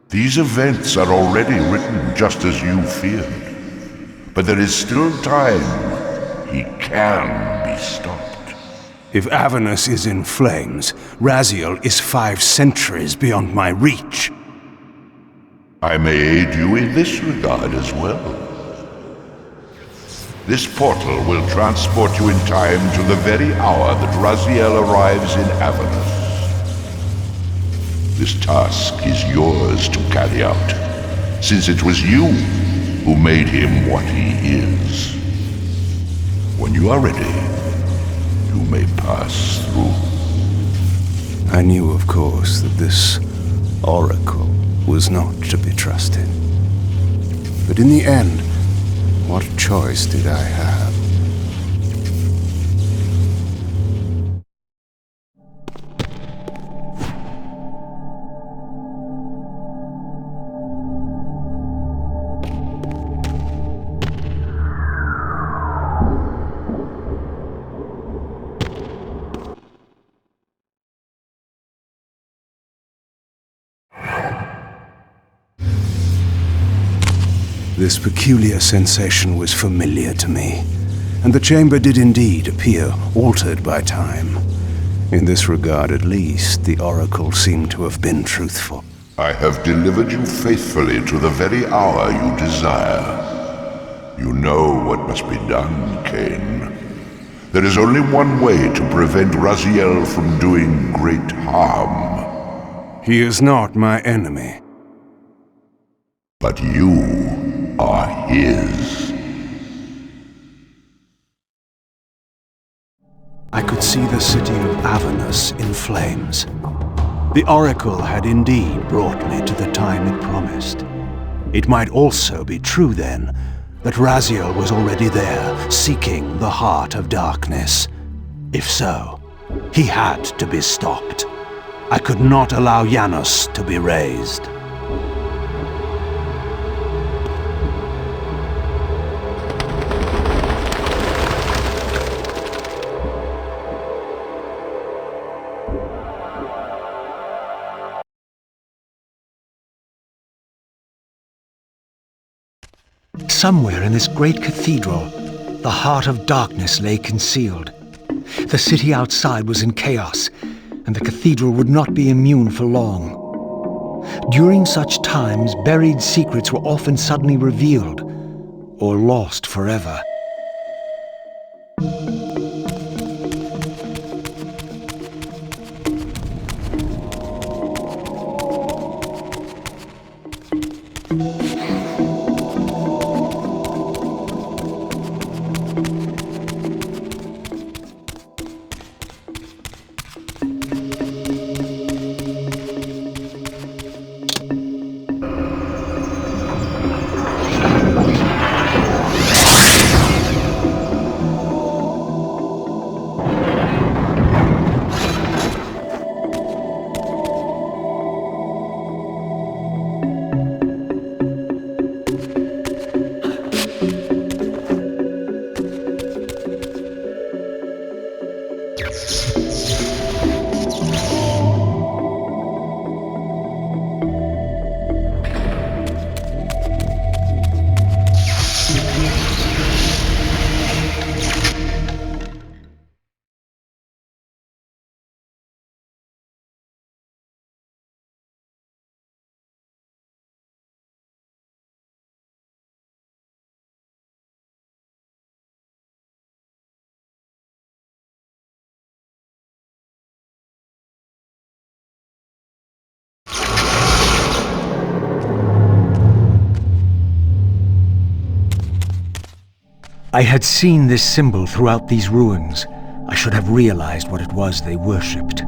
S4: These events are already written just as you feared. But there is still time. He can be stopped.
S11: If Avernus is in flames, Raziel is 5 centuries beyond my reach.
S4: I may aid you in this regard as well. This portal will transport you in time to the very hour that Raziel arrives in Avernus. This task is yours to carry out, since it was you who made him what he is. When you are ready, you may pass through.
S11: I knew, of course, that this oracle was not to be trusted. But in the end, what choice did I have? This peculiar sensation was familiar to me, and the chamber did indeed appear altered by time. In this regard, at least, the oracle seemed to have been truthful.
S4: I have delivered you faithfully to the very hour you desire. You know what must be done, Kain. There is only one way to prevent Raziel from doing great harm.
S11: He is not my enemy.
S4: But you are his.
S11: I could see the city of Avernus in flames. The Oracle had indeed brought me to the time it promised. It might also be true then that Raziel was already there, seeking the heart of darkness. If so, he had to be stopped. I could not allow Janos to be raised.
S16: Somewhere in this great cathedral, the heart of darkness lay concealed. The city outside was in chaos, and the cathedral would not be immune for long. During such times, buried secrets were often suddenly revealed, or lost forever. I had seen this symbol throughout these ruins. I should have realized what it was they worshipped.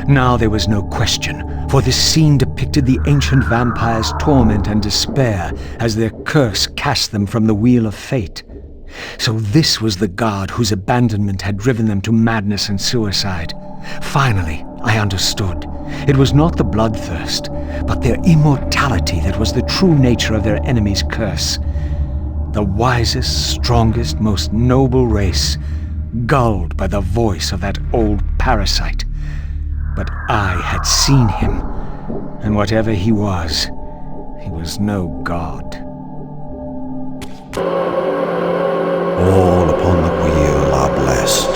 S16: Now there was no question, for this scene depicted the ancient vampires' torment and despair as their curse cast them from the wheel of fate. So this was the god whose abandonment had driven them to madness and suicide. Finally, I understood. It was not the bloodthirst, but their immortality that was the true nature of their enemy's curse. The wisest, strongest, most noble race, gulled by the voice of that old parasite. But I had seen him, and whatever he was no god.
S10: All upon the wheel are blessed.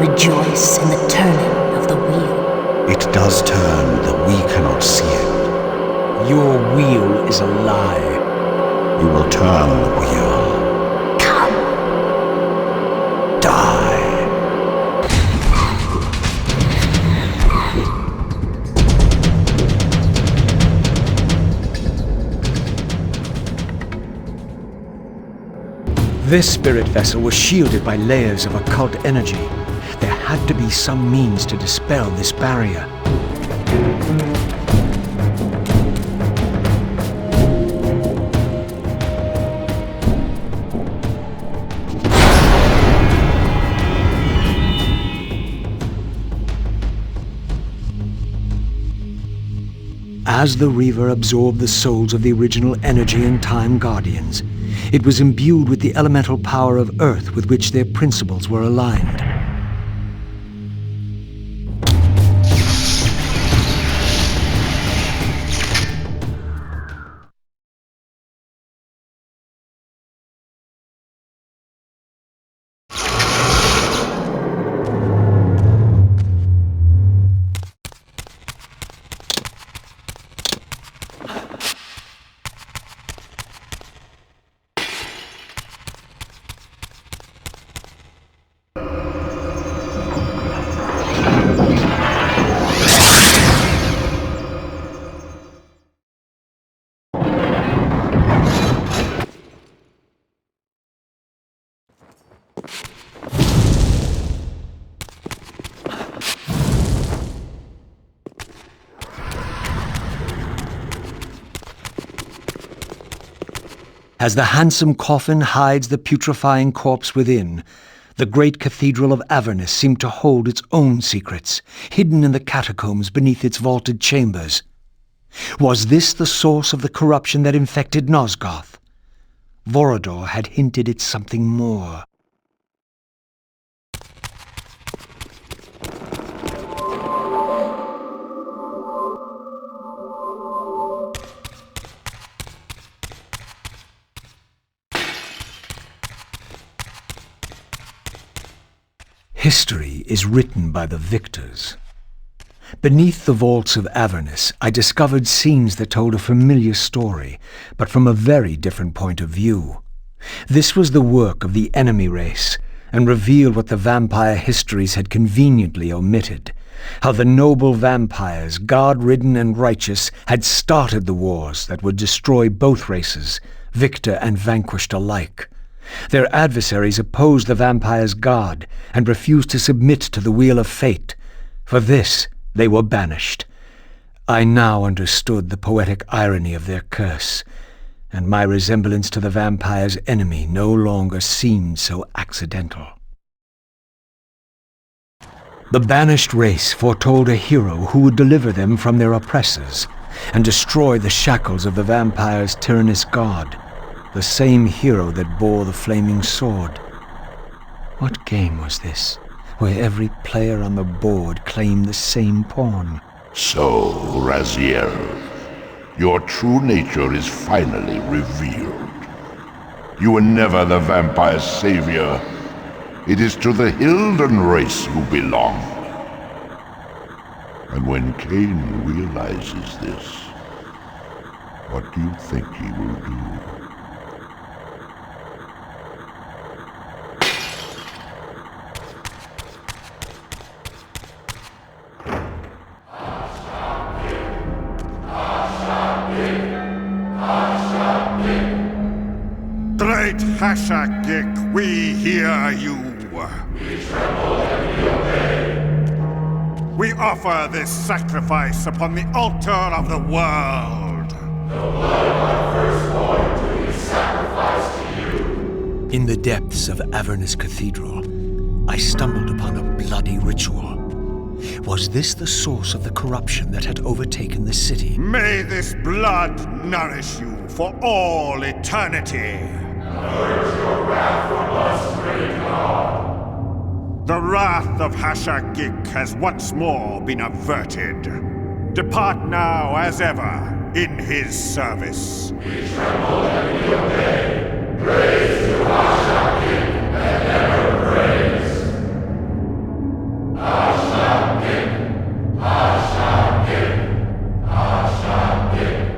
S1: Rejoice in the turning of the wheel.
S10: It does turn, though we cannot see it.
S16: Your wheel is a lie.
S10: You will turn the wheel.
S1: Come.
S10: Die.
S16: This spirit vessel was shielded by layers of occult energy. There had to be some means to dispel this barrier. As the Reaver absorbed the souls of the original Energy and Time Guardians, it was imbued with the elemental power of Earth with which their principles were aligned. As the handsome coffin hides the putrefying corpse within, the great cathedral of Avernus seemed to hold its own secrets, hidden in the catacombs beneath its vaulted chambers. Was this the source of the corruption that infected Nosgoth? Vorador had hinted at something more. History is written by the victors. Beneath the vaults of Avernus, I discovered scenes that told a familiar story, but from a very different point of view. This was the work of the enemy race, and revealed what the vampire histories had conveniently omitted. How the noble vampires, guard-ridden and righteous, had started the wars that would destroy both races, victor and vanquished alike. Their adversaries opposed the vampires' god and refused to submit to the wheel of fate. For this, they were banished. I now understood the poetic irony of their curse, and my resemblance to the vampire's enemy no longer seemed so accidental. The banished race foretold a hero who would deliver them from their oppressors and destroy the shackles of the vampire's tyrannous god. The same hero that bore the flaming sword. What game was this, where every player on the board claimed the same pawn?
S4: So, Raziels, your true nature is finally revealed. You were never the vampire's savior. It is to the Hilden race you belong. And when Kain realizes this, what do you think he will do?
S14: Great Hashagik, we hear you.
S18: We tremble and we obey.
S14: We offer this sacrifice upon the altar of the world.
S18: The blood of our firstborn do we sacrifice to you.
S16: In the depths of Avernus Cathedral, I stumbled upon a bloody ritual. Was this the source of the corruption that had overtaken the city?
S14: May this blood nourish you for all eternity.
S18: Purge your wrath from us, great God.
S14: The wrath of Hashagik has once more been averted. Depart now as ever in his service.
S18: We tremble and we obey. Praise to Hashagik and ever praise. Hashagik, Hashagik, Hashagik.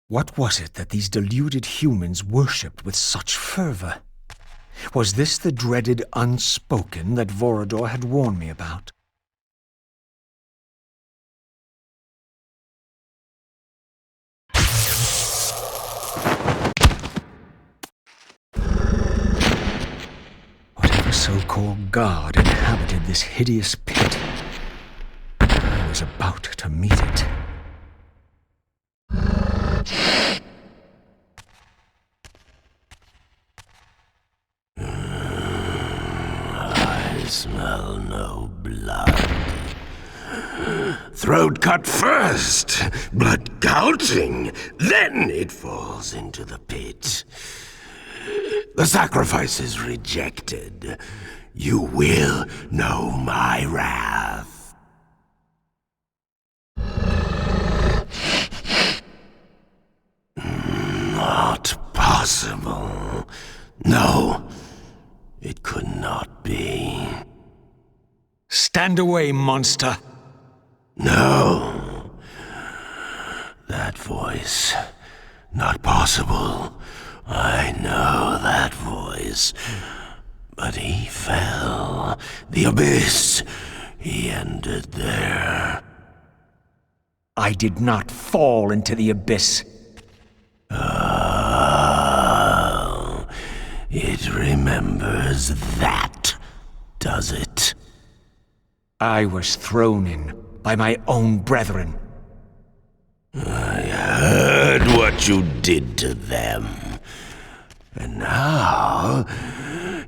S16: What was it that these deluded humans worshipped with such fervor? Was this the dreaded unspoken that Vorador had warned me about? Whatever so-called god inhabited this hideous pit, I was about to meet it.
S7: I smell no blood. Throat cut first, blood gouting, then it falls into the pit. The sacrifice is rejected. You will know my wrath. Not possible. No, it could not be.
S16: Stand away, monster!
S7: No. That voice. Not possible. I know that voice. But he fell. The abyss. He ended there.
S16: I did not fall into the abyss.
S7: Oh, it remembers that, does it?
S16: I was thrown in by my own brethren.
S7: I heard what you did to them. And now,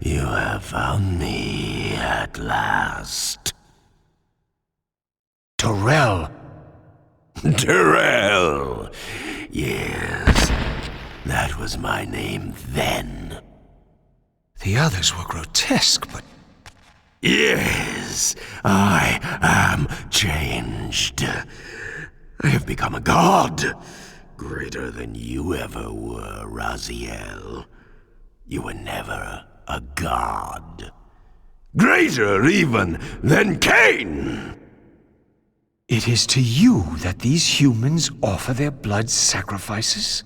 S7: you have found me at last.
S6: Terrell!
S7: Terrell! Yes, that was my name then.
S6: The others were grotesque, but...
S7: Yes, I am changed. I have become a god, greater than you ever were, Raziel. You were never a god. Greater even than Kain!
S6: It is to you that these humans offer their blood sacrifices?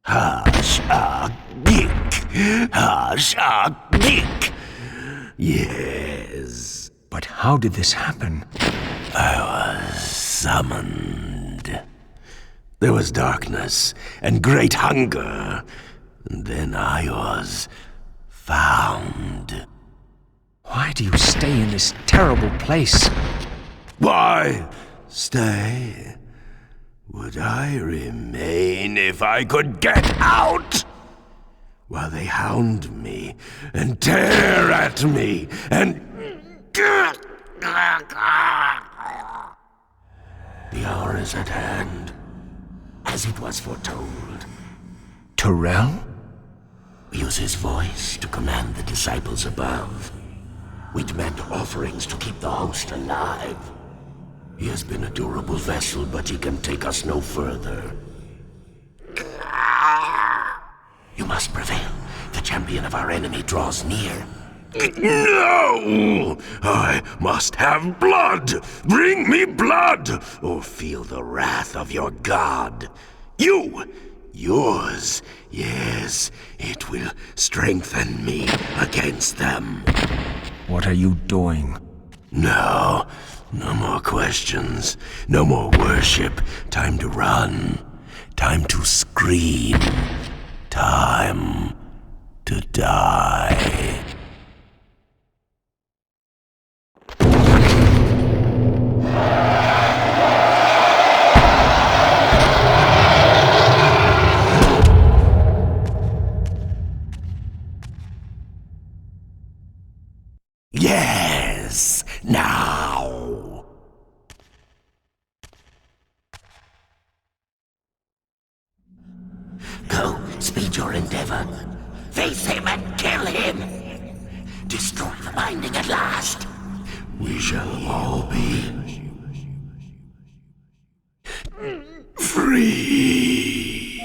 S7: Hashagik! Hashagik! Yes.
S6: But how did this happen?
S7: I was summoned. There was darkness and great hunger. And then I was found.
S6: Why do you stay in this terrible place?
S7: Why stay? Would I remain if I could get out? While they hound me and tear at me and... The hour is at hand, as it was foretold.
S6: Terrell?
S7: Use his voice to command the disciples above. We demand offerings to keep the host alive. He has been a durable vessel, but he can take us no further. You must prevail. The champion of our enemy draws near. No! I must have blood! Bring me blood! Or feel the wrath of your god. Yours. Yes, it will strengthen me against them.
S6: What are you doing?
S7: No more questions. No more worship. Time to run. Time to scream. Time to die. Yes, now. Go, speed your endeavor. Face him and kill him. Destroy the binding at last. We shall all be free.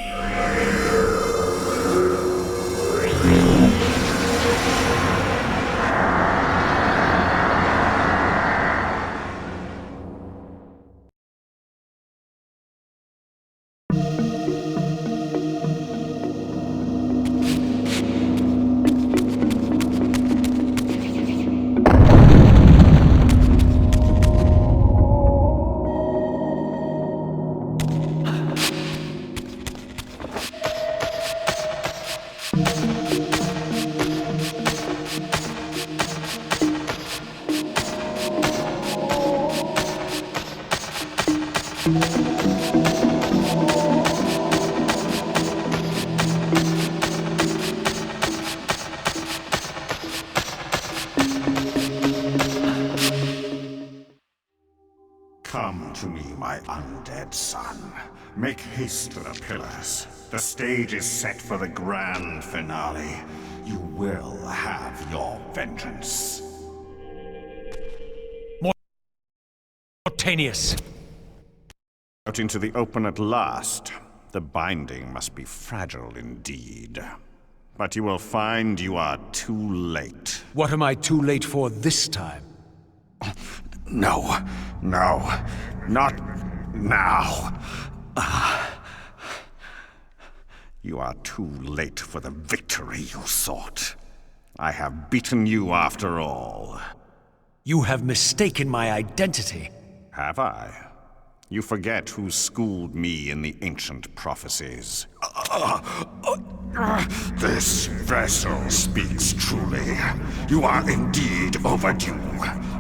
S14: Come to me, my undead son. Make haste to the pillars. The stage is set for the grand finale. You will have your vengeance.
S6: Mortanius!
S14: Out into the open at last. The binding must be fragile indeed. But you will find you are too late.
S6: What am I too late for this time?
S14: No, not now. You are too late for the victory you sought. I have beaten you after all.
S6: You have mistaken my identity.
S14: Have I? You forget who schooled me in the ancient prophecies. This vessel speaks truly. You are indeed overdue,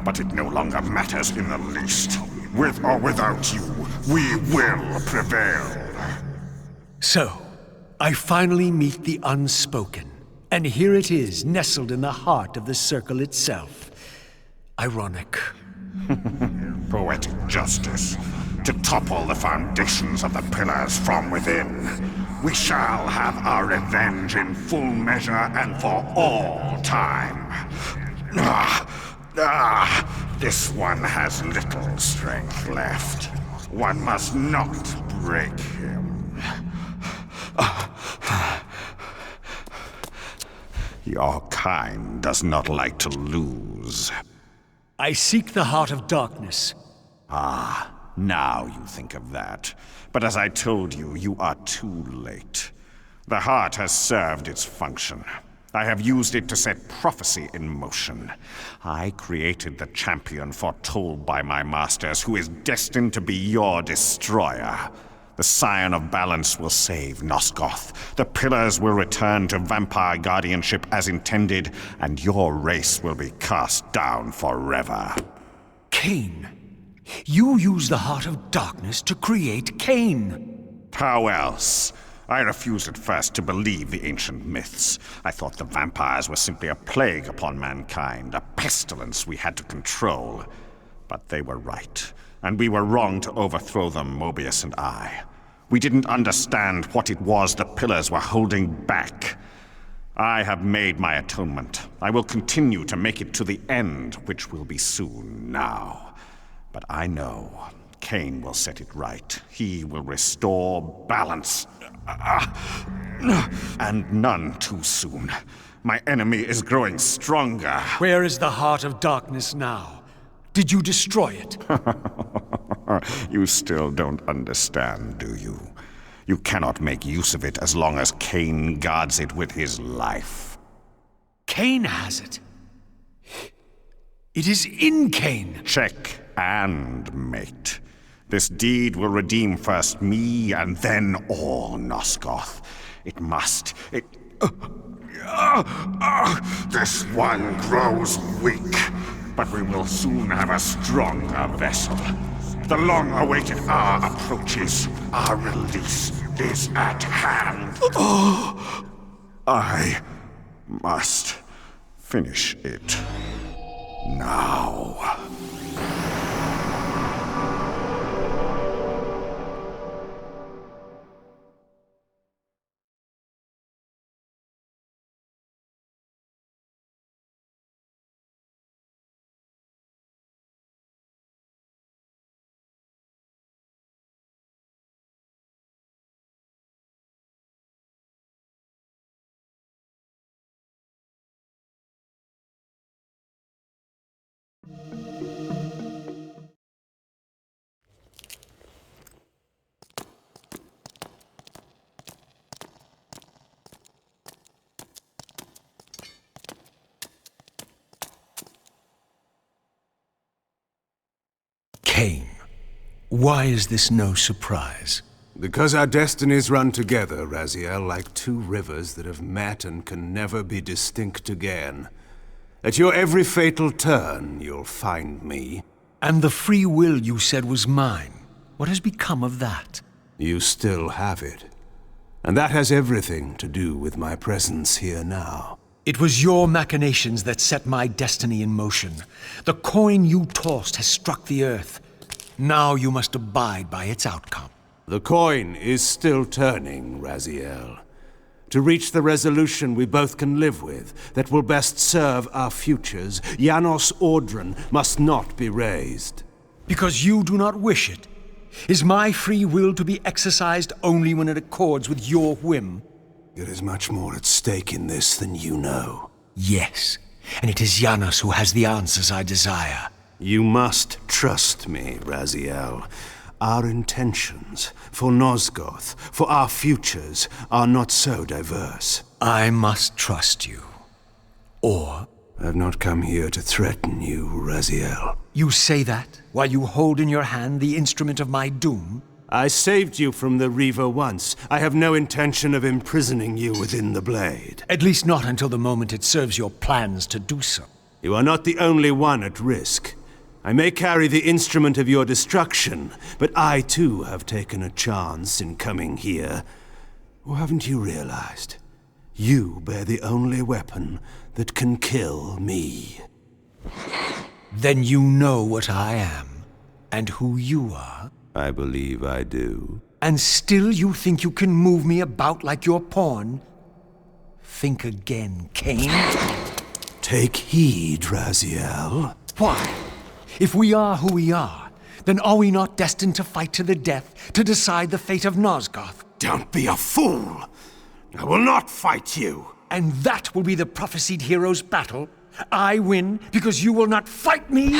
S14: but it no longer matters in the least. With or without you, we will prevail.
S2: So, I finally meet the unspoken, and here it is, nestled in the heart of the circle itself. Ironic.
S14: Poetic justice. To topple the foundations of the pillars from within. We shall have our revenge in full measure and for all time. This one has little strength left. One must not break him. Your kind does not like to lose.
S2: I seek the heart of darkness.
S21: Ah, now you think of that. But as I told you, you are too late. The heart has served its function. I have used it to set prophecy in motion. I created the champion foretold by my masters, who is destined to be your destroyer. The Scion of Balance will save Nosgoth. The Pillars will return to vampire guardianship as intended, and your race will be cast down forever.
S2: Kain. You use the heart of darkness to create Kain.
S21: How else? I refused at first to believe the ancient myths. I thought the vampires were simply a plague upon mankind, a pestilence we had to control. But they were right, and we were wrong to overthrow them, Mobius and I. We didn't understand what it was the Pillars were holding back. I have made my atonement. I will continue to make it to the end, which will be soon now. But I know Kain will set it right. He will restore balance. And none too soon. My enemy is growing stronger.
S2: Where is the heart of darkness now? Did you destroy it?
S21: You still don't understand, do you? You cannot make use of it as long as Kain guards it with his life.
S2: Kain has it. It is in Kain.
S21: Check and mate. This deed will redeem first me and then all Nosgoth. It must.
S14: This one grows weak, but we will soon have a stronger vessel. The long-awaited hour approaches. Our release is at hand.
S21: I must finish it now.
S2: Kain, why is this no surprise?
S5: Because our destinies run together, Raziel, like two rivers that have met and can never be distinct again. At your every fatal turn, you'll find me.
S2: And the free will you said was mine. What has become of that?
S5: You still have it. And that has everything to do with my presence here now.
S2: It was your machinations that set my destiny in motion. The coin you tossed has struck the earth. Now you must abide by its outcome.
S5: The coin is still turning, Raziel. To reach the resolution we both can live with, that will best serve our futures, Janos Ordran must not be raised.
S2: Because you do not wish it? Is my free will to be exercised only when it accords with your whim?
S5: There is much more at stake in this than you know.
S2: Yes, and it is Janos who has the answers I desire.
S5: You must trust me, Raziel. Our intentions, for Nosgoth, for our futures, are not so diverse.
S2: I must trust you. Or...
S5: I've not come here to threaten you, Raziel.
S2: You say that, while you hold in your hand the instrument of my doom?
S5: I saved you from the Reaver once. I have no intention of imprisoning you within the blade.
S2: At least not until the moment it serves your plans to do so.
S5: You are not the only one at risk. I may carry the instrument of your destruction, but I too have taken a chance in coming here. Or haven't you realized? You bear the only weapon that can kill me.
S2: Then you know what I am, and who you are?
S5: I believe I do.
S2: And still you think you can move me about like your pawn? Think again, Kain.
S5: Take heed, Raziel.
S2: Why? If we are who we are, then are we not destined to fight to the death, to decide the fate of Nosgoth?
S5: Don't be a fool! I will not fight you!
S2: And that will be the prophesied hero's battle? I win because you will not fight me?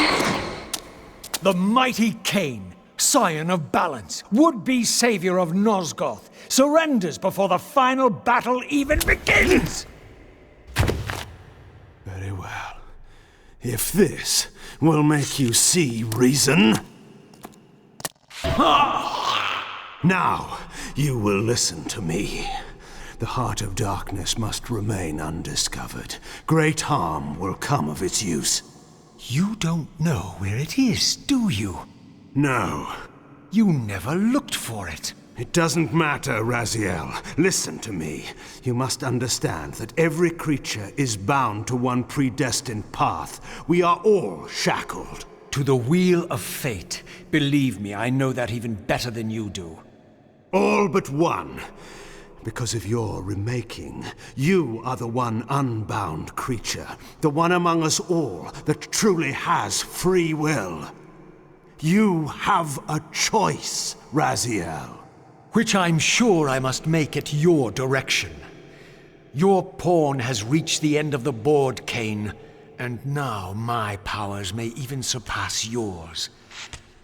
S2: The mighty Kain, scion of balance, would-be savior of Nosgoth, surrenders before the final battle even begins!
S5: Very well. If this will make you see reason... Now, you will listen to me. The heart of darkness must remain undiscovered. Great harm will come of its use.
S2: You don't know where it is, do you?
S5: No.
S2: You never looked for it.
S5: It doesn't matter, Raziel. Listen to me. You must understand that every creature is bound to one predestined path. We are all shackled.
S2: To the wheel of fate. Believe me, I know that even better than you do.
S5: All but one. Because of your remaking, you are the one unbound creature. The one among us all that truly has free will. You have a choice, Raziel.
S2: Which I'm sure I must make at your direction. Your pawn has reached the end of the board, Kain, and now my powers may even surpass yours.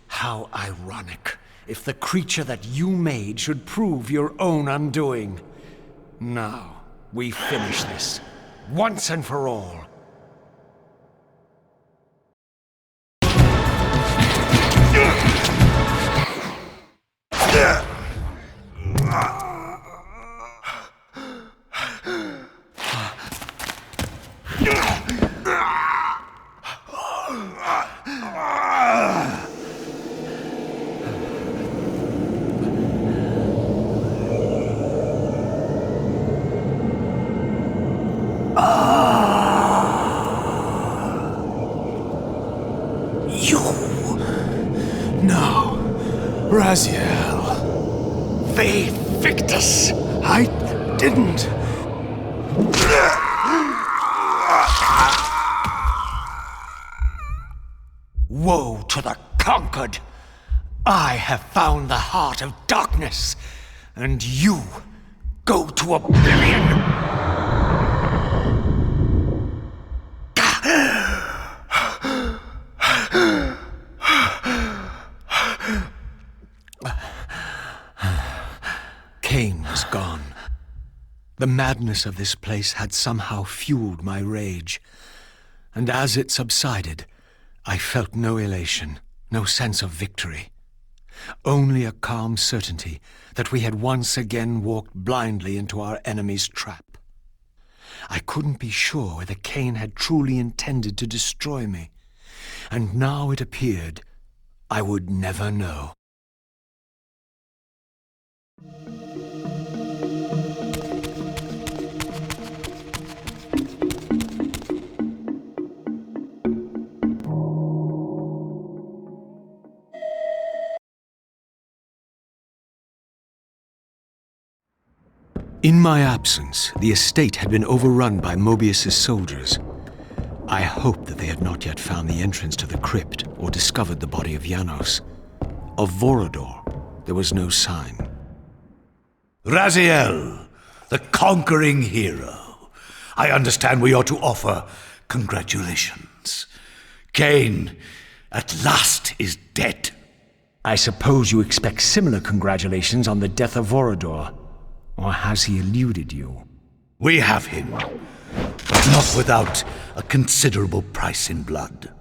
S2: How ironic if the creature that you made should prove your own undoing. Now, we finish this, once and for all.
S5: Raziel.
S2: Ve Victus!
S5: I didn't.
S2: Woe to the conquered! I have found the heart of darkness, and you go to oblivion! Kain was gone. The madness of this place had somehow fueled my rage, and as it subsided, I felt no elation, no sense of victory. Only a calm certainty that we had once again walked blindly into our enemy's trap. I couldn't be sure whether Kain had truly intended to destroy me, and now it appeared I would never know. In my absence, the estate had been overrun by Mobius's soldiers. I hoped that they had not yet found the entrance to the crypt or discovered the body of Janos. Of Vorador, there was no sign.
S13: Raziel, the conquering hero. I understand we ought to offer congratulations. Kain, at last, is dead.
S2: I suppose you expect similar congratulations on the death of Vorador. Or has he eluded you?
S13: We have him, but not without a considerable price in blood.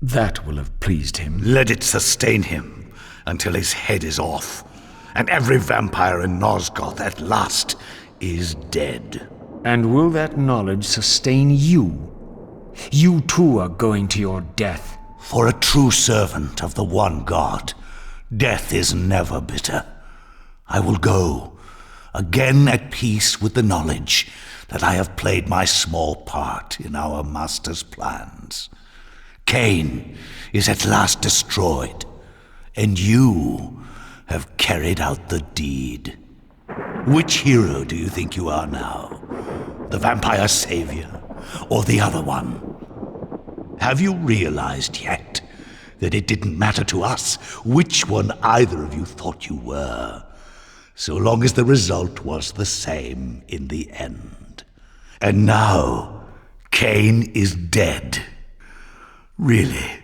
S2: That will have pleased him.
S13: Let it sustain him until his head is off, and every vampire in Nosgoth at last is dead.
S2: And will that knowledge sustain you? You too are going to your death.
S7: For a true servant of the one God, death is never bitter. I will go, again at peace with the knowledge that I have played my small part in our master's plans. Kain is at last destroyed, and you have carried out the deed. Which hero do you think you are now? The vampire savior, or the other one? Have you realized yet that it didn't matter to us which one either of you thought you were, so long as the result was the same in the end? And now, Kain is dead. Really,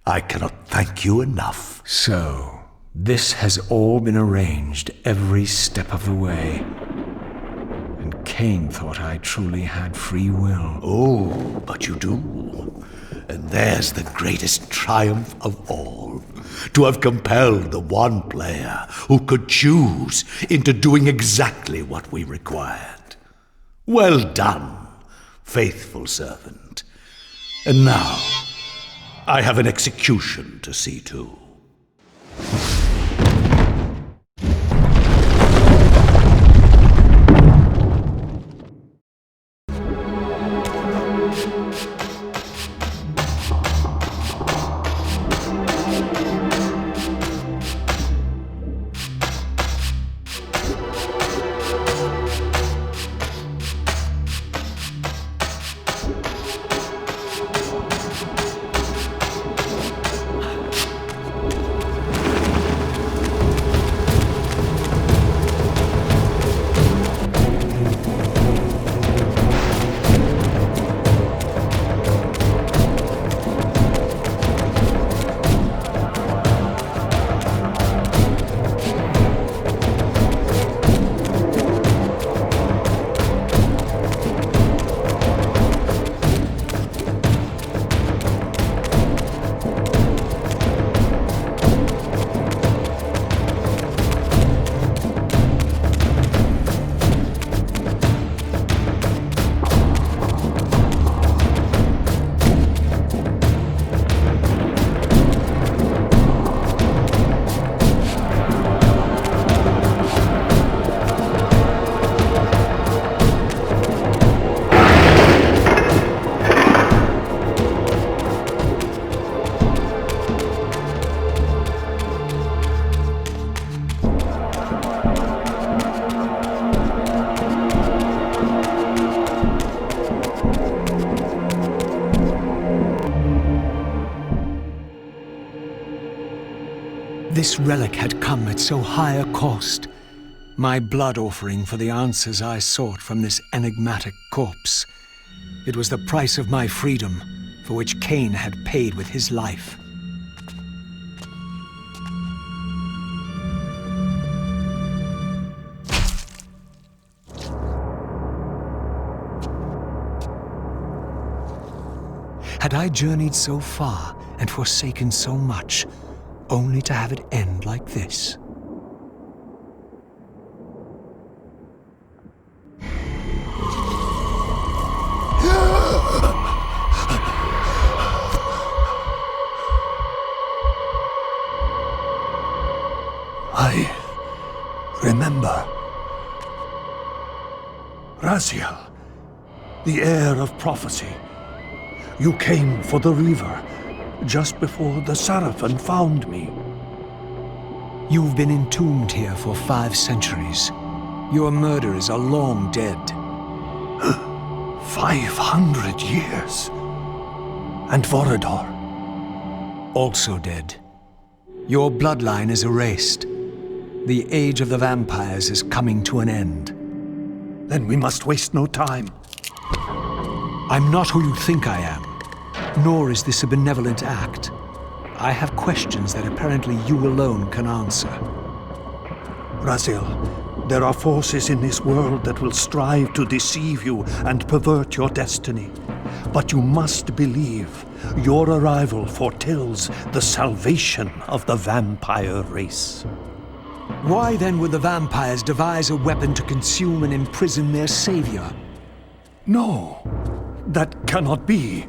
S7: I cannot thank you enough.
S2: So, this has all been arranged every step of the way. And Kain thought I truly had free will.
S7: Oh, but you do. And there's the greatest triumph of all. To have compelled the one player who could choose into doing exactly what we required. Well done, faithful servant. And now, I have an execution to see to.
S2: This relic had come at so high a cost. My blood offering for the answers I sought from this enigmatic corpse. It was the price of my freedom, for which Kain had paid with his life. Had I journeyed so far and forsaken so much, only to have it end like this?
S14: I remember. Raziel, the heir of prophecy. You came for the Reaver just before the Seraphim found me.
S2: You've been entombed here for 5 centuries. Your murderers are long dead.
S14: 500 years. And Vorador?
S2: Also dead. Your bloodline is erased. The age of the vampires is coming to an end.
S14: Then we must waste no time.
S2: I'm not who you think I am. Nor is this a benevolent act. I have questions that apparently you alone can answer.
S14: Raziel, there are forces in this world that will strive to deceive you and pervert your destiny. But you must believe your arrival foretells the salvation of the vampire race.
S2: Why then would the vampires devise a weapon to consume and imprison their savior?
S14: No, that cannot be.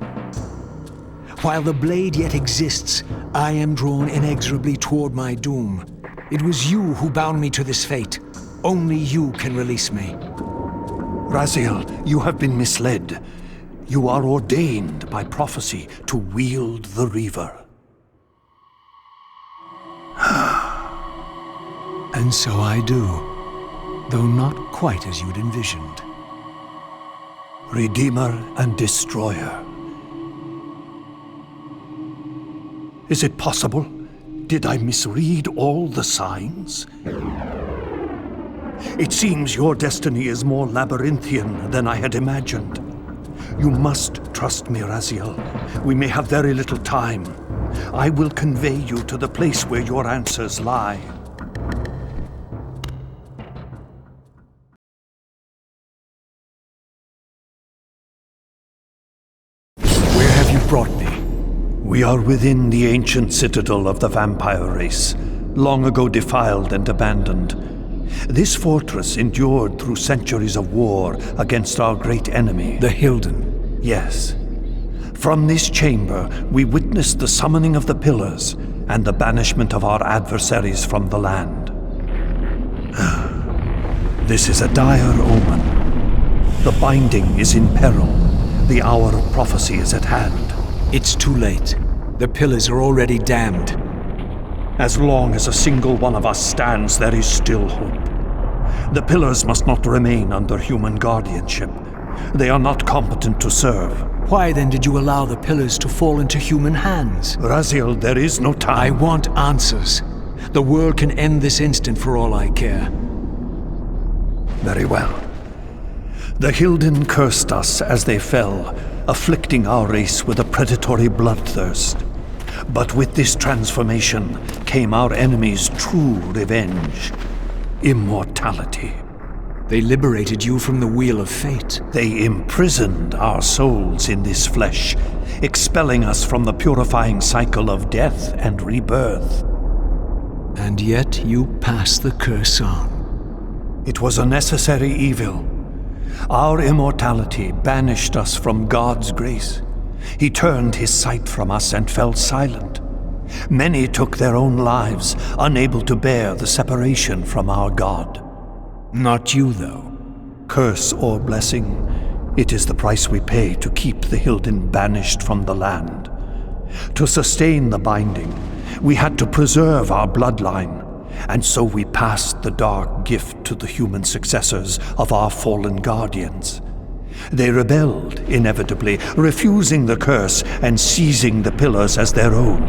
S2: While the blade yet exists, I am drawn inexorably toward my doom. It was you who bound me to this fate. Only you can release me.
S11: Raziel, you have been misled. You are ordained by prophecy to wield the Reaver.
S2: And so I do, though not quite as you'd envisioned.
S11: Redeemer and Destroyer. Is it possible? Did I misread all the signs? It seems your destiny is more labyrinthian than I had imagined. You must trust me, Raziel. We may have very little time. I will convey you to the place where your answers lie.
S2: Where have you brought me?
S11: We are within the ancient citadel of the vampire race, long ago defiled and abandoned. This fortress endured through centuries of war against our great enemy.
S2: The Hilden.
S11: Yes. From this chamber, we witnessed the summoning of the Pillars and the banishment of our adversaries from the land. This is a dire omen. The binding is in peril. The hour of prophecy is at hand.
S2: It's too late. The Pillars are already damned.
S11: As long as a single one of us stands, there is still hope. The Pillars must not remain under human guardianship. They are not competent to serve.
S2: Why then did you allow the Pillars to fall into human hands?
S11: Raziel, there is no time.
S2: I want answers. The world can end this instant for all I care.
S11: Very well. The Hilden cursed us as they fell, afflicting our race with a predatory bloodthirst. But with this transformation came our enemy's true revenge. Immortality.
S2: They liberated you from the wheel of fate.
S11: They imprisoned our souls in this flesh, expelling us from the purifying cycle of death and rebirth.
S2: And yet you pass the curse on.
S11: It was a necessary evil. Our immortality banished us from God's grace. He turned his sight from us and fell silent. Many took their own lives, unable to bear the separation from our God.
S2: Not you, though.
S11: Curse or blessing, it is the price we pay to keep the Hilden banished from the land. To sustain the binding, we had to preserve our bloodline, and so we passed the dark gift to the human successors of our fallen guardians. They rebelled, inevitably, refusing the curse and seizing the Pillars as their own.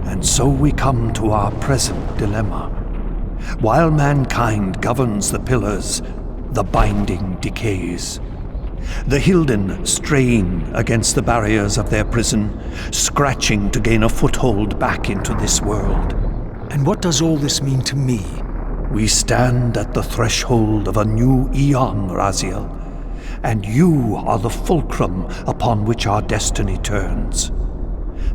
S11: And so we come to our present dilemma. While mankind governs the Pillars, the binding decays. The Hilden strain against the barriers of their prison, scratching to gain a foothold back into this world.
S2: And what does all this mean to me?
S11: We stand at the threshold of a new eon, Raziel, and you are the fulcrum upon which our destiny turns.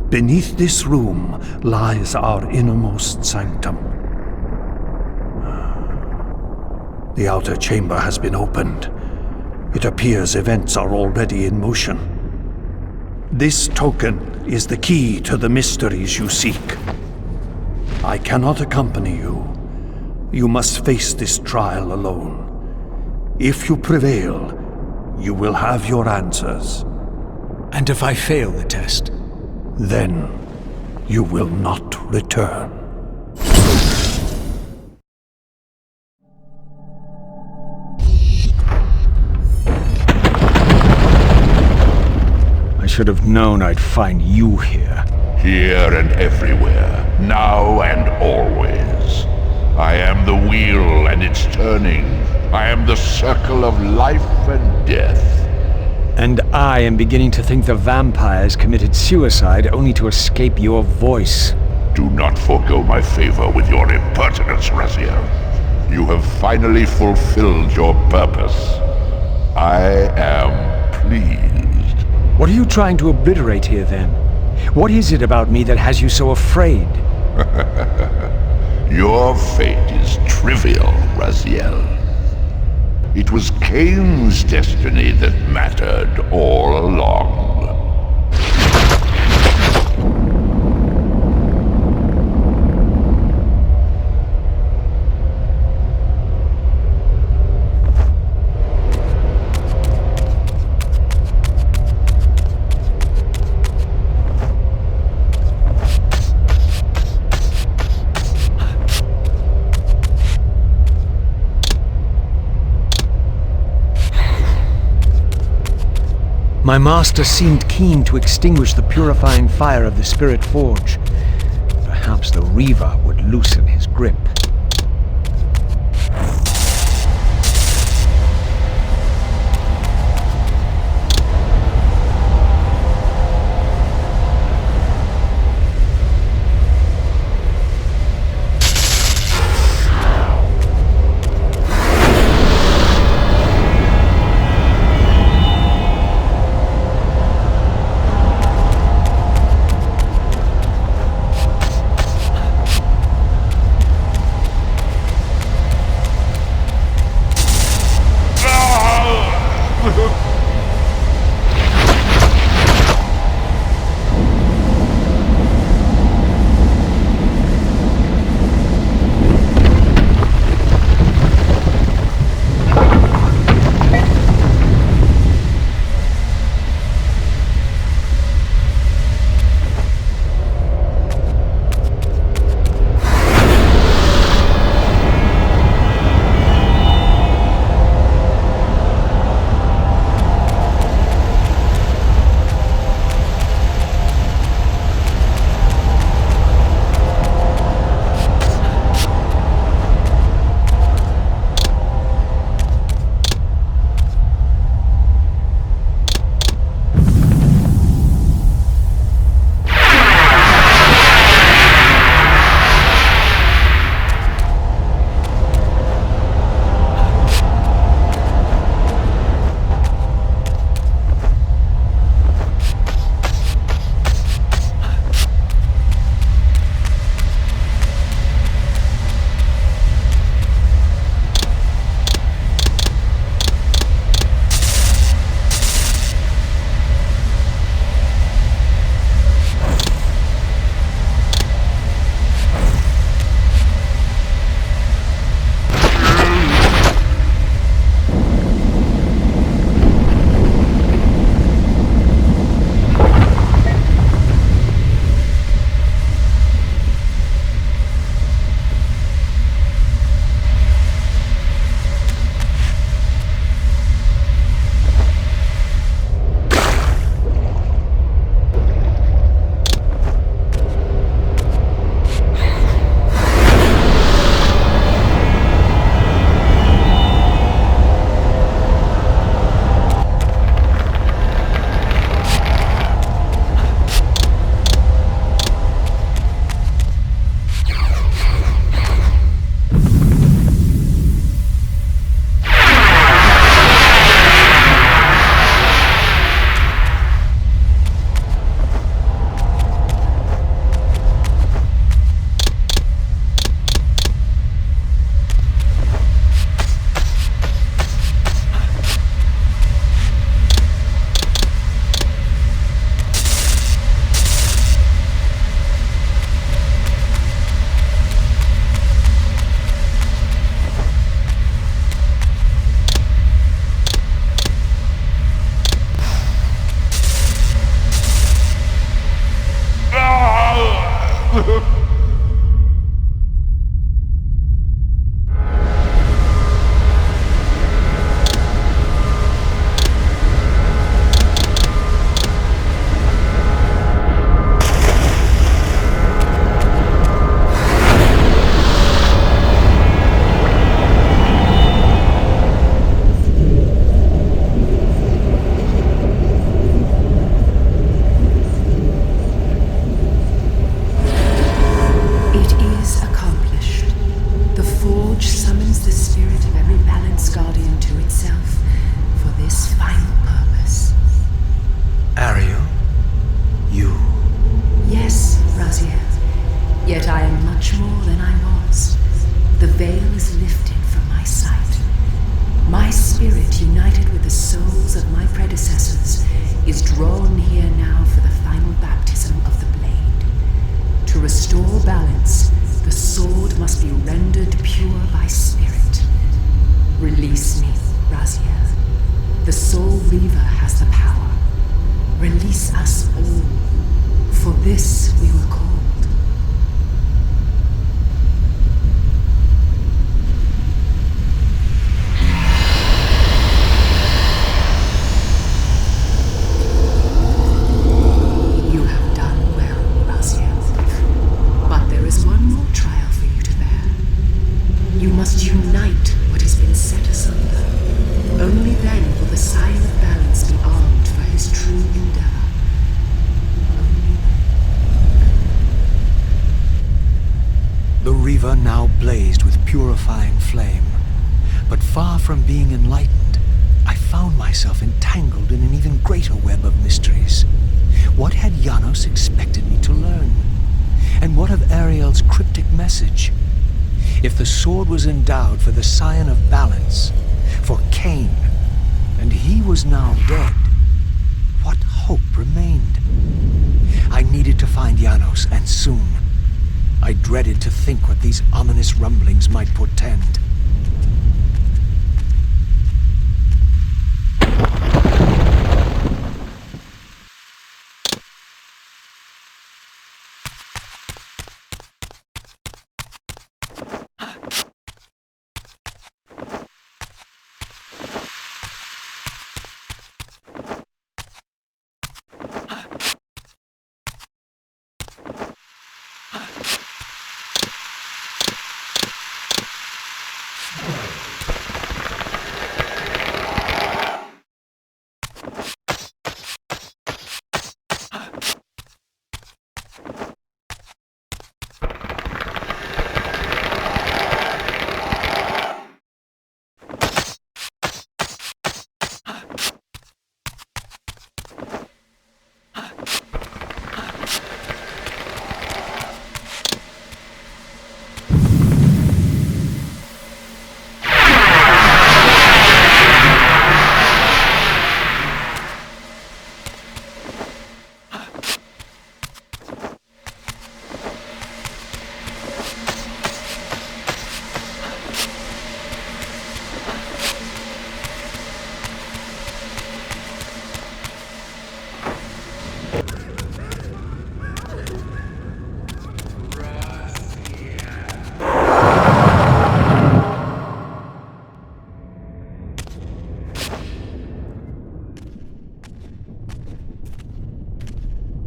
S11: Beneath this room lies our innermost sanctum. The outer chamber has been opened. It appears events are already in motion. This token is the key to the mysteries you seek. I cannot accompany you. You must face this trial alone. If you prevail, you will have your answers.
S2: And if I fail the test?
S11: Then you will not return.
S2: I should have known I'd find you here.
S4: Here and everywhere, now and always. I am the wheel and its turning. I am the circle of life and death.
S2: And I am beginning to think the vampires committed suicide only to escape your voice.
S4: Do not forego my favor with your impertinence, Raziel. You have finally fulfilled your purpose. I am pleased.
S2: What are you trying to obliterate here, then? What is it about me that has you so afraid?
S4: Your fate is trivial, Raziel. It was Kain's destiny that mattered all along.
S2: My master seemed keen to extinguish the purifying fire of the Spirit Forge. Perhaps the Reaver would loosen his grip.
S12: Yet I am much more than I was. The veil is lifted from my sight. My spirit, united with the souls of my predecessors, is drawn here now for the final baptism of the blade. To restore balance, the sword must be rendered pure by spirit. Release me, Raziel. The Soul Reaver has the power. Release us all. For this we were called.
S2: Far from being enlightened, I found myself entangled in an even greater web of mysteries. What had Janos expected me to learn? And what of Ariel's cryptic message? If the sword was endowed for the Scion of Balance, for Kain, and he was now dead, what hope remained? I needed to find Janos, and soon. I dreaded to think what these ominous rumblings might portend.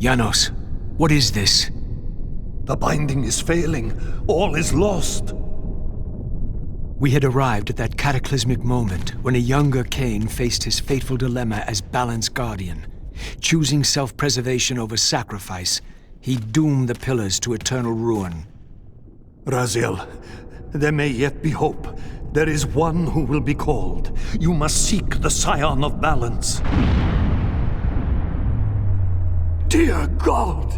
S2: Janos, what is this?
S14: The binding is failing. All is lost.
S2: We had arrived at that cataclysmic moment when a younger Kain faced his fateful dilemma as Balance Guardian. Choosing self-preservation over sacrifice, he doomed the Pillars to eternal ruin.
S14: Raziel, there may yet be hope. There is one who will be called. You must seek the Scion of Balance. Dear God!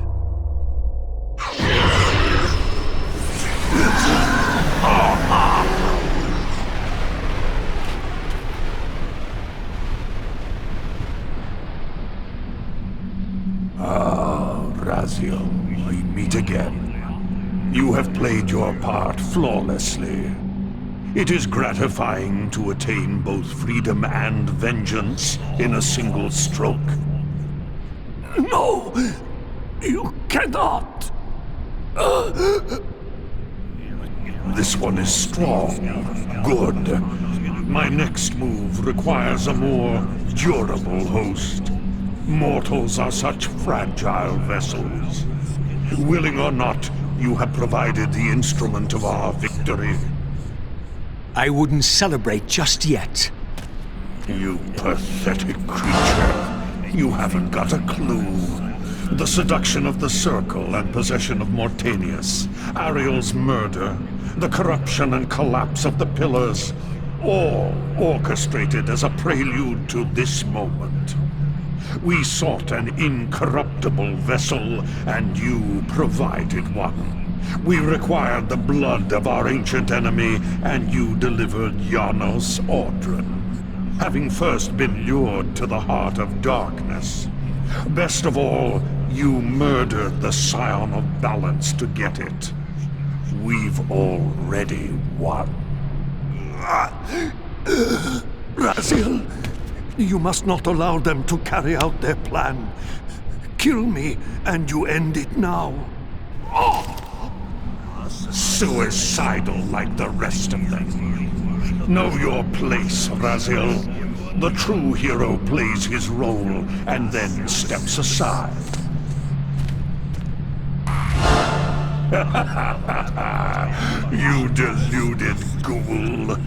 S14: Raziel, we meet again. You have played your part flawlessly. It is gratifying to attain both freedom and vengeance in a single stroke. No! You cannot! This one is strong. Good. My next move requires a more durable host. Mortals are such fragile vessels. Willing or not, you have provided the instrument of our victory.
S2: I wouldn't celebrate just yet.
S14: You pathetic creature. You haven't got a clue. The seduction of the Circle and possession of Mortanius, Ariel's murder, the corruption and collapse of the Pillars, all orchestrated as a prelude to this moment. We sought an incorruptible vessel, and you provided one. We required the blood of our ancient enemy, and you delivered Janos Audron. Having first been lured to the heart of darkness. Best of all, you murdered the Scion of Balance to get it. We've already won. Raziel, you must not allow them to carry out their plan. Kill me, and you end it now. Suicidal like the rest of them. Know your place, Raziel. The true hero plays his role and then steps aside. You deluded ghoul.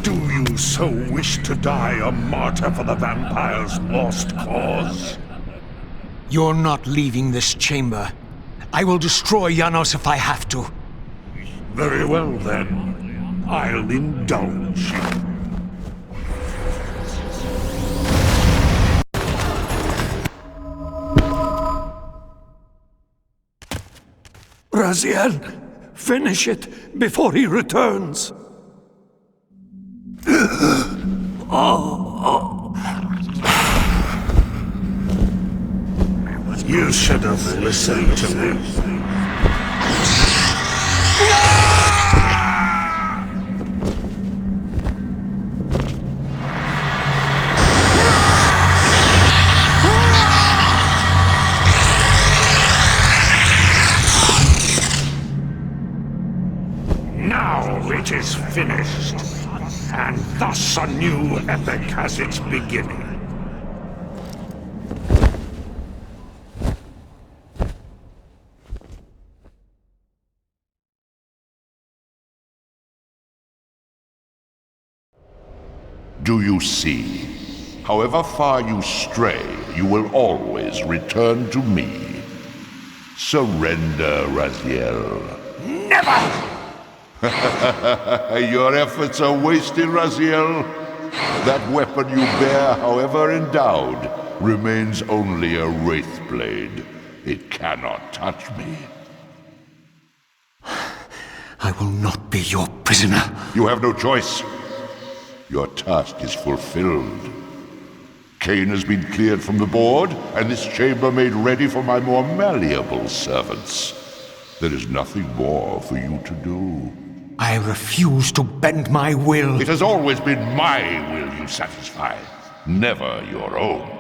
S14: Do you so wish to die a martyr for the vampire's lost cause?
S2: You're not leaving this chamber. I will destroy Janos if I have to.
S14: Very well then. I'll indulge you. Raziel, finish it before he returns. You should have listened to me.
S3: Now it is finished, and thus a new epic has its beginning.
S4: Do you see? However far you stray, you will always return to me. Surrender, Raziel.
S3: Never!
S4: Your efforts are wasted, Raziel. That weapon you bear, however endowed, remains only a wraith blade. It cannot touch me.
S2: I will not be your prisoner.
S4: You have no choice. Your task is fulfilled. Kain has been cleared from the board, and this chamber made ready for my more malleable servants. There is nothing more for you to do.
S2: I refuse to bend my will.
S4: It has always been my will you satisfy, never your own.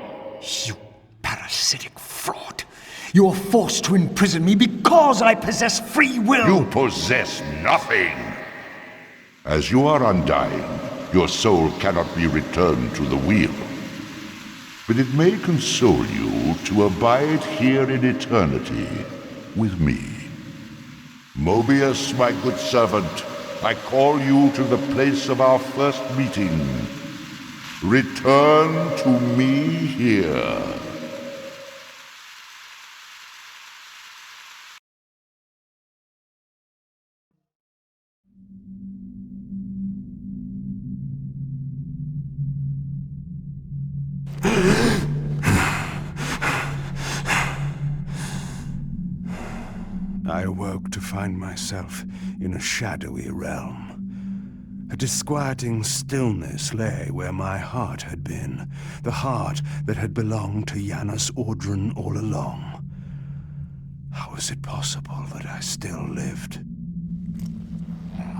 S2: You parasitic fraud. You are forced to imprison me because I possess free will.
S4: You possess nothing. As you are undying, your soul cannot be returned to the wheel. But it may console you to abide here in eternity with me. Mobius, my good servant, I call you to the place of our first meeting. Return to me here.
S5: I awoke to find myself in a shadowy realm. A disquieting stillness lay where my heart had been, the heart that had belonged to Janos Ordran all along. How was it possible that I still lived?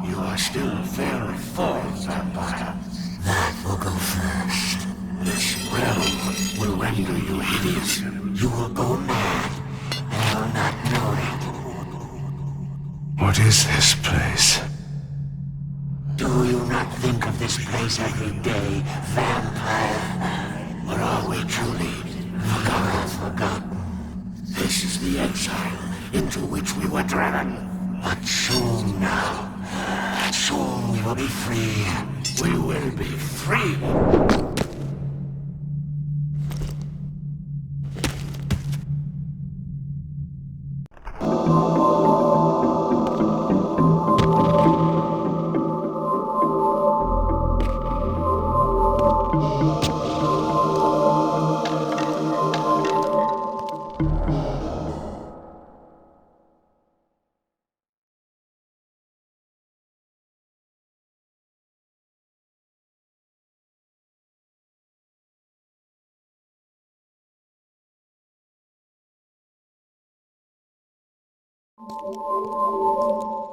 S7: You are still very full, Vampire. That will go first. This realm will render you hideous. You will go mad, and will not know it.
S5: What is this place?
S7: Do you not think of this place every day, Vampire? Or are we truly forgotten? This is the exile into which we were driven. But soon now, soon we will be free. We will be free.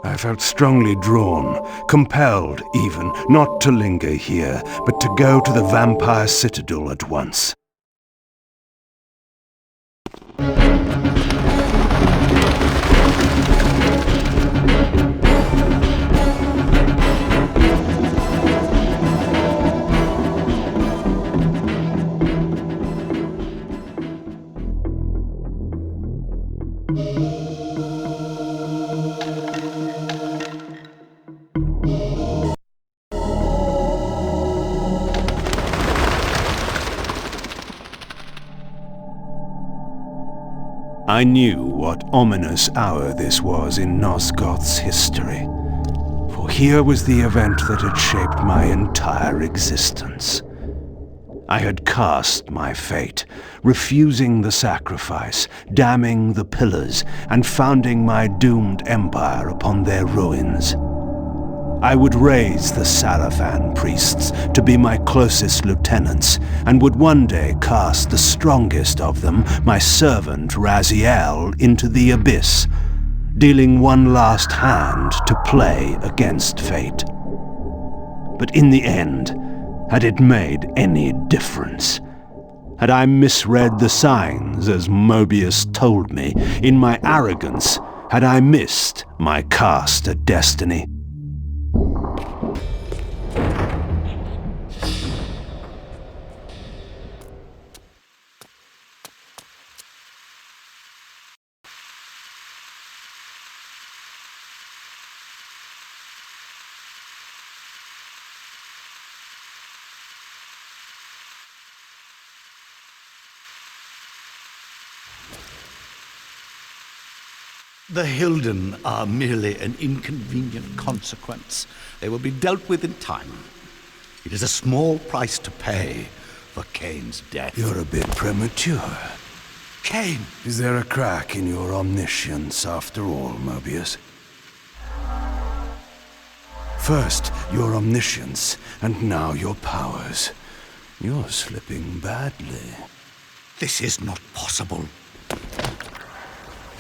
S11: I felt strongly drawn, compelled even, not to linger here, but to go to the vampire citadel at once. I knew what ominous hour this was in Nosgoth's history, for here was the event that had shaped my entire existence. I had cast my fate, refusing the sacrifice, damning the pillars, and founding my doomed empire upon their ruins. I would raise the Sarafan priests to be my closest lieutenants, and would one day cast the strongest of them, my servant Raziel, into the abyss, dealing one last hand to play against fate. But in the end, had it made any difference? Had I misread the signs as Mobius told me? In my arrogance, had I missed my cast at destiny?
S8: The Hilden are merely an inconvenient consequence. They will be dealt with in time. It is a small price to pay for Kain's death.
S5: You're a bit premature.
S8: Kain!
S5: Is there a crack in your omniscience after all, Mobius? First, your omniscience, and now your powers. You're slipping badly.
S8: This is not possible.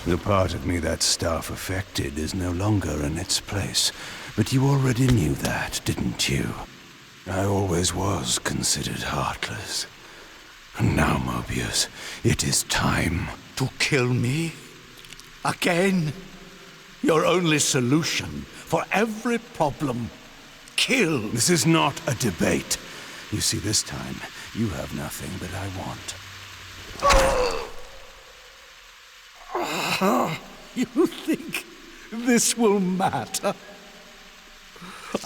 S5: The part of me that staff affected is no longer in its place. But you already knew that, didn't you? I always was considered heartless. And now, Mobius, it is time.
S8: To kill me? Again? Your only solution for every problem. Kill!
S5: This is not a debate. You see, this time, you have nothing that I want.
S8: You think this will matter?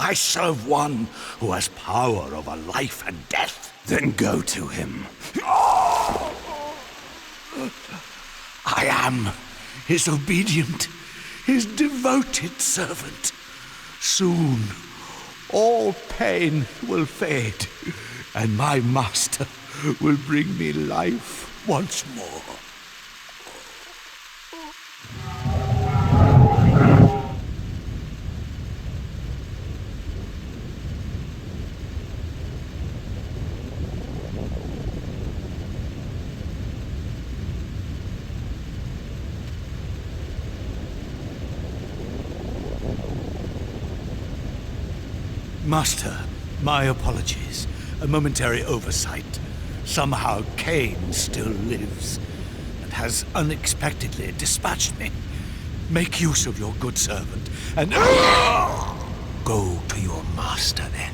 S8: I serve one who has power over life and death.
S5: Then go to him.
S8: I am his obedient, his devoted servant. Soon, all pain will fade, and my master will bring me life once more. Master, my apologies. A momentary oversight. Somehow Kain still lives, and has unexpectedly dispatched me. Make use of your good servant, and...
S2: Go to your master, then.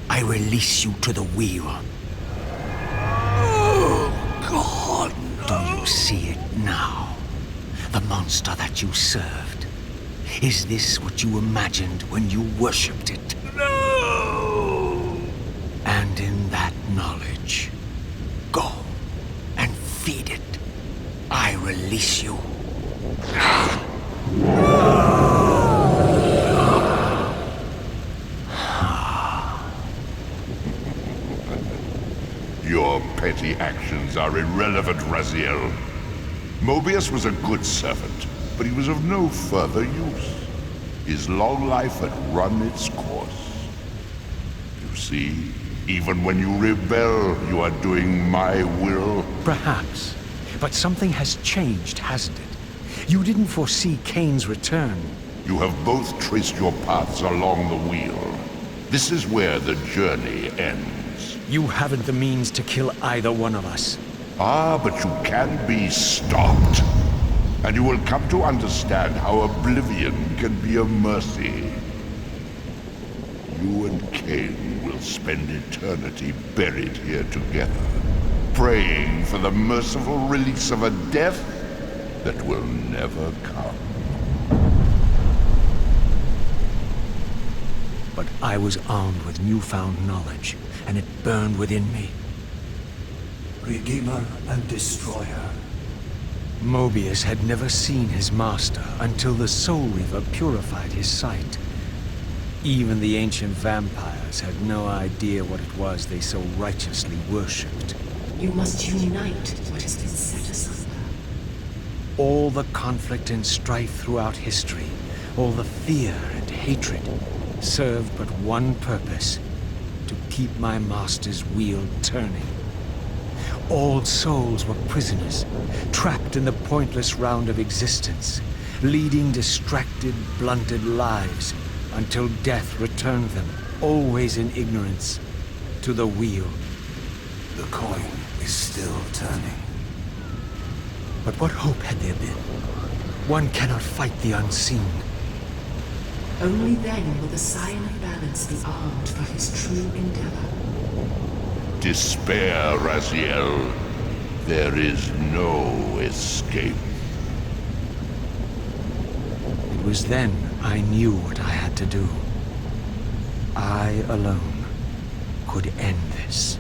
S2: I release you to the wheel.
S8: Oh, God, no.
S2: Do you see it now? The monster that you served. Is this what you imagined when you worshipped it?
S8: No!
S2: And in that knowledge, go and feed it. I release you.
S4: Your petty actions are irrelevant, Raziel. Mobius was a good servant, but he was of no further use. His long life had run its course. You see, even when you rebel, you are doing my will.
S2: Perhaps. But something has changed, hasn't it? You didn't foresee Kain's return.
S4: You have both traced your paths along the wheel. This is where the journey ends.
S2: You haven't the means to kill either one of us.
S4: Ah, but you can be stopped. And you will come to understand how oblivion can be a mercy. You and Kain will spend eternity buried here together, praying for the merciful release of a death that will never come.
S2: But I was armed with newfound knowledge, and it burned within me.
S5: Redeemer and Destroyer.
S2: Mobius had never seen his master until the Soul Reaver purified his sight. Even the ancient vampires had no idea what it was they so righteously worshipped.
S12: You must unite what has been set asunder.
S2: All the conflict and strife throughout history, all the fear and hatred, served but one purpose: to keep my master's wheel turning. All souls were prisoners, trapped in the pointless round of existence, leading distracted, blunted lives until death returned them, always in ignorance, to the wheel.
S5: The coin is still turning.
S2: But what hope had there been? One cannot fight the unseen.
S12: Only then will the Scion of Balance be armed for his true endeavor.
S4: Despair, Raziel. There is no escape.
S2: It was then I knew what I had to do. I alone could end this.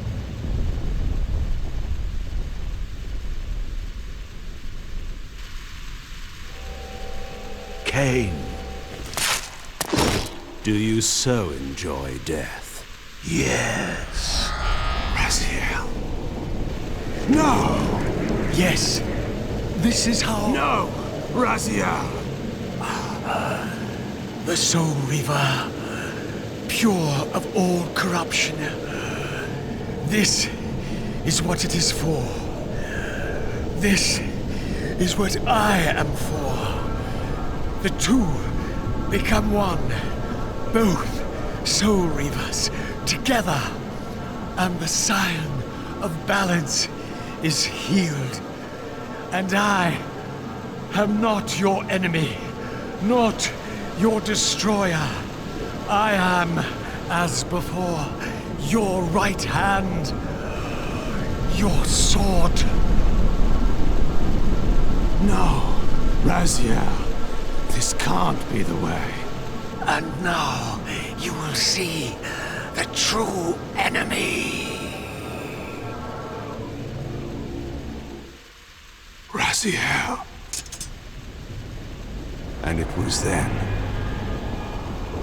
S11: Kain, do you so enjoy death?
S2: Yes.
S5: Raziel. No!
S2: Yes. This is how...
S5: No! Raziel!
S2: The Soul Reaver, pure of all corruption. This is what it is for. This is what I am for. The two become one. Both Soul Reavers together. And the Scion of Balance is healed. And I am not your enemy, not your destroyer. I am, as before, your right hand, your sword.
S5: No, Raziel, this can't be the way.
S2: And now you will see the true enemy.
S5: Raziel. And it was then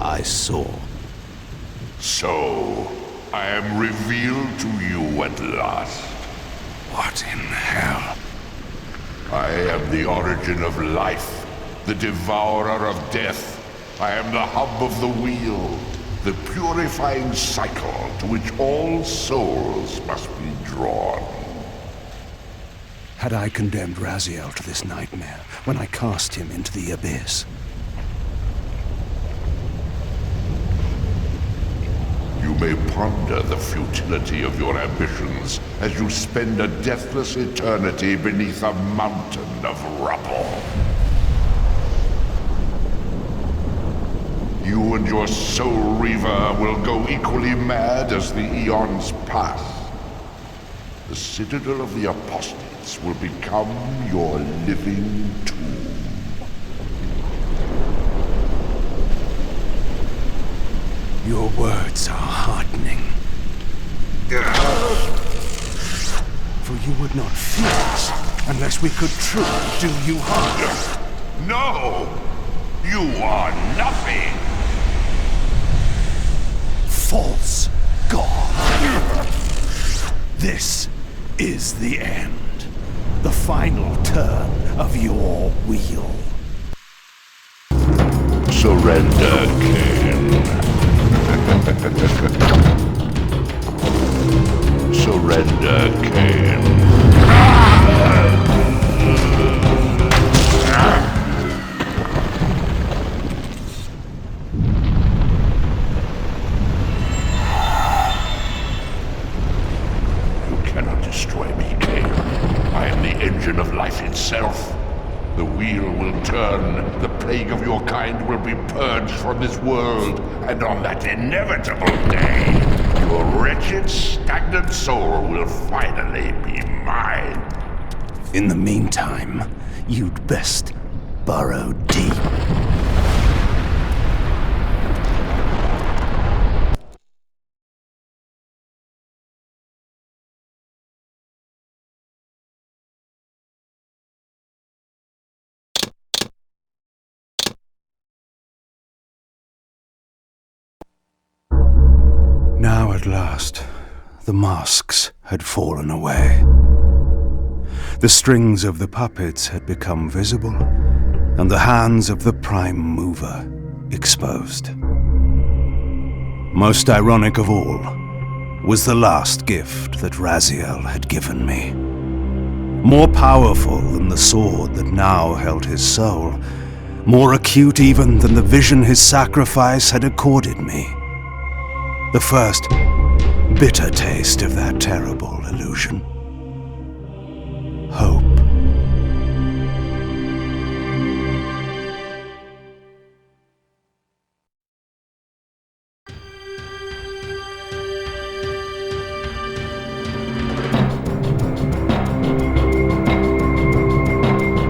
S5: I saw.
S4: So, I am revealed to you at last.
S5: What in hell?
S4: I am the origin of life, the devourer of death. I am the hub of the wheel, the purifying cycle to which all souls must be drawn.
S5: Had I condemned Raziel to this nightmare when I cast him into the abyss?
S4: You may ponder the futility of your ambitions as you spend a deathless eternity beneath a mountain of rubble. You and your Soul Reaver will go equally mad as the eons pass. The Citadel of the Apostates will become your living tomb.
S5: Your words are heartening. For you would not fear us unless we could truly do you harm.
S4: No! You are nothing!
S5: False god! This is the end. The final turn of your wheel.
S4: Surrender, Kain. Surrender, Kain. You cannot destroy me, Kain. I am the engine of life itself. The wheel will turn, the plague of your kind will be purged from this world, and on that inevitable day, your wretched, stagnant soul will finally be mine.
S5: In the meantime, you'd best burrow deep.
S11: at last, the masks had fallen away. The strings of the puppets had become visible, and the hands of the Prime Mover exposed. Most ironic of all was the last gift that Raziel had given me. More powerful than the sword that now held his soul, more acute even than the vision his sacrifice had accorded me. The first bitter taste of that terrible illusion. Hope.